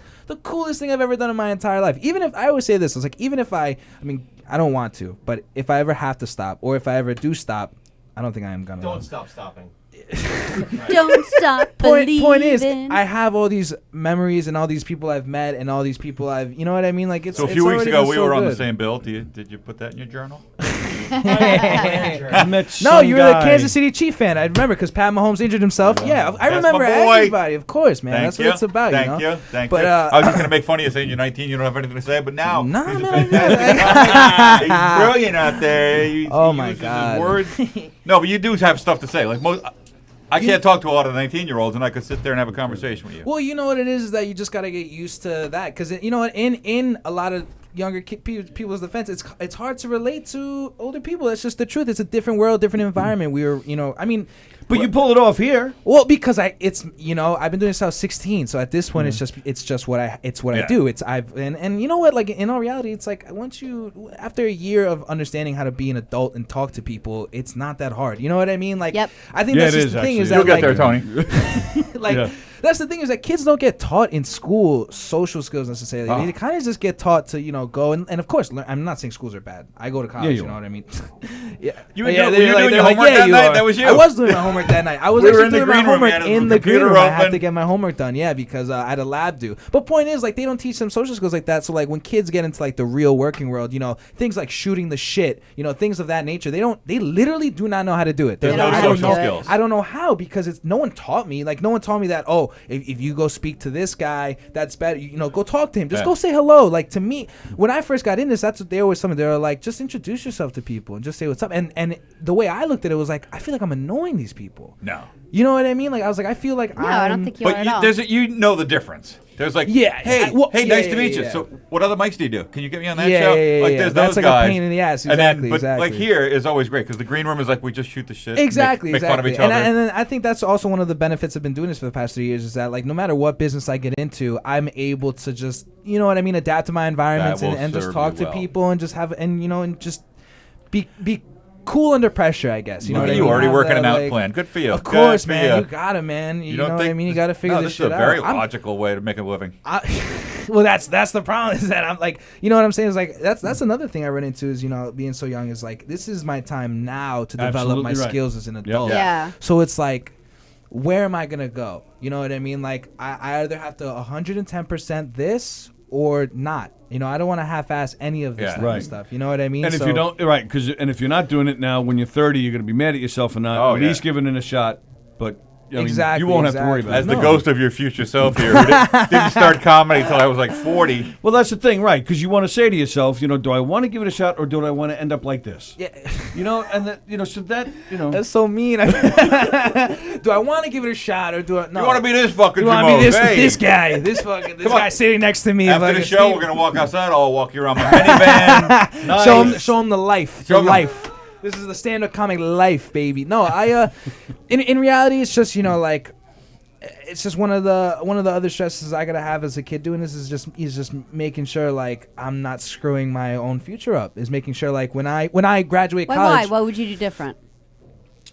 thing I've ever done in my entire life. Even if I always say this, it's like even if I mean I don't want to, but if I ever have to stop or if I ever do stop, I don't think I am gonna. Don't stop stopping. Don't stop Point believing. is, I have all these memories and all these people I've met and all these people I've, you know what I mean? Like it's. So a it's few weeks already ago, been we so were on the good. same bill. Did you put that in your journal? I met No, some you were guy. the Kansas City Chief fan. I remember because Pat Mahomes injured himself. Yeah, I That's remember my boy. everybody. Of course, man. Thank That's you. what it's about. Thank you know? you. Thank But, you. I was just gonna make fun of you saying you're 19. You don't have anything to say, but now Nah, he's, man, he's brilliant out there. He my uses his God. words. No, but you do have stuff to say. Like most, I can't talk to a lot of 19-year-olds, and I could sit there and have a conversation with you. Well, you know what it is that you just got to get used to that because you know what in a lot of younger people's defense, it's hard to relate to older people. That's just the truth. It's a different world, different environment. We were, I mean, But you pull it off here. well, because I've been doing this since I was 16. So at this point, it's just what I Yeah. do. And you know what? Like in all reality, it's like once you after a year of understanding how to be an adult and talk to people, it's not that hard. You know what I mean? Like Yep. I think Yeah, that's it just is, the thing is actually. that You'll get like, there, Tony. like Yeah. that's the thing is that kids don't get taught in school social skills necessarily. Oh. They kind of just get taught to go and of course I'm not saying schools are bad. I go to college. you You know are. what I mean? Yeah. You were Yeah, doing your they're homework that you night? are. That was you. I was doing my homework that night. I was We were actually in the doing my green room. We homework had the in the green computer room. I had open. to get my homework done. Yeah, because I had a lab due. But point is, like, they don't teach them social skills like that. So like when kids get into like the real working world, things like shooting the shit, things of that nature, they literally do not know how to do it. There's They're no like, I don't social know- skills. I don't know how because no one taught me. Like no one taught me that. Oh, if you go speak to this guy, that's better. Go talk to him. Just Yeah. go say hello. Like to me, when I first got in this, that's what they always told me. They were like, just introduce yourself to people and just say what's up. And the way I looked at it was like, I feel like I'm annoying these people. No. You know what I mean? Like I was like, I feel like No, I don't think you are But at all. you know the difference. There's like, Yeah, hey, yeah, nice to meet you. yeah. So what other mics do you do? Can you get me on that Yeah, show? yeah, yeah, like yeah. there's That's those like a guys. pain in the ass. And then, Exactly, but like exactly. here is always great because the green room is like we just shoot the shit. Exactly, Make fun of exactly. each other. And then I think that's also one of the benefits of been doing this for the past 3 years is that like no matter what business I get into, I'm able to just adapt to my environments will and just serve talk you to well. people and just have and just be cool under pressure, I guess. Look Know at what I you mean? already Have working that, an out like- plan. Good for you. Of course, Good for man. you. You got it, man. You don't know what I think mean? You this- got to figure no, this this shit is a very out. I'm- logical way to make a living. Well, that's the problem is that I'm like, you know what I'm saying? Is like that's another thing I run into is being so young is like this is my time now to develop Absolutely my right. skills as an adult. Yeah. So it's like, where am I gonna go? You know what I mean? Like I either have to 110% this or not. I don't want to half-ass any of this Yeah. type Right. of stuff. You know what I mean? And if So- you don't, right, and if you're not doing it now, when you're 30, you're going to be mad at yourself for not Oh, at yeah. least giving it a shot. But I mean, Exactly, you won't have to worry exactly. about As it. the No. ghost of your future self here, who didn't start comedy until I was like 40. Well, that's the thing, right? Because you want to say to yourself, do I want to give it a shot or do I want to end up like this? Yeah. And that, so that, That's so mean. Do I want to give it a shot or do I? No. You want to be this fucking You want to be Jamal? Hey. this guy? This Come on. guy sitting next to me. After the fucking show, Steve. we're going to walk outside. I'll walk you around my minivan. Nice. Show him the life. Show The 'em. life. This is the stand-up comic life, baby. No, in reality, it's just like, it's just one of the other stresses I gotta have as a kid doing this is just making sure like I'm not screwing my own future up. Is making sure like when I graduate Why? college. What would you do different?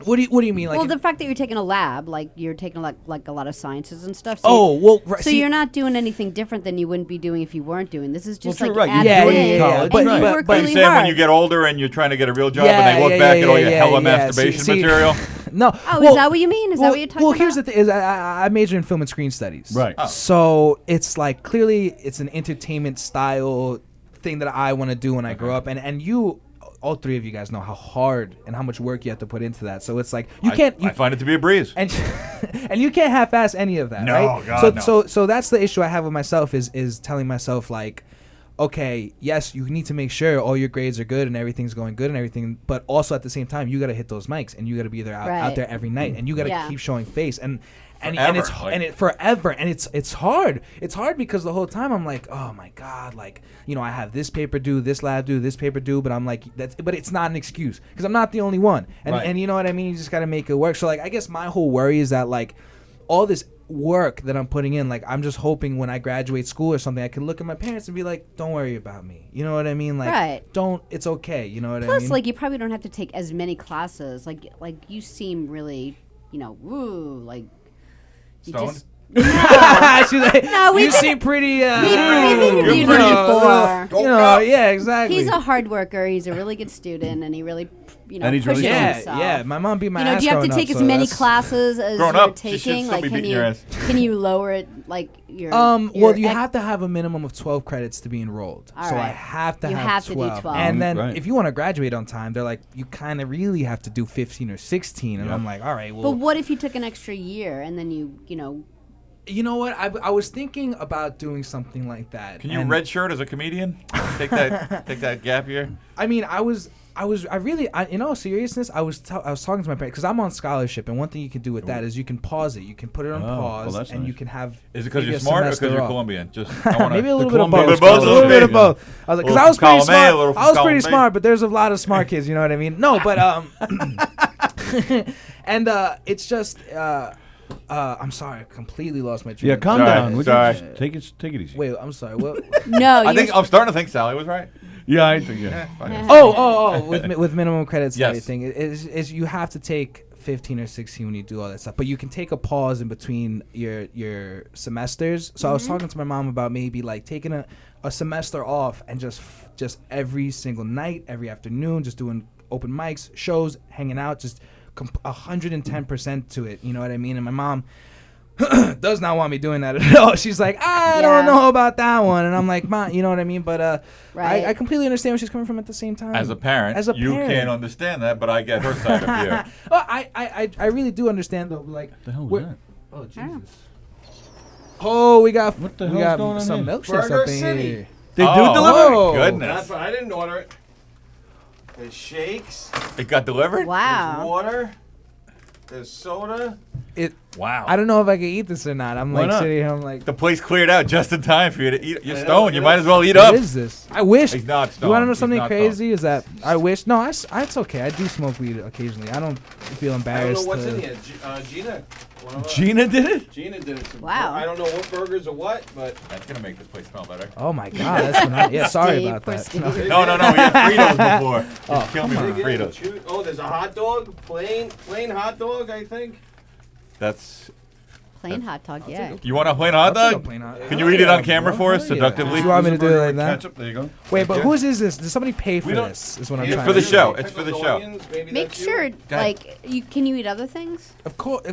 What do you mean? Like Well, the fact that you're taking a lab, like you're taking like a lot of sciences and stuff. So Oh, well, right, so see- you're not doing anything different than you wouldn't be doing if you weren't doing this. Is just true, like right, you added Yeah, do it yeah, in in, yeah, college, but- and right. you but- work Are you really saying hard. when you get older and you're trying to get a real job Yeah, and they look yeah, back yeah, at all your yeah, hella yeah. masturbation See- material? No. Oh, well, is that what you mean? Is that what you're talking Well, about? here's the thing: is I major in film and screen studies. Right. Oh. So it's like clearly it's an entertainment style thing that I want to do when I grow up, and you. All three of you guys know how hard and how much work you have to put into that. So it's like you can't. I find it to be a breeze. And and you can't half-ass any of that, No, right? God, so no. so that's the issue I have with myself is telling myself like, okay, yes, you need to make sure all your grades are good and everything's going good and everything, but also at the same time you got to hit those mics and you got to be there out Right. there every night and you got to Yeah. keep showing face and Forever, it's like- and it forever and it's hard. It's hard because the whole time I'm like, oh my god, like I have this paper due, this lab due, this paper due, but I'm like but it's not an excuse because I'm not the only one. And Right. and you know what I mean. You just got to make it work. So like I guess my whole worry is that like all this work that I'm putting in, like I'm just hoping when I graduate school or something, I can look at my parents and be like, don't worry about me. You know what I mean? Like Right. it's okay. You know what I Plus, mean? like you probably don't have to take as many classes. Like you seem really, woo, like you Stoned? just. She's like, No, we you did- seem pretty. We've interviewed You're him pretty- before. Yeah, exactly. He's a hard worker. He's a really good student, and he really, And he's pushes really himself. yeah. My mom beat my Do ass you have to growing take up, as so many that's- classes as Growing you're up, she should taking? still Like, be can beating you your ass. can you lower it like your? Well, your you ex- have to have a minimum of 12 credits to be enrolled. All So I right. have to You have have to do 12. 12. And then Right. if you want to graduate on time, they're like, you kind of really have to do 15 or 16. And I'm like, all right, well. But what if you took an extra year and then you know? You know what? I was thinking about doing something like that. Can you and redshirt as a comedian? Take that gap year. I mean, in all seriousness, I was talking to my parents because I'm on scholarship, and one thing you can do with that is you can pause it. You can put it on Oh, well, pause, that's and nice. you can have. Is it because maybe you're a smart or because semester you're off. Colombian? Just I wanna, Maybe a little the bit of both. Colombian Both of A those little bit of things. both. I was like, because Little I was from pretty column A, smart. little from I was pretty column B. smart, but there's a lot of smart kids. You know what I mean? No, but and it's just I'm sorry, I completely lost my train. Yeah, of calm Sorry, down. Would you sorry. just take it easy. Wait, I'm sorry. What? No, I think I'm starting to think Sally was right. Yeah, I think yeah. Fine. Oh, with minimum credits and Yes. everything is you have to take 15 or 16 when you do all that stuff. But you can take a pause in between your semesters. So I was talking to my mom about maybe like taking a semester off and just every single night, every afternoon, just doing open mics, shows, hanging out, just 110% to it. You know what I mean? And my mom does not want me doing that at all. She's like, I don't know about that one. And I'm like, Mom, you know what I mean? But I completely understand where she's coming from at the same time. As a parent, you can't understand that, but I get her side of you. Well, I really do understand though. Like, the hell was that? Oh Jesus! Oh, we got what the hell's going on some here? milkshakes Burger up in City. here. They do deliver? Oh, my goodness. I didn't order it. There's shakes. It got delivered? Wow. There's water. There's soda. Wow. I don't know if I can eat this or not. I'm Why like not? sitting here. I'm like, The place cleared out just in time for you to eat. You're stoned. You might as well eat up. what is this? I wish. He's not You stoned. want to know He's something not crazy? Is that I wish? No, it's okay. I do smoke weed occasionally. I don't feel I don't embarrassed. know what's to- in here. Gina. one of our- Gina did it? Gina did it. Some Wow. I don't know what burgers or what, but That's going to make this place smell better. Oh my God, that's phenomenal. Yeah, sorry Steve, about poor that. Steve. No. No. We had Fritos before. Oh, Just kill me with Fritos. Oh, there's a hot dog. Plain hot dog, I think. That's. Plain hot dog, yeah. You want a plain hot I'll take a dog? plain hot- Can you eat it on camera for us Hell yeah. seductively? You want me to do it like that? Ketchup, there you go. Wait, but Yeah. whose is this? Did somebody pay for We don't- this? Is what I'm It's trying for to the say. show. It's for the show. Make sure, like, can you eat other things? Of course.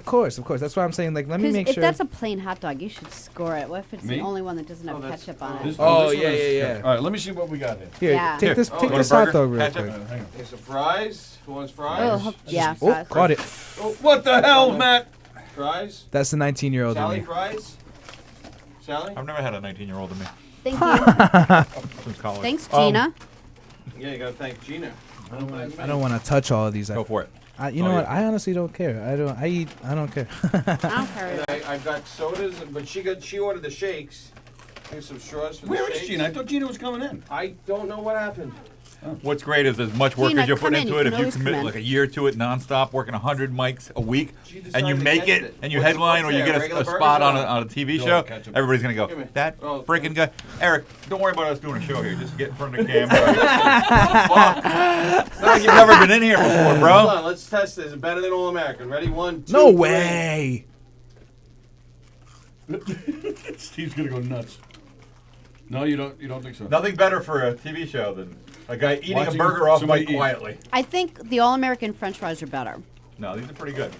That's why I'm saying. Like, let me Because make if sure. that's a plain hot dog, you should score it. What if it's Me? the only one that doesn't have ketchup on it? This- Oh, this one yeah, is- yeah, yeah. All right, let me see what we got here. Here, Yeah. take this. Oh, Take want a this hot burger? dog real Ketchup? quick. Hang on. There's some fries. Who wants fries? Oh, yeah, Oh, fries. caught it. Oh, What the hell, Matt? fries. That's the 19-year-old in Sally me. fries. Sally. I've never had a 19-year-old in me Thank you. since college. Thanks, Gina. Yeah, you gotta thank Gina. I don't want to touch all of these. Go for it. You know what? I honestly don't care. I don't care. I don't care. I've got sodas, but she ordered the shakes. Here's some straws for the Where shakes. is Gina? I thought Gina was coming in. I don't know what happened. What's great is as much work Gina, as you're come putting in. into You it. can If you always commit come in. like a year to it nonstop, working 100 mics a week, She and you decided make against it, and you What's- headline or what's you there, get regular a burgers spot or on not? a TV No, show, ketchup. everybody's gonna go, Give me. that Oh, freaking guy. Eric, don't worry about us doing a show here. Just get in front of the camera. Fuck. It's not like you've never been in here before, Hold bro. on, let's test this. It's better than All American. Ready? 1, 2, No 3. way. Steve's gonna go nuts. No, you don't. You don't think so? Nothing better for a TV show than a guy eating Watching a burger off somebody bite eat. quietly. I think the All-American French fries are better. No, these are pretty good.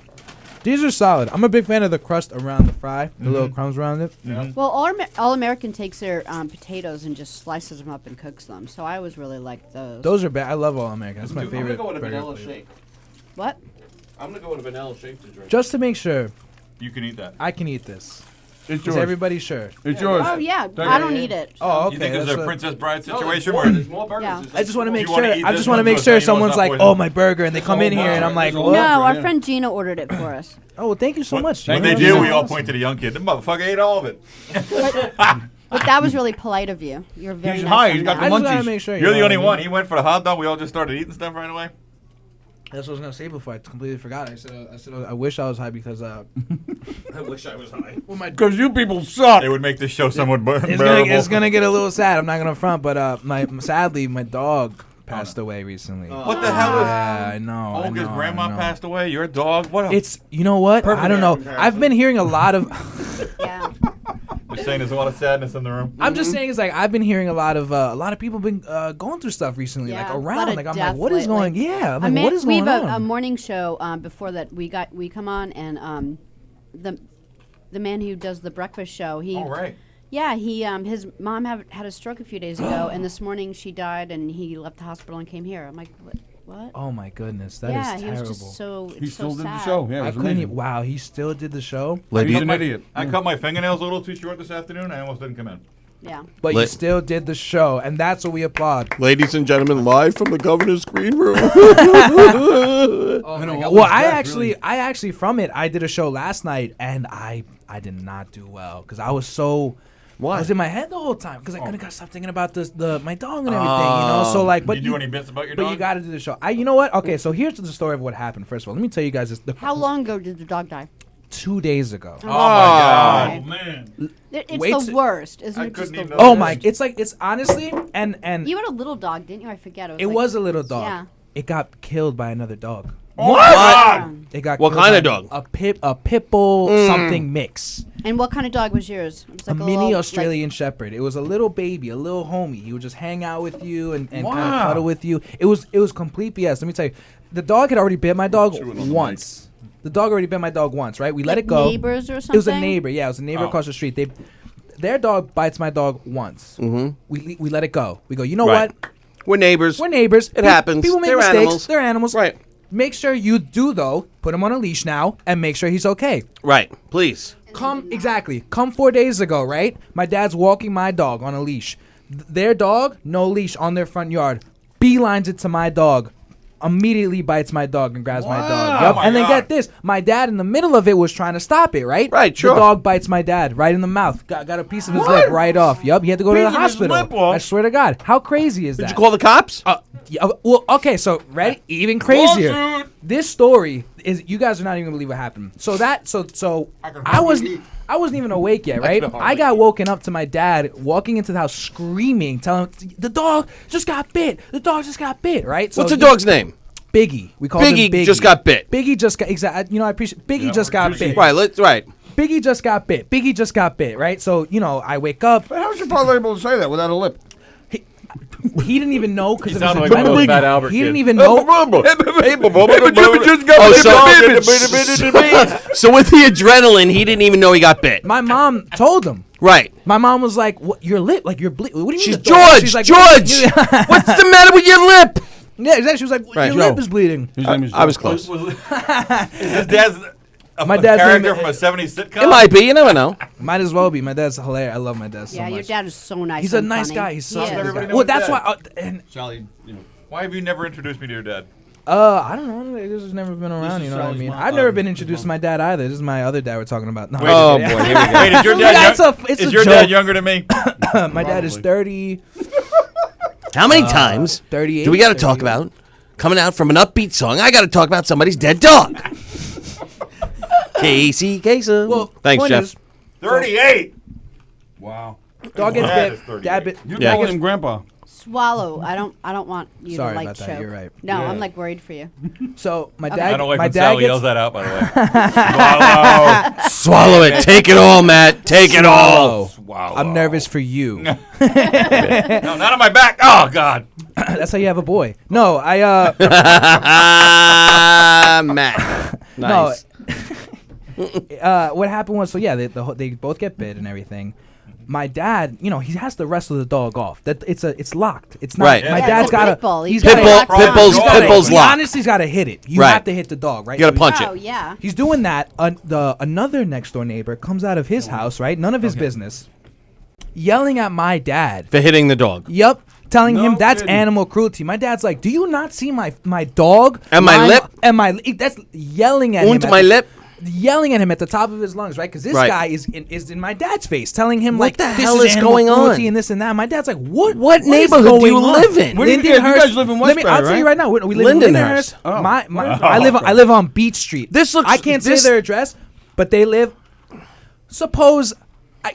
These are solid. I'm a big fan of the crust around the fry, the little crumbs around it. Well, All-American takes their potatoes and just slices them up and cooks them. So I always really like those. Those are bad. I love All American. That's my I'm gonna favorite. go with a burger vanilla flavor. shake. What? I'm gonna go with a vanilla shake to drink. Just to make sure You can eat that. I can eat this. It's Is yours. everybody sure? It's yours. Oh yeah, I don't eat it. Oh, okay. You think this is that's a what- Princess Bride No, situation there's where more. There's more burgers. Yeah. There's I just want to Do make you wanna sure. eat I this just want to one make so sure you know it's someone's not like, poison? "Oh, my burger," and they come in whole here, and bar. I'm like, There's a "What?" whole No, bar, our yeah. friend Gina ordered it for us. Oh, well, thank you so much. When Gina. they do, That's we all awesome. point to the young kid. The motherfucker ate all of it. But that was really polite of you. You're very He's nice high. on He's got that. the I just gotta munchies. make sure. You're the know only what I one. mean? He went for the hot dog. We all just started eating stuff right away. That's what I was gonna say before I completely forgot. I said I wish I was high because I wish I was high. well, my Because you people suck. It would make this show somewhat it's gonna get a little sad. I'm not gonna front, but sadly my dog passed away recently. What the hell is? Yeah, I know. I Oh, his know, grandma I know. passed away. Your dog. What? It's you know what? I don't know. I've been hearing a lot of. Yeah. You're saying there's a lot of sadness in the room. I'm just saying it's like I've been hearing a lot of people been going through stuff recently, Yeah, like a lot around. of Like I'm like, death what is lately. going? Yeah, I'm I like, mean, what is we going have on? a morning show before that we come on, and the man who does the breakfast show, he All right. yeah, he his mom had a stroke a few days ago, and this morning she died, and he left the hospital and came here. I'm like, what? Oh my goodness, that is Yeah, he terrible. was just so. He it's still so did the sad. show. Yeah, it I was couldn't. amazing. Wow, he still did the show, He's an idiot. I cut my fingernails a little too short this afternoon. I almost didn't come in. Yeah. but you still did the show, and that's what we applaud. Ladies and gentlemen, live from the governor's green room. Oh I know, my what God. was Well, that, really? I actually from it, I did a show last night, and I did not do well because I was so. Why? I was in my head the whole time because I couldn't stop thinking about my dog and everything, you know. So like, but Did you do any bits about your but dog? you got to do the show. You know what? Okay, so here's the story of what happened. First of all, let me tell you guys this. How long ago did the dog die? 2 days ago. Oh my god. Oh man. It's Wait the till- worst, isn't I it? Just couldn't the even Oh worst? my! It's honestly and You had a little dog, didn't you? I forget. it like- was a little dog. Yeah. It got killed by another dog. What? It got What killed kind of by dog? A pit bull something mix. And what kind of dog was yours? It was A like mini little, Australian Shepherd. It was a little baby, a little homie. He would just hang out with you and kind of Wow. cuddle with you. It was complete BS. Let me tell you, the dog had already bit my dog once. The dog already bit my dog once, right? We let it go. Neighbors or It was a something? neighbor. Yeah, it was a neighbor Oh. across the street. Their dog bites my dog once. Mm-hmm. We let it go. We go. You know Right. what? We're neighbors. We're neighbors. It happens. People make They're mistakes. animals. They're animals. Right. Make sure you do though. Put him on a leash now and make sure he's okay. Right. Please. Come 4 days ago, right? My dad's walking my dog on a leash. Their dog, no leash on their front yard. Beelines it to my dog. Immediately bites my dog and grabs my dog. Yep. Oh my And then God. get this. My dad in the middle of it was trying to stop it, right? Right, sure. The dog bites my dad right in the mouth. Got a piece of his lip right off. Yup. He had to go to the Piece of his hospital. lip off? I swear to God. How crazy is that? Did you call the cops? Yeah, well, okay, so ready? Even crazier. Lawsuit. This story is you guys are not even gonna believe what happened. So I wasn't even awake yet, right? I got woken up to my dad walking into the house screaming, telling the dog just got bit. The dog just got bit, right? So What's the dog's name? Biggie. We call him Biggie Biggie. just got bit. Biggie just got exactly. I appreciate. Biggie just got bit. Right. Right. Biggie just got bit. Biggie just got bit. Right. So I wake up. But how's your father able to say that without a lip? He didn't even know because He it was sounded like one of those adrenaline. Fat Albert He didn't kids. even know. So with the adrenaline, he didn't even know he got bit. My mom told him. Right. My mom was like, "What? Your lip? Like you're What do you mean?" She's the dog?" George. She's like, George. What's the matter with your lip? Yeah, exactly. She was like, Right. "Your lip is bleeding." His name is I was Joe. close. Is his dad's My a dad's character name- from a '70s sitcom? It might be. You never know. Might as well be. My dad's hilarious. I love my dad so Yeah, much. your dad is so nice. He's a and nice funny. guy. He's such a He nice is. Everybody guy. know Well, his that's dad. why. And Sally, Why have you never introduced me to your dad? I don't know. This has never been around. is You know what I Sally's mean? mom. I've never been introduced to my dad either. This is my other dad we're talking about. No, Oh I'm boy, just here we go. Wait, is your Yeah, dad, it's is a your joke. dad younger than me? kidding. My dad is 30. How many times 38. do we got to talk 38. about coming out from an upbeat song? I got to talk about somebody's dead dog. Casey Kasem. Well, Thanks, point Jeff. is, 38. Wow. dog gets Dad is bit. 38. Dad bit. You're Yeah. calling him grandpa. Swallow. I don't want you Sorry to like about that, choke. you're right. No, Yeah. I'm like worried for you. So my Okay. dad. I don't like my when dad Sally gets. yells that out, by the way. Swallow. Swallow it. Take it all, Matt. Take it all. Swallow. I'm nervous for you. No, not on my back. Oh, God. That's how you have a boy. No, Matt. No. Nice. What happened was, so yeah, they both get bit and everything. My dad, he has to wrestle the dog off. That it's locked. It's not. Right. My Yeah, dad's it's a got pit bull. He's He's got gotta Pitbull- lock down. Pitbull's He locked. honestly's got to hit it. You Right. have to hit the dog, right? You got to So punch Oh it. yeah. He's doing that. Another next door neighbor comes out of his house, right? None of his business, yelling at my dad. For hitting the dog. Yep. Telling No him that's kidding. animal cruelty. My dad's like, "Do you not see my dog And my lying- lip? and my that's yelling at him. Und at my the- lip. Yelling at him at the top of his lungs, right? Because this Right. guy is in my dad's face, telling him What like, the "This hell is animal going cruelty on?" and this and that." My dad's like, "What? What is neighborhood do you going on?" live in? Where do you- Lindenhurst. you guys live in Let me. I'll Westbury, tell you right? right now. We live in Lindenhurst. Lindenhurst. Oh. I live on Beach Street. This looks- I can't this- say their address, but they live. Suppose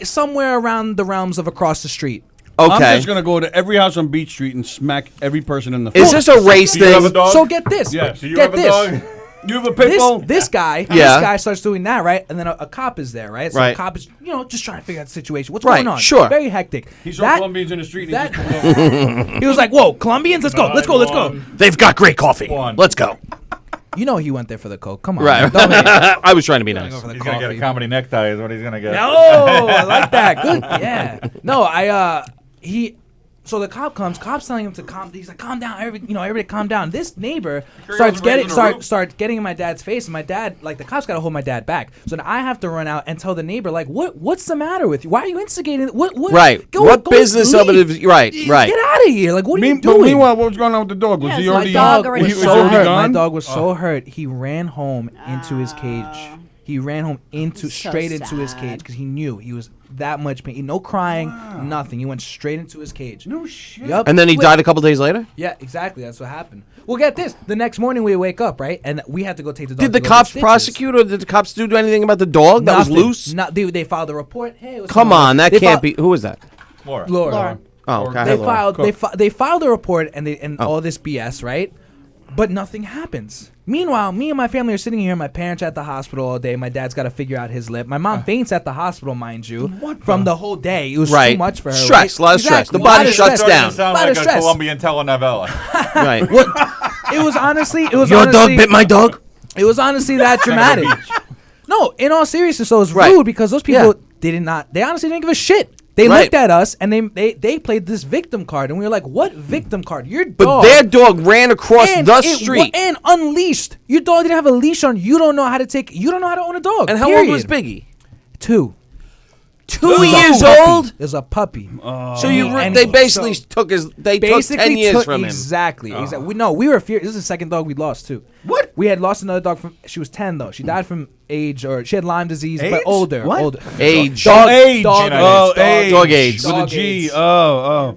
somewhere around the realms of across the street. I'm Okay. just gonna go to every house on Beach Street and smack every person in the Is face. this a race Do you have a thing? dog? So get this. Yes. Do you get have a this. dog? You have a pit bull? This guy, Yeah. this guy starts doing that, right? And then a cop is there, right? So Right. a cop is, just trying to figure out the situation. What's Right, going on? sure. Very hectic. He saw That- Colombians in the street and that- he just pulled over. He was like, "Whoa, Colombians, let's go, let's go, let's go." They've got great coffee. One. Let's go. You know he went there for the coke. Come on, Right. man. Don't hate it. I was trying to be nice. Go for the He's going to get a coffee. comedy necktie is what he's going to get. Oh, I like that. Good. Yeah. No, So the cop comes. Cop's telling him to calm. He's like, "Calm down, everybody, calm down." This neighbor starts getting in my dad's face, and my dad, like, the cops got to hold my dad back. So now I have to run out and tell the neighbor, like, "What's the matter with you? Why are you instigating? What? Right. What business of it leave. is- right, right. Get out of here! Like, what are you But doing?" meanwhile, what was going on with the dog? Was Yeah, he so my already? dog already was was he so already hurt. gone? My dog was so hurt. He ran home into his cage. He ran home So straight into his sad. cage because he knew he was that much pain. No crying, nothing. He went straight into his cage. No shit. Yep. And then he died a couple days later? Yeah, exactly. That's what happened. Well, get this. The next morning we wake up, right, and we had to go take the dog. Did the to go get cops stitches. prosecute or did the cops do anything about the dog that was Nothing. loose? They filed a report. Hey, what's Come going on, that They can't filed- be. Who was that? Laura. Laura. Oh, okay. They Laura. filed. They filed a report and Oh. all this BS, right? But nothing happens. Meanwhile, me and my family are sitting here. My parents are at the hospital all day. My dad's got to figure out his lip. My mom faints at the hospital, mind you, from the whole day. It was too much for her. Stress, right? a lot of stress. The Exactly. body Lot of shuts stress. down. Sound Lot like of a stress. Colombian telenovela. Right. It was honestly. It was Your honestly, dog bit my dog? It was honestly that dramatic. No, in all seriousness, so it was Right. rude because those people they honestly didn't give a shit. They Right. looked at us and they played this victim card, and we were like, "What victim card? Your But dog." their dog ran across the street. And unleashed. Your dog didn't have a leash on. You don't know how to take. You don't know how to own a dog. And how period. old was Biggie? 2. 2 years old? It was a puppy. So they basically took 10 years from him. Exactly. We were fear. This is the second dog we lost too. What? We had lost another dog from. She was 10 though. She died from age, or she had Lyme disease, but AIDS? older. What? Older. Age. Dog age. Dog Oh, AIDS. age. Dog AIDS. With a Dog G. AIDS. Oh.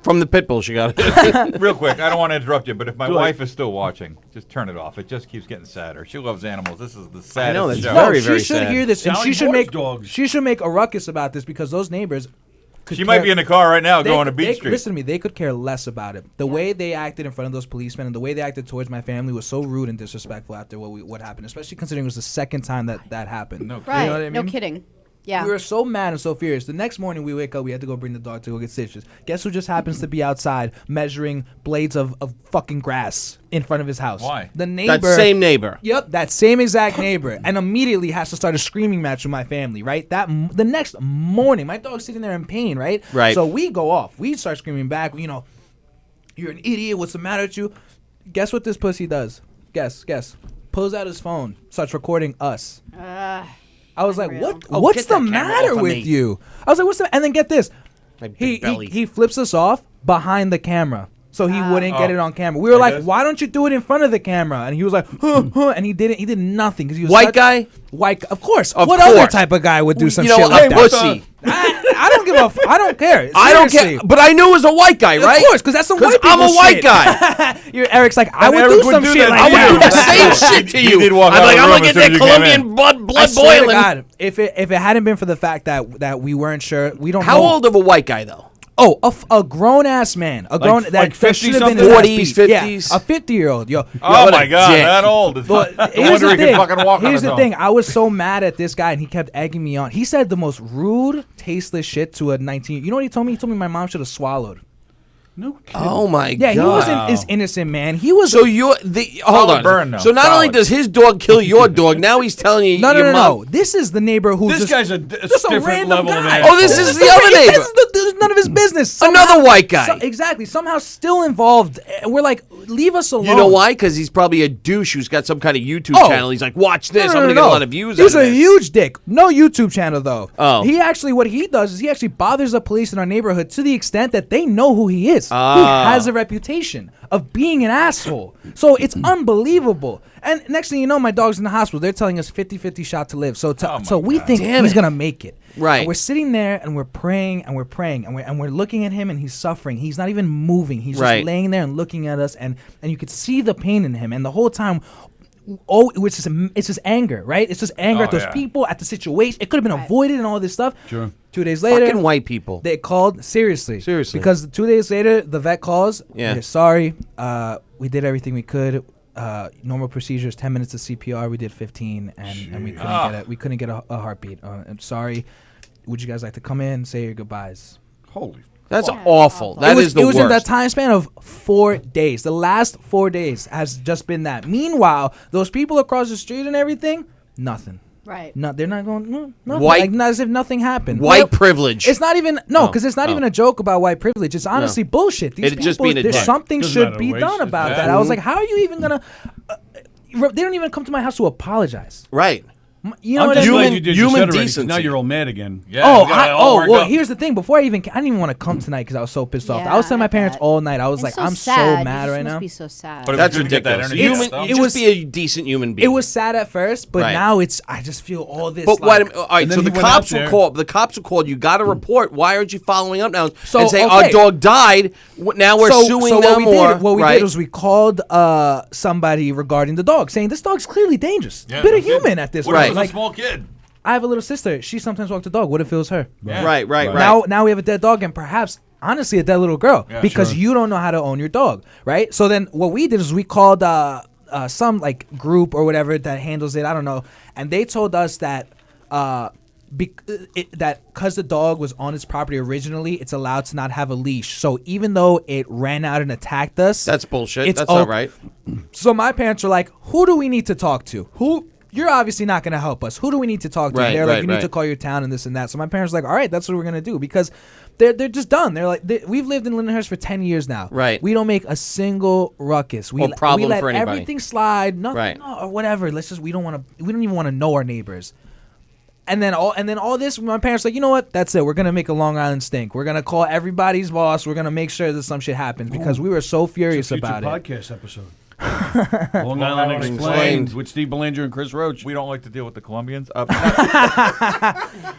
From the pit bull, she got it. Real quick, I don't want to interrupt you, but if my Go wife is still watching, just turn it off. It just keeps getting sadder. She loves animals. This is the saddest know, that's show. very, She very should sad. hear this, and Sally she should Moore's make dogs. she should make a ruckus about this because those neighbors. She might be in the car right now They going to could- Beach they- Street. Listen to me. They could care less about it. The way they acted in front of those policemen and the way they acted towards my family was so rude and disrespectful after what happened. Especially considering it was the second time that happened. No Right. You know what I No mean? kidding. Yeah. We were so mad and so furious. The next morning we wake up, we had to go bring the dog to go get stitches. Guess who just happens to be outside measuring blades of fucking grass in front of his house? Why? The neighbor. That same neighbor. Yep, that same exact neighbor, and immediately has to start a screaming match with my family. Right, the next morning, my dog's sitting there in pain. Right, Right. So we go off. We start screaming back. You know, you're an idiot. What's the matter with you? Guess what this pussy does? Guess. Pulls out his phone, starts recording us. I was like, Unreal. what's get the that camera matter off of with me. you? I was like, what's the? And then get this, My big he belly. he flips us off behind the camera. So he wouldn't get Oh. it on camera. We were like, guess. "Why don't you do it in front of the camera?" And he was like, and he didn't. He did nothing because he was White such- guy? White, of course. Of what other course. type of guy would do some You know, shit like a that? pussy. I don't give a. I don't care. I don't Seriously. care. But I knew it was a white guy, right? Of course, because that's some white I'm a people white shit. guy. You're Eric's like, I And would Eric do would some do shit that. like I that. would do the same shit to He you. did walk I'm out like, of the I'm room gonna as get soon that as you came Colombian in. blood I swear to boiling. God, if it hadn't been for the fact that we weren't sure, we don't How know. old of a white guy though? Oh, a grown ass man, a grown like that should have been 50-something? in that 40s, beat. Yeah, 50s? a 50-year-old. Yo, Oh what my a God, dick. that old. But No here's wonder the he thing. can fucking walk on Here's his the own. thing. I was so mad at this guy, and he kept egging me on. He said the most rude, tasteless shit to a 19. You know what he told me? He told me my mom should have swallowed. No kidding. Oh my Yeah, god. he wasn't this innocent man. He was. So you're the hold Solid on. burn, though. So not only Solid. does his dog kill your dog, now he's telling you no. your mom. This is the neighbor who This just. guy's a just a different random level of guy. asshole. Oh, this is the other neighbor. This is none of his business. Another white guy. Exactly. Somehow still involved. And we're like, leave us alone. You know why? Because he's probably a douche who's got some kind of YouTube Oh. channel. He's like, watch this. No, I'm gonna get a lot of views. He's out of a this. huge dick. No YouTube channel though. Oh. He actually, what he does is he actually bothers the police in our neighborhood to the extent that they know who he is. He has a reputation of being an asshole. So it's unbelievable. And next thing you know, my dog's in the hospital. They're telling us 50-50 shot to live. So we think Damn he's it. gonna make it. Right. And we're sitting there and we're praying and we're praying and we're looking at him and he's suffering. He's not even moving. He's just Right. laying there and looking at us and you could see the pain in him. And the whole time, it's just anger, right? It's just anger at those yeah. people, at the situation. It could have been avoided and all this stuff. Sure. 2 days later, Fucking white people. they called seriously. Seriously. Because 2 days later, the vet calls. Yeah. They're sorry. We did everything we could. Normal procedures, 10 minutes of CPR. We did 15, and we couldn't get it. We couldn't get a heartbeat. I'm sorry. Would you guys like to come in, say your goodbyes? Holy. That's awful. That is the it was worst. in that time span of 4 days. The last 4 days has just been that. Meanwhile, those people across the street and everything, nothing. Right. No, they're not going. No, nothing. White- like, not as if nothing happened. White Well, privilege. It's not even no, Oh, because it's not oh. even a joke about white privilege. It's honestly bullshit. These It'd just people, be an there's attack. something Doesn't should matter be race, done it's about bad. that. I was like, how are you even gonna? They don't even come to my house to apologize. right. You know I'm what just I mean? glad you did. You human said already, 'cause decency. Now you're all mad again. Yeah, Oh, we got it all worked well, up. here's the thing. Before I didn't want to come tonight because I was so pissed off. Yeah, I was telling my I parents bet. all night. I was It's like, so I'm sad. so You mad just right must now. be so sad. But it was That's good to get that ridiculous. energy Human, out, though. you it just was- be a decent human being. It was sad at first, but Right. now I just feel all this. But like, all right, And then so he the went out cops will there. call. The cops will call. You got to report. Why aren't you following up now So, and say okay. our dog died? Now we're suing so them. what we right? did was we called somebody regarding the dog, saying this dog's clearly dangerous. Yeah, Bit no of kidding. human at this What point. if it was Like, a small kid? I have a little sister. She sometimes walks the dog. What if it was her? Yeah. Right. Now we have a dead dog, and perhaps honestly a dead little girl because you don't know how to own your dog, right? So then what we did is we called some like group or whatever that handles it. I don't know, and they told us that because the dog was on its property originally, it's allowed to not have a leash. So even though it ran out and attacked us, that's bullshit. That's not right. So my parents were like, "Who do we need to talk to? Who?" You're obviously not going to help us. Who do we need to talk to? Right, they're right, like, you need to call your town and this and that. So my parents were like, all right, that's what we're going to do because they're just done. They're like, we've lived in Lindenhurst for 10 years now. Right. We don't make a single ruckus. We problem let for anybody. everything slide. Nothing, Right. no, or whatever. We don't even want to know our neighbors. And then all this, my parents were like, you know what? That's it. We're gonna make a Long Island stink. We're gonna call everybody's boss. We're gonna make sure that some shit happens because we were so furious about it. Podcast episode. Long Island Explained with Steve Belanger and Chris Roach. We don't like to deal with the Colombians.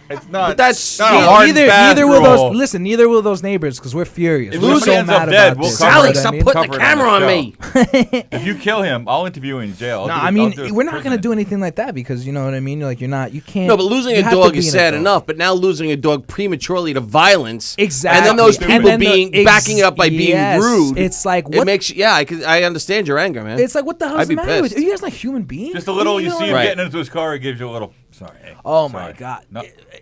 It's not. But that's not a hard and fast Neither will rule. those. Listen, neither will those neighbors because we're furious. If We're somebody so ends up mad dead, about we'll this. cover Sally, it. stop We'll putting cover the it on camera on me. If you kill him, I'll interview you in jail. No, I mean we're not gonna do anything like that because you know what I mean. You're you can't. No, but losing you a have to dog be is an sad adult. enough. But now losing a dog prematurely to violence, Exactly. and then those And people then backing it up by being yes, rude. It's like it what? makes I understand your anger, man. It's like what the hell's I'd the be matter with pissed. you? Are you guys not human beings? Just a little. You know see what him I mean? getting into his car, he gives you a little. Sorry. Oh sorry. my god.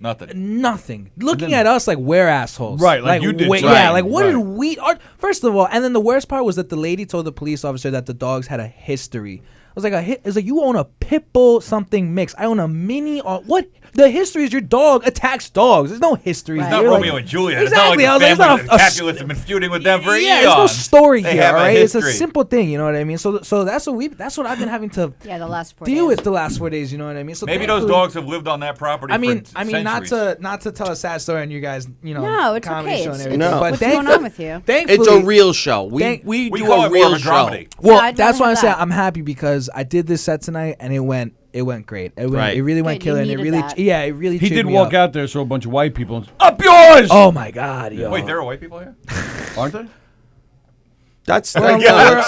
Nothing. Nothing. Looking at us like we're assholes. Right, like you did Yeah, something. like what Right. did we? First of all, and then the worst part was that the lady told the police officer that the dogs had a history. I was like, it's like you own a pit bull something mix. I own a mini. What? The history is your dog attacks dogs. There's no history. It's here. not Like- Romeo and Juliet. Exactly. It's not like the I was family like, Capulets have been feuding with them for yeah, eons. there's no story They here, have a right? It's a history. simple thing, you know what I mean? So that's what I've been having to Yeah, the last 4 deal days. with the last 4 days. You know what I mean? So Maybe those thankfully- dogs have lived on that property. I mean, for not centuries. to tell a sad story on you guys, No, it's comedy okay. show and It's- everything. No. But What's going on with you? Thankfully, It's a real show. We We do call a it more real of a show. dramedy. Well, I'd that's rather why I have say that. I'm happy because I did this set tonight and it went great. It went, Right. it really went Good, you killer. And it needed really, that. yeah, it really. He cheered did me walk up. out there, saw a bunch of white people. And, up yours! Oh my God, yo! Wait, there are white people here? Aren't they? That's we're, on,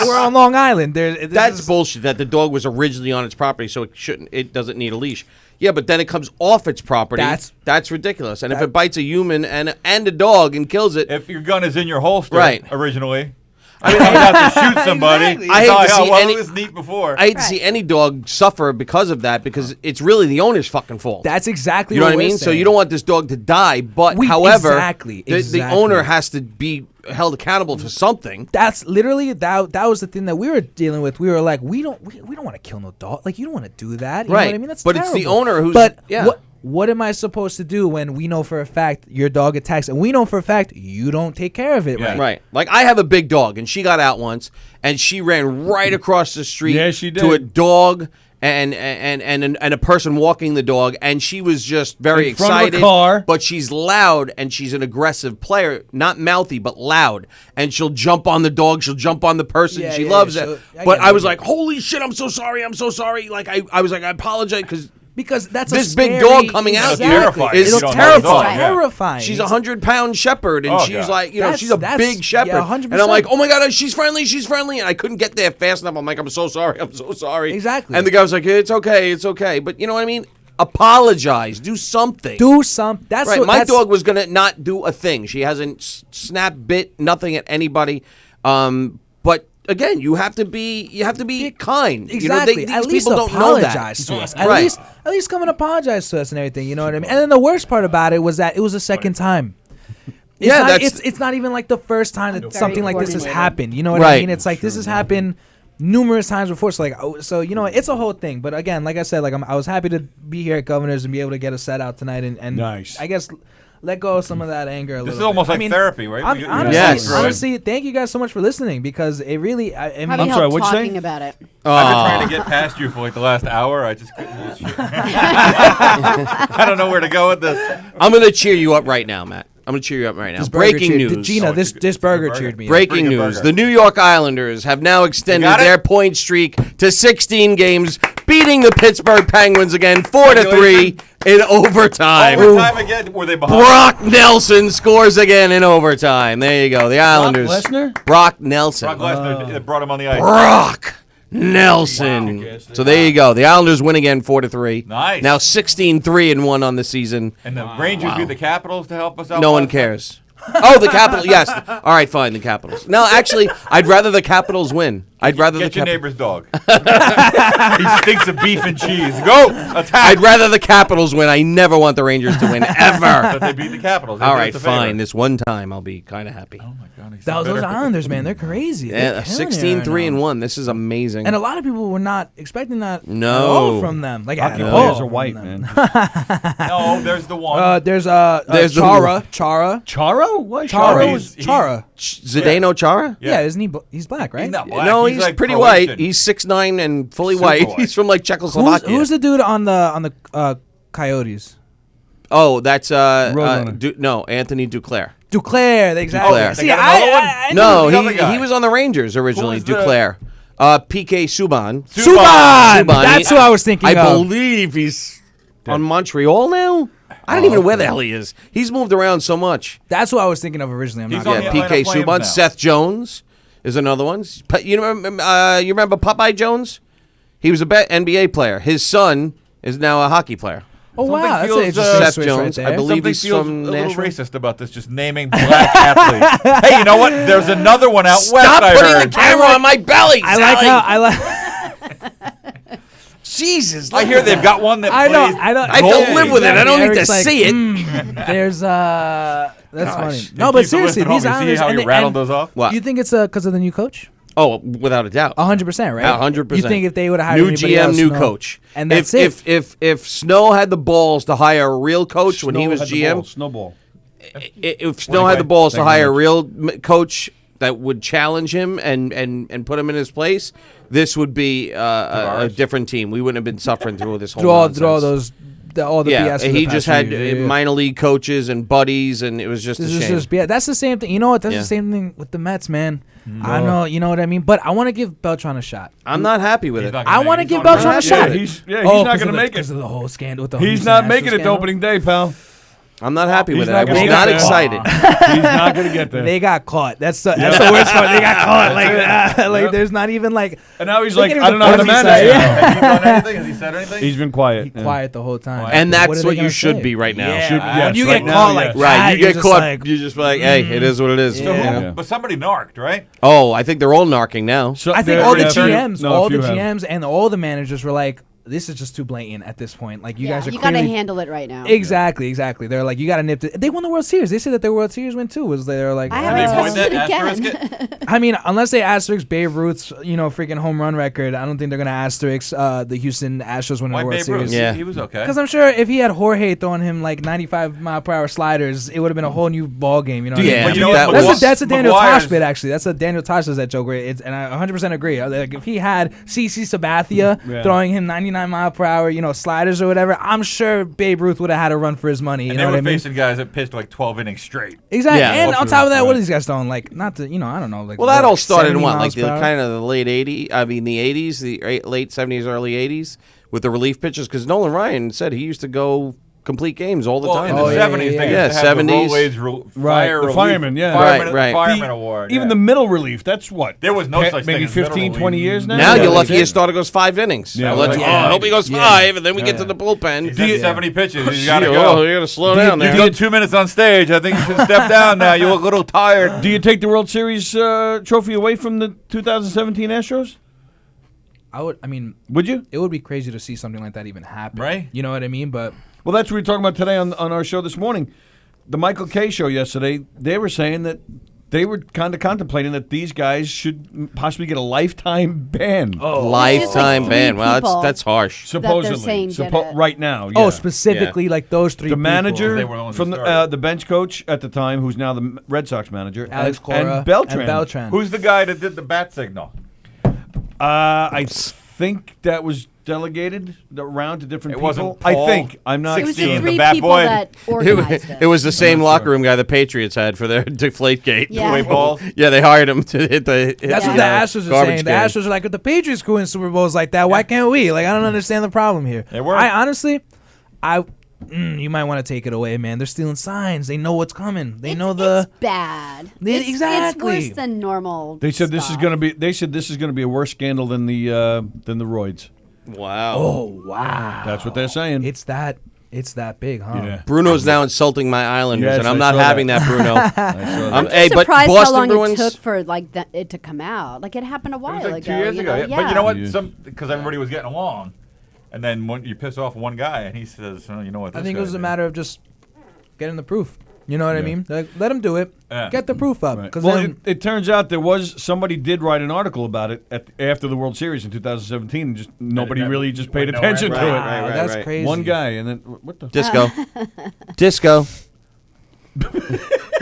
we're on Long Island. That's bullshit. That the dog was originally on its property, so it doesn't need a leash. Yeah, but then it comes off its property. That's ridiculous. And if it bites a human and a dog and kills it, If your gun is in your holster Right. originally, I mean, you have to shoot somebody. Exactly. I hate to see well, any- it was neat before. I hate to see any dog suffer because of that, because it's really the owner's fucking fault. That's exactly. You know what I we're mean? So saying. you don't want this dog to die, but however, exactly. the owner has to be held accountable for something. That's literally that was the thing that we were dealing with. We were like, we don't want to kill no dog. Like you don't want to do that. You know Right. what I mean? That's But it's the terrible. owner who's- But yeah. what am I supposed to do when we know for a fact your dog attacks and we know for a fact you don't take care of it right? Right. Like I have a big dog, and she got out once, and she ran right across the street Yeah, she to a did. dog and a person walking the dog, and she was just very In front of a excited. car. But she's loud, and she's an aggressive player, not mouthy, but loud. And she'll jump on the dog, she'll jump on the person. Yeah, she yeah, loves so- it. I But get I it. was like, holy shit, I'm so sorry. Like I was like, I apologize Because that's this a big scary, dog coming out exactly. here terrifying. is You don't know the terrifying. dog, yeah. Terrifying. She's a 100-pound shepherd, and Oh, she's God. like, That's- she's a that's- big shepherd. yeah, 100%. And I'm like, oh my God, she's friendly, and I couldn't get there fast enough. I'm like, I'm so sorry. Exactly. And the guy was like, it's okay. But you know what I mean? Apologize. Do something. Do something. That's right. what, My that's, dog was gonna not do a thing. She hasn't snapped, bit nothing at anybody. But again, you have to be kind. Exactly. You know, these at least people don't know that. apologize to us. At Right. least come and apologize to us and everything. You know what I mean? And then the worst part about it was that it was a second time. It's Yeah, not, that's- it's not even like the first time that Very something like this has coordinated. happened. You know what I Right. mean? It's like this has happened numerous times before. So so you know, it's a whole thing. But again, like I said, like I was happy to be here at Governor's and be able to get a set out tonight and Nice. I guess let go of some of that anger a little is almost bit. like therapy, right? I'm- You honestly, Yes. honestly, thank you guys so much for listening because it really. How do you I'm sorry, help what'd you say? talking about it? I've been trying to get past you for like the last hour. I just couldn't. I don't know where to go with this. I'm gonna cheer you up right now, Matt. I'm gonna cheer you up right now. This burger Breaking cheered- news. Gina, Oh, this it's a this good burger burger. cheered me up. Breaking Pretty good news. burger. The New York Islanders have now extended got it? their point streak to 16 games, beating the Pittsburgh Penguins again 4-3 in overtime. Overtime again? Were they behind? Brock Nelson scores again in overtime. There you go. The Islanders. Lesnar? Brock Nelson. Brock Lesnar brought him on the ice. Brock Nelson. Wow. So there you go. The Islanders win again 4-3. Nice. Now 16-3-1 on the season. And the Rangers beat the Capitals to help us out. No one last cares. Oh, the Capitals. Yes. All right, fine. The Capitals. No, actually, I'd rather the Capitals win. I'd rather Get the your neighbor's dog. He stinks of beef and cheese. Go attack. I'd rather the Capitals win. I never want the Rangers to win ever. But they beat the Capitals. They All did right, us a favor. fine. This one time, I'll be kind of happy. Oh my God, he's Those bitter. Islanders, man, they're crazy. They're Yeah, killing it 16-3-1. This is amazing. And a lot of people were not expecting that at No. all from them. Like Hockey at players all are white, from them. man. No, there's the one. There's There's the- Chara. Charo? What? Chara. He's- Chara. Zdeno Chara? Yeah, isn't he? He's black, right? He's not black. No, he's like pretty Croatian. white. He's 6'9" and fully Super white. white. He's from like Czechoslovakia. Who's the dude on the Coyotes? Oh, that's Roadrunner. no, Anthony Duclair. Duclair, exactly. Duclair. They See, got another one? I No, Who's the other guy? he was on the Rangers originally. Who was the- Duclair. PK Subban. Subban! Subban. That's who I was thinking I of. believe he's on Montreal now. I don't even know where the hell he is. He's moved around so much. That's who I was thinking of originally. I'm He's not on Yeah, the gonna lie. Atlanta PK Flames Subban. now. Seth Jones is another one. You remember Popeye Jones? He was a NBA player. His son is now a hockey player. Oh wow, Something that's an feels, interesting Seth switch Jones, right I there. believe Something he's feels from a little Nashville. racist about this, just naming black athletes. Hey, you know what? There's another one out west. Stop I putting heard. the camera on my belly. I like Sally. how I like. Jesus, I hear they've got one that I know, plays I know. I have to goalie. live with it. I don't need to Eric's like, see it. There's that's Gosh. funny. You No, but keep the seriously, list at home. these You see Islanders how and you they- rattled and those off? What? You think it's because of the new coach? Oh, without a doubt. 100%, right? 100%. You think if they would have hired new anybody GM, else, new no. coach, and that's if Snow had the balls to hire a real coach when he Snow was had the GM, ball, Snowball. if Snow had the balls to Thank you, hire a Mike. real coach that would challenge him and put him in his place, this would be a different team. We wouldn't have been suffering through this whole nonsense. all those all the Yeah, BS. from he the just past had few years. Yeah. minor league coaches and buddies, and it was just This a is shame. just BS. That's the same thing. You know what? That's Yeah. the same thing with the Mets, man. I know, you know what I mean. But I want to give Beltran a shot. I'm not happy with He's it. not gonna I make want it. to give He's not Beltran a gonna shot. make it. He's not going to make it. because of the whole scandal. With the He's Houston not Astros making it to scandal. opening day, pal. I'm not happy He's with it. not I was gonna not get there. excited. He's not going to get there. They got caught. That's the worst part. They got caught. Like Yep. there's not even like. And now he's Look like, at him, I don't know how to the first manage he it. said, Has he done anything? Has he said anything? He's been quiet. yeah. Quiet the whole time. And What that's are they what you gonna should say? be right now. Yeah. Should- yes, When you right get now, caught yes. like Right, that, you you're get just caught. like, You're just like, hey, it is what it is. So you who- know? But somebody narked, right? Oh, I think they're all narking now. So I think there- all the yeah, GMs, no, a all the few have. GMs, and all the managers were like, "This is just too blatant at this point. Like you guys are you got to clearly handle it right now. exactly. They're like, you got to nip it. They won the World Series. They said that their World Series win too. Was they're like, I They haven't point touched that it asterisk again. it? I mean, unless they asterisk Babe Ruth's, freaking home run record, I don't think they're gonna asterisk the Houston Astros winning Why the World Babe Ruth? Series. Yeah. He was okay. Because I'm sure if he had Jorge throwing him like 95-mile-per-hour sliders, it would have been a whole new ball game. You know? what I Yeah, mean? But you know that what? was- That's a Daniel McGuire's- Tosh bit actually. That's a Daniel Tosh does that joke where it's, and I 100% agree. Like if he had CC Sabathia Yeah. throwing him 99-mile-per-hour, sliders or whatever, I'm sure Babe Ruth would have had a run for his money. You And know they what were I mean? facing guys that pitched like 12 innings straight. Exactly. Yeah. And Most on of top of them, that, what right. are these guys throwing? Like not to, I don't know. Like Well, that all what, started in 70 what, like miles the per hour? kind of the late '80s. I mean, the '80s, late '70s, early '80s, with the relief pitchers. Because Nolan Ryan said he used to go complete games all the Well, time. in the Oh, yeah, 70s, yeah, they yeah. used to have the 70s. Rolaids Right, fire the relief- fireman, yeah. Fireman, Right. fireman The- award. Even yeah. the middle relief, that's what? There was no such maybe thing as middle 15, 20 relief. years now? Now Yeah, you're lucky that's your it. starter goes 5 innings. Yeah, Let's, right. I hope he goes Yeah. 5, and then we get Yeah. to the bullpen. He's had 70 pitches. He's got to Oh, go. you got to slow Do you- down do there. You've done 2 minutes on stage. I think you should step down now. You're a little tired. Do you take the World Series trophy away from the 2017 Astros? I mean, Would you? it would be crazy to see something like that even happen. Right. You know what I mean? But Well, that's what we were talking about today on our show this morning. The Michael Kay show yesterday, they were saying that they were kind of contemplating that these guys should possibly get a lifetime ban. Lifetime three ban. Well, people that's harsh. Supposedly. saying did it. Right now. Yeah. specifically like those three. the people. manager They were the ones from who the started. bench coach at the time, who's now the Red Sox manager, Alex Cora and Beltran. And Beltran. Who's the guy that did the bat signal? I think that was delegated around to different It people. wasn't I Paul. think. I'm not. It was the 16, the three bat people boy. that It, organized it. it was the same not locker sure. room guy the Patriots had for their deflate gate. Yeah. Play balls. Yeah, they hired him to hit the. That's Yeah. what the Astros are garbage saying. The can. Astros are like, if the Patriots go in Super Bowls like that, why can't we? Like, I don't understand the problem here. They were. I honestly, you might want to take it away, man. They're stealing signs. They know what's coming. They know It's bad. It's Exactly. worse than normal. They said this is stuff. going to be. They said this is going to be a worse scandal than the roids. Wow. Oh wow, That's what they're saying. it's that It's that big, huh? Yeah. Bruno's now insulting my Islanders, Yes, and I'm I not saw having that. that, Bruno. I'm hey, but surprised Boston how long Bruins. it took for like it to come out. Like it happened a It while was like ago. 2 years you ago. know? Yeah. But you know what? Yeah. Because everybody was getting along, and then when you piss off one guy, and he says, "Oh, you know what?" I this think it guy was a did?" matter of just getting the proof. You know what I mean? Like, let him do it. Yeah. Get the proof up. Right. Because Well, then it turns out there was somebody did write an article about it after the World Series in 2017, and just nobody never really just paid went nowhere. attention to Right, it. right, that's right. crazy. One guy, and then what the Disco. Disco.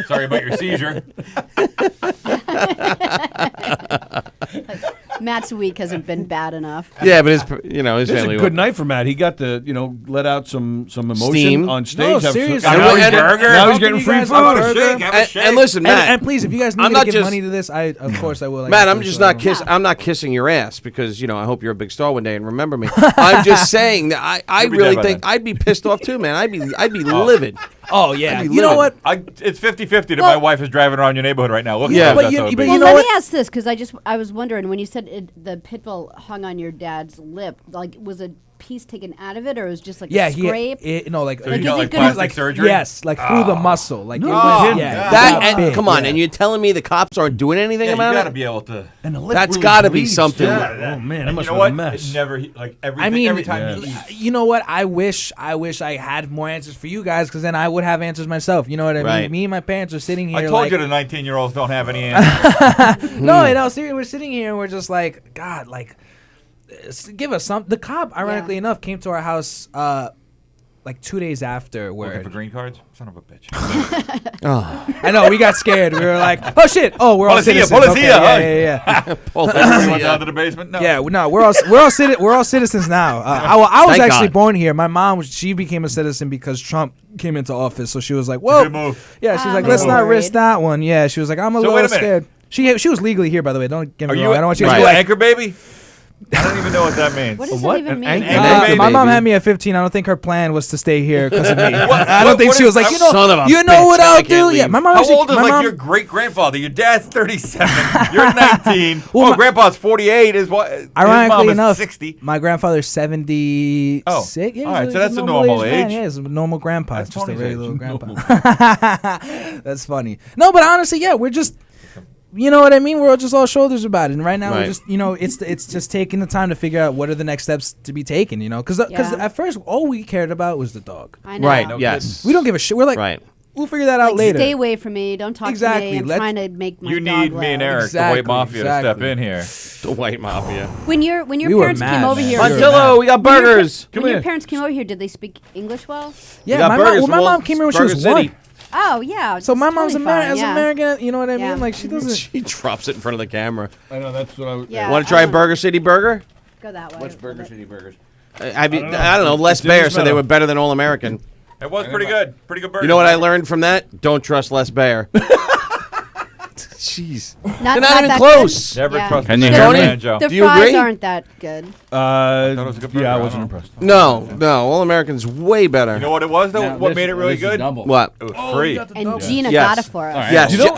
Sorry about your seizure. Matt's week hasn't been bad enough. Yeah, but his This is family. a good night for Matt. He got to let out some emotion Steam. on stage. No, have some- seriously. and now he's And- getting, and- now he's How getting can free you guys food. have a burger? And listen, Matt. and please, if you guys need I'm me to not give just- money to this, of course I will. Like, Matt, I'm this, just so- not kissing. I'm not kissing your ass because I hope you're a big star one day and remember me. I'm just saying that I You'll be really dead by think then. I'd be pissed off too, man. I'd be livid. Oh yeah. I'd be You know livid. what? It's 50-50 that Well- my wife is driving around your neighborhood right now. Looking Yeah, at but us, you- that's how it but be. Well, know let what? me ask this because I was wondering when you said the pit bull hung on your dad's lip, like was a piece taken out of it or it was just like Yeah, a scrape? like So you is got it like gonna- plastic like surgery? yes, like through the muscle, like it No. was, Oh, yeah, God. That that and big, come on, yeah. and you're telling me the cops aren't doing anything Yeah, you about got to it? be able to. And the lip That's really gotta be bleeds, something. too. Yeah. Oh man, that And must you know have been what? a mess. It never like everything. I mean, every time you eat. you know what? I wish I had more answers for you guys because then I would have answers myself. You know what I Right. mean? Me and my parents are sitting here. I told like, you the 19-year-olds don't have any answers. No, seriously, we're sitting here and we're just like, God, like, give us some. The cop, ironically enough, came to our house like 2 days after. Looking Where for green cards? Son of a bitch. I know we got scared. We were like, oh shit, oh we're all Policia, citizens. policia, Okay, huh? yeah. Everybody went down to the basement? No. Yeah, no, we're all citizens now. I was Thank actually God. born here. My mom, she became a citizen because Trump came into office. So she was like, "Whoa, Good move. yeah." She's like, I'm "Let's not worried. risk that one." Yeah, she was like, "I'm a So wait little a minute. scared." She was legally here, by the way. Don't get Are me you wrong. I don't want you are to you be an like. anchor baby? I don't even know what that means. What does What? that even An mean? anchor? Anchor baby? My mom had me at 15. I don't think her plan was to stay here because of me. I don't what- think what she is- was like, Son of a you know bitch, what I I'll can't do? leave. Yeah, my mom. How actually- old is my like mom, your great grandfather? Your dad's 37. You're 19. Well, oh, my- grandpa's 48. Is what? His mom Ironically is enough, 60. my grandfather's 76. Oh, Yeah, all right, he's so that's a a normal man. age. Yeah, he's a normal grandpa. That's It's just a Tony's very age. little grandpa. That's funny. No, but honestly, yeah, we're just. You know what I mean? We're just all shoulders about it, and right now we're Right. just, it's just taking the time to figure out what are the next steps to be taken. Because Yeah. at first all we cared about was the dog. I know. Right. No yes. We don't give a shit. We're like, Right. we'll figure that out Like, later. stay away from me. Don't talk Exactly. to me. I'm Let's- trying to make my You dog need me and live. Eric, the Exactly, white mafia, to step exactly. in here. The white mafia. When your We were parents came mad, over man. here, We were Montillo, we got when your pa- burgers. when your parents came over here, did they speak English well? Yeah, got my burgers mom. from My mom came here when she Burger was City. 1. Oh yeah. So it's my mom's totally fine, yeah. American. You know what I Yeah. mean? Like she doesn't. She drops it in front of the camera. I know that's what I was. Yeah. Want to try I don't- Burger City Burger? Go that way. What's Burger City Burgers? I don't know. Les It's in Bear this said they meadow. were better than All American. It was pretty good. Pretty good burger. You know what I learned from that? Don't trust Les Bear. Jeez. Not, They're not not even that close. good? Never Yeah. trust Can you the hear Tony? me? Banjo. The Do you fries agree? aren't that good. thought it was a good burger. Yeah, I I wasn't don't know. impressed. No. All American's way better. You know what it was though? Now, what this- made it really this is good? double. What? It was free. And Gina Yes. got it for us. All right. Yes, You know-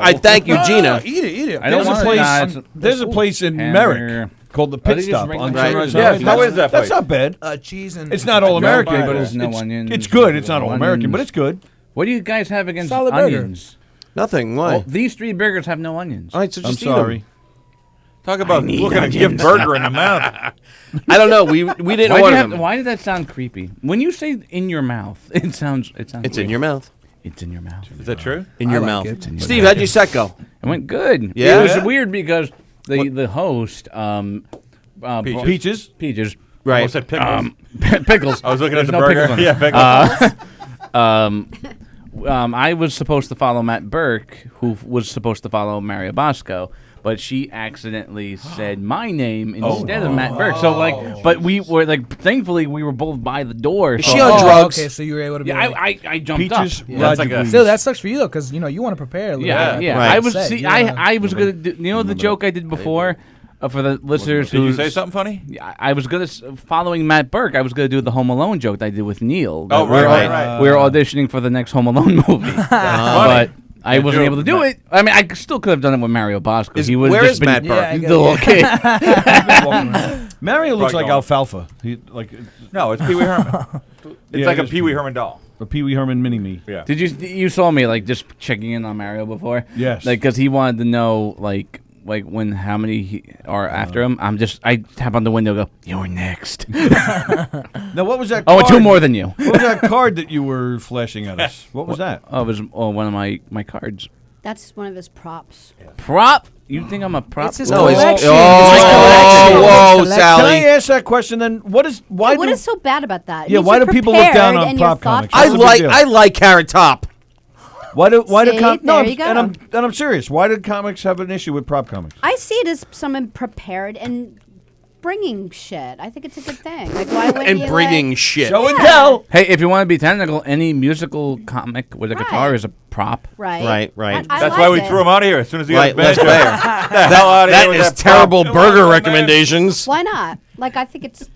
I thank you, Gina. Eat it. I don't There's a want place. it. There's a place in Hamburger. Merrick called the Are they Pit just Stop regular on Right. Sunrise Yes, Island. how is that That's place? not bad. Cheese and. It's not all American, buy but it. it's No it's, onions, it's good. It's not no all American, onions. but it's good. What do you guys have against Solid burger. onions? Nothing. Why? Well, these 3 burgers have no onions. All right, so I'm just eat 'em. sorry. Talk about looking a gift burger in the mouth. I don't know. We didn't order them. Why did that sound creepy? When you say in your mouth, it sounds. It's weird. in your mouth. It's in your mouth. Is that true? In your like mouth. it. Steve, how'd your set go? It went good. Yeah? It was Yeah? weird because the host Peaches. Peaches. Right. Almost said pickles. Pickles. I was looking at There's the no burger. pickles on it. Yeah, pickles. I was supposed to follow Matt Burke, who was supposed to follow Mario Bosco, but she accidentally said my name instead of Matt Burke. So but we were thankfully we were both by the door. Is so- she on drugs? Okay, so you were able to. Be Yeah, like, I jumped Peaches, up. That's like a- Still, that sucks for you though, because you want to prepare. A little Yeah, bit. yeah. Right. I was Set, see. you wanna- I was gonna do. You know the joke I did before for the listeners Did you who say something funny? I was gonna following Matt Burke. I was gonna do the Home Alone joke that I did with Neil. Oh, That we're right. We were auditioning for the next Home Alone movie. But I Yeah, wasn't Joe, able to do Matt- it. I mean, I still could have done it with Mario Bosco. Where is Matt Burke? The little kid. Mario looks like Probably alfalfa. No, it's Pee Wee Herman. It's Yeah, like it a is Pee Wee Herman doll. A Pee Wee Herman mini-me. Yeah. Did you saw me like just checking in on Mario before? Yes. Like because he wanted to know like when how many are after him. I tap on the window, and go, "You're next." Now, what was that? Oh, card? 2 more than you. What was that card that you were flashing at us? What was that? Oh, it was one of my cards. That's one of his props. Prop? You think I'm a prop? It's his No, he's- collection. whoa, It's his Sally. Can I ask that question then? What is so bad about that? It Yeah, means why you're do people look down prepared on and you're prop comics? thoughtful. I like Carrot Top. Why do See? There you go. and I'm serious. Why do comics have an issue with prop comics? I see it as someone prepared and bringing shit. I think it's a good thing. Like why wouldn't you like, shit. Show and tell. Hey, if you want to be technical, any musical comic with a guitar is a prop. Right. Right. I That's like why we it. threw him out of here as soon as he Right, got Les his Bayer. banjo. The hell out of That here with is that terrible prop. burger Come on, recommendations. Why not? Like I think it's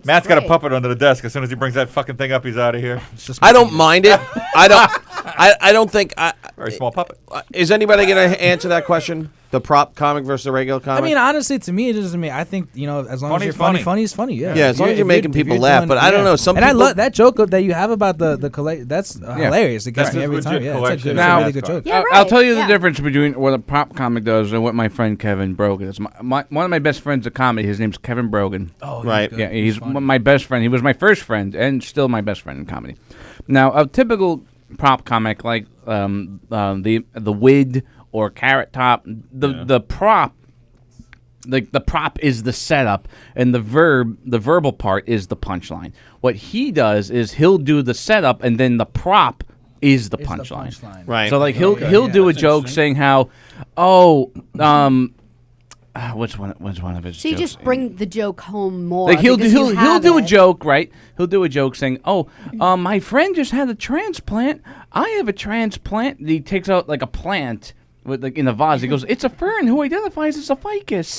Matt's got a great. puppet under the desk. As soon as he brings that fucking thing up, he's out of here. I don't mind it. I don't think. Very small puppet. Is anybody going to answer that question? The prop comic versus the regular I comic? mean, honestly, to me, it doesn't mean. I think as long as you're funny is funny. Yeah. Yeah, as long as you're making people laugh. But I don't know. Some and people. I love that joke that you have about the collect. That's hilarious. It gets That's me a every legit time. Yeah, it's a collection good, of it's a really mascots. good joke. Yeah, I'll right. tell you the Yeah. difference between what a prop comic does and what my friend Kevin Brogan is. One of my best friends at comedy, his name's Kevin Brogan. Oh, Right. Yeah, he's my best friend. He was my first friend and still my best friend in comedy. Now, a typical prop comic like the Wid or Carrot Top, the prop. Like the prop is the setup, and the verbal part is the punchline. What he does is he'll do the setup, and then the prop is the punchline. Right. So like he'll do a joke saying how, what's one of his? So you jokes? just bring the joke home more. Like he'll because you do have a it. joke, right? He'll do a joke saying, my friend just had a transplant. I have a transplant." He takes out like a plant. With, like in a vase, he goes, "It's a fern who identifies as a ficus."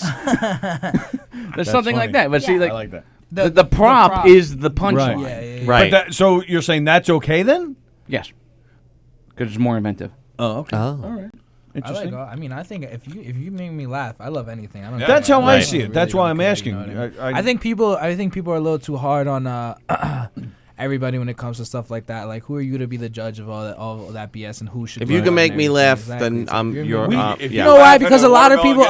There's something funny. like that. But see, Yeah. like I like that. the prop is the punchline. Right. Right. But so you're saying that's okay then? Yes, because it's more inventive. Oh, okay. Oh. All right. I Interesting. like. I mean, I think if you make me laugh, I love anything. I don't. That's how I Right. see it. That's why I'm asking. You know what I mean? I think people are a little too hard on everybody when it comes to stuff like that. Like, who are you to be the judge of all that BS and who should? If you learn can and make me everything? laugh, Exactly. then So I'm if you're your. making- if Yeah. You know why? Laughing Because at a lot of watermelon people,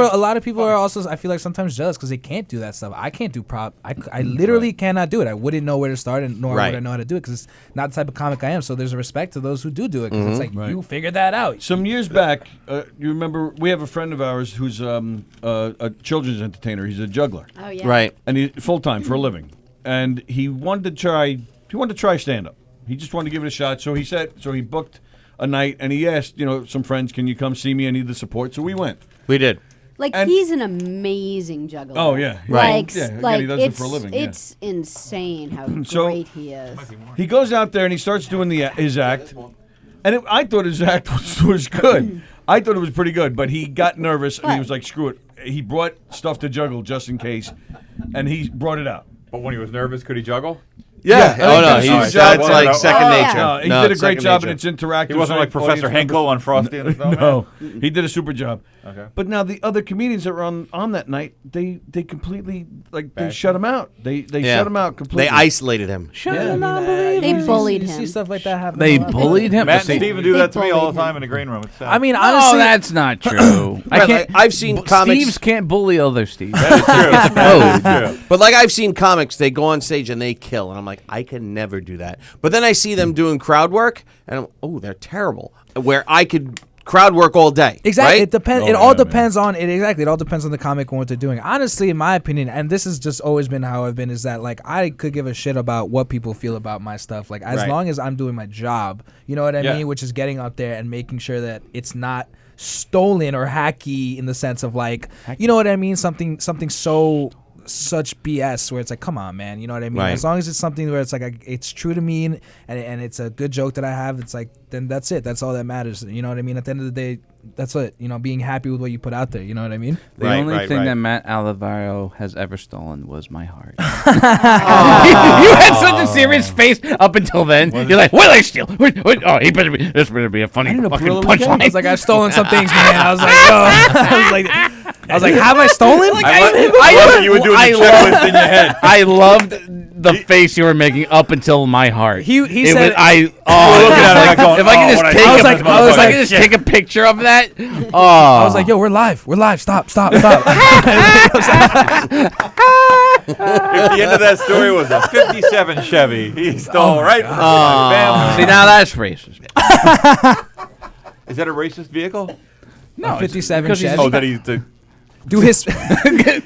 gets a lot of people are also. I feel like sometimes jealous because they can't do that stuff. I can't do prop. I literally cannot do it. I wouldn't know where to start, and nor Right. would I know how to do it because it's not the type of comic I am. So there's a respect to those who do it because it's like Right. you figured that out. Some years back, you remember we have a friend of ours who's a children's entertainer. He's a juggler, Oh yeah. Right. and he full time for a living. And he wanted to try stand up. He just wanted to give it a shot. So he booked a night, and he asked some friends, "Can you come see me? I need the support." So we went. We did. Like And- he's an amazing juggler. Oh, yeah. Right. Like, Yeah, again, like he does it it's for a living, yeah. it's insane how So- great he is. He goes out there and he starts doing his act, and I thought his act was good. I thought it was pretty good, but he got nervous and he was like, "Screw it." He brought stuff to juggle just in case, and he brought it out. But when he was nervous, could he juggle? Yeah. Oh no, He's he's job. that's like second Oh, yeah. nature. No, he No, did a it's great second job, nature. and it's interactive. He wasn't like so Professor audience Henkel members- on Frosty and the Snowman? No, he did a super job. Okay. But now the other comedians that were on that night, they completely they Bashed shut him out. They Yeah. shut him out completely. They isolated him. They bullied You him. see stuff like that happen. They a lot. bullied him. Matt and See- Steven do They that to me all bullied the time him. in the green room. It's sad. I mean, Oh, honestly, that's not true. I Right, can't. like, I've seen comics- Steve's can't bully other Steve. that is true. That is true. But like I've seen comics, they go on stage and they kill, and I'm like, I can never do that. But then I see them doing crowd work, and they're terrible. Where I could crowd work all day. Exactly. Right? It depends. Oh, It all yeah, depends on it. Exactly. It all depends on the comic and what they're doing. Honestly, in my opinion, and this has just always been how I've been, is that like I could give a shit about what people feel about my stuff. Like as Right. long as I'm doing my job, you know what I Yeah. mean? Which is getting up there and making sure that it's not stolen or hacky in the sense of like, you know what I mean? Something such BS where it's like, come on, man, you know what I mean? Right. As long as it's something where it's like it's true to me and it's a good joke that I have, it's like then that's it. That's all that matters. You know what I mean? At the end of the day, that's it. You know, being happy with what you put out there. You know what I mean? The only thing that Matt Alvaro has ever stolen was my heart. You had such a serious face up until then. You're like, what did I steal? Oh, this better be a funny fucking punchline. I was like, I've stolen some things, man. I was like, yo. I was like, have I stolen? I love that you were doing the checklist in your head. I loved the face you were making up until my heart. He It said, was- I if I could just take I was a, like, if I could just take a picture of that. Oh, I was like, yo, we're live. Stop. If the end of that story was a 57 Chevy, he stole right from my family. see, now that's racist. Is that a racist vehicle? No, 57 because he's- Chevy. Oh, that he's the... Do his.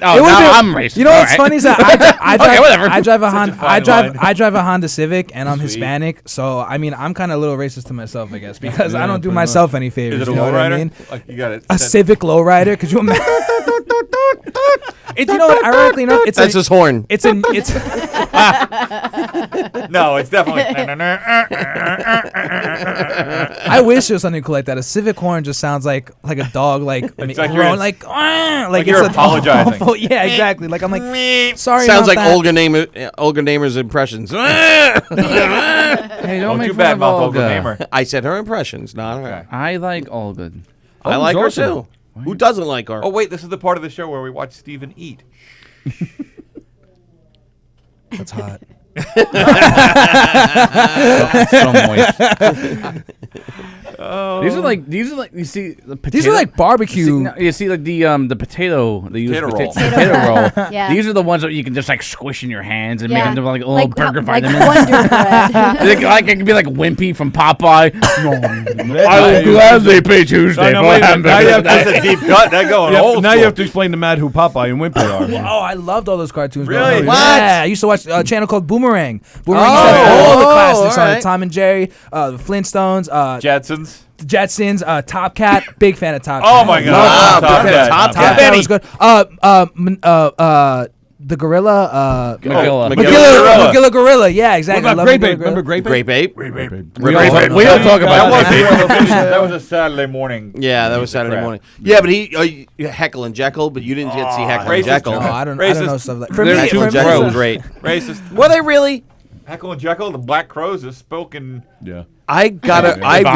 Oh, now I'm racist. You know what's funny is that I drive, whatever. I drive a Honda. fine line. I drive a Honda Civic, and I'm Hispanic. So I mean, I'm kind of a little racist to myself, I guess, because I don't do myself any favors. Is it a you know what I lowrider? mean? Like, you got it. A Civic lowrider? Could you imagine? You know what? Ironically enough, That's his horn. It's No, it's definitely... I wish it was something cool like that. A Civic horn just sounds like a dog, like like grown, you're- like you're it's apologizing. awful- yeah, exactly. Like I'm like, sorry. Sounds about like that. Olga Namer's impressions. Hey, Don't make you fun bad of mouth Olga Olga. Namer. I said her impressions, not her. I like Olga. I like her awesome. too. Who doesn't like her? Oh, wait, this is the part of the show where we watch Steven eat. That's hot. So moist. These are like you see the potato. These are like barbecue. You see like the potato they use Potato roll. potato roll. Yeah. These are the ones that you can just like squish in your hands and Yeah. make them like little burger like vitamins. Wonder Bread. Like it could be like Wimpy from Popeye. I will gladly pay Tuesday No, for wait a minute. hamburger. Now you have- That's a deep cut. That going old Now you school. have to explain to Matt who Popeye and Wimpy are. Oh, I loved all those cartoons. Really? growing up. What? Yeah, I used to watch a channel called Boomerang. Boomerang Oh, used to have all the classics on alright. it. Tom and Jerry, the Flintstones, Jetsons. Jetsons, Top Cat. Big fan of Top Cat. Oh, my God. Top Cat. Top Cat was good. The gorilla. Magilla Gorilla. Yeah, exactly. What I about love Grape Magilla Ape? Gorilla. Remember Grape Ape? Grape Ape. We don't talk about That that. that was a Saturday morning. Yeah, that was Saturday morning. Yeah, but he Heckle and Jekyll, but you didn't get to see Heckle and racist. Jekyll. No, I don't know Racist. stuff like. For They're me, too for Heckle and me, Jekyll gross. were great. Racist. Were they really? Heckle and Jekyll, the Black Crows, is spoken. Yeah. I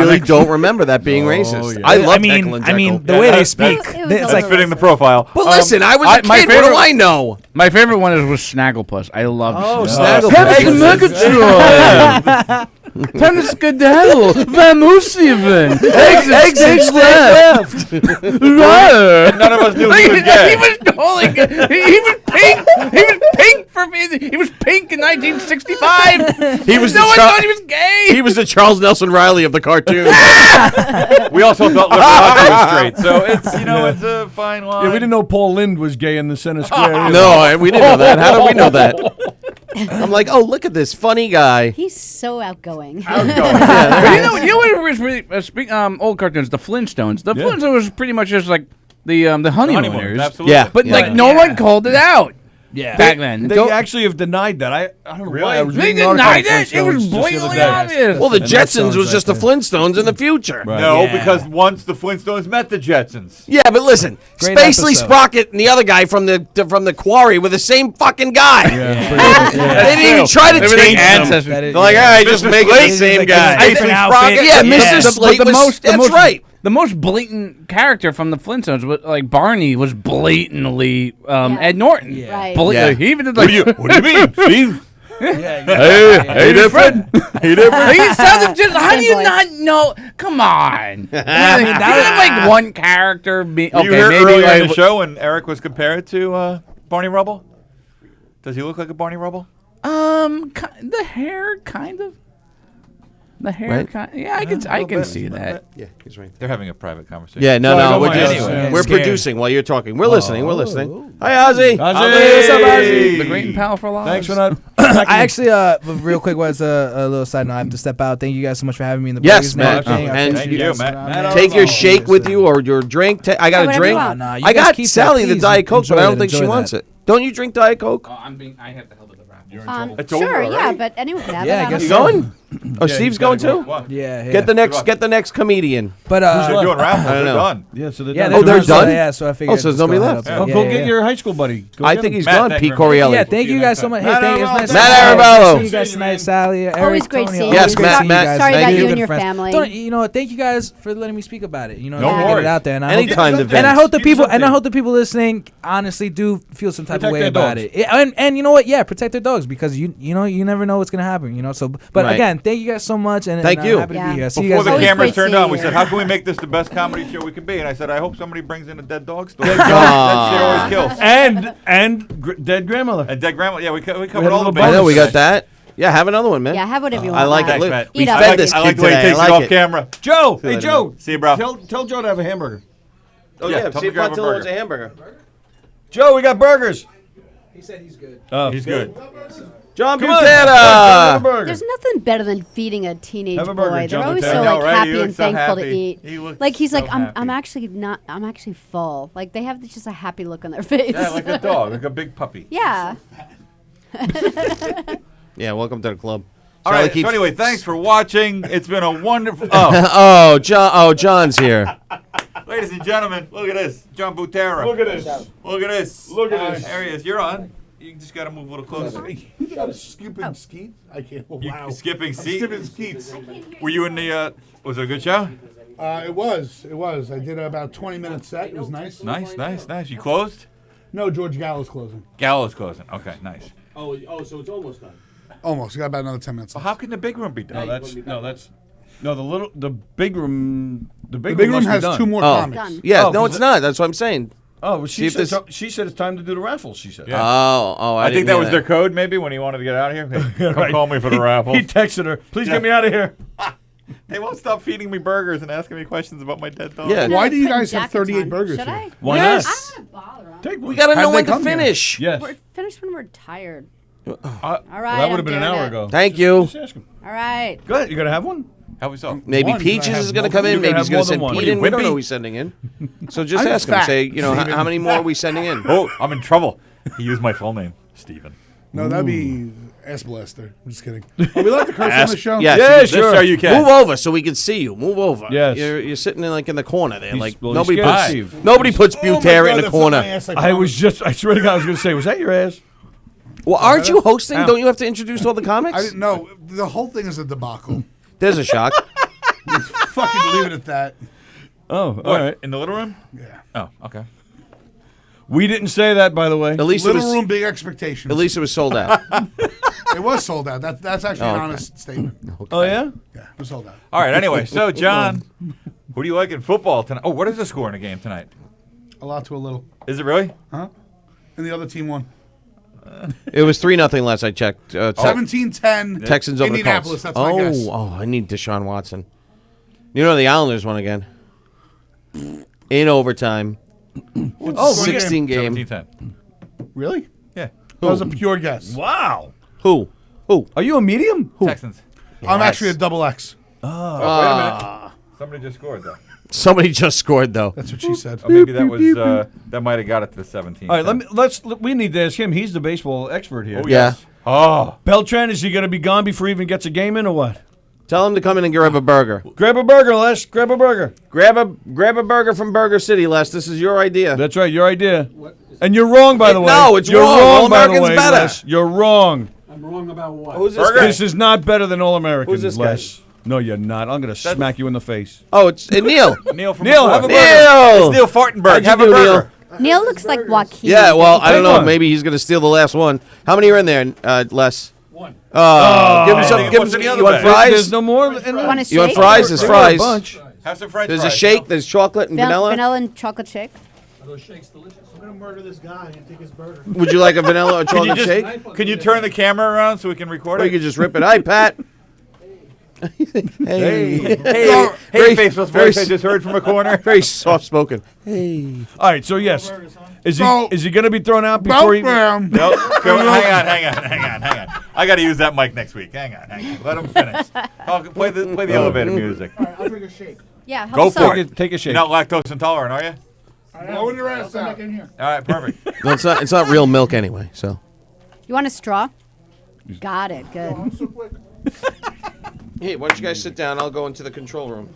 really don't remember that being racist. yeah. I love I mean, Heckle and Jekyll. the way they that's- speak, It was it's a That's like fitting the profile. But listen, I was a my kid. What do favorite- I know? My favorite one was Snagglepuss. I love Snagglepuss. Hey, Murgatroyd! Time to skedaddle! Vamoose even! Exit stage left! Rawr. None of us knew he was He gay. was calling. He was pink. He was pink for me. He was pink in 1965. He was no the one Char- thought he was gay. He was the Charles Nelson Riley of the cartoon. We also thought Liv Roger was straight. So it's, it's a fine line. Yeah, we didn't know Paul Lind was gay in the center square. either. No, we didn't know that. How did we know that? I'm like, oh, look at this funny guy. He's so outgoing. But you know what was really old cartoons? The Flintstones. The Flintstones was pretty much just like the honeymooners. Absolutely. Yeah. But like no one called it out. yeah. Back then. They actually have denied that. I don't know why. I was They reading an article denied on it. It was Flintstones just the other blatantly day. obvious. Well, the And that Jetsons sounds was just the right Flintstones in the future. Right. No, Yeah. because once the Flintstones met the Jetsons. Yeah, but listen, Great Spacely episode. Sprocket and the other guy from the Quarry were the same fucking guy. They didn't even try to They were like change them. ancestors. They're like, all right, just make it the same guy. Different outfit. Yeah, Yeah. Mr. Slate But was. That's right. The most blatant character from the Flintstones, was, like Barney, was blatantly Ed Norton. Yeah. Right. Yeah. He even did like. What do you mean, Steve? Hey, different. Hey, different. He sounded just. How Same do you voice. not know? Come on. I mean, You that have like one character. Okay, You heard maybe earlier like in the show when Eric was compared to Barney Rubble? Does he look like a Barney Rubble? the hair kind of. The hair Right? kind. Yeah, I can see that. Yeah, he's right. They're having a private conversation. Yeah, no, So I no, don't we're mind just anyway. we're Scared. producing while you're talking. We're listening. We're listening. Hi, Ozzy. Ozzy. What's up, Ozzy? The great and powerful lives. Thanks for not. I actually, real quick, was a little side note. I have to step out. Thank you guys so much for having me in the Yes, Burgers man. and everything. I And appreciate you, guys Matt. around Matt, there. Take your Oh, shake with you or your drink. I got a whatever drink. you want. Nah, you I guys got keep that, Sally the please. Diet Coke, but I don't Enjoy think she that. wants it. Don't you drink Diet Coke? I have to help with the wrap. It's over Sure, yeah, already? but anyone can have Yeah, it. I guess You so. going? Oh, Steve's going too. Yeah, Get the next comedian. But They're doing raffles. I don't They're know. done. Yeah, so they're yeah, done. they're done? Yeah, so I figured. Oh, so there's nobody left. Oh, go get your high school buddy. Go I get think him. he's Matt, gone. thank Pete you very much. Corielli. Yeah, thank you guys so much. Hey, Matt thank you. It was nice Matt to Aravallo. see you guys tonight, Sally. Eric, Always great Tony, seeing always Yes, great Matt, seeing Matt, you guys. sorry thank about you. you Good and your friends. family. You know what? Thank you guys for letting me speak about it. You know, No I get worries. it out there. And I Any hope kind of and I event. hope the people something. and I hope the people listening honestly do feel some type Protect of way their about dogs. it. And you know what? Yeah, protect their dogs because you know you never know what's gonna happen. You know. So, but Right. again, thank you guys so much. And Thank and you. I'm happy to be here. See you Before guys the later. cameras great turned seeing on, we you. said, "How can we make this the best comedy show we can be?" And I said, "I hope somebody brings in a dead dog story." Dead That dog. shit always kills. And dead grandmother. And dead grandma. Yeah, we covered had a all the little bases. I know we got that. Yeah, have another one, man. Yeah, have whatever you I want. like Matt. it. Look, Matt. we Eat up. fed this I kid like the way he today. takes I it like off it. camera. Joe, See you hey later, Joe. man. See you, bro. Tell Joe to have a hamburger. Oh Yeah, yeah, tell see him if to grab a Patillo wants a burger. hamburger. Joe, we got burgers. He said he's good. Oh, He's good. John Come on, Butera. have a burger. There's nothing better than feeding a teenage Have a burger, boy. They're John always Butera. so I know, like right? happy He and looks so thankful to happy. eat. He looks Like he's so like, I'm happy. actually not. I'm actually full. Like they have just a happy look on their face. Yeah, like a dog, like a big puppy. Yeah. Yeah, welcome to the club. All Charlie right. keeps- So anyway, thanks for watching. It's been a wonderful. Oh, John. Oh, John's here. Ladies and gentlemen, look at this, John Butera. Look at this. Look at this. Look at this. There he is. You're on. You just got to move a little closer. You got a skipping skeet? I can't. You Wow. skipping seat? Skipping skeets. Were you in the? Was it a good show? It was. It was. I did about 20-minute set. It was nice. Nice. You closed? No, George Gallo's closing. Gallows closing. Okay, nice. Oh, so it's almost done. Almost. Got about another 10 minutes. Well, how can the big room be done? The big room. The big big room room must be has done. 2 more comics. Yeah, Oh, no, 'cause it's not. That's what I'm saying. Oh, well, See she if said she said it's time to do the raffle. She said. Yeah. Oh, I think didn't that hear was their code, maybe, when he wanted to get out of here. Hey, come Right. call me for the raffle. He texted her, "Please get me out of here." They won't stop feeding me burgers and asking me questions about my dead dog. Yeah. Why do you Putting guys have jackets 38 on. burgers Should here? I? Why Yes. not? I don't bother them. Take one. We gotta How know did when they to come here? finish. Yes. We're finished when we're tired. All All right. that would have been an I'm hour doing ago. Thank you. Just ask him. All right. Go ahead. You gonna have one? How we saw? Maybe One, Peaches I have is going to more come than- in. You Maybe can he's have going more to than send one. Pete What are you, in. We don't know wimpy? who he's sending in. So just I'm ask him. fat. Say, how many more are we sending in? Oh, I'm in trouble. He used my full name, Steven. No, that'd be Ass Blaster. I'm just kidding. Are we allowed to curse on the show? Yes. Yeah, This sure. show you can. Move over so we can see you. Move over. Yes. You're sitting in the corner there. He's- Like well, he's nobody scared of puts Steve. nobody puts Oh my Butera God, in the that's not corner. my ass, I swear to God, I was gonna say, was that your ass? Well, aren't you hosting? Ow. Don't you have to introduce all the comics? I didn't know. The whole thing is a debacle. There's a shock. Fucking leave it at that. Oh, What, all right. in the little room? Yeah. Oh, okay. We didn't say that, by the way. At least it Little was. room, big expectations. At least it was sold out. It was sold out. That's actually an okay. honest statement. Oh yeah. Yeah, it was sold out. All right, anyway. So, John, who do you like in football tonight? Oh, what is the score in the game tonight? A lot to a little. Is it really? Huh? And the other team won. It was 3-0 last I checked. 17-10. Texans over the Indianapolis. Colts. That's my guess. I need Deshaun Watson. You know the Islanders won again. In overtime. Oh, 16 game. 17-10. Really? Yeah. That was a pure guess. Wow. Who? Are you a medium? Texans. I'm actually a double X. Oh, wait a minute. Somebody just scored, though. Somebody just scored though. That's what she said. Or maybe that was that might have got it to the 17. All right, we need to ask him. He's the baseball expert here. Oh, yes. Oh. Beltran, is he going to be gone before he even gets a game in or what? Tell him to come in and grab a burger. Grab a burger, Les. Grab a burger. Grab a burger from Burger City, Les. This is your idea. That's right, your idea. And you're wrong, by the way. No, it's you're wrong. All by the American's way, better. Les. You're wrong. I'm wrong about what? Who's this guy? This is not better than All Americans, Who's this guy? Les. No, you're not. I'm going to smack you in the face. Oh, it's Neil. Neil from Neil, before. have a burger. Neil. It's Neil Fartenberg. How'd you Have do, a burger. Neil looks like Joaquin. Yeah, well, I don't Take know. one. Maybe he's going to steal the last one. How many are in there, Les? One. Give him some. Hey, Give him what's some. in the other You want bag? fries? There's no more. Want a You want shake? fries? There's They got a fries. bunch. Have some French There's a fries. shake. There's chocolate and vanilla. Vanilla and chocolate shake. Are those shakes delicious? I'm going to murder this guy and take his burger. Would you like a vanilla or Can you chocolate shake? just can you turn the camera around so we can record Or it? you could just rip it. Hi, Pat. Hey, Very- hey, faceless voice I just heard from a corner. Very soft spoken. Hey. All right, so yes. Is he So- is he going to be thrown out before he... Beltran. Nope. Go, hang on. I got to use that mic next week. Hang on. Let him finish. Play the elevator music. I'll drink a shake. Yeah. help Go us for out. it. Take a shake. You're not lactose intolerant, are you? Blowing your ass out. In here. All right, perfect. No, it's not real milk anyway. So You want a straw? Got it. Good. I'm so quick. Hey, why don't you guys sit down? I'll go into the control room.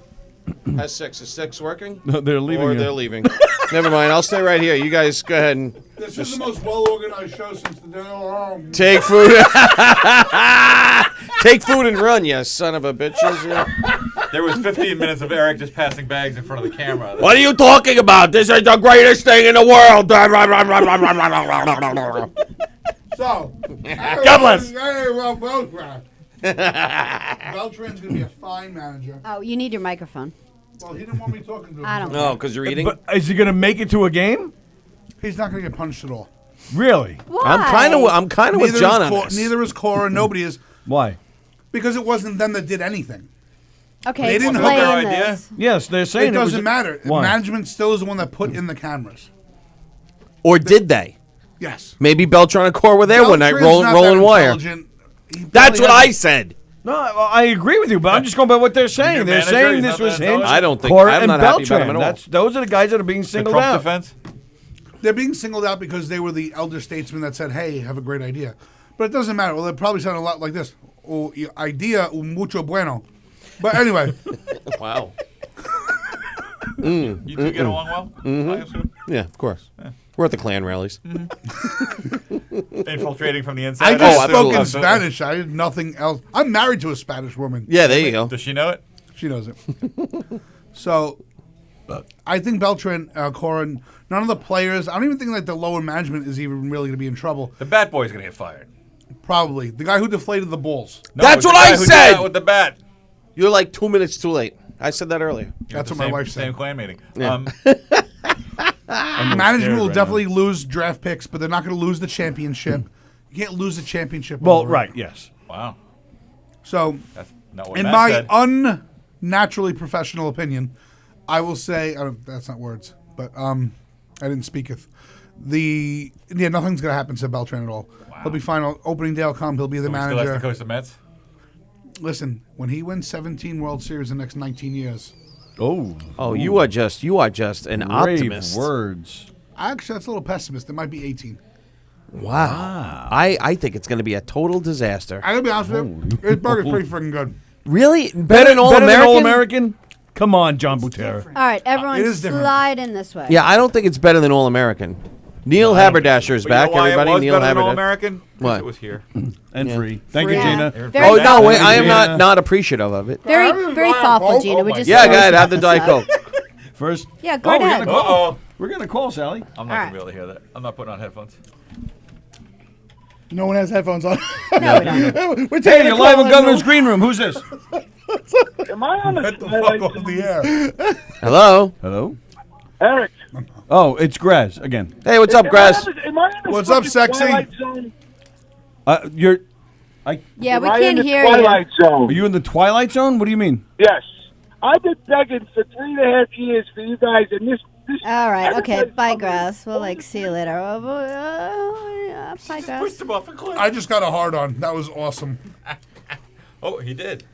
Has 6. Is 6 working? No, they're leaving. Or you. they're leaving. Never mind. I'll stay right here. You guys go ahead and This is the most well-organized show since the day. take food. Take food and run, you son of a bitches. Yeah. There was 15 minutes of Eric just passing bags in front of the camera. What are you talking about? This is the greatest thing in the world. So, God bless. Beltran's going to be a fine manager. Oh, you need your microphone. Well, he didn't want me talking to him. I don't. No, because you're eating. But is he going to make it to a game? He's not going to get punched at all. Really? Why? I'm kind of with Neither John is on Cor- this. Neither is Cora. Nobody is. Why? Because it wasn't them that did anything. Okay, They didn't explain hook their idea? this. Yes, they're saying It was doesn't matter. Why? Management still is the one that put in the cameras. Or did they? Yes. Maybe Beltran and Core were there one night Beltran's not rolling that wire. intelligent. He That's barely what has- I said. No, I agree with you, but I'm just going by what they're saying. Your They're manager, saying he's this not was that him, intelligent? I don't think. Cora, I'm and not happy about Beltran. him at all. Those are the guys that are being The singled Trump out. defense? They're being singled out because they were the elder statesmen that said, "Hey, have a great idea," but it doesn't matter. Well, it probably sounded a lot like this: "Oh, idea mucho bueno." But anyway, Wow. You two get along well? I assume? Yeah, of course. We're at the Klan rallies. Infiltrating from the I inside. just Oh, spoke in absolutely. Spanish. I did nothing else. I'm married to a Spanish woman. Yeah, there you go. Does she know it? She knows it. So, I think Beltran, Cora, none of the players. I don't even think like the lower management is even really going to be in trouble. The bat boy's going to get fired. Probably the guy who deflated the balls. No, That's the what guy I who did said! that with the bat. You're like 2 minutes too late. I said that earlier. That's The what my same- wife Same said. clan meeting. Yeah. Management will right definitely lose draft picks, but they're not going to lose the championship. You can't lose the championship. Well, over it. right, yes. Wow. So, That's not what in Matt my said. unnaturally professional opinion, I will say that's not words, but I didn't speaketh. Nothing's going to happen to Beltran at all. He'll be fine. Opening day will come. He'll be the So he still has manager. to coach the Mets? Listen, when he wins 17 World Series in the next 19 years, Oh, you are just an optimist. words. actually, that's a little pessimist. It might be 18. Wow. I think it's going to be a total disaster. I gotta be honest with you, his burger's pretty freaking good. Really? Better than All-American? All-American? Come on, John Butera. All right, everyone, it is different. slide in this way. Yeah, I don't think it's better than All-American. Neil Haberdasher is But back, you know why everybody. it was Neil better than Haberdasher. All-American? 'Cause What? It was here. And Yeah. free. Thank you, Yeah. Gina. Very Oh, no, thoughtful. wait, I am Gina. not appreciative of it. Very thoughtful, Gina. We just Yeah, go ahead, have the Diet Coke. First. Yeah, go we're ahead. gonna call. Uh-oh. We're gonna call Sally. I'm not All going to be able to hear that. I'm not putting on headphones. No one has headphones on. No, we don't. We're Hey, taking you're a live call on and Governor's Green Room. Who's this? Am I on Get the fuck off the air. Hello? Hello. Eric? Oh, it's Graz again. Hey, what's up, Grass? Am I in the What's up, fucking sexy? Twilight Zone? You're. Yeah, we Am I in can't the hear you. Twilight Zone? Are you in the Twilight Zone? What do you mean? Yes. I've been begging for 3.5 years for you guys, and this All right, okay. everybody's Bye, coming. Grass. We'll see you later. Bye, Grass. Pushed him off a cliff. I just got a hard on. That was awesome. Oh, he did.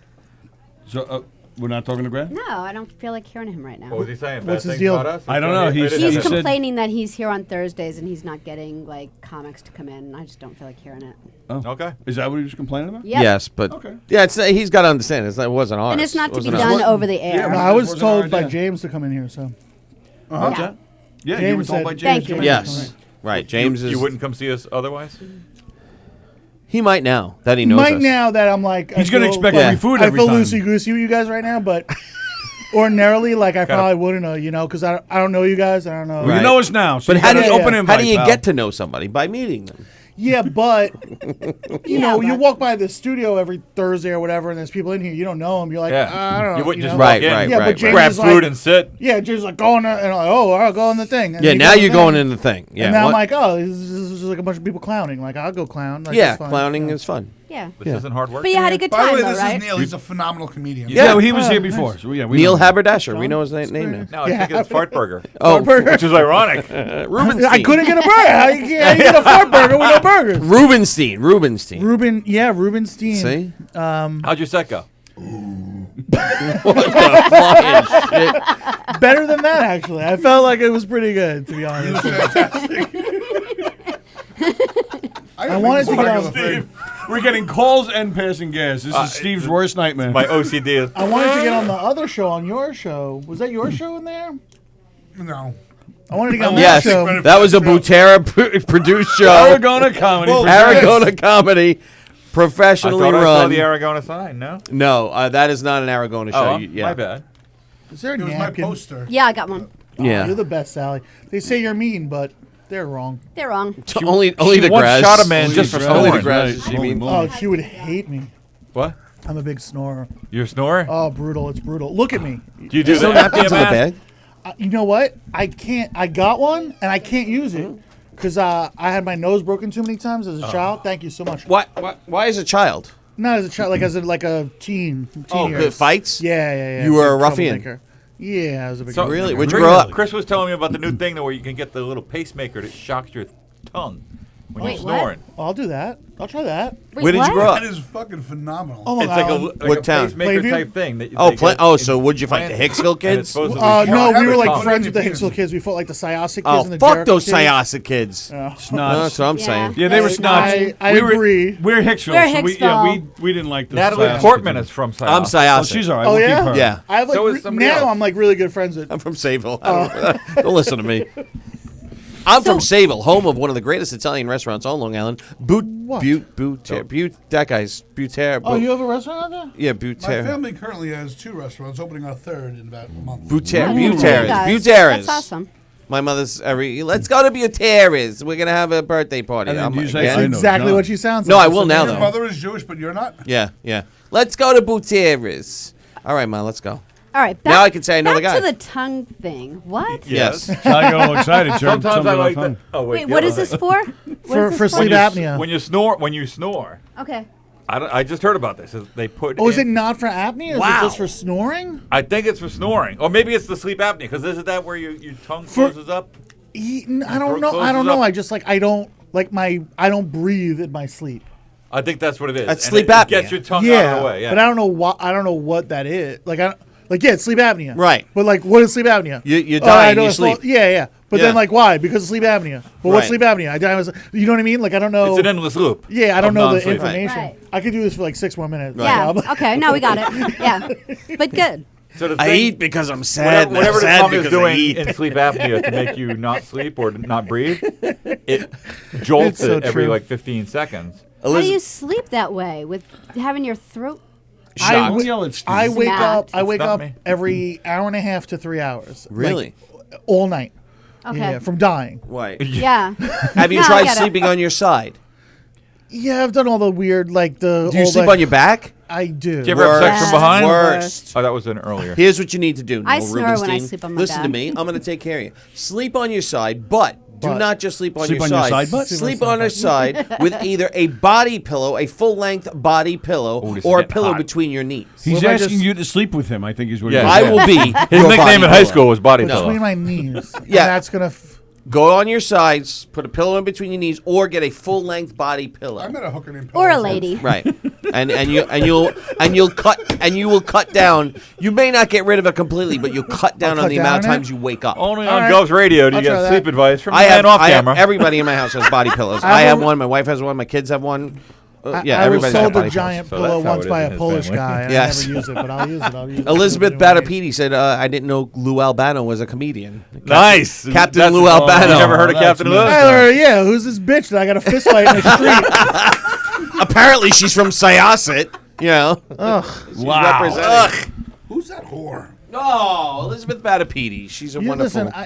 So we're not talking to Graz? No, I don't feel like hearing him right now. What was he saying? What's Bad his things deal? about us? I don't know. He He's- didn't He's have it. said- complaining that he's here on Thursdays and he's not getting like comics to come in. I just don't feel like hearing it. Oh. Okay. Is that what he was complaining about? Yep. Yes, but Okay. yeah, he's got to understand. It wasn't ours. And it's not to be Wasn't done ours. over the air. No, I was Wasn't told our by idea. James to come in here, so. What's Yeah. that? Yeah, you James were told said- by James. Thank to you. come in. Yes, right. James is. You wouldn't come see us otherwise? He might now that he knows Might us. now that I'm like. He's gonna expect free food I every feel time. loosey goosey with you guys right now, but ordinarily, like I probably wouldn't know, because I don't know you guys. I don't know. Well, you Right. know us now. So But you how do got you an open invite, How do you pal. get to know somebody by meeting them? Yeah, but you know, you but- walk by the studio every Thursday or whatever, and there's people in here you don't know them. You're like, I don't know. You wouldn't just know? walk Right, in, right, Yeah, but right, James right. grab is food like, and sit. Yeah, just like going and like, oh, I'll go on the thing. And Yeah, he now goes you're the going thing. in the thing. Yeah, And now I'm what- like, oh, this is like a bunch of people clowning. Like, I'll go clown. Like, yeah, that's fine. clowning Yeah. is fun. Yeah. This isn't hard work. But you had a good By the time, way, though, this right? is Neil. He's a phenomenal comedian. Yeah, he was Oh, here nice. before. So yeah, we Neil know him. Haberdasher. We know his name now. No, I think it's Fart Burger. Oh, Which is ironic. Rubenstein. I couldn't get a burger. How you get a fart burger with no burgers? Rubenstein. Rubenstein. Rubenstein. See? How'd your set go? Flying shit. Better than that, actually. I felt like it was pretty good, to be honest. I wanted to get on. We're getting calls and passing gas. This is Steve's worst nightmare. My OCD. I wanted to get on the other show, on your show. Was that your show in there? No. I wanted to get on Yes, that show. that was a Butera produced show. Aragona Comedy. Aragona Comedy. Professionally I thought I saw run. the Aragona sign. No. No, that is not an Aragona show. Oh, Yeah. my bad. Is there a It was my napkin? poster. Yeah, I got one. Yeah. You're the best, Sally. They say you're mean, but they're wrong. They're wrong. Only she the once grass. shot a man just for only the snoring. grass. Right. She Holy mean. moly. Oh, she would hate me. What? I'm a big snorer. You're a snorer? Oh, brutal. It's brutal. Look at me. Do you do There's no that? napkins in the bag. You know what? I can't. I got one, and I can't use it because I had my nose broken too many times as a child. Thank you so much. Why as a child? Not as a child, like as a teen. Oh, years. good fights? Yeah. You were a Big ruffian? troublemaker. Yeah, I was a big. So, Really? Where'd you Chris- grow up? Chris was telling me about the new thing where you can get the little pacemaker that shocks your tongue when Wait, you're what? snoring. I'll do that. I'll try that. Wait, Where did you what? grow up? That is fucking phenomenal. Oh, It's like a, Island. like What a town? pacemaker Plainview? type thing. That Oh, they play, get oh, so would you fight the implanted, Hicksville and it's kids? supposed to No, shock we were your like tongue. friends with the Hicksville kids. We fought like the Syosset kids Oh, and the fuck Jericho those kids. Syosset kids. Snots. That's what I'm Yeah. saying. Yeah, they were I- snots. I We were- agree. We're Hicksville. We're so Hicksville. we didn't like the Natalie Syosset Portman kids. is from Syosset. I'm Oh, Syosset. she's all right. Oh, We'll yeah? keep her. Yeah. I have like So is somebody now else. I'm like really good friends with. I'm from Sayville. Don't listen to me. I'm from Sayville, home of one of the greatest Italian restaurants on Long Island. That guy's Butera. Oh, you have a restaurant out there? Yeah, My Butera. family currently has 2 restaurants, opening our 3rd in about a month. Butera's. That's awesome. My mother's let's go to Butera's. We're gonna have a birthday party. And then I'm you like, say, yeah. I know Exactly John. what she sounds No, like. I will now Your though. mother is Jewish, but you're not? Yeah. Let's go to Butera's. All right, Ma, let's go. All right. Back, Now I can say I know the back guy. to the tongue thing. What? Yes. So I got all excited. Jerked Sometimes I something like on my that. tongue. Oh, Wait, what is this for? For sleep apnea. When you snore. Okay. I just heard about this. They put. Oh, is it in- not for apnea? Is Wow. it just for snoring? I think it's for snoring, or maybe it's the sleep apnea. Because isn't that where your tongue closes up? I throat don't know. I closes don't know. up. I just like I don't breathe in my sleep. I think that's what it is. That's And sleep it apnea. Gets your tongue Yeah, out of the way. Yeah. but I don't know what that is. Yeah, it's sleep apnea. Right. But like, what is sleep apnea? You Oh, die I in know your it's all- sleep. Yeah. But Yeah. then like, why? Because of sleep apnea. But Right. what's sleep apnea? You know what I mean? Like, I don't know. It's an endless loop. Yeah, I don't of know the non-sleep. information. Right. I could do this for like 6 more minutes. Yeah. But- Okay. Now we got it. Yeah. But good. So the I thing- eat because I'm sad. and I'm Whatever the sad tongue is because I doing eat. in sleep apnea to make you not sleep or not breathe, it jolts It's so it every true. like 15 seconds. How do you sleep that way with having your throat? Don't yell at Steve. I wake up. Smacked. I wake Not up me. every hour and a half to 3 hours. Really? Like, all night. Okay. Yeah, from dying. Right. Yeah. Have you No, I tried get it. sleeping on your side? Yeah, I've done all the weird like the. Do you all sleep the- on your back? I do. Do you ever have sex Worst. from behind? Worst. Oh, that was an earlier. Here's what you need to do. I Noel snore when I Rubenstein. sleep on my Listen to back. me. I'm going to take care of you. Sleep on your side, but do But- not just sleep on Sleep your on your side. side butt? Sleep on your side with either a body pillow, a full-length body pillow, Oh, this is or a getting pillow hot. between your knees. He's What if I asking just- you to sleep with him, I think is what Yeah. he's I saying. will be His your nickname body in high pillow. school was Body No. between Pillow. my knees. Yeah. And that's gonna. Go on your sides, put a pillow in between your knees, or get a full-length body pillow. I met a hooker named Or a Pillow. lady. Right, and you will cut down. You may not get rid of it completely, but you'll cut down I'll on cut the amount of down on times it? you wake up. Only All on right. Gov's Radio do you I'll try get that. sleep advice from I the man have, off I have camera. everybody in my house has body pillows. I I have will- one. My wife has one. My kids have one. Yeah, I was everybody's got sold body a giant So pillow that's how once it by is a in his Polish family. guy. Yes. I never use it, but I'll use it. I'll use it. Elizabeth Batapidi said, "I didn't know Lou Albano was a comedian." Nice. Captain That's- Lou Albano. You never heard of that's Captain nice. Lou? Tyler, yeah, who's this bitch that I got a fist fight in the street? Apparently, she's from Syosset. You know. Ugh. She's Wow. representing. Who's that whore? No, Elizabeth Batapidi. She's a You wonderful. listen,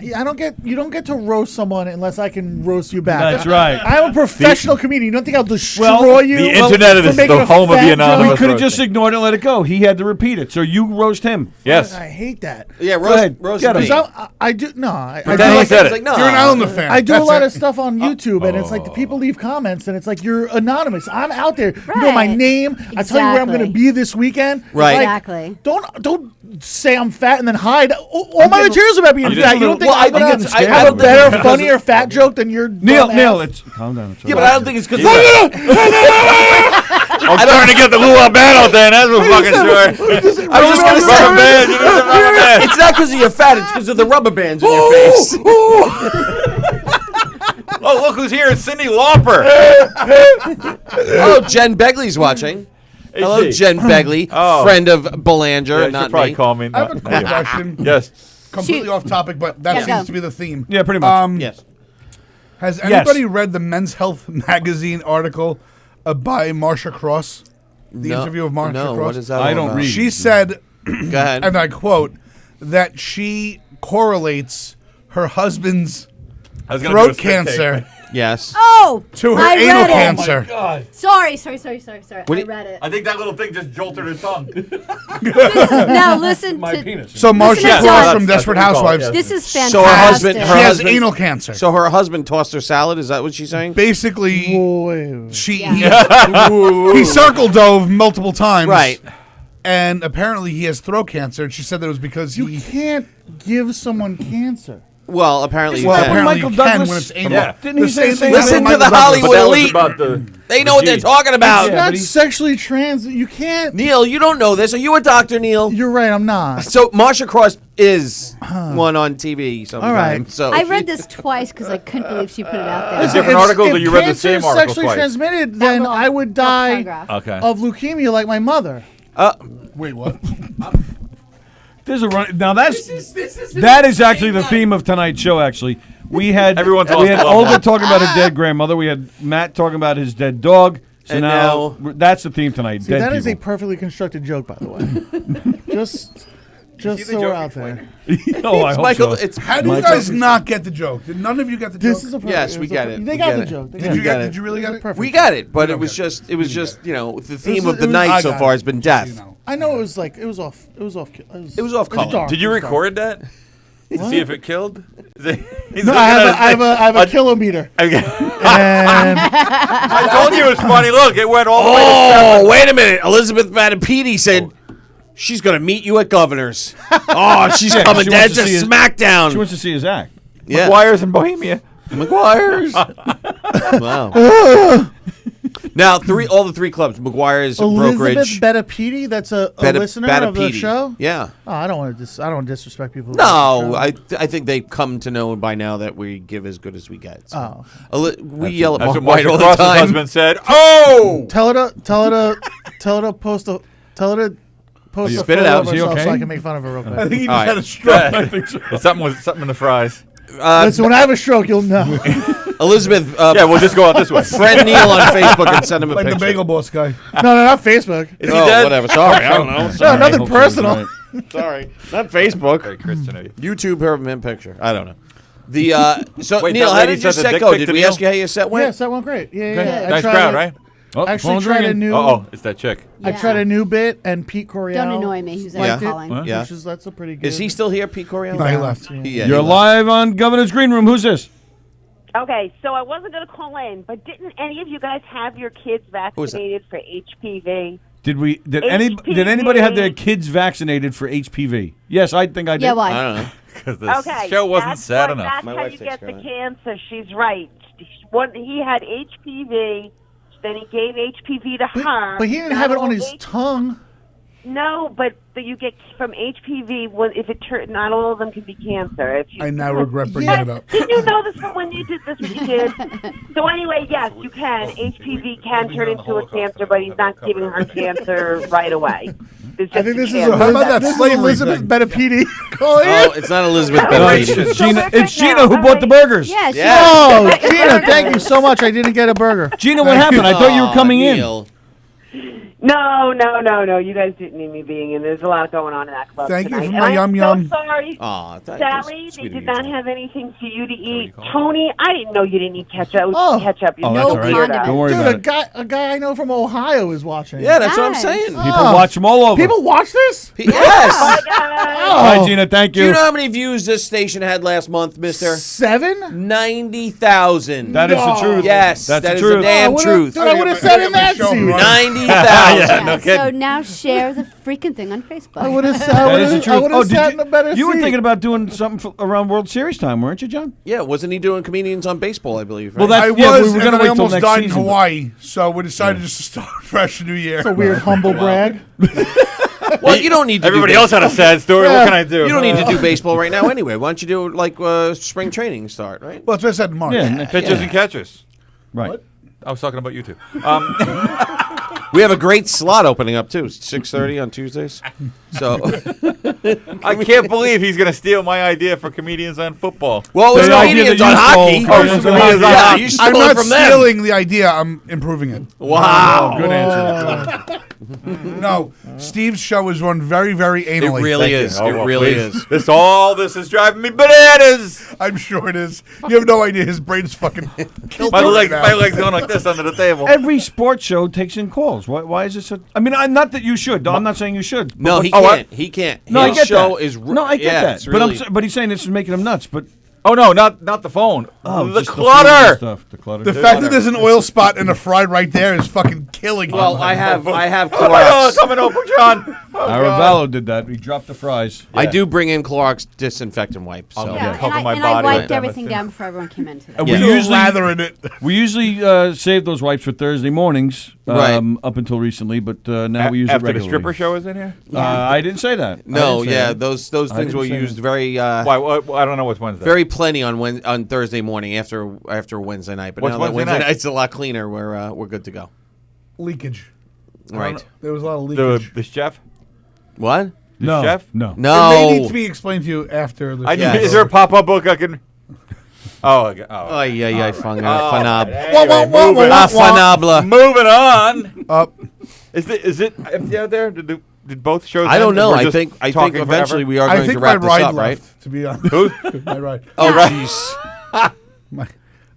you don't get to roast someone unless I can roast you back. That's right. I'm a professional comedian. You don't think I'll destroy Well, you? the internet for is making the a home of fat the joke? anonymous. We could have just roasting. ignored it and let it go. He had to repeat it. So you roast him. Yes. I hate that. Yeah, Go ahead. roast Get him. me. 'Cause I do no. I But do then he like- said It's it. like, no. You're an Islander fan. I do a That's lot it. of stuff on YouTube, and it's like the people leave comments, and it's like you're anonymous. I'm out there. You know my Right. name. I tell you where I'm going to Exactly. be this weekend. Right. Like, Exactly. Don't say I'm fat and then hide. All my materials about being You fat. just- You don't think Well, I I'm think gonna it's- have I a don't think better, it's funnier fat joke than your Neil, dumb ass? it's calm down. It's Yeah, all but I right. don't think it's because. I'm starting to get the Lou Albano thing. That's for fucking sure. I was just gonna say, Rubber band. You need the rubber band. it's not because of your fat. It's because of the rubber bands on your face. Oh, look who's who's here is Cindy Lauper. Oh, Jen Begley's watching. Hello, she? Jen Begley, Oh. friend of Belanger, Yeah, not she'll probably me. call me. I have a quick question. Yes. Completely off topic, but that Yeah, seems go. to be the theme. Yeah, pretty much. Yes. Has Yes. anybody read the Men's Health magazine article by Marsha Cross? The No, interview of Marsha no, Cross? what is that I all don't about? read. She said, Go ahead. and I quote, that she correlates her husband's I was gonna do a throat spit take. cancer Yes. Oh, to her I anal read it. cancer. Sorry. What I do read it. I think that little thing just jolted her tongue. Now listen My to. penis. So Marsha Listen to Cross John. from That's Desperate what we call it, Housewives. yes. This is fantastic. So her husband, She her has husband, anal cancer. So her husband tossed her salad. Is that what she's saying? Basically, Wait. he circle dove multiple times. Right. And apparently he has throat cancer. And she said that it was because You he. can't give someone cancer. Well, apparently you Well, can. apparently Michael you can Douglas- when it's anal. Yeah. Didn't he say the same Listen thing? to the But Hollywood that was elite. about the. They know what they're G. talking about. It's Yeah, not but he- sexually trans. You can't. Neil, you don't know this. Are you a doctor, Neil? You're right. I'm not. So Marsha Cross is one on TV sometimes. All right. So I read this twice because I couldn't believe she put it out there. Different If- articles, or if you read the cancer same is article sexually twice? transmitted, That then little- I would little die paragraph. Okay. of leukemia like my mother. Wait, what? There's a run. Now that is actually the theme of tonight's show. Actually, we had Everyone's we lost had a loved Olga one. talking about her dead grandmother. We had Matt talking about his dead dog. So And now that's the theme tonight. See, dead that is a people. perfectly constructed joke, by the way. just so we're out there. Oh, I hope Michael, so. it's How do you guys not get the joke? Did none of you get the This joke? is a perfect. Yes, it we was a get per- it. They We got get the it. joke. They Did got you it. get? it. Did you really get it? Perfect. we got it, but We it was don't get just it was just the was- theme it of the was- night I so got far it. has been death. I know it was like it was off. It was off. It was off color. dark. Did you It was dark. record that? To see if it killed? No, I have a kilometer. And I told you it was funny. Look, it went all the way to Oh, wait a minute. Elizabeth Mattapidi said she's going to meet you at Governor's. Oh, she's Yeah, coming she down wants to to see his- SmackDown. She wants to see his act. Yeah. McGuire's in Bohemia. McGuire's. Wow. Now, all the three clubs, McGuire's, Elizabeth Brokerage. Bettapedi, that's a listener of the show. Yeah. Oh, I don't want to. I don't disrespect people. who No, like the show. I think they come to know by now that we give as good as we get. So. Oh. We yell at That's Mark what White Marsha all the Cross's time. husband said. Oh! Tell her to post a. Tell her to post you a spit it photo out. of Is he herself okay? so I can make fun of her real quick. I think he All just right. had a stroke. Yeah. I think so. Something in the fries. Listen, when I have a stroke, you'll know. Elizabeth. Yeah, we'll just go out this way. Friend Neil on Facebook and send him a Like picture. the Bagel Boss guy. No, not Facebook. Is he Oh, dead? whatever. Sorry, I don't know. No, nothing Hopefully he's personal. all right. Sorry, not Facebook. Very Christian of you. YouTube Herman picture. I don't know. The so Wait, Neil, that how lady did your sent the set dick go? pic Did to we Neil? ask you how your set went? Yes, that went great. Yeah. Nice crowd, right? Oh, Actually, phone's tried a ringing. new. Oh, it's that chick. I tried a new bit, and Pete Coriel. Don't annoy me. Who's liked Yeah. it, Huh? Yeah. which is that's a pretty good. Is he still here, Pete Coriel? No, he left. Yeah, You're he left. live on Governor's Green Room. Who's this? Okay, so I wasn't going to call in, but didn't any of you guys have your kids vaccinated for HPV? Did HPV. anybody have their kids vaccinated for HPV? Yes, I think I did. Yeah, why? I don't know. Because the Okay, show wasn't that's sad what- enough. That's My how wife you takes get care the of cancer. She's right. He had HPV, then he gave HPV to her. But he didn't Not have it all on his H- tongue. No, but you get from HPV. If it not all of them can be cancer. If you, I now regret bringing it up. Did you know this when you did this? When you did. So anyway, yes, you can. HPV can turn into a cancer, but he's not giving her cancer right away. I think this is How about that this is slavery Elizabeth thing? Bettapedi. Oh, it's not Elizabeth No, it's Bettapedi. Gina. It's Now, Gina who all bought the right. burgers. Yeah. she- Yeah. Oh, Gina, thank you so much. I didn't get a burger. Gina, what happened? I thought you were coming in. Neil. No. You guys didn't need me being in. There's a lot going on in that club Thank you tonight. for And my I'm yum so yum. sorry. Aw, that Sally, was they sweet of did you, not Gina. have anything for you to eat. Tony, I didn't know you didn't eat ketchup. Oh. Ketchup. You're Oh, no that's all right. weirdo. Don't worry Dude, about it. a guy I know from Ohio is watching. Yeah, that's what I'm Nice. saying. People watch them all over. People watch this? Yes. Bye, guys. Hi, Gina. Thank Do you. you know how many views this station had last month, Mister? 7? 90,000. That is the truth. Yes, That's that the is truth. the damn would've- truth. Dude, I would have said in that Show 'em seat. right. 90,000. Yeah, no kidding. so now share the freaking thing on Facebook. I would have That is the I truth. would Oh, have sat in a better seat. you were thinking about doing something around World Series time, weren't you, John? Yeah, wasn't he doing comedians on baseball? I believe. Well, right? I that- was, yeah, we were and gonna then I wait till almost next died season, in but- Hawaii, so we decided just to start fresh New Year. It's a weird humble brag. Well, you don't need to. Everybody do else had a sad story. What can I do? You don't need to do baseball right now anyway. Why don't you do like spring training start, right? Well, that's what I said in March. Pitchers and catchers. Right. What? I was talking about you two. We have a great slot opening up too. 6:30 on Tuesdays. So I can't believe he's going to steal my idea for comedians on football. Well, it was comedians on hockey. Comedians on hockey. I'm not stealing the idea. I'm improving it. Wow. Good answer. No, Steve's show is run very, very anally. It really is. Oh, It well, really please. is. This is driving me bananas. I'm sure it is. You have no idea. His brain's fucking killed My right now. leg's going like this under the table. Every sports show takes in calls. Why is it so? I mean, not that you should. I'm not saying you should. No, but- he can't. He can't. No, I His get show that. is. No, I get yeah, that. it's But really- but he's saying this is making him nuts. But Oh no, not the phone. oh, the just clutter. food and stuff. The clutter. The fact that there's an oil spot in the fried right there is fucking killing him. Well, I have Oh, Clorox. coming over, John. Aravallo did that. He dropped the fries. I do bring in Clorox disinfectant wipes. So. Yeah, cover and my I body wiped with everything them. down before everyone came in today. And Yeah. we usually lather in it. We usually save those wipes for Thursday mornings, Right. up until recently, but now we use it After the regularly. stripper show is in here. I didn't say that. I No, didn't say yeah, that. those I things didn't were say used that. very Why? I don't know what's Wednesday. very plenty on Thursday morning after Wednesday night. But What's now that Wednesday Wednesday night? night's a lot cleaner, we're good to go. Leakage. Right. There was a lot of leakage. the chef. What? The No, chef. no. It No. may need to be explained to you after the show. Yes. Is there a pop-up book I can? Oh, okay. Oh, yeah, Fanable. Fanable. Moving on. Up. Is it empty out there? Did both shows? I don't end? know. We're I just think talking eventually forever? we are I going think to my wrap this ride up, left, right? to be honest. Who? My ride. Oh, jeez.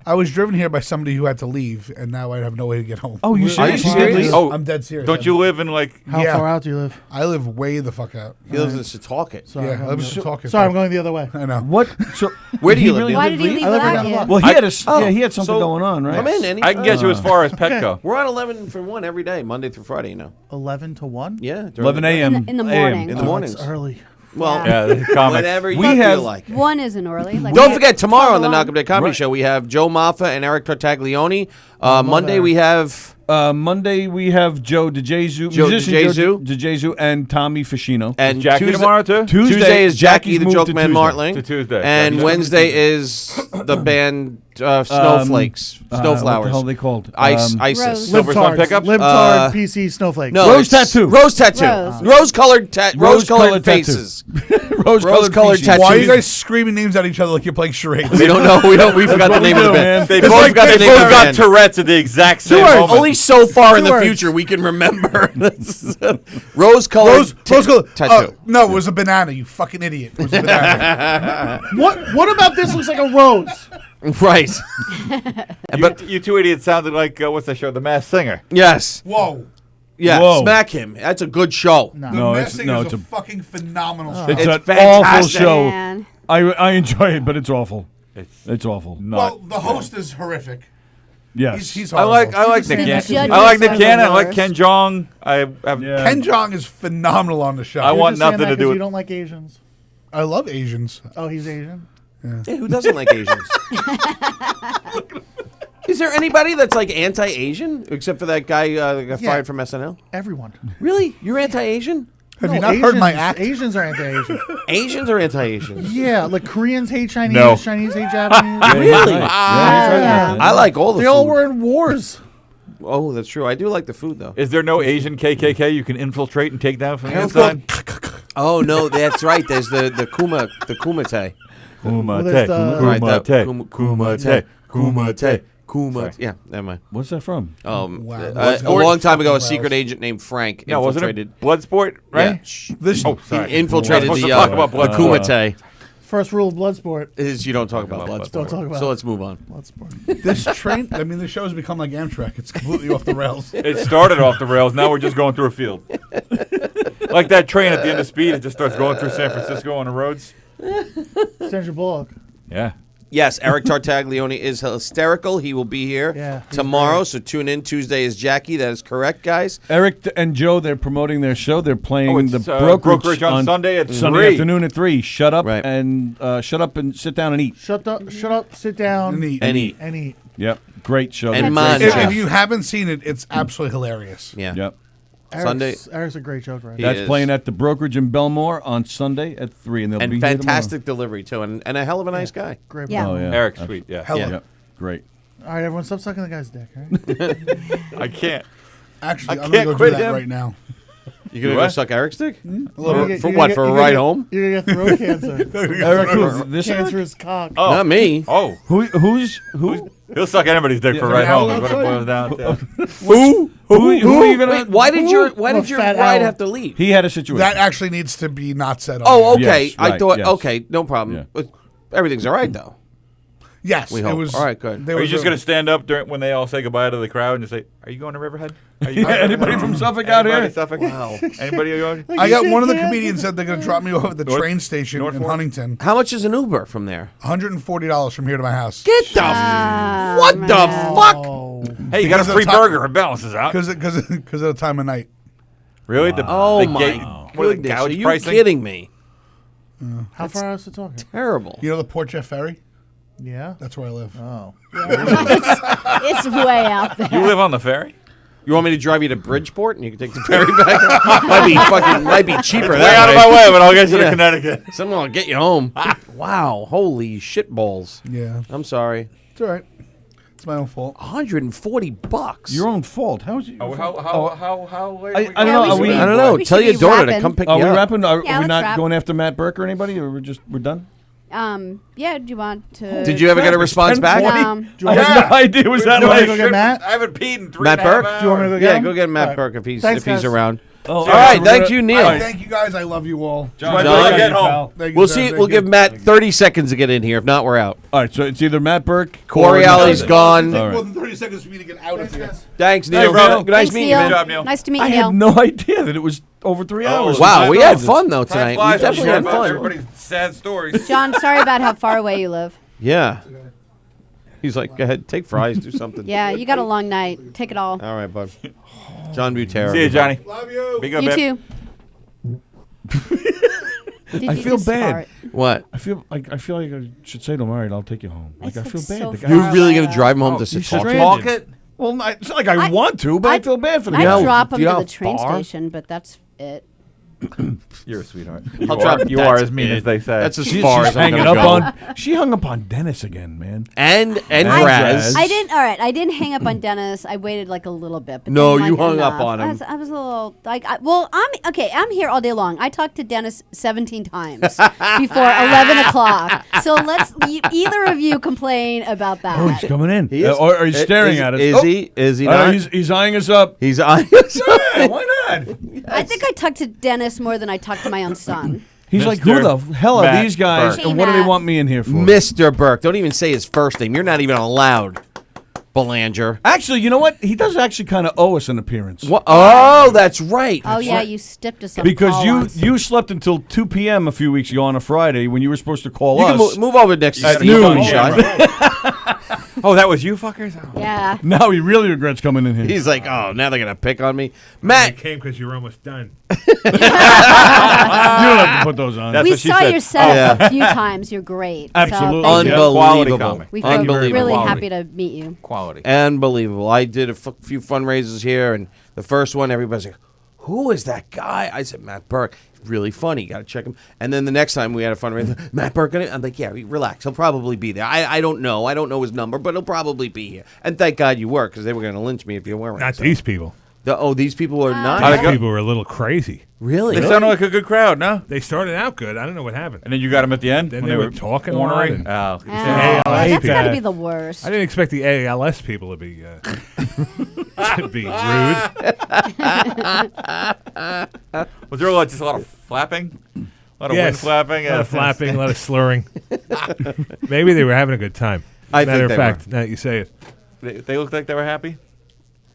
I was driven here by somebody who had to leave, and now I have no way to get home. Oh, you Are you serious? serious? Oh, I'm dead serious. Don't you live in like? How Yeah. far out do you live? I live way the fuck out. He lives in Setauket. Sorry, Yeah, I'm I was talking. sorry, I'm going the other way. I know. What? So Where do you he live? Why did he leave I live right without down the you? block. Well, he had he had something so going on, right? Come in. Any, I can get you as far as Petco. We're on 11 from 1 every day, Monday through Friday, you know. 11 to 1? Yeah. during 11 the day. a.m. In the AM. morning. In the Oh, mornings. It's early. Well, Yeah, the comics. whenever you We feel have- like. One isn't early. Like Don't we forget, have tomorrow on the 12 Knock Up Day Comedy Right. Show, we have Joe Maffa and Eric Tartaglione. Monday, Eric. we have... Monday we have Joe DeJesu, Joe musician DeJesu. Joe DeJesu, and Tommy Ficino. And Jackie Tuesday, tomorrow too. Tuesday is Jackie Jackie's the moved Joke to Man Tuesday. Martling. To Tuesday. And Jackie. Wednesday is the band Snowflakes. What the Snowflowers. hell are they called? Isis. Rose. Silver Sun pickup? Libtard PC Snowflake. No, Rose it's tattoo. Rose tattoo. Rose. Rose-colored Rose-colored tattoo. faces. Rose-colored tattoo. Why are you guys screaming names at each other like you're playing charades? We don't know. We forgot the what we name of the do, band. man. They It's both like got, the they name of both the got band. Tourette's at the exact same moment. Only so far in the words. future we can remember. Rose-colored Rose colored tattoo. no, it was a banana. You fucking idiot. It was a banana. What about this looks like a rose? Right. But you two idiots sounded like what's that show? The Masked Singer. Yes. Whoa. Yeah. Whoa. Smack him. That's a good show. The No, Masked it's no, Singer's it's a fucking phenomenal show. it's It's an fantastic. awful show. Man. I enjoy it, but it's awful. It's It's awful. Well, the host is horrific. Yes. He's I like Nick The Cannon. judges I like Nick are Cannon. the I like worst. Ken Jeong. I have. Yeah. Ken Jeong is phenomenal on the show. I You're want just saying nothing that to do 'cause with. You don't like Asians. I love Asians. Oh, he's Asian. Yeah, who doesn't like Asians? Is there anybody that's like anti-Asian except for that guy that got Yeah. fired from SNL? Everyone. Really? You're anti-Asian? Have No, you not heard my Asians- act? Asians are anti-Asian. Asians or anti-Asians? Yeah, like Koreans hate Chinese, No. Chinese hate Japanese. Yeah, he's Really? right. Yeah. I like all the They food. all were in wars. Oh, that's true. I do like the food though. Is there no Asian KKK you can infiltrate and take down from the Hell, inside? Oh no, that's right. There's the Kumite. Well, there's the- Right, that Kumite. Kumite. Kumite. Yeah, never mind. What's that from? Wow. A long time ago, a Fucking secret gross. agent named Frank Yeah, wasn't infiltrated. it Bloodsport? Right. Yeah, shh. This Oh, sorry. He infiltrated We're the, supposed to talk about the Bloodsport. Kumite. First rule of Bloodsport. Is you don't talk about about Bloodsport. Don't talk about So let's move on. Bloodsport. this train. I mean, the show's become like Amtrak. It's completely off the rails. It started off the rails. Now we're just going through a field. Like that train at the end of Speed, it just starts going through San Francisco on the roads. Sandra Bullock. Yeah. Yes, Eric Tartaglione is hysterical. He will be here Yeah, he's tomorrow, so tune in. Tuesday is Jackie. That is correct, guys. Eric and Joe, they're promoting their show. They're playing Oh, it's, the Brokerage on Sunday at 3. afternoon at 3. Shut up Right. and sit down and eat. Shut up, sit down, And eat. And eat. and eat. Yep, great show. And Great man- show. If you haven't seen it, it's absolutely hilarious. Yeah. Yep. Sunday. Eric's a great joke, right? He That's is. playing at the Brokerage in Belmore on Sunday at 3, and they'll And be here fantastic delivery too, and a hell of a nice guy. Great. Yeah. tomorrow. Oh yeah, Eric's sweet. Yeah. Hella. Yeah. Yep. Great. All right, everyone, stop sucking the guy's dick. All right? I can't. Actually, I I'm can't gonna go quit do that him. right now. You gonna What? go suck Eric's dick? A little bit. For what? For a ride home? You're gonna get throat cancer. Eric, who's this? Eric? Cancerous cock. Oh. Not me. Oh, Who? he'll suck anybody's dick for Yeah, right an home. owl Is what it boils down to. Who are you gonna? Wait, why did your I'm a bride fat owl. have to leave? He had a situation. That actually needs to be not said on Oh, air. okay. Yes, I right, thought. yes. Okay, no problem. Yeah. But everything's all right though. Yes, We it hope. was. All right, good. there Are you was just a- gonna stand up during when they all say goodbye to the crowd and just say, "Are you going to Riverhead? Are you Yeah, anybody from Suffolk out Anybody here? Suffolk? Wow. Anybody going? I got one of the comedians said they're going to drop me off at the North- train station in Norfolk? Huntington. How much is an Uber from there? $140 from here to my house. Get the what the fuck? Oh. Hey, you got a Because of free the time- burger. It balances out. Because of the time of night. Really? Oh the my gate- what are they, goodness! Are gouge you pricing? kidding me? How far out is it talking? Terrible. You know the Port Jeff Ferry? Yeah. That's where I live. Oh. It's way out there. You live on the ferry? You want me to drive you to Bridgeport and you can take the ferry back? might be cheaper. Way that out of way. my way, but I'll get you Yeah. to Connecticut. Someone will get you home. Wow! Holy shit balls! Yeah. I'm sorry. It's all right. It's my own fault. $140. Your own fault. How's you? Oh, how late? I are we don't going? know. we Are should we? be- I don't know. we Tell should your be daughter to wrapping. come pick Are you we up. wrapping? Are Yeah, we let's not wrap. going after Matt Burke or anybody? Or we're done? Yeah. Do you want to? Did you ever get a response back? No. Do you want I had no idea. Was that you want me like? to go get Matt? I haven't peed in 3.5 Matt Burke? hours. Do you want me to go get Yeah, him? go get Matt All right. Burke if he's Thanks, guys. around. Oh, All right, so thank we're you, gonna- Neil. all right. Thank you guys. I love you all. John, John, get home. Thank you, We'll sir. see. Thank We'll you. give Matt 30 seconds to get in here. If not, we're out. All right, so it's either Matt Burke. Corey or- Alley's gone. All right. More than 30 seconds for me to get out of here. Thanks, Neil. Hey, bro. Good nice Thanks, meeting you, Neil. man. Good job, Neil. Nice to meet I you, had Neil. no idea that it was over 3 hours. Wow, we Time had fun though Time tonight. We flies when definitely you're had about fun. Everybody's sad stories. John, sorry about how far away you live. Yeah. He's like, go ahead, take fries, do something. Yeah, you got a long night. Take it all. All right, bud. John Butera. See you, Johnny. Love you. Be good, You babe. too. Did I you feel just bad. fart? What? I feel like I should say to him, all right, I'll take you home. Like I It's feel like bad. so The guy- far You're really away. gonna drive him home to he's sit talk? stranded. Talk it. Well, it's not like I want to, but I feel bad for the I'd guy. drop him do you to know the train how far? station, but that's it. You're a sweetheart. I'll drop- You are that's as mean it. as they say. That's as She's far as I'm hanging gonna up go. on. She hung up on Dennis again, man. And I- Raz. I didn't. All right, I didn't hang up on Dennis. I waited like a little bit. But No, then, you like, hung up enough. on him. I was a little like, I'm okay. I'm here all day long. I talked to Dennis 17 times before 11 o'clock. So let's either of you complain about that. Oh, he's coming in. He is. Or he's staring at us. Is Oh. he? Is he I know, not? he's eyeing us up. He's eyeing us up. Yeah, why not? I think I talked to Dennis more than I talked to my own son. He's like, who the hell are Matt these guys, Burke. and what do they Hey, Matt. want me in here for? Mr. Burke. Don't even say his first name. You're not even allowed. Belanger. Actually, you know what? He does actually kind of owe us an appearance. What? Oh, that's right. Oh yeah, you stepped us on Because call you once. you slept until 2 p.m. a few weeks ago on a Friday when you were supposed to call You us. can move over next to At Steve noon. Shot. Oh, that was you fuckers? Oh. Yeah. Now he really regrets coming in here. He's like, oh, now they're gonna pick on me. Matt. You came because you were almost done. You don't have to put those on. That's We what she saw said. your set Yeah. a few times. You're great. Absolutely. So thank you. Quality Unbelievable. comic. We feel Unbelievable. really Quality. happy to meet you. Quality. Unbelievable. I did a few fundraisers here, and the first one, everybody's like, who is that guy? I said, Matt Burke. Really funny. Got to check him. And then the next time we had a fundraiser, Matt Burke. I'm like, yeah, relax. He'll probably be there. I don't know. I don't know his number, but he'll probably be here. And thank God you were, because they were going to lynch me if you weren't. Not So- these people. these people are not. How'd it These go? people were a little crazy. Really? They sounded like a good crowd, no? They started out good. I don't know what happened. And then you got them at the end? Then when they were talking a lot ornery? and- Oh. Yeah, I hate That's got to that. be the worst. I didn't expect the ALS people to be to be rude. Was there just a lot of flapping? A lot of wind Yes, flapping? a lot of flapping, a lot of slurring. Maybe they were having a good time. I Matter think of they fact, now that you say it, They looked like they were happy?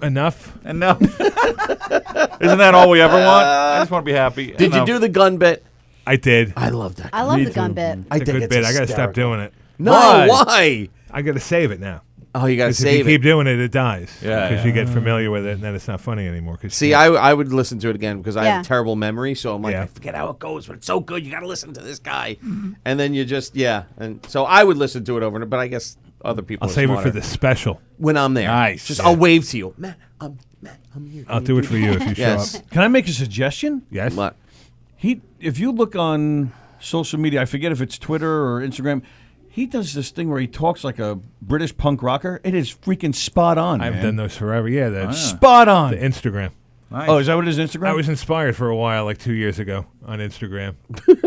enough. Enough. Isn't that all we ever want? I just want to be happy. Did you Enough. do the gun bit? I did. I love that. I love the gun bit. I It's a think good it's bit. I got to stop hysterical. doing it. No, why? I got to save it now. Oh, you got to 'Cause if you save keep it. doing it, it dies. Yeah, Because yeah. you get familiar with it, and then it's not funny anymore. 'cause See, you- I would listen to it again because I Yeah. have a terrible memory. So I'm like, Yeah. I forget how it goes, but it's so good. You got to listen to this guy. And then you just, and so I would listen to it over, but I guess other people. I'll are save it smarter. for the special. When I'm there. Nice. Just Yeah. I'll wave to you. Matt, I'm here. I'll do it for you if you show Yes. up. Can I make a suggestion? Yes. What? If you look on social media, I forget if it's Twitter or Instagram. He does this thing where he talks like a British punk rocker. It is freaking spot on. I've man. done those forever. Yeah, that's spot on. The Instagram. Nice. Oh, is that what it is? Instagram? I was inspired for a while, like 2 years ago, on Instagram.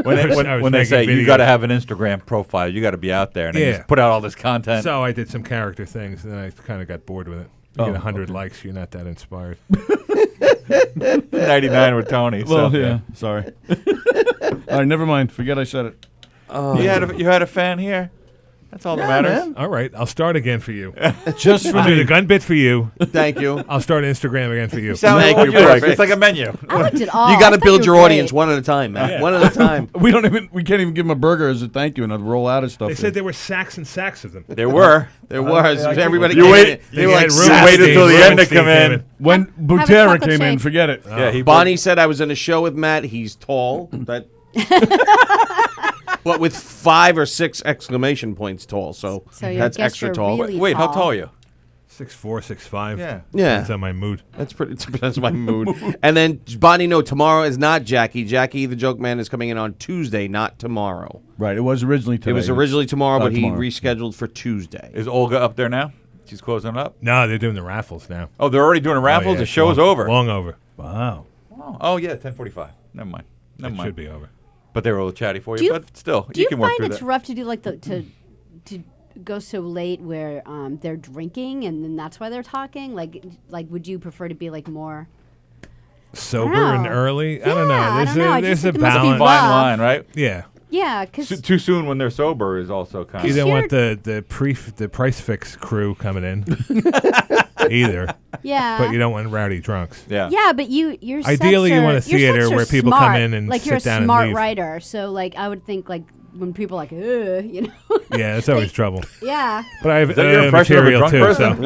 When they say you got to have an Instagram profile, you got to be out there and then just put out all this content. So I did some character things, and then I kind of got bored with it. You get 100 likes, you're not that inspired. 99 with Tony. Well, so. yeah. Sorry. All right, never mind. Forget I said it. You had a fan here. That's all that matters. man. All right, I'll start again for you. Just for I'll do me. the gun bit for you. Thank you. I'll start Instagram again for you. Thank you. Like. Perfect. It's like a menu. I looked at all. You I got to thought build you your were audience great. one at a time, man. Yeah. One at a time. We can't even give him a burger as a thank you and I'd roll out of stuff. They said there were sacks and sacks of them. There were. There was. Everybody You came wait- in. you They were like, waited till the end to come in. When Have a Butera chocolate came in, shake. forget it. Yeah, Bonnie said I was in a show with Matt. He's tall. That. But with 5 or 6 exclamation points tall, so So you that's guess extra you're tall. really Wait, how tall are you? 6'4", 6'5". Yeah. Yeah. Depends on my mood. That's pretty. That's my mood. And then Bonnie, no, tomorrow is not Jackie. Jackie, the joke man, is coming in on Tuesday, not tomorrow. Right. It was originally today. It was originally tomorrow, but tomorrow. he rescheduled for Tuesday. Is Olga up there now? She's closing it up. No, they're doing the raffles now. Oh, they're already doing the raffles. yeah, The show's long- over. Long over. Wow. Oh yeah, 10:45. Never mind. Never It mind. should be over. But they were a little chatty for Do you. you- But still, Do you you can work find through it's that. rough to do like to go so late where they're drinking and then that's why they're talking? Like would you prefer to be like more? Sober I don't and know. early? I Yeah, don't know. I There's don't know. I a, there's just a think it must be balance. rough. Fine line, right? Yeah. Yeah, because Too soon when they're sober is also kind You of. don't want the price fix crew coming in either. yeah. But you don't want rowdy drunks. Yeah. Yeah, but you're Ideally, you want a theater where people come in and like sit you're a down and smart leave. writer. So like I would think like when people are like you know. Yeah, that's always trouble. Yeah. But I have Is that your impression of a material drunk too. person?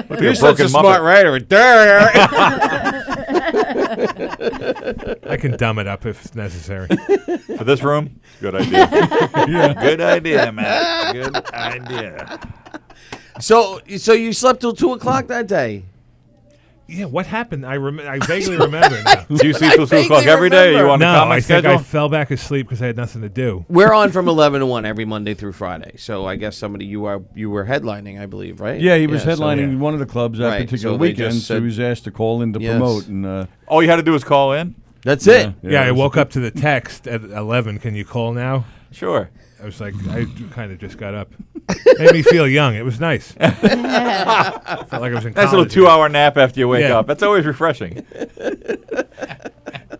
So. You're such a broken smart Muppet. writer. I can dumb it up if it's necessary. For this room, good idea. Good idea, man. Good idea. So you slept till 2 o'clock that day. Yeah, what happened? I vaguely remember now. Do you sleep till 2 o'clock every day? Or you on the No, comic I think schedule? I fell back asleep because I had nothing to do. We're on from 11 to 1 every Monday through Friday. So I guess you were headlining, I believe, right? Yeah, he was so- headlining one of the clubs that Right, particular so they weekend, just so said- he was asked to call in to Yes. promote. And All you had to do was call in? That's it. Yeah, I it was- woke up to the text at 11. Can you call now? Sure. I was like, I kind of just got up. Made me feel young. It was nice. Felt like I was in Nice little college 2-hour nap after you wake Yeah. up. That's always refreshing.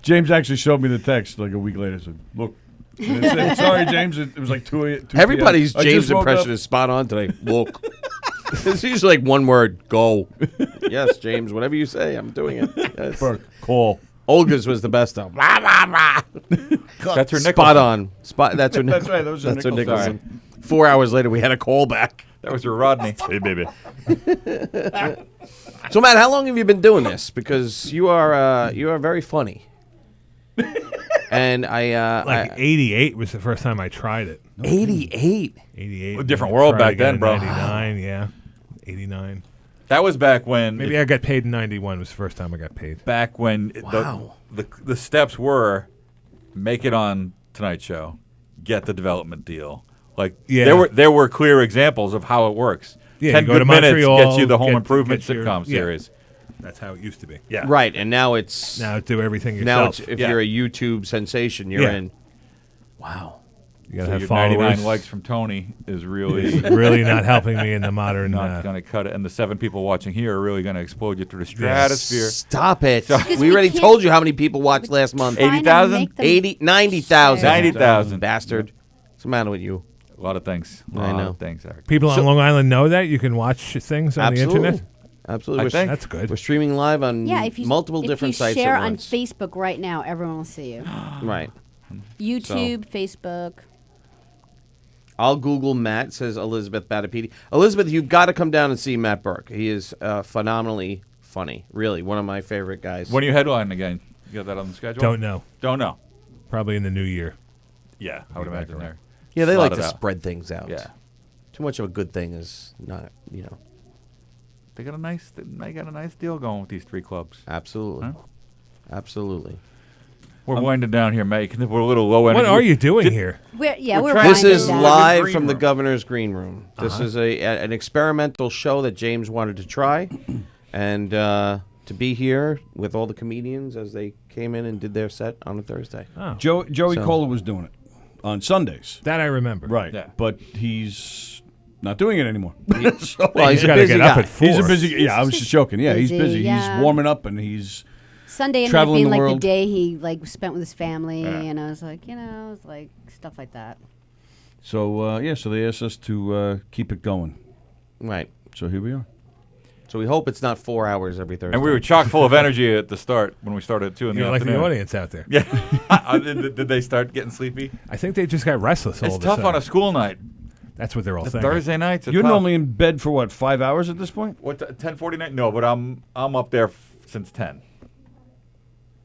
James actually showed me the text like a week later. Said, "Look, and it said, sorry, James. It was like 2 a.m. Everybody's I just James woke impression up." is spot on today. Look. It's usually like one word. Go. Yes, James. Whatever you say, I'm doing it. Yes. Burke, call. Olga's was the best though. Blah, blah, blah. That's her Nicholson. Spot on. That's her. That's right, that was her That's her Nicholson. Nicholson. 4 hours later, we had a call back. That was your Rodney. Hey, baby. So, Matt, how long have you been doing this? Because you are very funny. And Like 88 was the first time I tried it. 88. 88. A different world Tried back then, again in bro. 99, yeah. 89. That was back when. Maybe I got paid in 91 was the first time I got paid. Back when Wow. the steps were make it on Tonight Show, get the development deal. Like Yeah. there were clear examples of how it works. Yeah, 10 you go good to minutes Montreal, gets you the Home get- Improvement gets your- sitcom yeah. series. That's how it used to be. Yeah. Right, and now it's Now do everything yourself. now it's if Yeah. you're a YouTube sensation, you're Yeah. in. Wow. You gotta So have your followers. 99 likes from Tony is really Really not helping me in the modern. not going to cut it. And the 7 people watching here are really going to explode you through the stratosphere. Stop it. Because We we already can't- told you how many people watched last month. Trying to 80,000? make them 90,000. 90,000. Bastard. What's the matter with you? A lot of things. A I lot know. of things, Eric. People So- on Long Island know that you can watch things on Absolutely. the internet. Absolutely. I We're, think. That's good. we're streaming live on Yeah, if you multiple different if sites you share at on once. Facebook right now, everyone will see you. Right. YouTube, Facebook. I'll Google Matt, says Elizabeth Battipede. Elizabeth, you've got to come down and see Matt Burke. He is phenomenally funny. Really, one of my favorite guys. When are you headlining again? You got that on the schedule? Don't know. Don't know. Probably in the new year. Yeah, I would Be back imagine around. there. Yeah, they Slot like it to out. spread things out. Yeah. Too much of a good thing is not, They got a nice deal going with these 3 clubs. Absolutely. Huh? Absolutely. We're winding down here, Mike. We're a little low energy. What are you doing here? We're This is winding down. live Green from the room. governor's green room. This is an experimental show that James wanted to try, and to be here with all the comedians as they came in and did their set on a Thursday. Oh. Joey So- Cola was doing it on Sundays. That I remember. Right. Yeah. But he's not doing it anymore. So Well, he's a gotta busy get up guy. at 4. He's a busy. Yeah, I was just joking. Yeah, he's Busy, busy. yeah. He's warming up and he's Sunday ended up traveling being the like world. the day he like spent with his family, Yeah. and I was like, it's like stuff like that. so so they asked us to keep it going. Right. So here we are. So we hope it's not 4 hours every Thursday. And we were chock full of energy at the start when we started at 2 in the You're like afternoon. the audience out there. Yeah. did they start getting sleepy? I think they just got restless all It's of a tough sudden. on a school night. That's what they're all The thinking. Thursday nights are You're tough. normally in bed for what, 5 hours at this point? What, 10:49? No, but I'm up there since 10.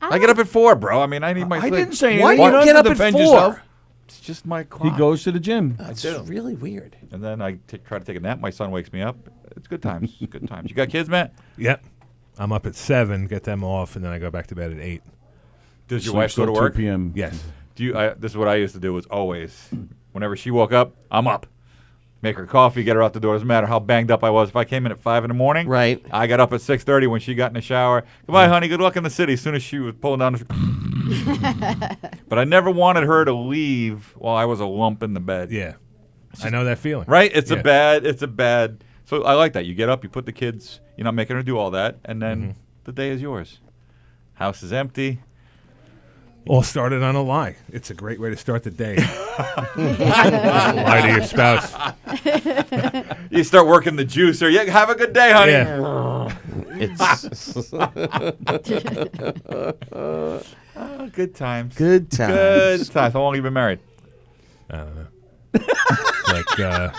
I get up at 4, bro. I mean, I need my I sleep. didn't say anything. Why do you don't get have to up at defend 4? yourself. It's just my clock. He goes to the gym. That's really weird. And then I try to take a nap. My son wakes me up. It's good times. Good times. You got kids, Matt? Yep. I'm up at 7, get them off, and then I go back to bed at 8. Does your Sleep wife go to till 2 work? p.m. Yes. Do you? This is what I used to do. Was always, whenever she woke up, I'm up. Make her coffee, get her out the door. Doesn't matter how banged up I was. If I came in at 5 in the morning, Right. I got up at 6:30 when she got in the shower. Goodbye, honey. Good luck in the city. As soon as she was pulling down the. But I never wanted her to leave while I was a lump in the bed. Yeah. I know that feeling. Right? It's Yeah. a bad. So I like that. You get up, you put the kids. You're not making her do all that, and then the day is yours. House is empty. All started on a lie. It's a great way to start the day. Lie to your spouse. You start working the juicer. Yeah, have a good day, honey. Yeah. Oh, good times. Good times. Good times. How long have you been married? I don't know. Like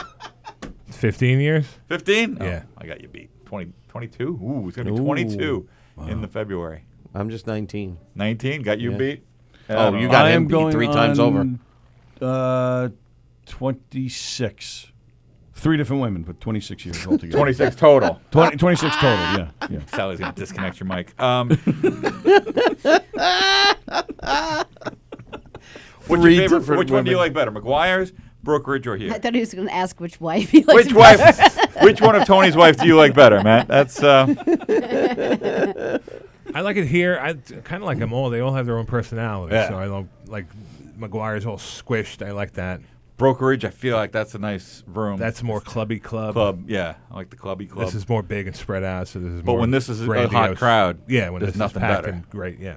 15 years? 15? Yeah. I got you beat. 22? Ooh, it's going to be 22 in the February. I'm just 19. 19? Got you Yeah. beat? Oh, you got I him am beat going 3 times over. 26. 3 different women, but 26 years altogether. 26 total. 26 total, yeah. Sally's going to disconnect your mic. What's Three your favorite? different Which one do you women. like better, McGuire's, Brokerage, or here? I thought he was going to ask which wife he likes Which wife? better. Which one of Tony's wives do you like better, Matt? That's. I like it here. I kind of like them all. They all have their own personality. Yeah. So I love, like, McGuire's all squished. I like that. Brokerage, I feel like that's a nice room. That's more clubby club. Yeah. I like the clubby club. This is more big and spread out. So this is But more when this is a hot grandiose. crowd, Yeah, when there's this is nothing packed better. and great, yeah.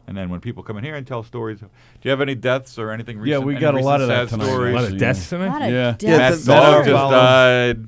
And then when people come in here and tell stories, do you have any deaths or anything recent? Yeah, we any got a recent lot of that sad tonight. stories? A lot of deaths tonight? A lot of Yeah. deaths. Matt's Yeah, dog that's just follows. died.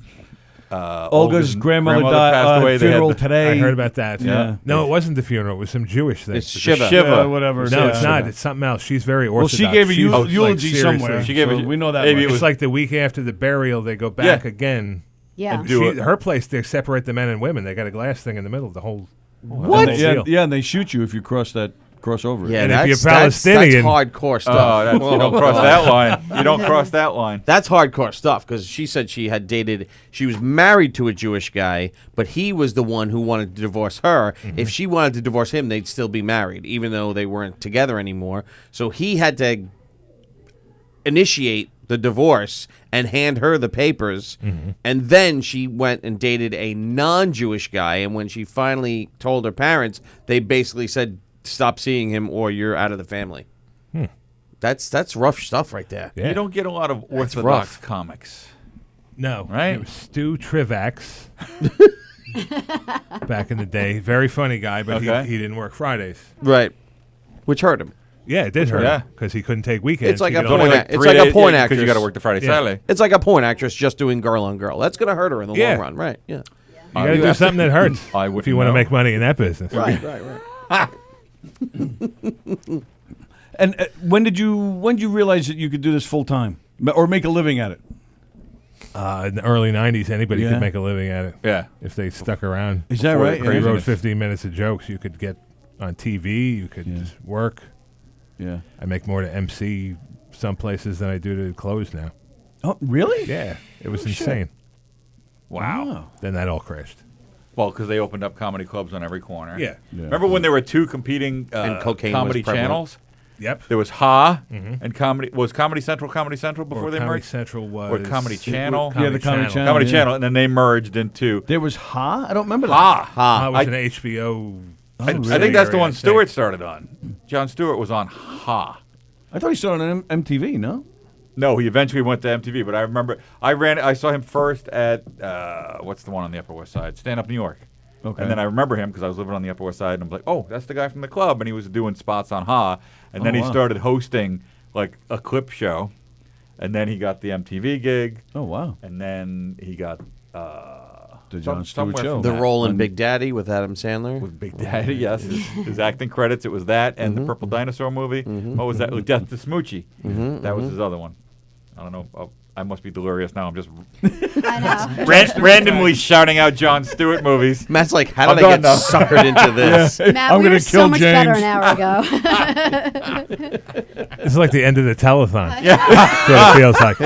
Olga's grandmother died. passed away. They had Funeral the- today. I heard about that. Yeah. No, it wasn't the funeral. It was some Jewish thing. It's Shiva. Shiva. whatever. No, yeah. it's not. It's something else. She's very Well, orthodox. she gave a She's, eulogy seriously. somewhere. She gave so a- we know that. maybe much. it was- It's like the week after the burial, they go back again. Yeah. And Do it. her place, they separate the men and women. They got a glass thing in the middle. The whole What? whole Yeah, deal. yeah, and they shoot you if you cross over it. Yeah, And if that's, you're that's Palestinian- hardcore Oh, stuff. you don't cross that line. You don't cross that line. That's hardcore stuff because she said she was married to a Jewish guy, but he was the one who wanted to divorce her. If she wanted to divorce him, they'd still be married, even though they weren't together anymore. So he had to initiate the divorce and hand her the papers. And then she went and dated a non-Jewish guy. And when she finally told her parents, they basically said, stop seeing him or you're out of the family. That's rough stuff right there. Yeah. You don't get a lot of That's orthodox rough. comics. No. Right? It was Stu Trivax. Back in the day. Very funny guy, but Okay. he didn't work Fridays. Right. Which hurt him. Yeah, it did hurt Yeah. him because he couldn't take weekends. It's like He a could porn only- act- it's like a porn actress. Because you got to work the Friday, Yeah. Saturday. It's like a porn actress just doing girl on girl. That's going to hurt her in the Yeah. long run, right? Yeah. You got to do something that hurts I if wouldn't you want to know. make money in that business. Right. And when did you realize that you could do this full time or make a living at it? In the early 90s, anybody Yeah. could make a living at it. Yeah. If they stuck around. Is that Before right? the If you crazy- wrote 15 minutes of jokes, you could get on TV, you could just work. Yeah. I make more to MC some places than I do to close now. Oh, really? Yeah, it was insane. Wow. Then that all crashed. Well, because they opened up comedy clubs on every corner. Yeah. Remember when there were two competing And cocaine comedy was prevalent. channels? Yep. There was and Comedy. Was Comedy Central before they Comedy merged? Central was Or Comedy Channel? Yeah, the Comedy Channel. Comedy yeah. Channel, and then they merged into There was Ha? I don't remember that. Ha. It was an HBO. I think that's the one Stewart started on. Jon Stewart was on Ha. I thought he started on MTV, no? No, he eventually went to MTV, but I remember I saw him first at what's the one on the Upper West Side? Stand Up New York. Okay. And then I remember him because I was living on the Upper West Side, and I'm like, oh, that's the guy from the club, and he was doing spots on Ha, and then he wow. started hosting like a clip show, and then he got the MTV gig. Oh, wow. And then he got the Jon Stewart somewhere show. from The that. role in Big Daddy with Adam Sandler. With Big Daddy, yes. His acting credits, it was that and the Purple Dinosaur movie. What was that? Death to Smoochie. That was his other one. I don't know. I must be delirious now. I'm just I know. randomly shouting out Jon Stewart movies. Matt's like, how I'm did I done get now. suckered into this? Matt, I'm we gonna were kill so much better James. an hour ago. It's like the end of the telethon. That's what it feels like.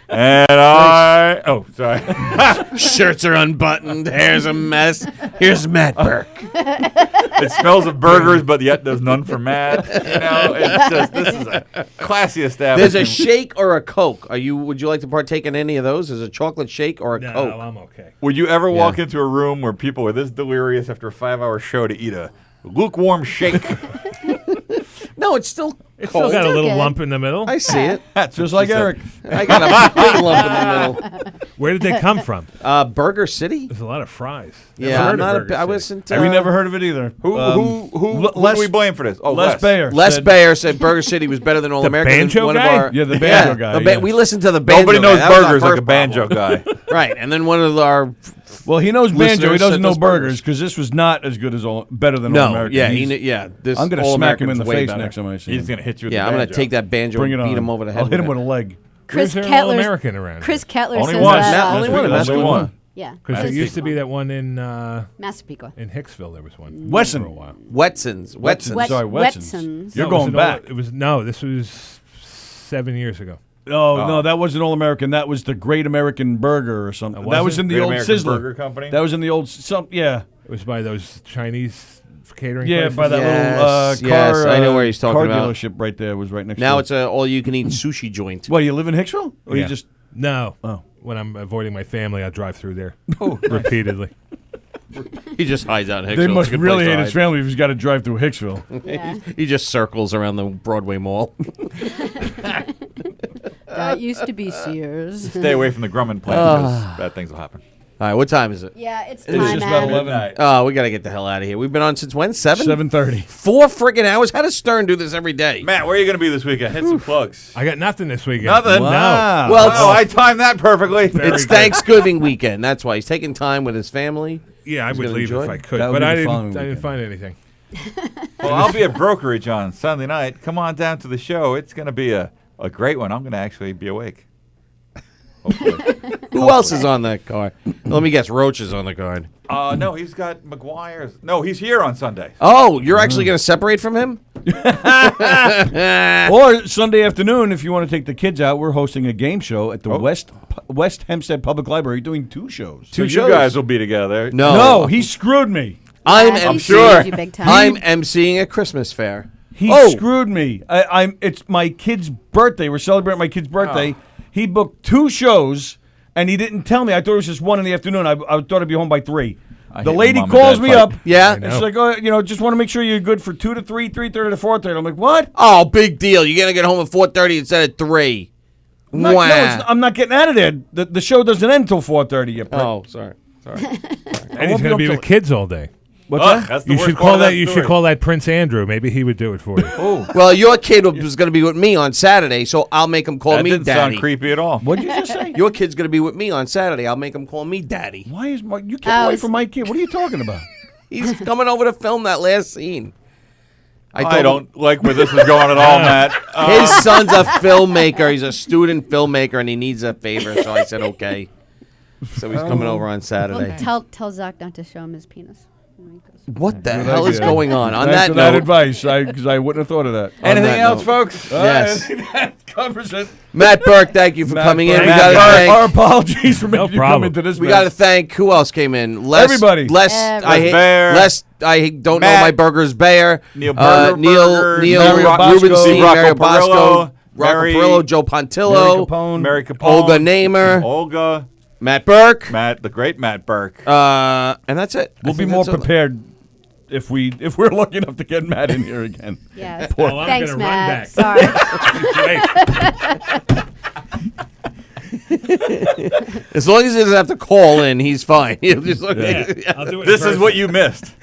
And sorry. Shirts are unbuttoned, hair's a mess. Here's Matt Burke. It smells of burgers, but yet there's none for Matt. You know, it's just this is a classy establishment. There's a shake or a Coke. Would you like to partake in any of those? Is a chocolate shake or a No, Coke? I'm okay. Would you ever walk into a room where people are this delirious after a 5-hour show to eat a lukewarm shake? No, it's still It's cold. still got a little good. lump in the middle. I see it. That's Just what like she said. Eric. I got a big lump in the middle. Where did they come from? Burger City? There's a lot of fries. Never Yeah, heard I'm of not Burger I City. wasn't. We never heard of it either. Who Les, do we blame for this? Oh, Les Bayer. Les said- Bayer said Burger City was better than All The American. banjo one guy? Of our, Yeah, the banjo guy, yes. We listened to the banjo Nobody guy. knows That was our burgers like first a banjo problem. guy. Right, and then one of our Well, he knows banjo. He listeners doesn't sent know us burgers because this was not as good as better than All no, American. yeah, He's- this I'm gonna All smack him in American's the way face better. next time I see He's him. gonna hit you with Yeah, the I'm gonna banjo. take that banjo Bring and it beat on. him over the head. I'll hit him with with a leg. Chris Where's there an Kettler's All-American around? Chris Kettler Only says one. that. Only one. That's Only the one. one. Yeah. Because there Chris used to be Kettler. that one in Massapequa. Hicksville. There was one. Wesson. For a while. Wetson's. Sorry, Wetson's. Wetson's. You're No, it was going an back. This was 7 years ago. Oh, no, that wasn't All American. That was the Great American Burger or something. That That was wasn't? in the Great old American Sizzler. Burger Company? That was in the old yeah. It was by those Chinese catering Yeah, places. by that Yes, little car. yes, I know where he's talking car about. dealership right there was right next. Now to it's a all-you-can-eat sushi joint. What, you live in Hicksville? Or Yeah. you just No. Oh. When I'm avoiding my family, I drive through there repeatedly. He just hides out in Hicksville. They It's a must good really place to hate his hide. family if he's got to drive through Hicksville. Yeah. He just circles around the Broadway Mall. That used to be Sears. Stay away from the Grumman plant because bad things will happen. All right, what time is it? Yeah, it's It's time, just about man. 11. Oh, we got to get the hell out of here. We've been on since when? 7? 7:30. 4 freaking hours? How does Stern do this every day? Matt, where are you going to be this weekend? Hit some plugs. I got nothing this weekend. Nothing? Wow. Well, Oh, I timed that perfectly. Very it's good. Thanksgiving weekend. That's why he's taking time with his family. Yeah, I He's would gonna leave enjoy if it. I could, That would but be I the didn't. following I didn't weekend. find anything. Well, I'll be at Brokerage on Sunday night. Come on down to the show. It's going to be a great one. I'm going to actually be awake. Hopefully. Who else is on that card? Let me guess. Roach is on the card. No, he's got McGuire's. No, he's here on Sunday. Oh, you're actually going to separate from him? Or Sunday afternoon, if you want to take the kids out, we're hosting a game show at the West Hempstead Public Library, doing 2 shows. So you guys will be together. No, he screwed me. I'm Yeah, he emceeing. screwed you big time. I'm emceeing a Christmas fair. He Oh. screwed me. It's my kid's birthday. We're celebrating my kid's birthday. He booked 2 shows, and he didn't tell me. I thought it was just 1 in the afternoon. I thought I'd be home by 3. The hate lady mom and calls dad me fight. up. Yeah. And she's like, oh, just want to make sure you're good for 2 to 3, 3:30 to 4:30. I'm like, what? Oh, big deal. You're going to get home at 4:30 instead of 3. I'm not, Wah. no, I'm not getting out of there. The show doesn't end until 4:30. You prick. Oh, sorry. And he's won't going to up be till- with kids all day. What's Ugh, that? that's the You worst should part call of that. You should story. call that Prince Andrew. Maybe he would do it for you. Well, your kid was going to be with me on Saturday, so I'll make him call That me didn't daddy. sound creepy at all. What'd you just say? Your kid's going to be with me on Saturday. I'll make him call me daddy. Why is you keep away it's- from my kid? What are you talking about? He's coming over to film that last scene. I told him- don't like where this is going at all, Matt. His son's a filmmaker. He's a student filmmaker, and he needs a favor. So I said, okay. So he's coming over on Saturday. Well, tell Zach not to show him his penis. What the Good hell is idea. going on? On Thanks that for note, that advice, because I wouldn't have thought of that. On Anything that else, note. folks? Yes. That covers it. Matt Burke, thank you for coming in. We Matt got to Burke, thank. our apologies for making you come problem. into this. We mess. got to thank. Who else came in? Everybody. Les. Bear. I don't know Matt. my burgers. Bayer. Neil Burger Burgers, Neil Mario Bosco, Rubenstein. Rocco Mario Bosco. Perillo, Rocco Mary- Perillo. Joe Pontillo. Mary Capone, Olga Namer. Olga, Matt Burke. the great Matt Burke. And that's it. We'll I be think more that's all. prepared if we're lucky enough to get Matt in here again. Yeah. Poor- Oh, I'm Thanks, gonna run Matt. back. Sorry. As long as he doesn't have to call in, he's fine. He'll just look Yeah, I'll do it in This is person. what you missed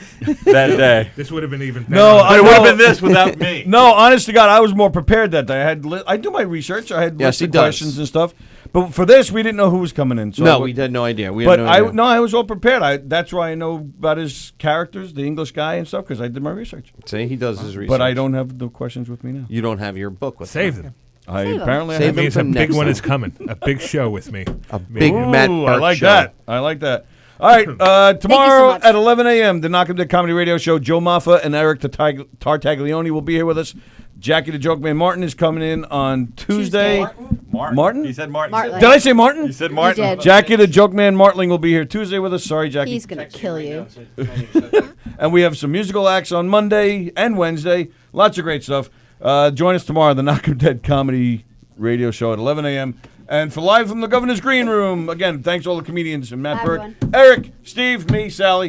that day. This would have been even better. No, But it would have been this without me. No, honest to God, I was more prepared that day. I do my research. I had Yes, lists of he does. questions and stuff. But for this, we didn't know who was coming in. So No, we had no idea. We But had no idea. I was all prepared. That's why I know about his characters, the English guy and stuff, because I did my research. See, he does his research. But I don't have the questions with me now. You don't have your book with Save you. them. I Save 'em. apparently Save have them Means a for big next one time. is coming. A big show with me. A big Ooh, Matt I Burke like show. that. I like that. All right, tomorrow much. at 11 a.m., the Knock 'em Dead Comedy Radio Show. Joe Maffa and Eric Tartaglione will be here with us. Jackie the Joke Man Martin is coming in on Tuesday. Martin? He said Martin. Martling. Did I say Martin? You said Martin. You did. Jackie the Joke Man Martling will be here Tuesday with us. Sorry, Jackie. He's gonna kill you. And we have some musical acts on Monday and Wednesday. Lots of great stuff. Join us tomorrow, the Knock 'em Dead Comedy Radio Show at 11 a.m. And for Live from the Governor's Green Room, again, thanks to all the comedians and Matt Bye, Burke, everyone. Eric, Steve, me, Sally.